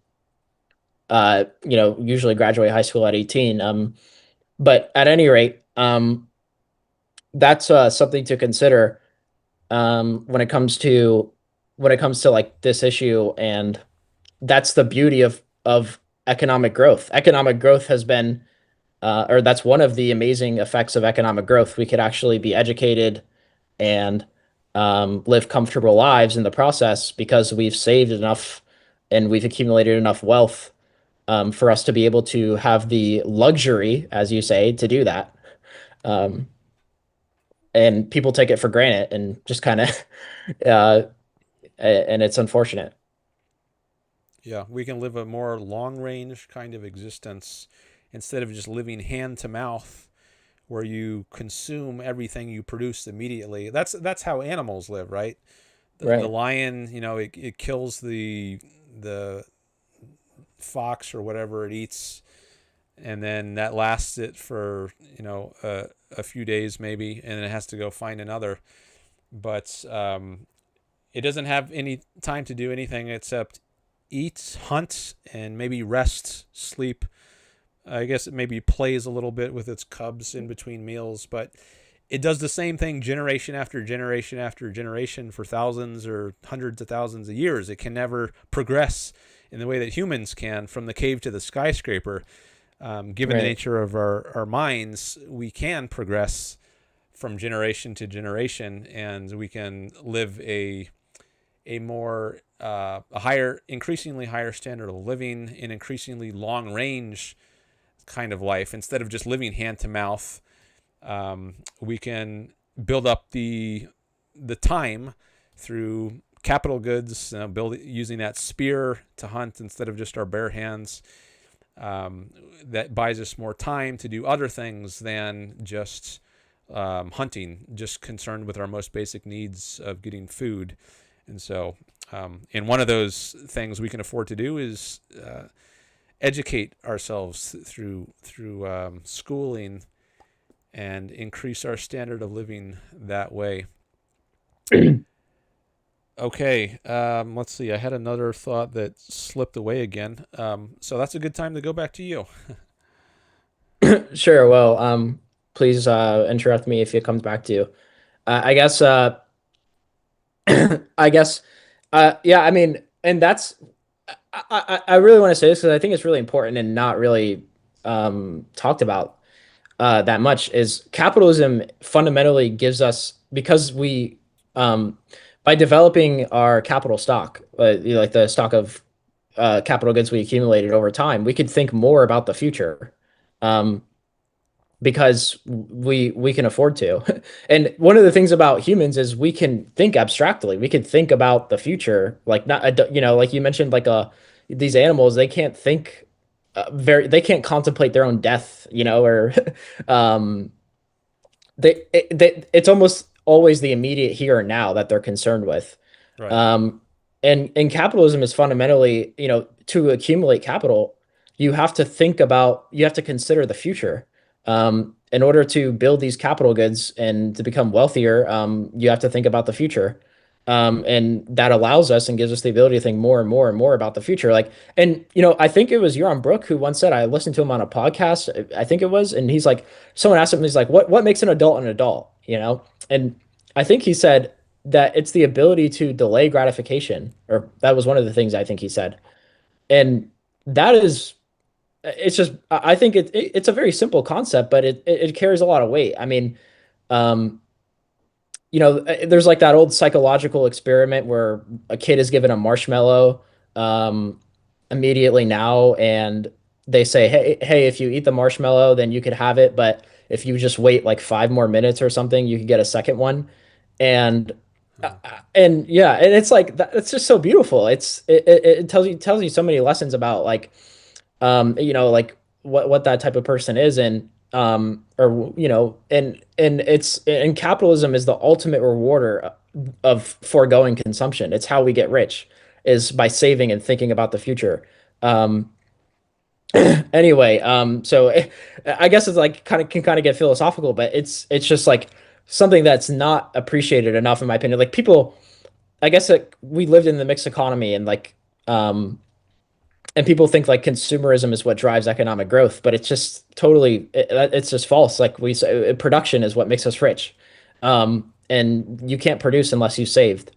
usually graduate high school at 18. But at any rate, that's something to consider when it comes to like this issue. And that's the beauty of economic growth. Economic growth has been or that's one of the amazing effects of economic growth. We could actually be educated and live comfortable lives in the process, because we've saved enough and we've accumulated enough wealth for us to be able to have the luxury, as you say, to do that. Um, and people take it for granted and just kind of, uh, and it's unfortunate. Yeah, we can live a more long range kind of existence instead of just living hand to mouth where you consume everything you produce immediately. That's how animals live, right? The Right. lion, it kills the fox or whatever it eats, and then that lasts it for a few days maybe, and then it has to go find another. But it doesn't have any time to do anything except eat, hunt, and maybe rest, sleep. I guess it maybe plays a little bit with its cubs in between meals, but it does the same thing generation after generation after generation for thousands or hundreds of thousands of years. It can never progress in the way that humans can, from the cave to the skyscraper. Given the Right. nature of our minds, we can progress from generation to generation, and we can live a more a higher, increasingly higher standard of living, an increasingly long range kind of life. Instead of just living hand to mouth, we can build up the time through capital goods, using that spear to hunt instead of just our bare hands. That buys us more time to do other things than just hunting, just concerned with our most basic needs of getting food. And so, and one of those things we can afford to do is educate ourselves through schooling and increase our standard of living that way. Okay, let's see. I had another thought that slipped away again. So that's a good time to go back to you. Sure. Well, please interrupt me if it comes back to you. I guess I guess yeah, I mean, and that's I really want to say this because I think it's really important and not really talked about that much. Is capitalism fundamentally gives us, because we by developing our capital stock, like the stock of capital goods we accumulated over time, we could think more about the future. Um, because we can afford to. And one of the things about humans is we can think abstractly. We can think about the future, like not like you mentioned, like these animals, they can't think they can't contemplate their own death, or um it's almost always the immediate here and now that they're concerned with. Right. Um, and capitalism is fundamentally, to accumulate capital, you have to consider the future. in order to build these capital goods and to become wealthier, you have to think about the future. And that allows us and gives us the ability to think more and more and more about the future. Like, and I think it was Yaron Brook who once said, I listened to him on a podcast, I think it was, and he's like, someone asked him, he's like, what makes an adult an adult? And I think he said that it's the ability to delay gratification, or that was one of the things I think he said. And that is, it's just, I think it's a very simple concept, but it carries a lot of weight. I mean, um, there's like that old psychological experiment where a kid is given a marshmallow um, immediately now, and they say, hey, if you eat the marshmallow, then you could have it, but if you just wait like 5 more minutes or something, you could get a second one. And Oh. and yeah, and it's like it's just so beautiful. It tells you so many lessons about like like what that type of person is, and or and capitalism is the ultimate rewarder of foregoing consumption. It's how we get rich, is by saving and thinking about the future. um anyway, so I guess it's like kind of get philosophical, but it's just like something that's not appreciated enough in my opinion. Like people, I guess that we lived in the mixed economy, and like and people think like consumerism is what drives economic growth, but it's just totally it's just false. Like we say, production is what makes us rich, and you can't produce unless you saved,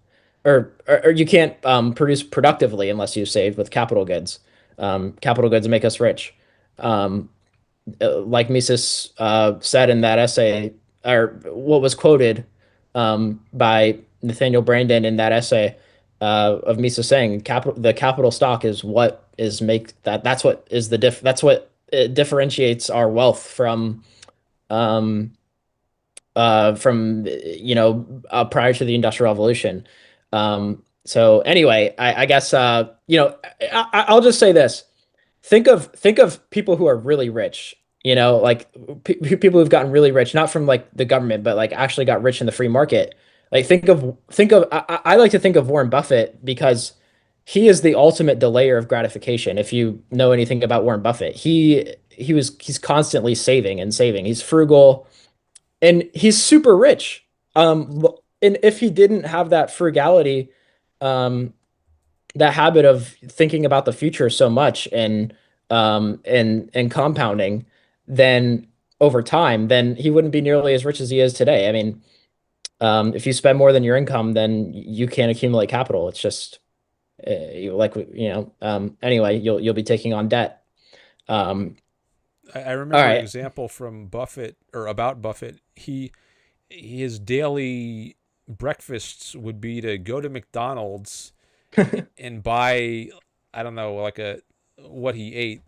or you can't produce productively unless you saved with capital goods. Capital goods make us rich. Um, like Mises said in that essay, or what was quoted by Nathaniel Brandon in that essay of Mises saying, the capital stock is what is make that that's what is the that's what differentiates our wealth um, from prior to the Industrial Revolution. So anyway, I guess I'll just say this: think of people who are really rich, like people who've gotten really rich, not from like the government, but like actually got rich in the free market. Like think of I like to think of Warren Buffett, because he is the ultimate delayer of gratification. If you know anything about Warren Buffett, he's constantly saving and saving. He's frugal, and he's super rich. And if he didn't have that frugality, um, that habit of thinking about the future so much, and compounding, then over time, then he wouldn't be nearly as rich as he is today. I mean, if you spend more than your income, then you can't accumulate capital. It's just anyway, you'll be taking on debt. Um, I all remember an right. example from Buffett, or about Buffett. His daily breakfasts would be to go to McDonald's and buy, I don't know, like a what he ate,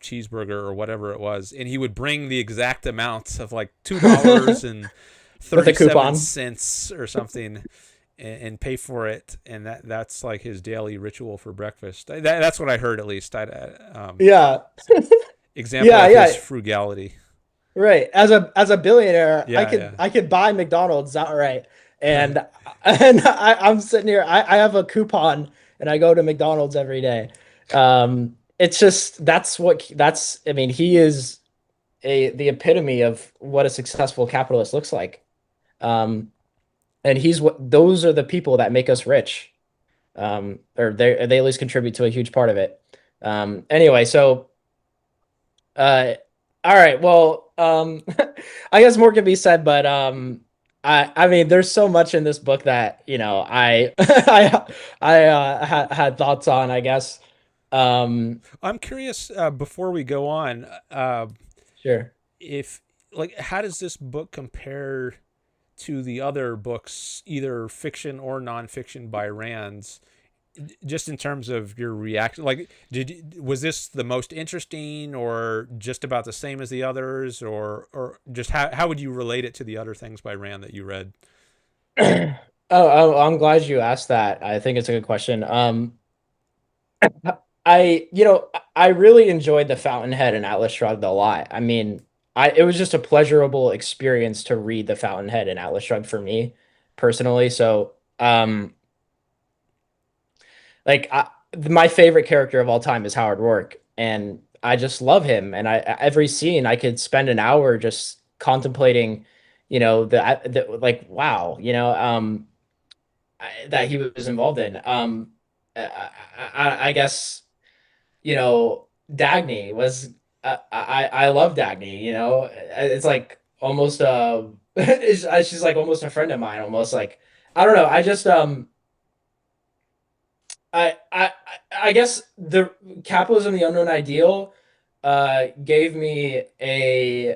cheeseburger or whatever it was, and he would bring the exact amount of like $2 and With a 37 coupon. cents or something, and pay for it, and that's like his daily ritual for breakfast. That's what I heard, at least. Yeah. Example Yeah, of his yeah. frugality. Right. As a billionaire, I Yeah, could yeah. I could buy McDonald's outright. And I'm sitting here, I have a coupon, and I go to McDonald's every day. It's just that's I mean, he is the epitome of what a successful capitalist looks like. Um, and he's what those are the people that make us rich. Or they at least contribute to a huge part of it. Anyway, so all right. Well, I guess more can be said, but I mean, there's so much in this book that I I had thoughts on, I guess. Um, I'm curious, before we go on, sure. if like how does this book compare to the other books, either fiction or nonfiction by Rand's, just in terms of your reaction? Like, was this the most interesting, or just about the same as the others, or just how would you relate it to the other things by Rand that you read? I'm glad you asked that. I think it's a good question. I really enjoyed The Fountainhead and Atlas Shrugged a lot. I mean, it was just a pleasurable experience to read The Fountainhead and Atlas Shrugged for me personally. So, like my favorite character of all time is Howard Rourke, and I just love him, and I every scene I could spend an hour just contemplating, the like wow, that he was involved in. I guess Dagny was I love Dagny. It's like almost she's like almost a friend of mine. Almost like I don't know. I just I guess the Capitalism, the Unknown Ideal, gave me a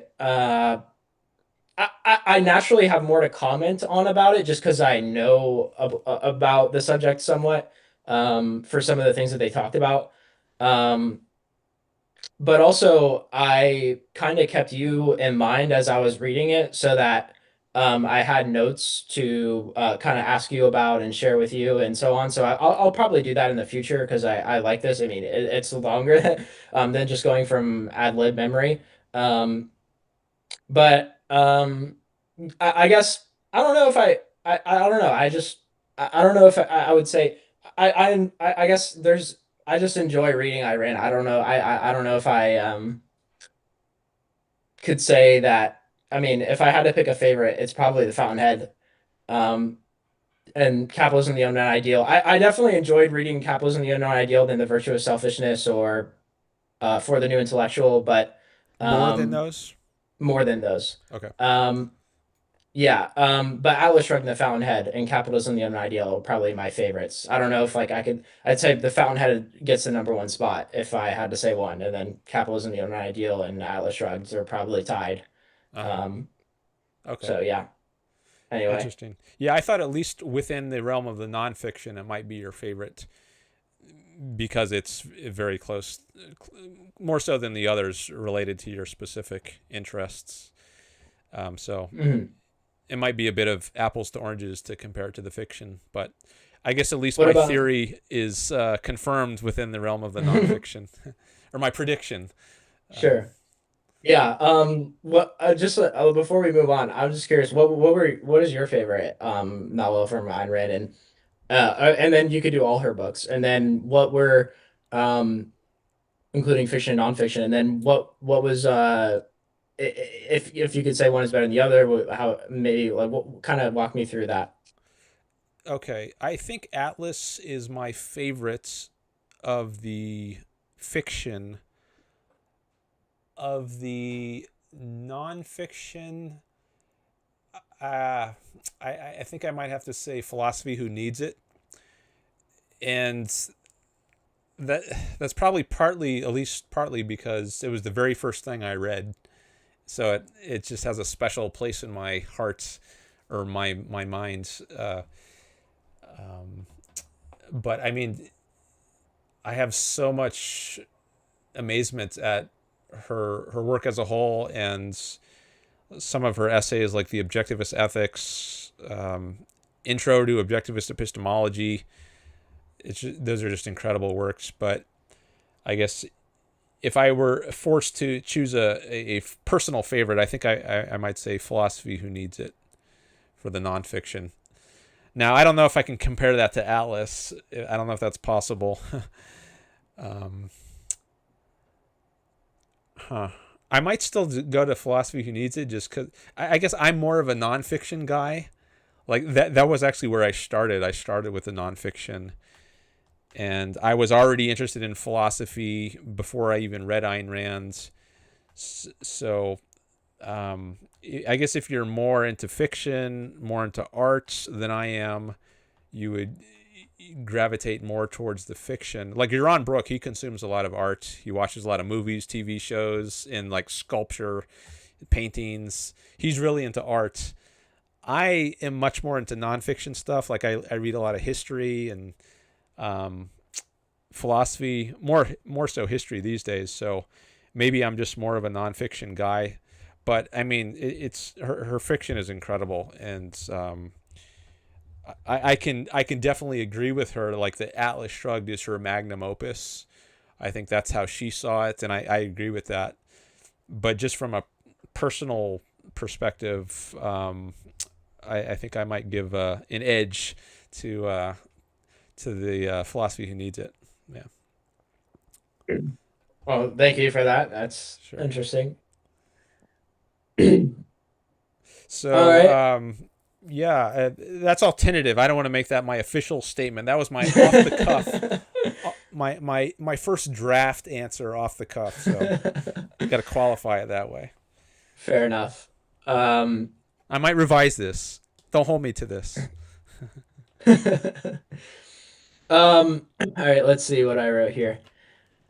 I naturally have more to comment on about it just because I know about the subject somewhat, for some of the things that they talked about. Um, but also, I kind of kept you in mind as I was reading it so that I had notes to kind of ask you about and share with you and so on. So I'll probably do that in the future because I like this. I mean, it's longer than just going from ad lib memory. Um, but I guess I don't know if I don't know. I don't know if I would say I guess I just enjoy reading Ayn Rand. I don't know. I don't know if I could say that. I mean, if I had to pick a favorite, it's probably The Fountainhead. Um, and Capitalism, the Unknown Ideal. I definitely enjoyed reading Capitalism, the Unknown Ideal than The Virtue of Selfishness or For the New Intellectual, but More than um, those? more than those. Okay. Um, Yeah, but Atlas Shrugged and The Fountainhead and Capitalism the Unknown Ideal are probably my favorites. I don't know if like I'd say The Fountainhead gets the number one spot if I had to say one, and then Capitalism the Unknown Ideal and Atlas Shrugged are probably tied. Uh-huh. Um, Okay. so yeah. Anyway, Interesting. Yeah, I thought at least within the realm of the nonfiction, it might be your favorite because it's very close, more so than the others, related to your specific interests. So mhm. it might be a bit of apples to oranges to compare to the fiction, but I guess at least What my about theory is confirmed within the realm of the nonfiction, or my prediction. Um, sure. Yeah. What just before we move on, I'm just curious. What is your favorite novel from Ayn Rand, and then you could do all her books, and then what were um including fiction and nonfiction, and then what was if you could say one is better than the other, how maybe like what kind of walk me through that. okay, I think Atlas is my favorite of the fiction. Of the nonfiction, uh, I think I might have to say Philosophy Who Needs It, and that that's probably partly, at least partly, because it was the very first thing I read, so it just has a special place in my heart or my mind. Um, but I mean, I have so much amazement at her work as a whole, and some of her essays like the Objectivist Ethics, Intro to Objectivist Epistemology. Those are just incredible works. But I guess if I were forced to choose a personal favorite, I think I might say Philosophy Who Needs It for the nonfiction. Now, I don't know if I can compare that to Atlas. I don't know if that's possible. um, huh. I might still go to Philosophy Who Needs It just because I guess I'm more of a nonfiction guy. Like that was actually where I started. I started with the nonfiction, and I was already interested in philosophy before I even read Ayn Rand. So I guess if you're more into fiction, more into art than I am, you would gravitate more towards the fiction. Like Yaron Brook, he consumes a lot of art. He watches a lot of movies, TV shows, and like sculpture, paintings. He's really into art. I am much more into nonfiction stuff. Like I read a lot of history and um, philosophy, more so history these days. So maybe I'm just more of a nonfiction guy. But I mean, it's her fiction is incredible, and I can definitely agree with her. Like the Atlas Shrugged is her magnum opus. I think that's how she saw it, and I agree with that. But just from a personal perspective, I think I might give an edge to the Philosophy Who Needs It. Yeah. Well, thank you for that. That's Sure. interesting. All So, right. yeah, that's all tentative. I don't want to make that my official statement. That was my off the cuff, my first draft answer off the cuff. So, got to qualify it that way. Fair enough. Um, I might revise this. Don't hold me to this. all right, let's see what I wrote here.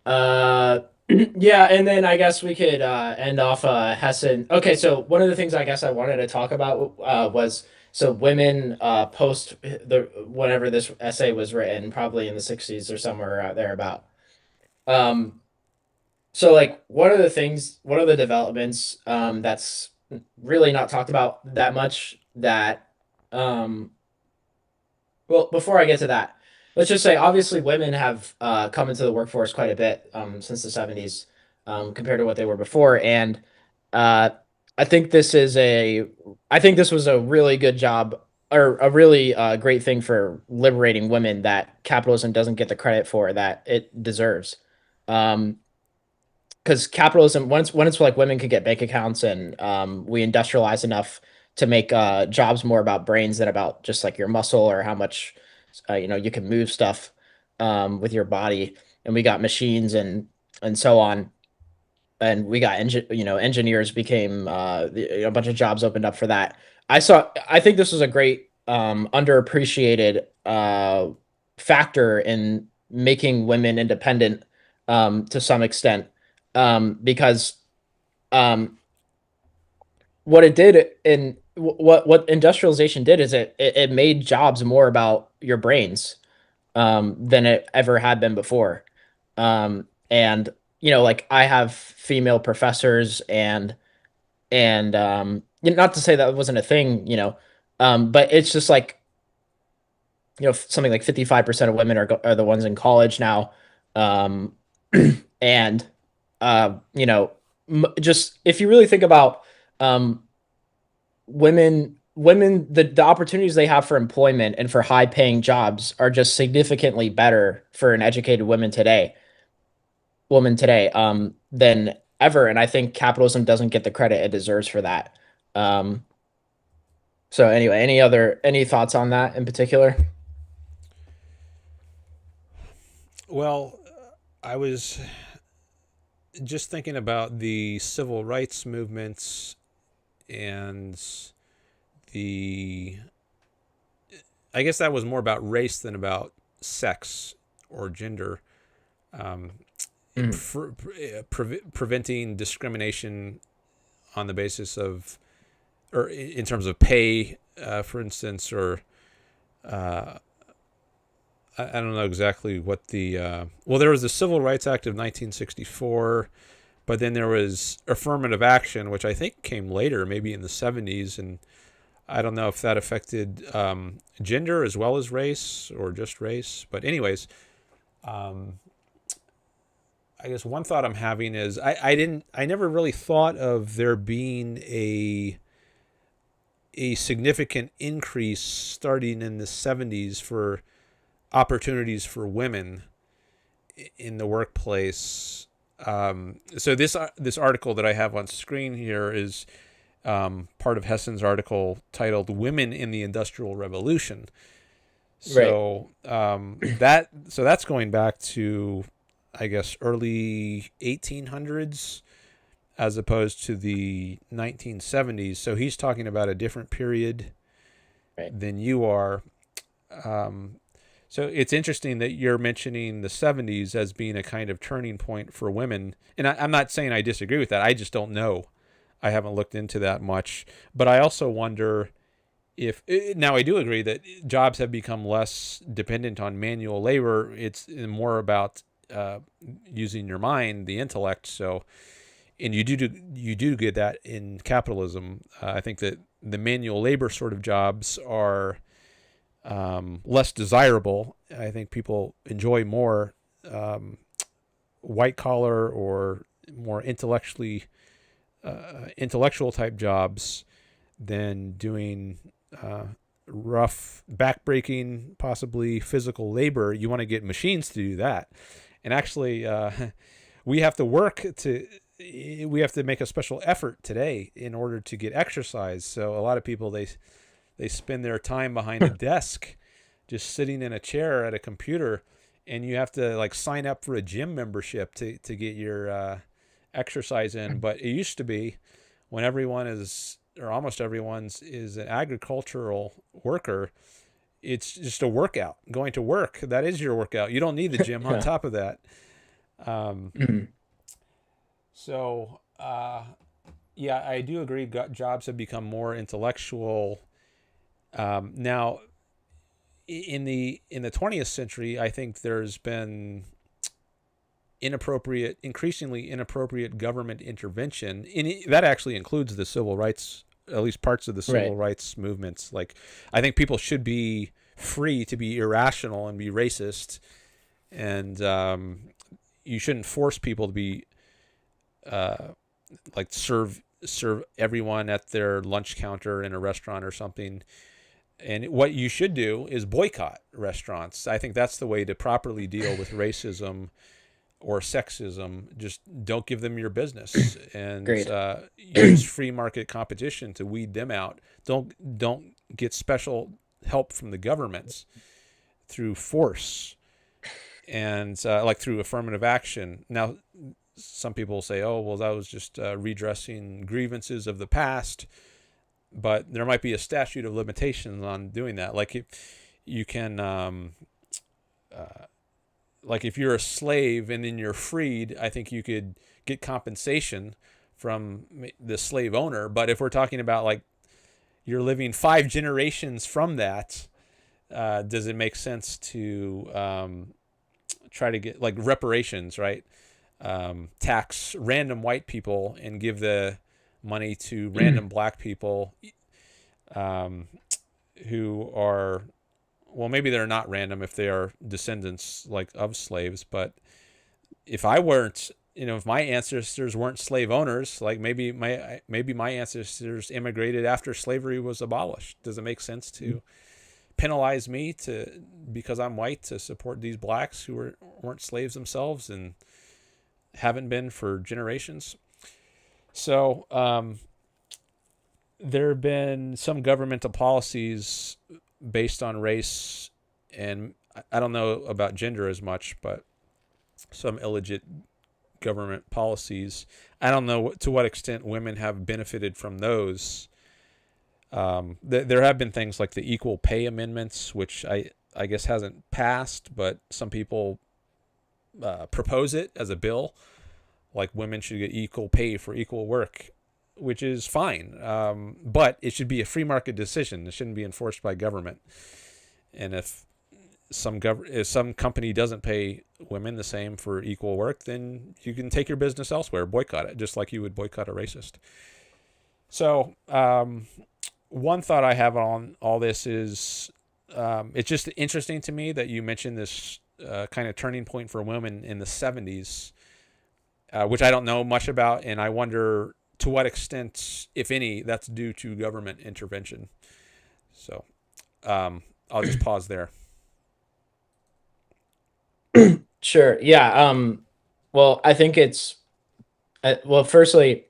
Uh, yeah, and then I guess we could end off Hessen. Okay, so one of the things I guess I wanted to talk about was so women post the whenever this essay was written, probably in the 60s or somewhere out there about. Um, so like one of the developments that's really not talked about that much that um well, before I get to that, let's just say obviously women have come into the workforce quite a bit since the 70s compared to what they were before. And uh, I think this is a, I think this was a really good job or a really great thing for liberating women that capitalism doesn't get the credit for that it deserves. Um, because capitalism when it's like women can get bank accounts and we industrialize enough to make jobs more about brains than about just like your muscle or how much you can move stuff with your body, and we got machines and so on, and we got engineers became a bunch of jobs opened up for that. I think this was a great underappreciated factor in making women independent to some extent because um, what it did in what industrialization did is it made jobs more about your brains than it ever had been before. And like I have female professors and not to say that wasn't a thing, but it's just like something like 55% of women are the ones in college now, um, and just if you really think about um, the opportunities they have for employment and for high paying jobs are just significantly better for an educated woman today than ever, and I think capitalism doesn't get the credit it deserves for that. um so anyway, any thoughts on that in particular? Well, I was just thinking about the civil rights movements and the. I guess that was more about race than about sex or gender. Um, Mm, preventing discrimination on the basis of, or in terms of pay, for instance, or uh, I don't know exactly what the. Well, there was the Civil Rights Act of 1964, but then there was affirmative action, which I think came later, maybe in the 70s, and I don't know if that affected gender as well as race or just race. But anyways, um, I guess one thought I'm having is I never really thought of there being a significant increase starting in the 70s for opportunities for women in the workplace. So this article that I have on screen here is part of Hessen's article titled "Women in the Industrial Revolution." right. So that's going back to, I guess, early 1800s as opposed to the 1970s. So he's talking about a different period Right. than you are. Um, so it's interesting that you're mentioning the 70s as being a kind of turning point for women. And I'm not saying I disagree with that. I just don't know. I haven't looked into that much. But I also wonder if now I do agree that jobs have become less dependent on manual labor. It's more about using your mind, the intellect. So, and you do get that in capitalism. I think that the manual labor sort of jobs are less desirable. I think people enjoy more um, white collar or more intellectual type jobs than doing rough, backbreaking, possibly physical labor. You want to get machines to do that. And actually, we have to we have to make a special effort today in order to get exercise. So a lot of people, they spend their time behind a desk, just sitting in a chair at a computer, and you have to like sign up for a gym membership to get your exercise in. But it used to be when everyone is, or almost everyone's, is an agricultural worker, it's just a workout. Going to work, that is your workout. You don't need the gym on Yeah. top of that. Um, Mhm. so, yeah, I do agree. Jobs have become more intellectual. Now, in the 20th century, I think there's been increasingly inappropriate government intervention. That actually includes the civil rights, at least parts of the civil Right. rights movements. Like, I think people should be free to be irrational and be racist, and you shouldn't force people to be uh, like serve everyone at their lunch counter in a restaurant or something. And what you should do is boycott restaurants. I think that's the way to properly deal with racism or sexism. Just don't give them your business, and Great. use free market competition to weed them out. Don't get special help from the governments through force and like through affirmative action. Now, some people say, "Oh, well, that was just redressing grievances of the past," but there might be a statute of limitations on doing that. Like, if you can, like if you're a slave and then you're freed, I think you could get compensation from the slave owner. But if we're talking about like you're living 5 generations from that, does it make sense to try to get like reparations, right? Tax random white people and give the money to random black people um, who are, well, maybe they're not random if they are descendants like of slaves, but if I weren't, if my ancestors weren't slave owners, like maybe my ancestors immigrated after slavery was abolished. Does it make sense to penalize me to because I'm white to support these blacks who weren't slaves themselves and haven't been for generations? So there have been some governmental policies based on race, and I don't know about gender as much, but some illegit government policies. I don't know to what extent women have benefited from those. There have been things like the equal pay amendments, which I guess hasn't passed, but some people propose it as a bill, like women should get equal pay for equal work, which is fine. But it should be a free market decision. It shouldn't be enforced by government. And if some company doesn't pay women the same for equal work, then you can take your business elsewhere, boycott it, just like you would boycott a racist. So one thought I have on all this is it's just interesting to me that you mentioned this kind of turning point for women in the 70s, which I don't know much about, and I wonder to what extent, if any, that's due to government intervention. So I'll just pause there. Sure. Yeah. Well, I think it's well, firstly,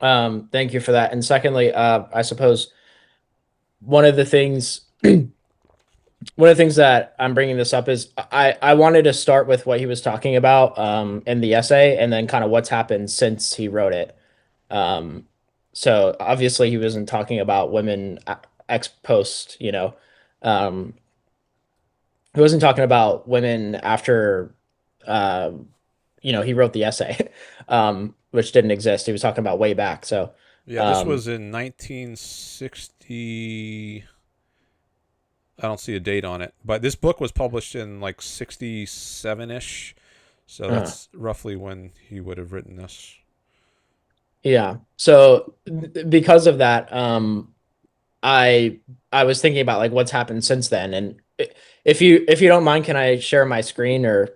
thank you for that. And secondly, I suppose one of the things one of the things that I'm bringing this up is I wanted to start with what he was talking about in the essay and then kind of what's happened since he wrote it. Um, so obviously he wasn't talking about women ex post, um, he wasn't talking about women after, um, he wrote the essay, which didn't exist. He was talking about way back. So, Yeah, this um, was in 1960. I don't see a date on it, but this book was published in like 67-ish. So uh, that's roughly when he would have written this. yeah. So because of that, I I was thinking about like what's happened since then, and if you don't mind, can I share my screen or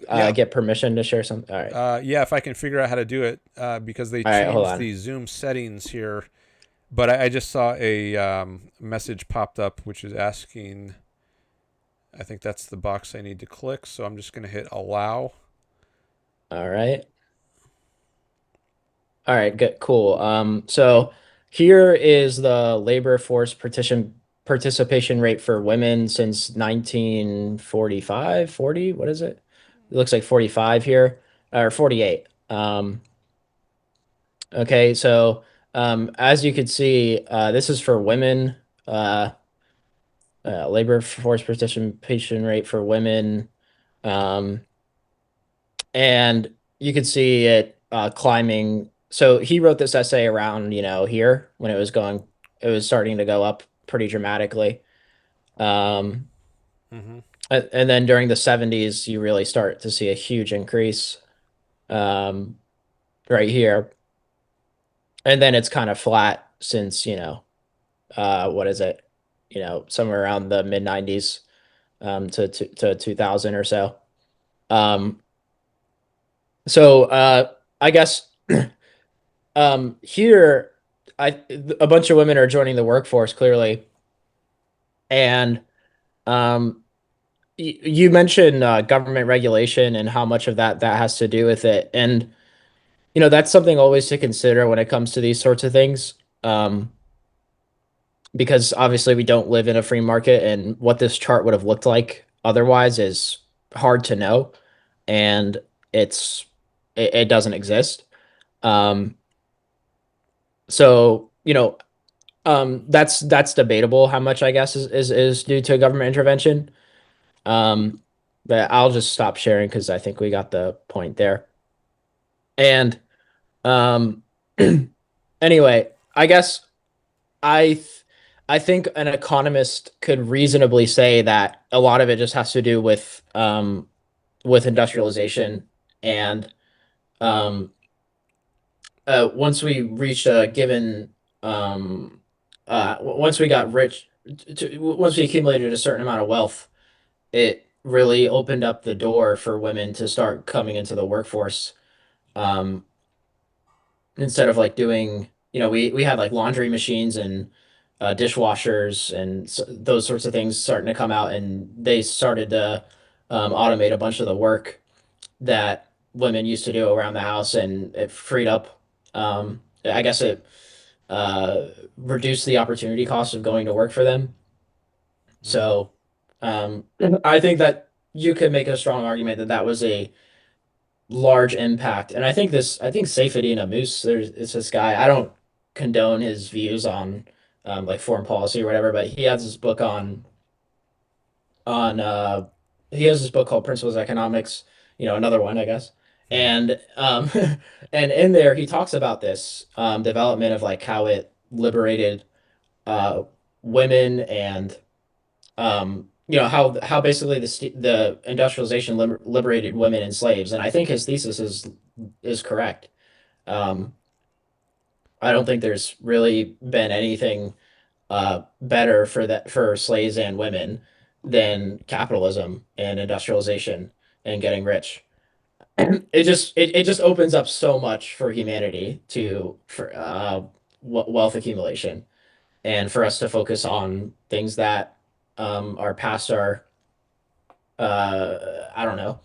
Yeah. get permission to share something? All right, Yeah, if I can figure out how to do it, because they all right, hold changed on. the Zoom settings here. But I just saw a message popped up, which is asking, I think that's the box I need to click. So I'm just going to hit allow. All right. All right, good, cool. So here is the labor force participation rate for women since 1945, 40, what is it? It looks like 45 here, or 48. Okay, so as you can see, this is for women, uh, labor force participation rate for women. Um, and you could see it climbing. So he wrote this essay around, here when it was starting to go up pretty dramatically. Um, Mm-hmm. and then during the 70s, you really start to see a huge increase um, right here. And then it's kind of flat since, what is it? Somewhere around the mid 90s to 2000 or so. Um, so I guess here, a bunch of women are joining the workforce clearly, and um, you mentioned government regulation and how much of that has to do with it, and that's something always to consider when it comes to these sorts of things, um, because obviously we don't live in a free market, and what this chart would have looked like otherwise is hard to know, and it doesn't exist. Um, so that's debatable how much I guess is due to government intervention. Um, but I'll just stop sharing because I think we got the point there. And um, anyway, I guess I th I think an economist could reasonably say that a lot of it just has to do with industrialization and um, once we reached a given once we got rich once we accumulated a certain amount of wealth, it really opened up the door for women to start coming into the workforce, um, instead of like doing, we had like laundry machines and dishwashers and those sorts of things starting to come out, and they started to automate a bunch of the work that women used to do around the house, and it freed up. I guess it uh, reduced the opportunity cost of going to work for them. Mm-hmm. So um, I think that you could make a strong argument that that was a large impact. And I think Seyfedin Ammous, it's this guy. I don't condone his views on like foreign policy or whatever, but he has this book on he has this book called Principles of Economics, another one, I guess. Mm-hmm. And and in there he talks about this development of like how it liberated uh women, and how basically the industrialization liberated women and slaves. And I think his thesis is correct. Um, I don't think there's really been anything better for slaves and women than capitalism and industrialization and getting rich. It just opens up so much for humanity for wealth accumulation, and for us to focus on things that are past our I don't know,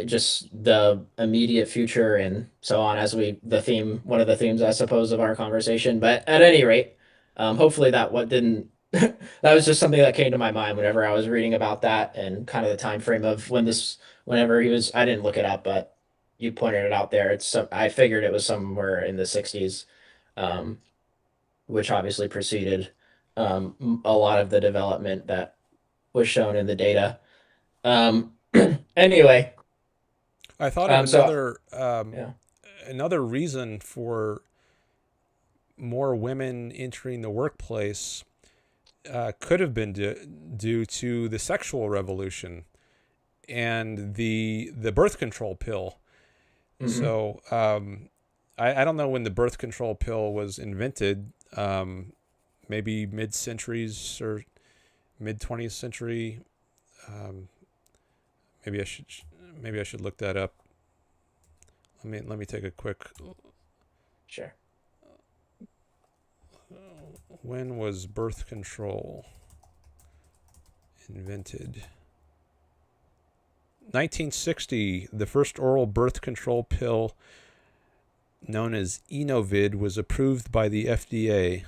just the immediate future and so on, as one of the themes, I suppose, of our conversation. But at any rate, hopefully that what didn't that was just something that came to my mind whenever I was reading about that, and kind of the time frame of whenever he was. I didn't look it up, but you pointed it out there. I figured it was somewhere in the 60s, um, which obviously preceded a lot of the development that was shown in the data. Anyway, I thought of so yeah. another reason for more women entering the workplace could have been due to the sexual revolution and the birth control pill. Hmm. So I don't know when the birth control pill was invented. Maybe mid centuries or mid 20th century. Um, maybe I should maybe I should look that up. Let me take a quick. Sure. When was birth control invented? 1960, the first oral birth control pill known as Enovid was approved by the FDA.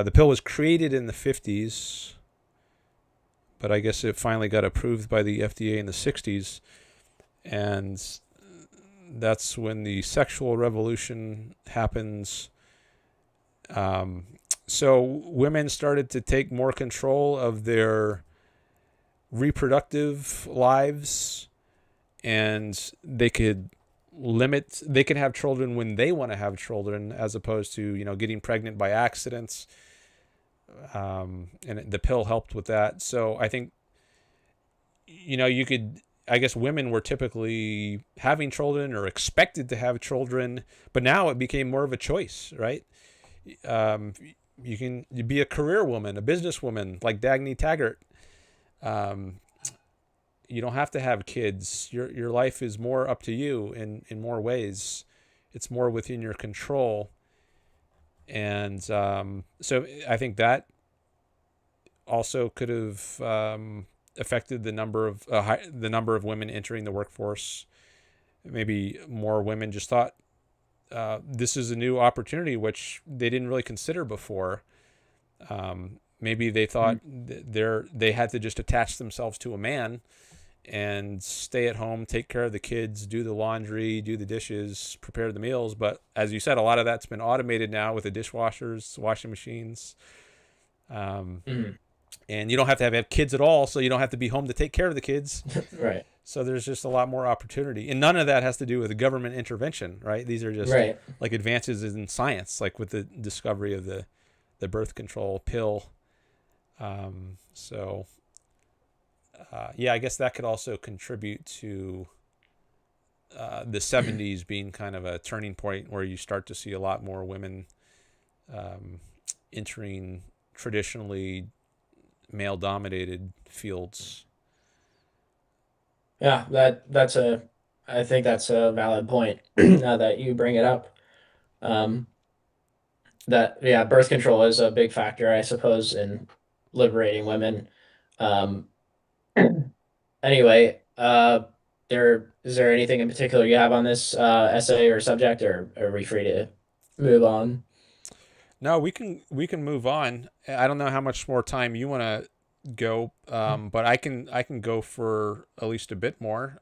The pill was created in the 50s, but I guess it finally got approved by the FDA in the 60s. And that's when the sexual revolution happens. So women started to take more control of their reproductive lives, and they could have children when they want to have children, as opposed to getting pregnant by accidents. And the pill helped with that. So I think you could, I guess women were typically having children or expected to have children, but now it became more of a choice, right? um, you be a career woman, a businesswoman like Dagny Taggart. um, you don't have to have kids. Your life is more up to you in more ways. It's more within your control. And so I think that also could have affected the number of women entering the workforce. Maybe more women just thought this is a new opportunity which they didn't really consider before. Maybe they thought they had to just attach themselves to a man and stay at home, take care of the kids, do the laundry, do the dishes, prepare the meals. But as you said, a lot of that's been automated now with the dishwashers, washing machines. Um, Mhm. and you don't have to have kids at all, so you don't have to be home to take care of the kids. Right. So there's just a lot more opportunity. And none of that has to do with government intervention, right? These are just Right. like advances in science, like with the discovery of the birth control pill. So yeah, I guess that could also contribute to the 70s being kind of a turning point where you start to see a lot more women um, entering traditionally male dominated fields. Yeah, I think that's a valid point now that you bring it up. Um, that yeah, birth control is a big factor, I suppose, in liberating women. Um, anyway, is there anything in particular you have on this essay or subject, or are we free to move on? No, we can move on. I don't know how much more time you want to go, but I can go for at least a bit more.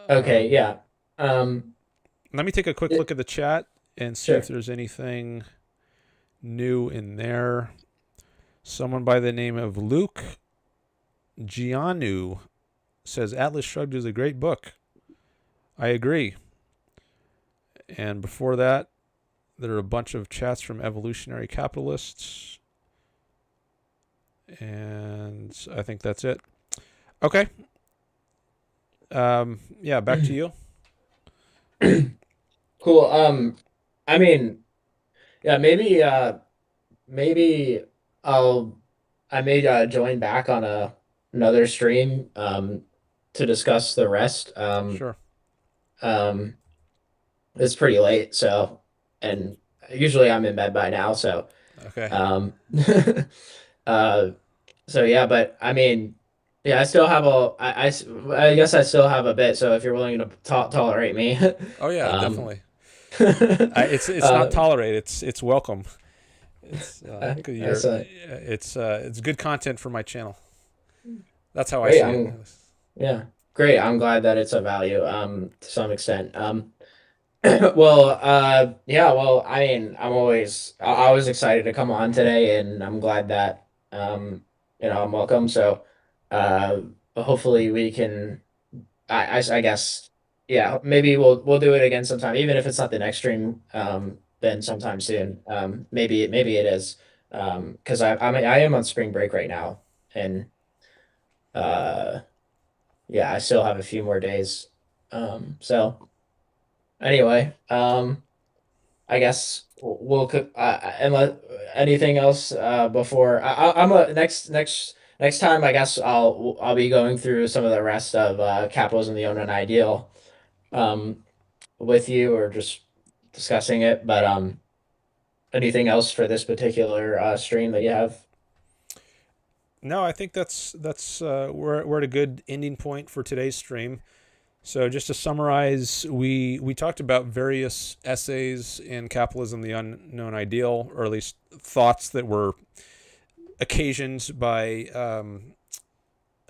Okay, Um, yeah. Um, Let me take a quick look it, at the chat and see if sure. there's anything new in there. Someone by the name of Luke Gianu says Atlas Shrugged is a great book. I agree. And before that, there are a bunch of chats from evolutionary capitalists. And I think that's it. Okay. Yeah, back to you. Cool. I mean, yeah, maybe I'll I may join back on another stream to discuss the rest. Sure. Um it's pretty late, so and usually I'm in bed by now, so Okay. um uh so yeah, but I mean yeah, I still have I guess I still have a bit, so if you're willing to tolerate me Oh yeah, um definitely. It's not uh tolerated. It's welcome. It's cause that's it's good content for my channel. That's how I great. see it. Yeah, great. I'm glad that it's of value, to some extent. Well, yeah, well, I mean, I was excited to come on today, and I'm glad that, I'm welcome. So, uh, hopefully we can, I guess, yeah, maybe we'll do it again sometime, even if it's not the next stream, then sometime soon. Maybe it is, because I am on spring break right now, and, uh, yeah, I still have a few more days. So anyway, I guess unless anything else before I'm a next time I guess I'll be going through some of the rest of Capitalism, the Own and Ideal um with you or just discussing it. But anything else for this particular stream that you have? No, I think we're at a good ending point for today's stream. So just to summarize, we talked about various essays in Capitalism, the Unknown Ideal, or at least thoughts that were occasioned by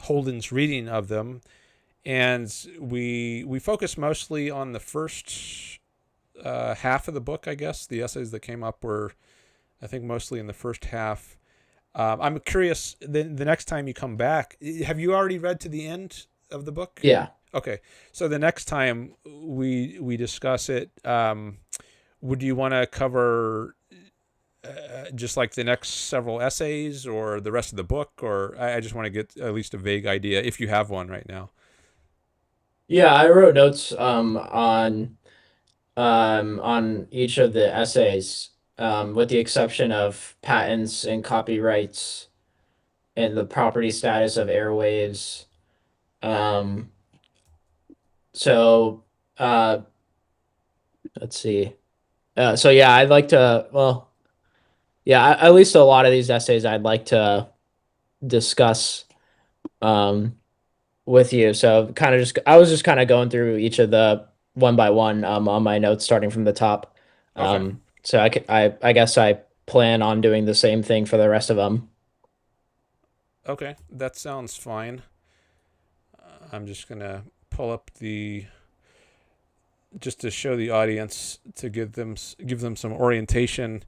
Holden's reading of them, and we focused mostly on the first half of the book. I guess the essays that came up were, I think, mostly in the first half. I'm curious. The next time you come back, have you already read to the end of the book? Yeah. Okay, so the next time we discuss it, would you want to cover just like the next several essays, or the rest of the book, or I just want to get at least a vague idea if you have one right now. Yeah, I wrote notes on each of the essays, with the exception of patents and copyrights and the property status of airwaves. Um, so uh, let's see. So yeah, I'd like to. Well, yeah, at least a lot of these essays I'd like to discuss um, with you. So kind of just I was just kind of going through each of the one by one on my notes, starting from the top. Okay. So I guess I plan on doing the same thing for the rest of them. Okay, that sounds fine. I'm just gonna pull up the just to show the audience to give them some orientation.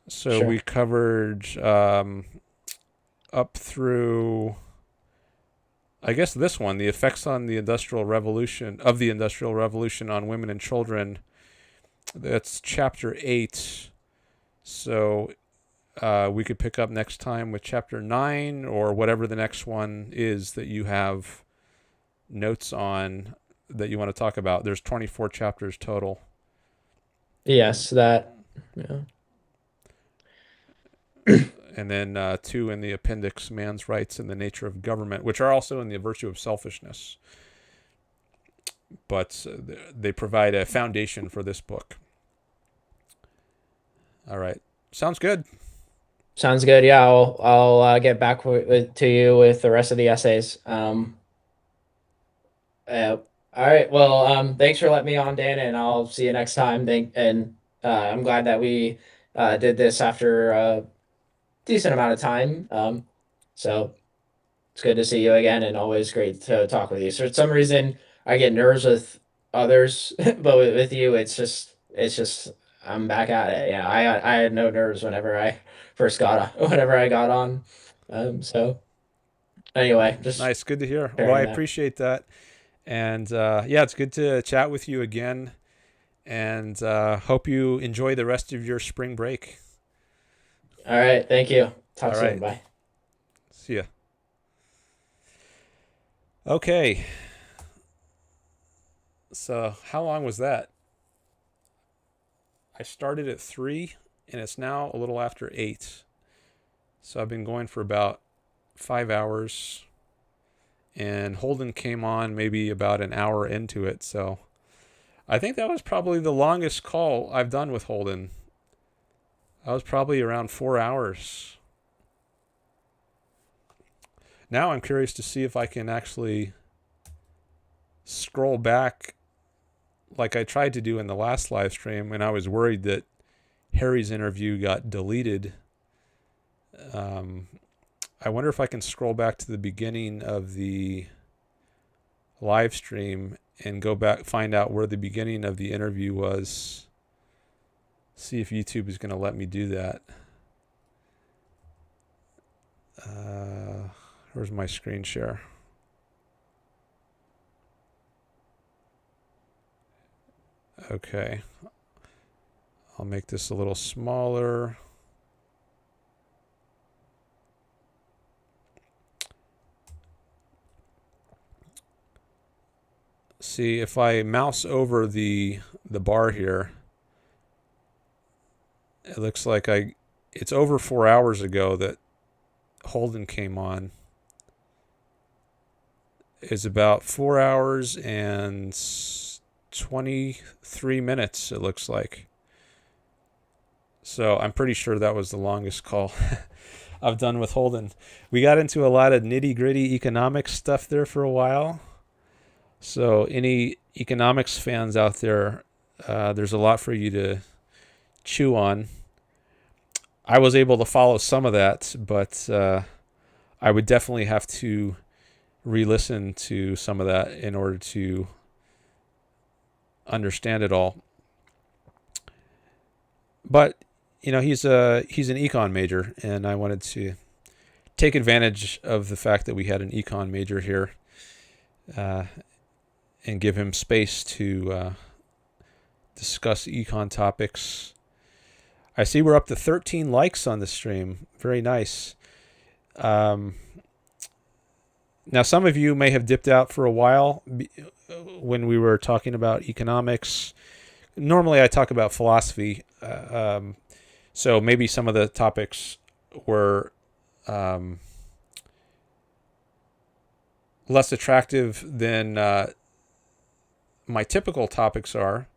So we Sure. covered up through, I guess, this one, the effects on the industrial revolution on women and children. That's chapter 8. So we could pick up next time with chapter 9, or whatever the next one is that you have notes on that you want to talk about. There's 24 chapters total. Yes, that. Yeah. And then 2 in the appendix, man's rights and the nature of government, which are also in the virtue of selfishness. But they provide a foundation for this book. All right. Sounds good. Sounds good. Yeah, I'll get back to you with the rest of the essays. All right. Well, thanks for letting me on, Dan, and I'll see you next time. I'm glad that we did this after a decent amount of time. So it's good to see you again, and always great to talk with you. So for some reason, I get nerves with others, but with you, it's just I'm back at it. Yeah, I had no nerves whenever I first whenever I got on. So anyway, just Nice. Good to hear. Well, I sharing that. appreciate that. And yeah, it's good to chat with you again. And hope you enjoy the rest of your spring break. All right, thank you. Talk All soon. right. Bye. See ya. Okay. So, how long was that? I started at 3, and it's now a little after 8. So, I've been going for about 5 hours. And Holden came on maybe about an hour into it. So, I think that was probably the longest call I've done with Holden. I was probably around 4 hours. Now I'm curious to see if I can actually scroll back like I tried to do in the last live stream, and I was worried that Harry's interview got deleted. I wonder if I can scroll back to the beginning of the live stream and go back, find out where the beginning of the interview was. See if YouTube is going to let me do that. Where's my screen share? Okay. I'll make this a little smaller. See, if I mouse over the bar here, it looks like it's over 4 hours ago that Holden came on. Is about 4 hours and 23 minutes, it looks like. So I'm pretty sure that was the longest call I've done with Holden. We got into a lot of nitty gritty economics stuff there for a while. So any economics fans out there, there's a lot for you to chew on. I was able to follow some of that, but I would definitely have to re-listen to some of that in order to understand it all. But he's an econ major, and I wanted to take advantage of the fact that we had an econ major here, and give him space to discuss econ topics. I see we're up to 13 likes on the stream. Very nice. Now, some of you may have dipped out for a while when we were talking about economics. Normally, I talk about philosophy, so maybe some of the topics were less attractive than my typical topics are.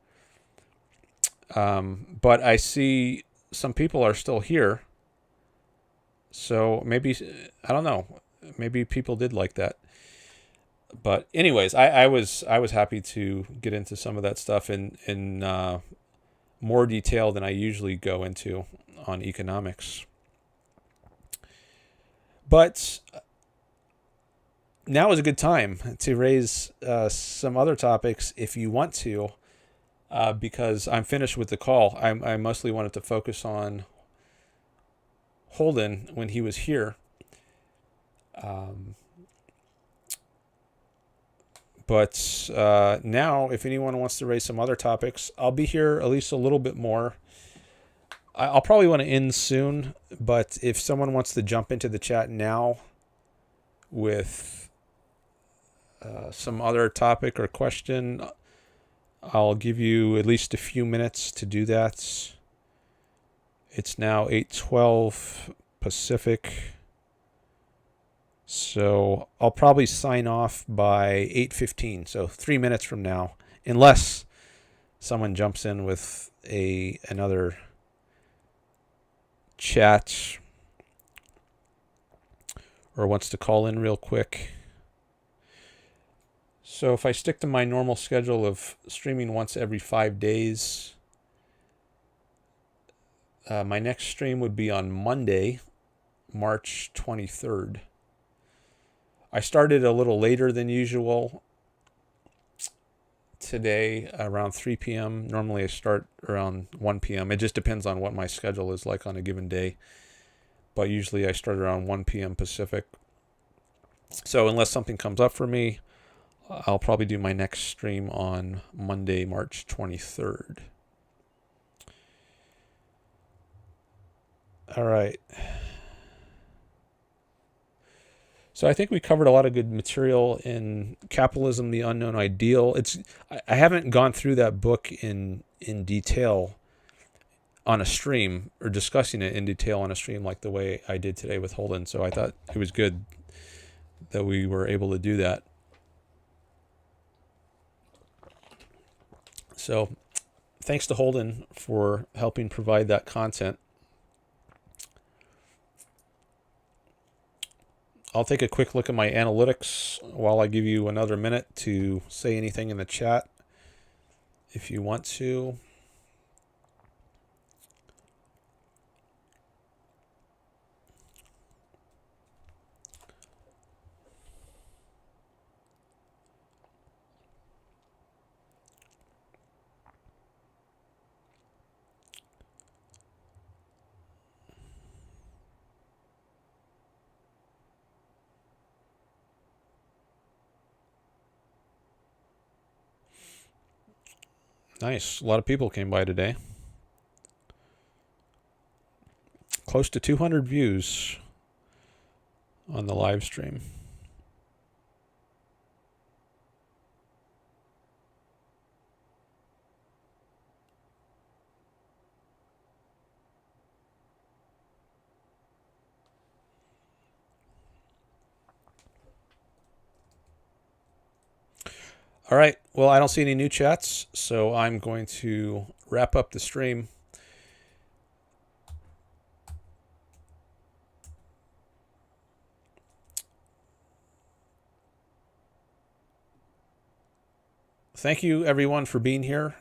But I see some people are still here. So maybe, I don't know, maybe people did like that. But anyways, I was happy to get into some of that stuff in more detail than I usually go into on economics. But now is a good time to raise some other topics if you want to, because I'm finished with the call. I mostly wanted to focus on Holden when he was here. But now, if anyone wants to raise some other topics, I'll be here at least a little bit more. I'll probably want to end soon, but if someone wants to jump into the chat now with some other topic or question, I'll give you at least a few minutes to do that. It's now 8:12 Pacific. So I'll probably sign off by 8:15, so 3 minutes from now, unless someone jumps in with another chat or wants to call in real quick. So if I stick to my normal schedule of streaming once every 5 days, my next stream would be on Monday, March 23rd. I started a little later than usual today, around 3 p.m. Normally I start around 1 p.m. It just depends on what my schedule is like on a given day. But usually I start around 1 p.m. Pacific. So unless something comes up for me, I'll probably do my next stream on Monday, March 23rd. All right. So I think we covered a lot of good material in Capitalism, the Unknown Ideal. I haven't gone through that book in detail on a stream, or discussing it in detail on a stream like the way I did today with Holden. So I thought it was good that we were able to do that. So thanks to Holden for helping provide that content. I'll take a quick look at my analytics while I give you another minute to say anything in the chat if you want to. Nice. A lot of people came by today. Close to 200 views on the live stream. All right. Well, I don't see any new chats, so I'm going to wrap up the stream. thank you everyone for being here.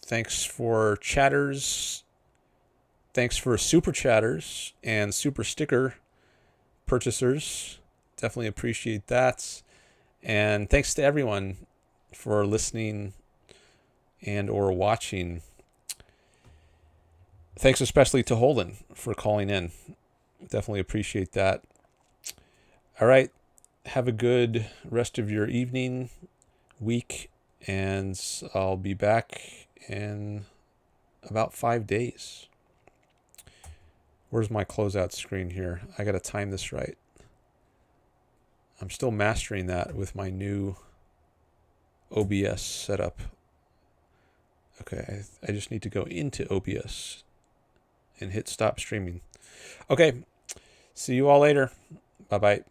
Thanks for chatters. Thanks for super chatters and super sticker purchasers. Definitely appreciate that. And thanks to everyone for listening and or watching. Thanks especially to Holden for calling in. Definitely appreciate that. All right. Have a good rest of your evening, week, and I'll be back in about 5 days. Where's my closeout screen here? I got to time this right. I'm still mastering that with my new OBS setup. Okay, I just need to go into OBS and hit stop streaming. Okay, see you all later. Bye-bye.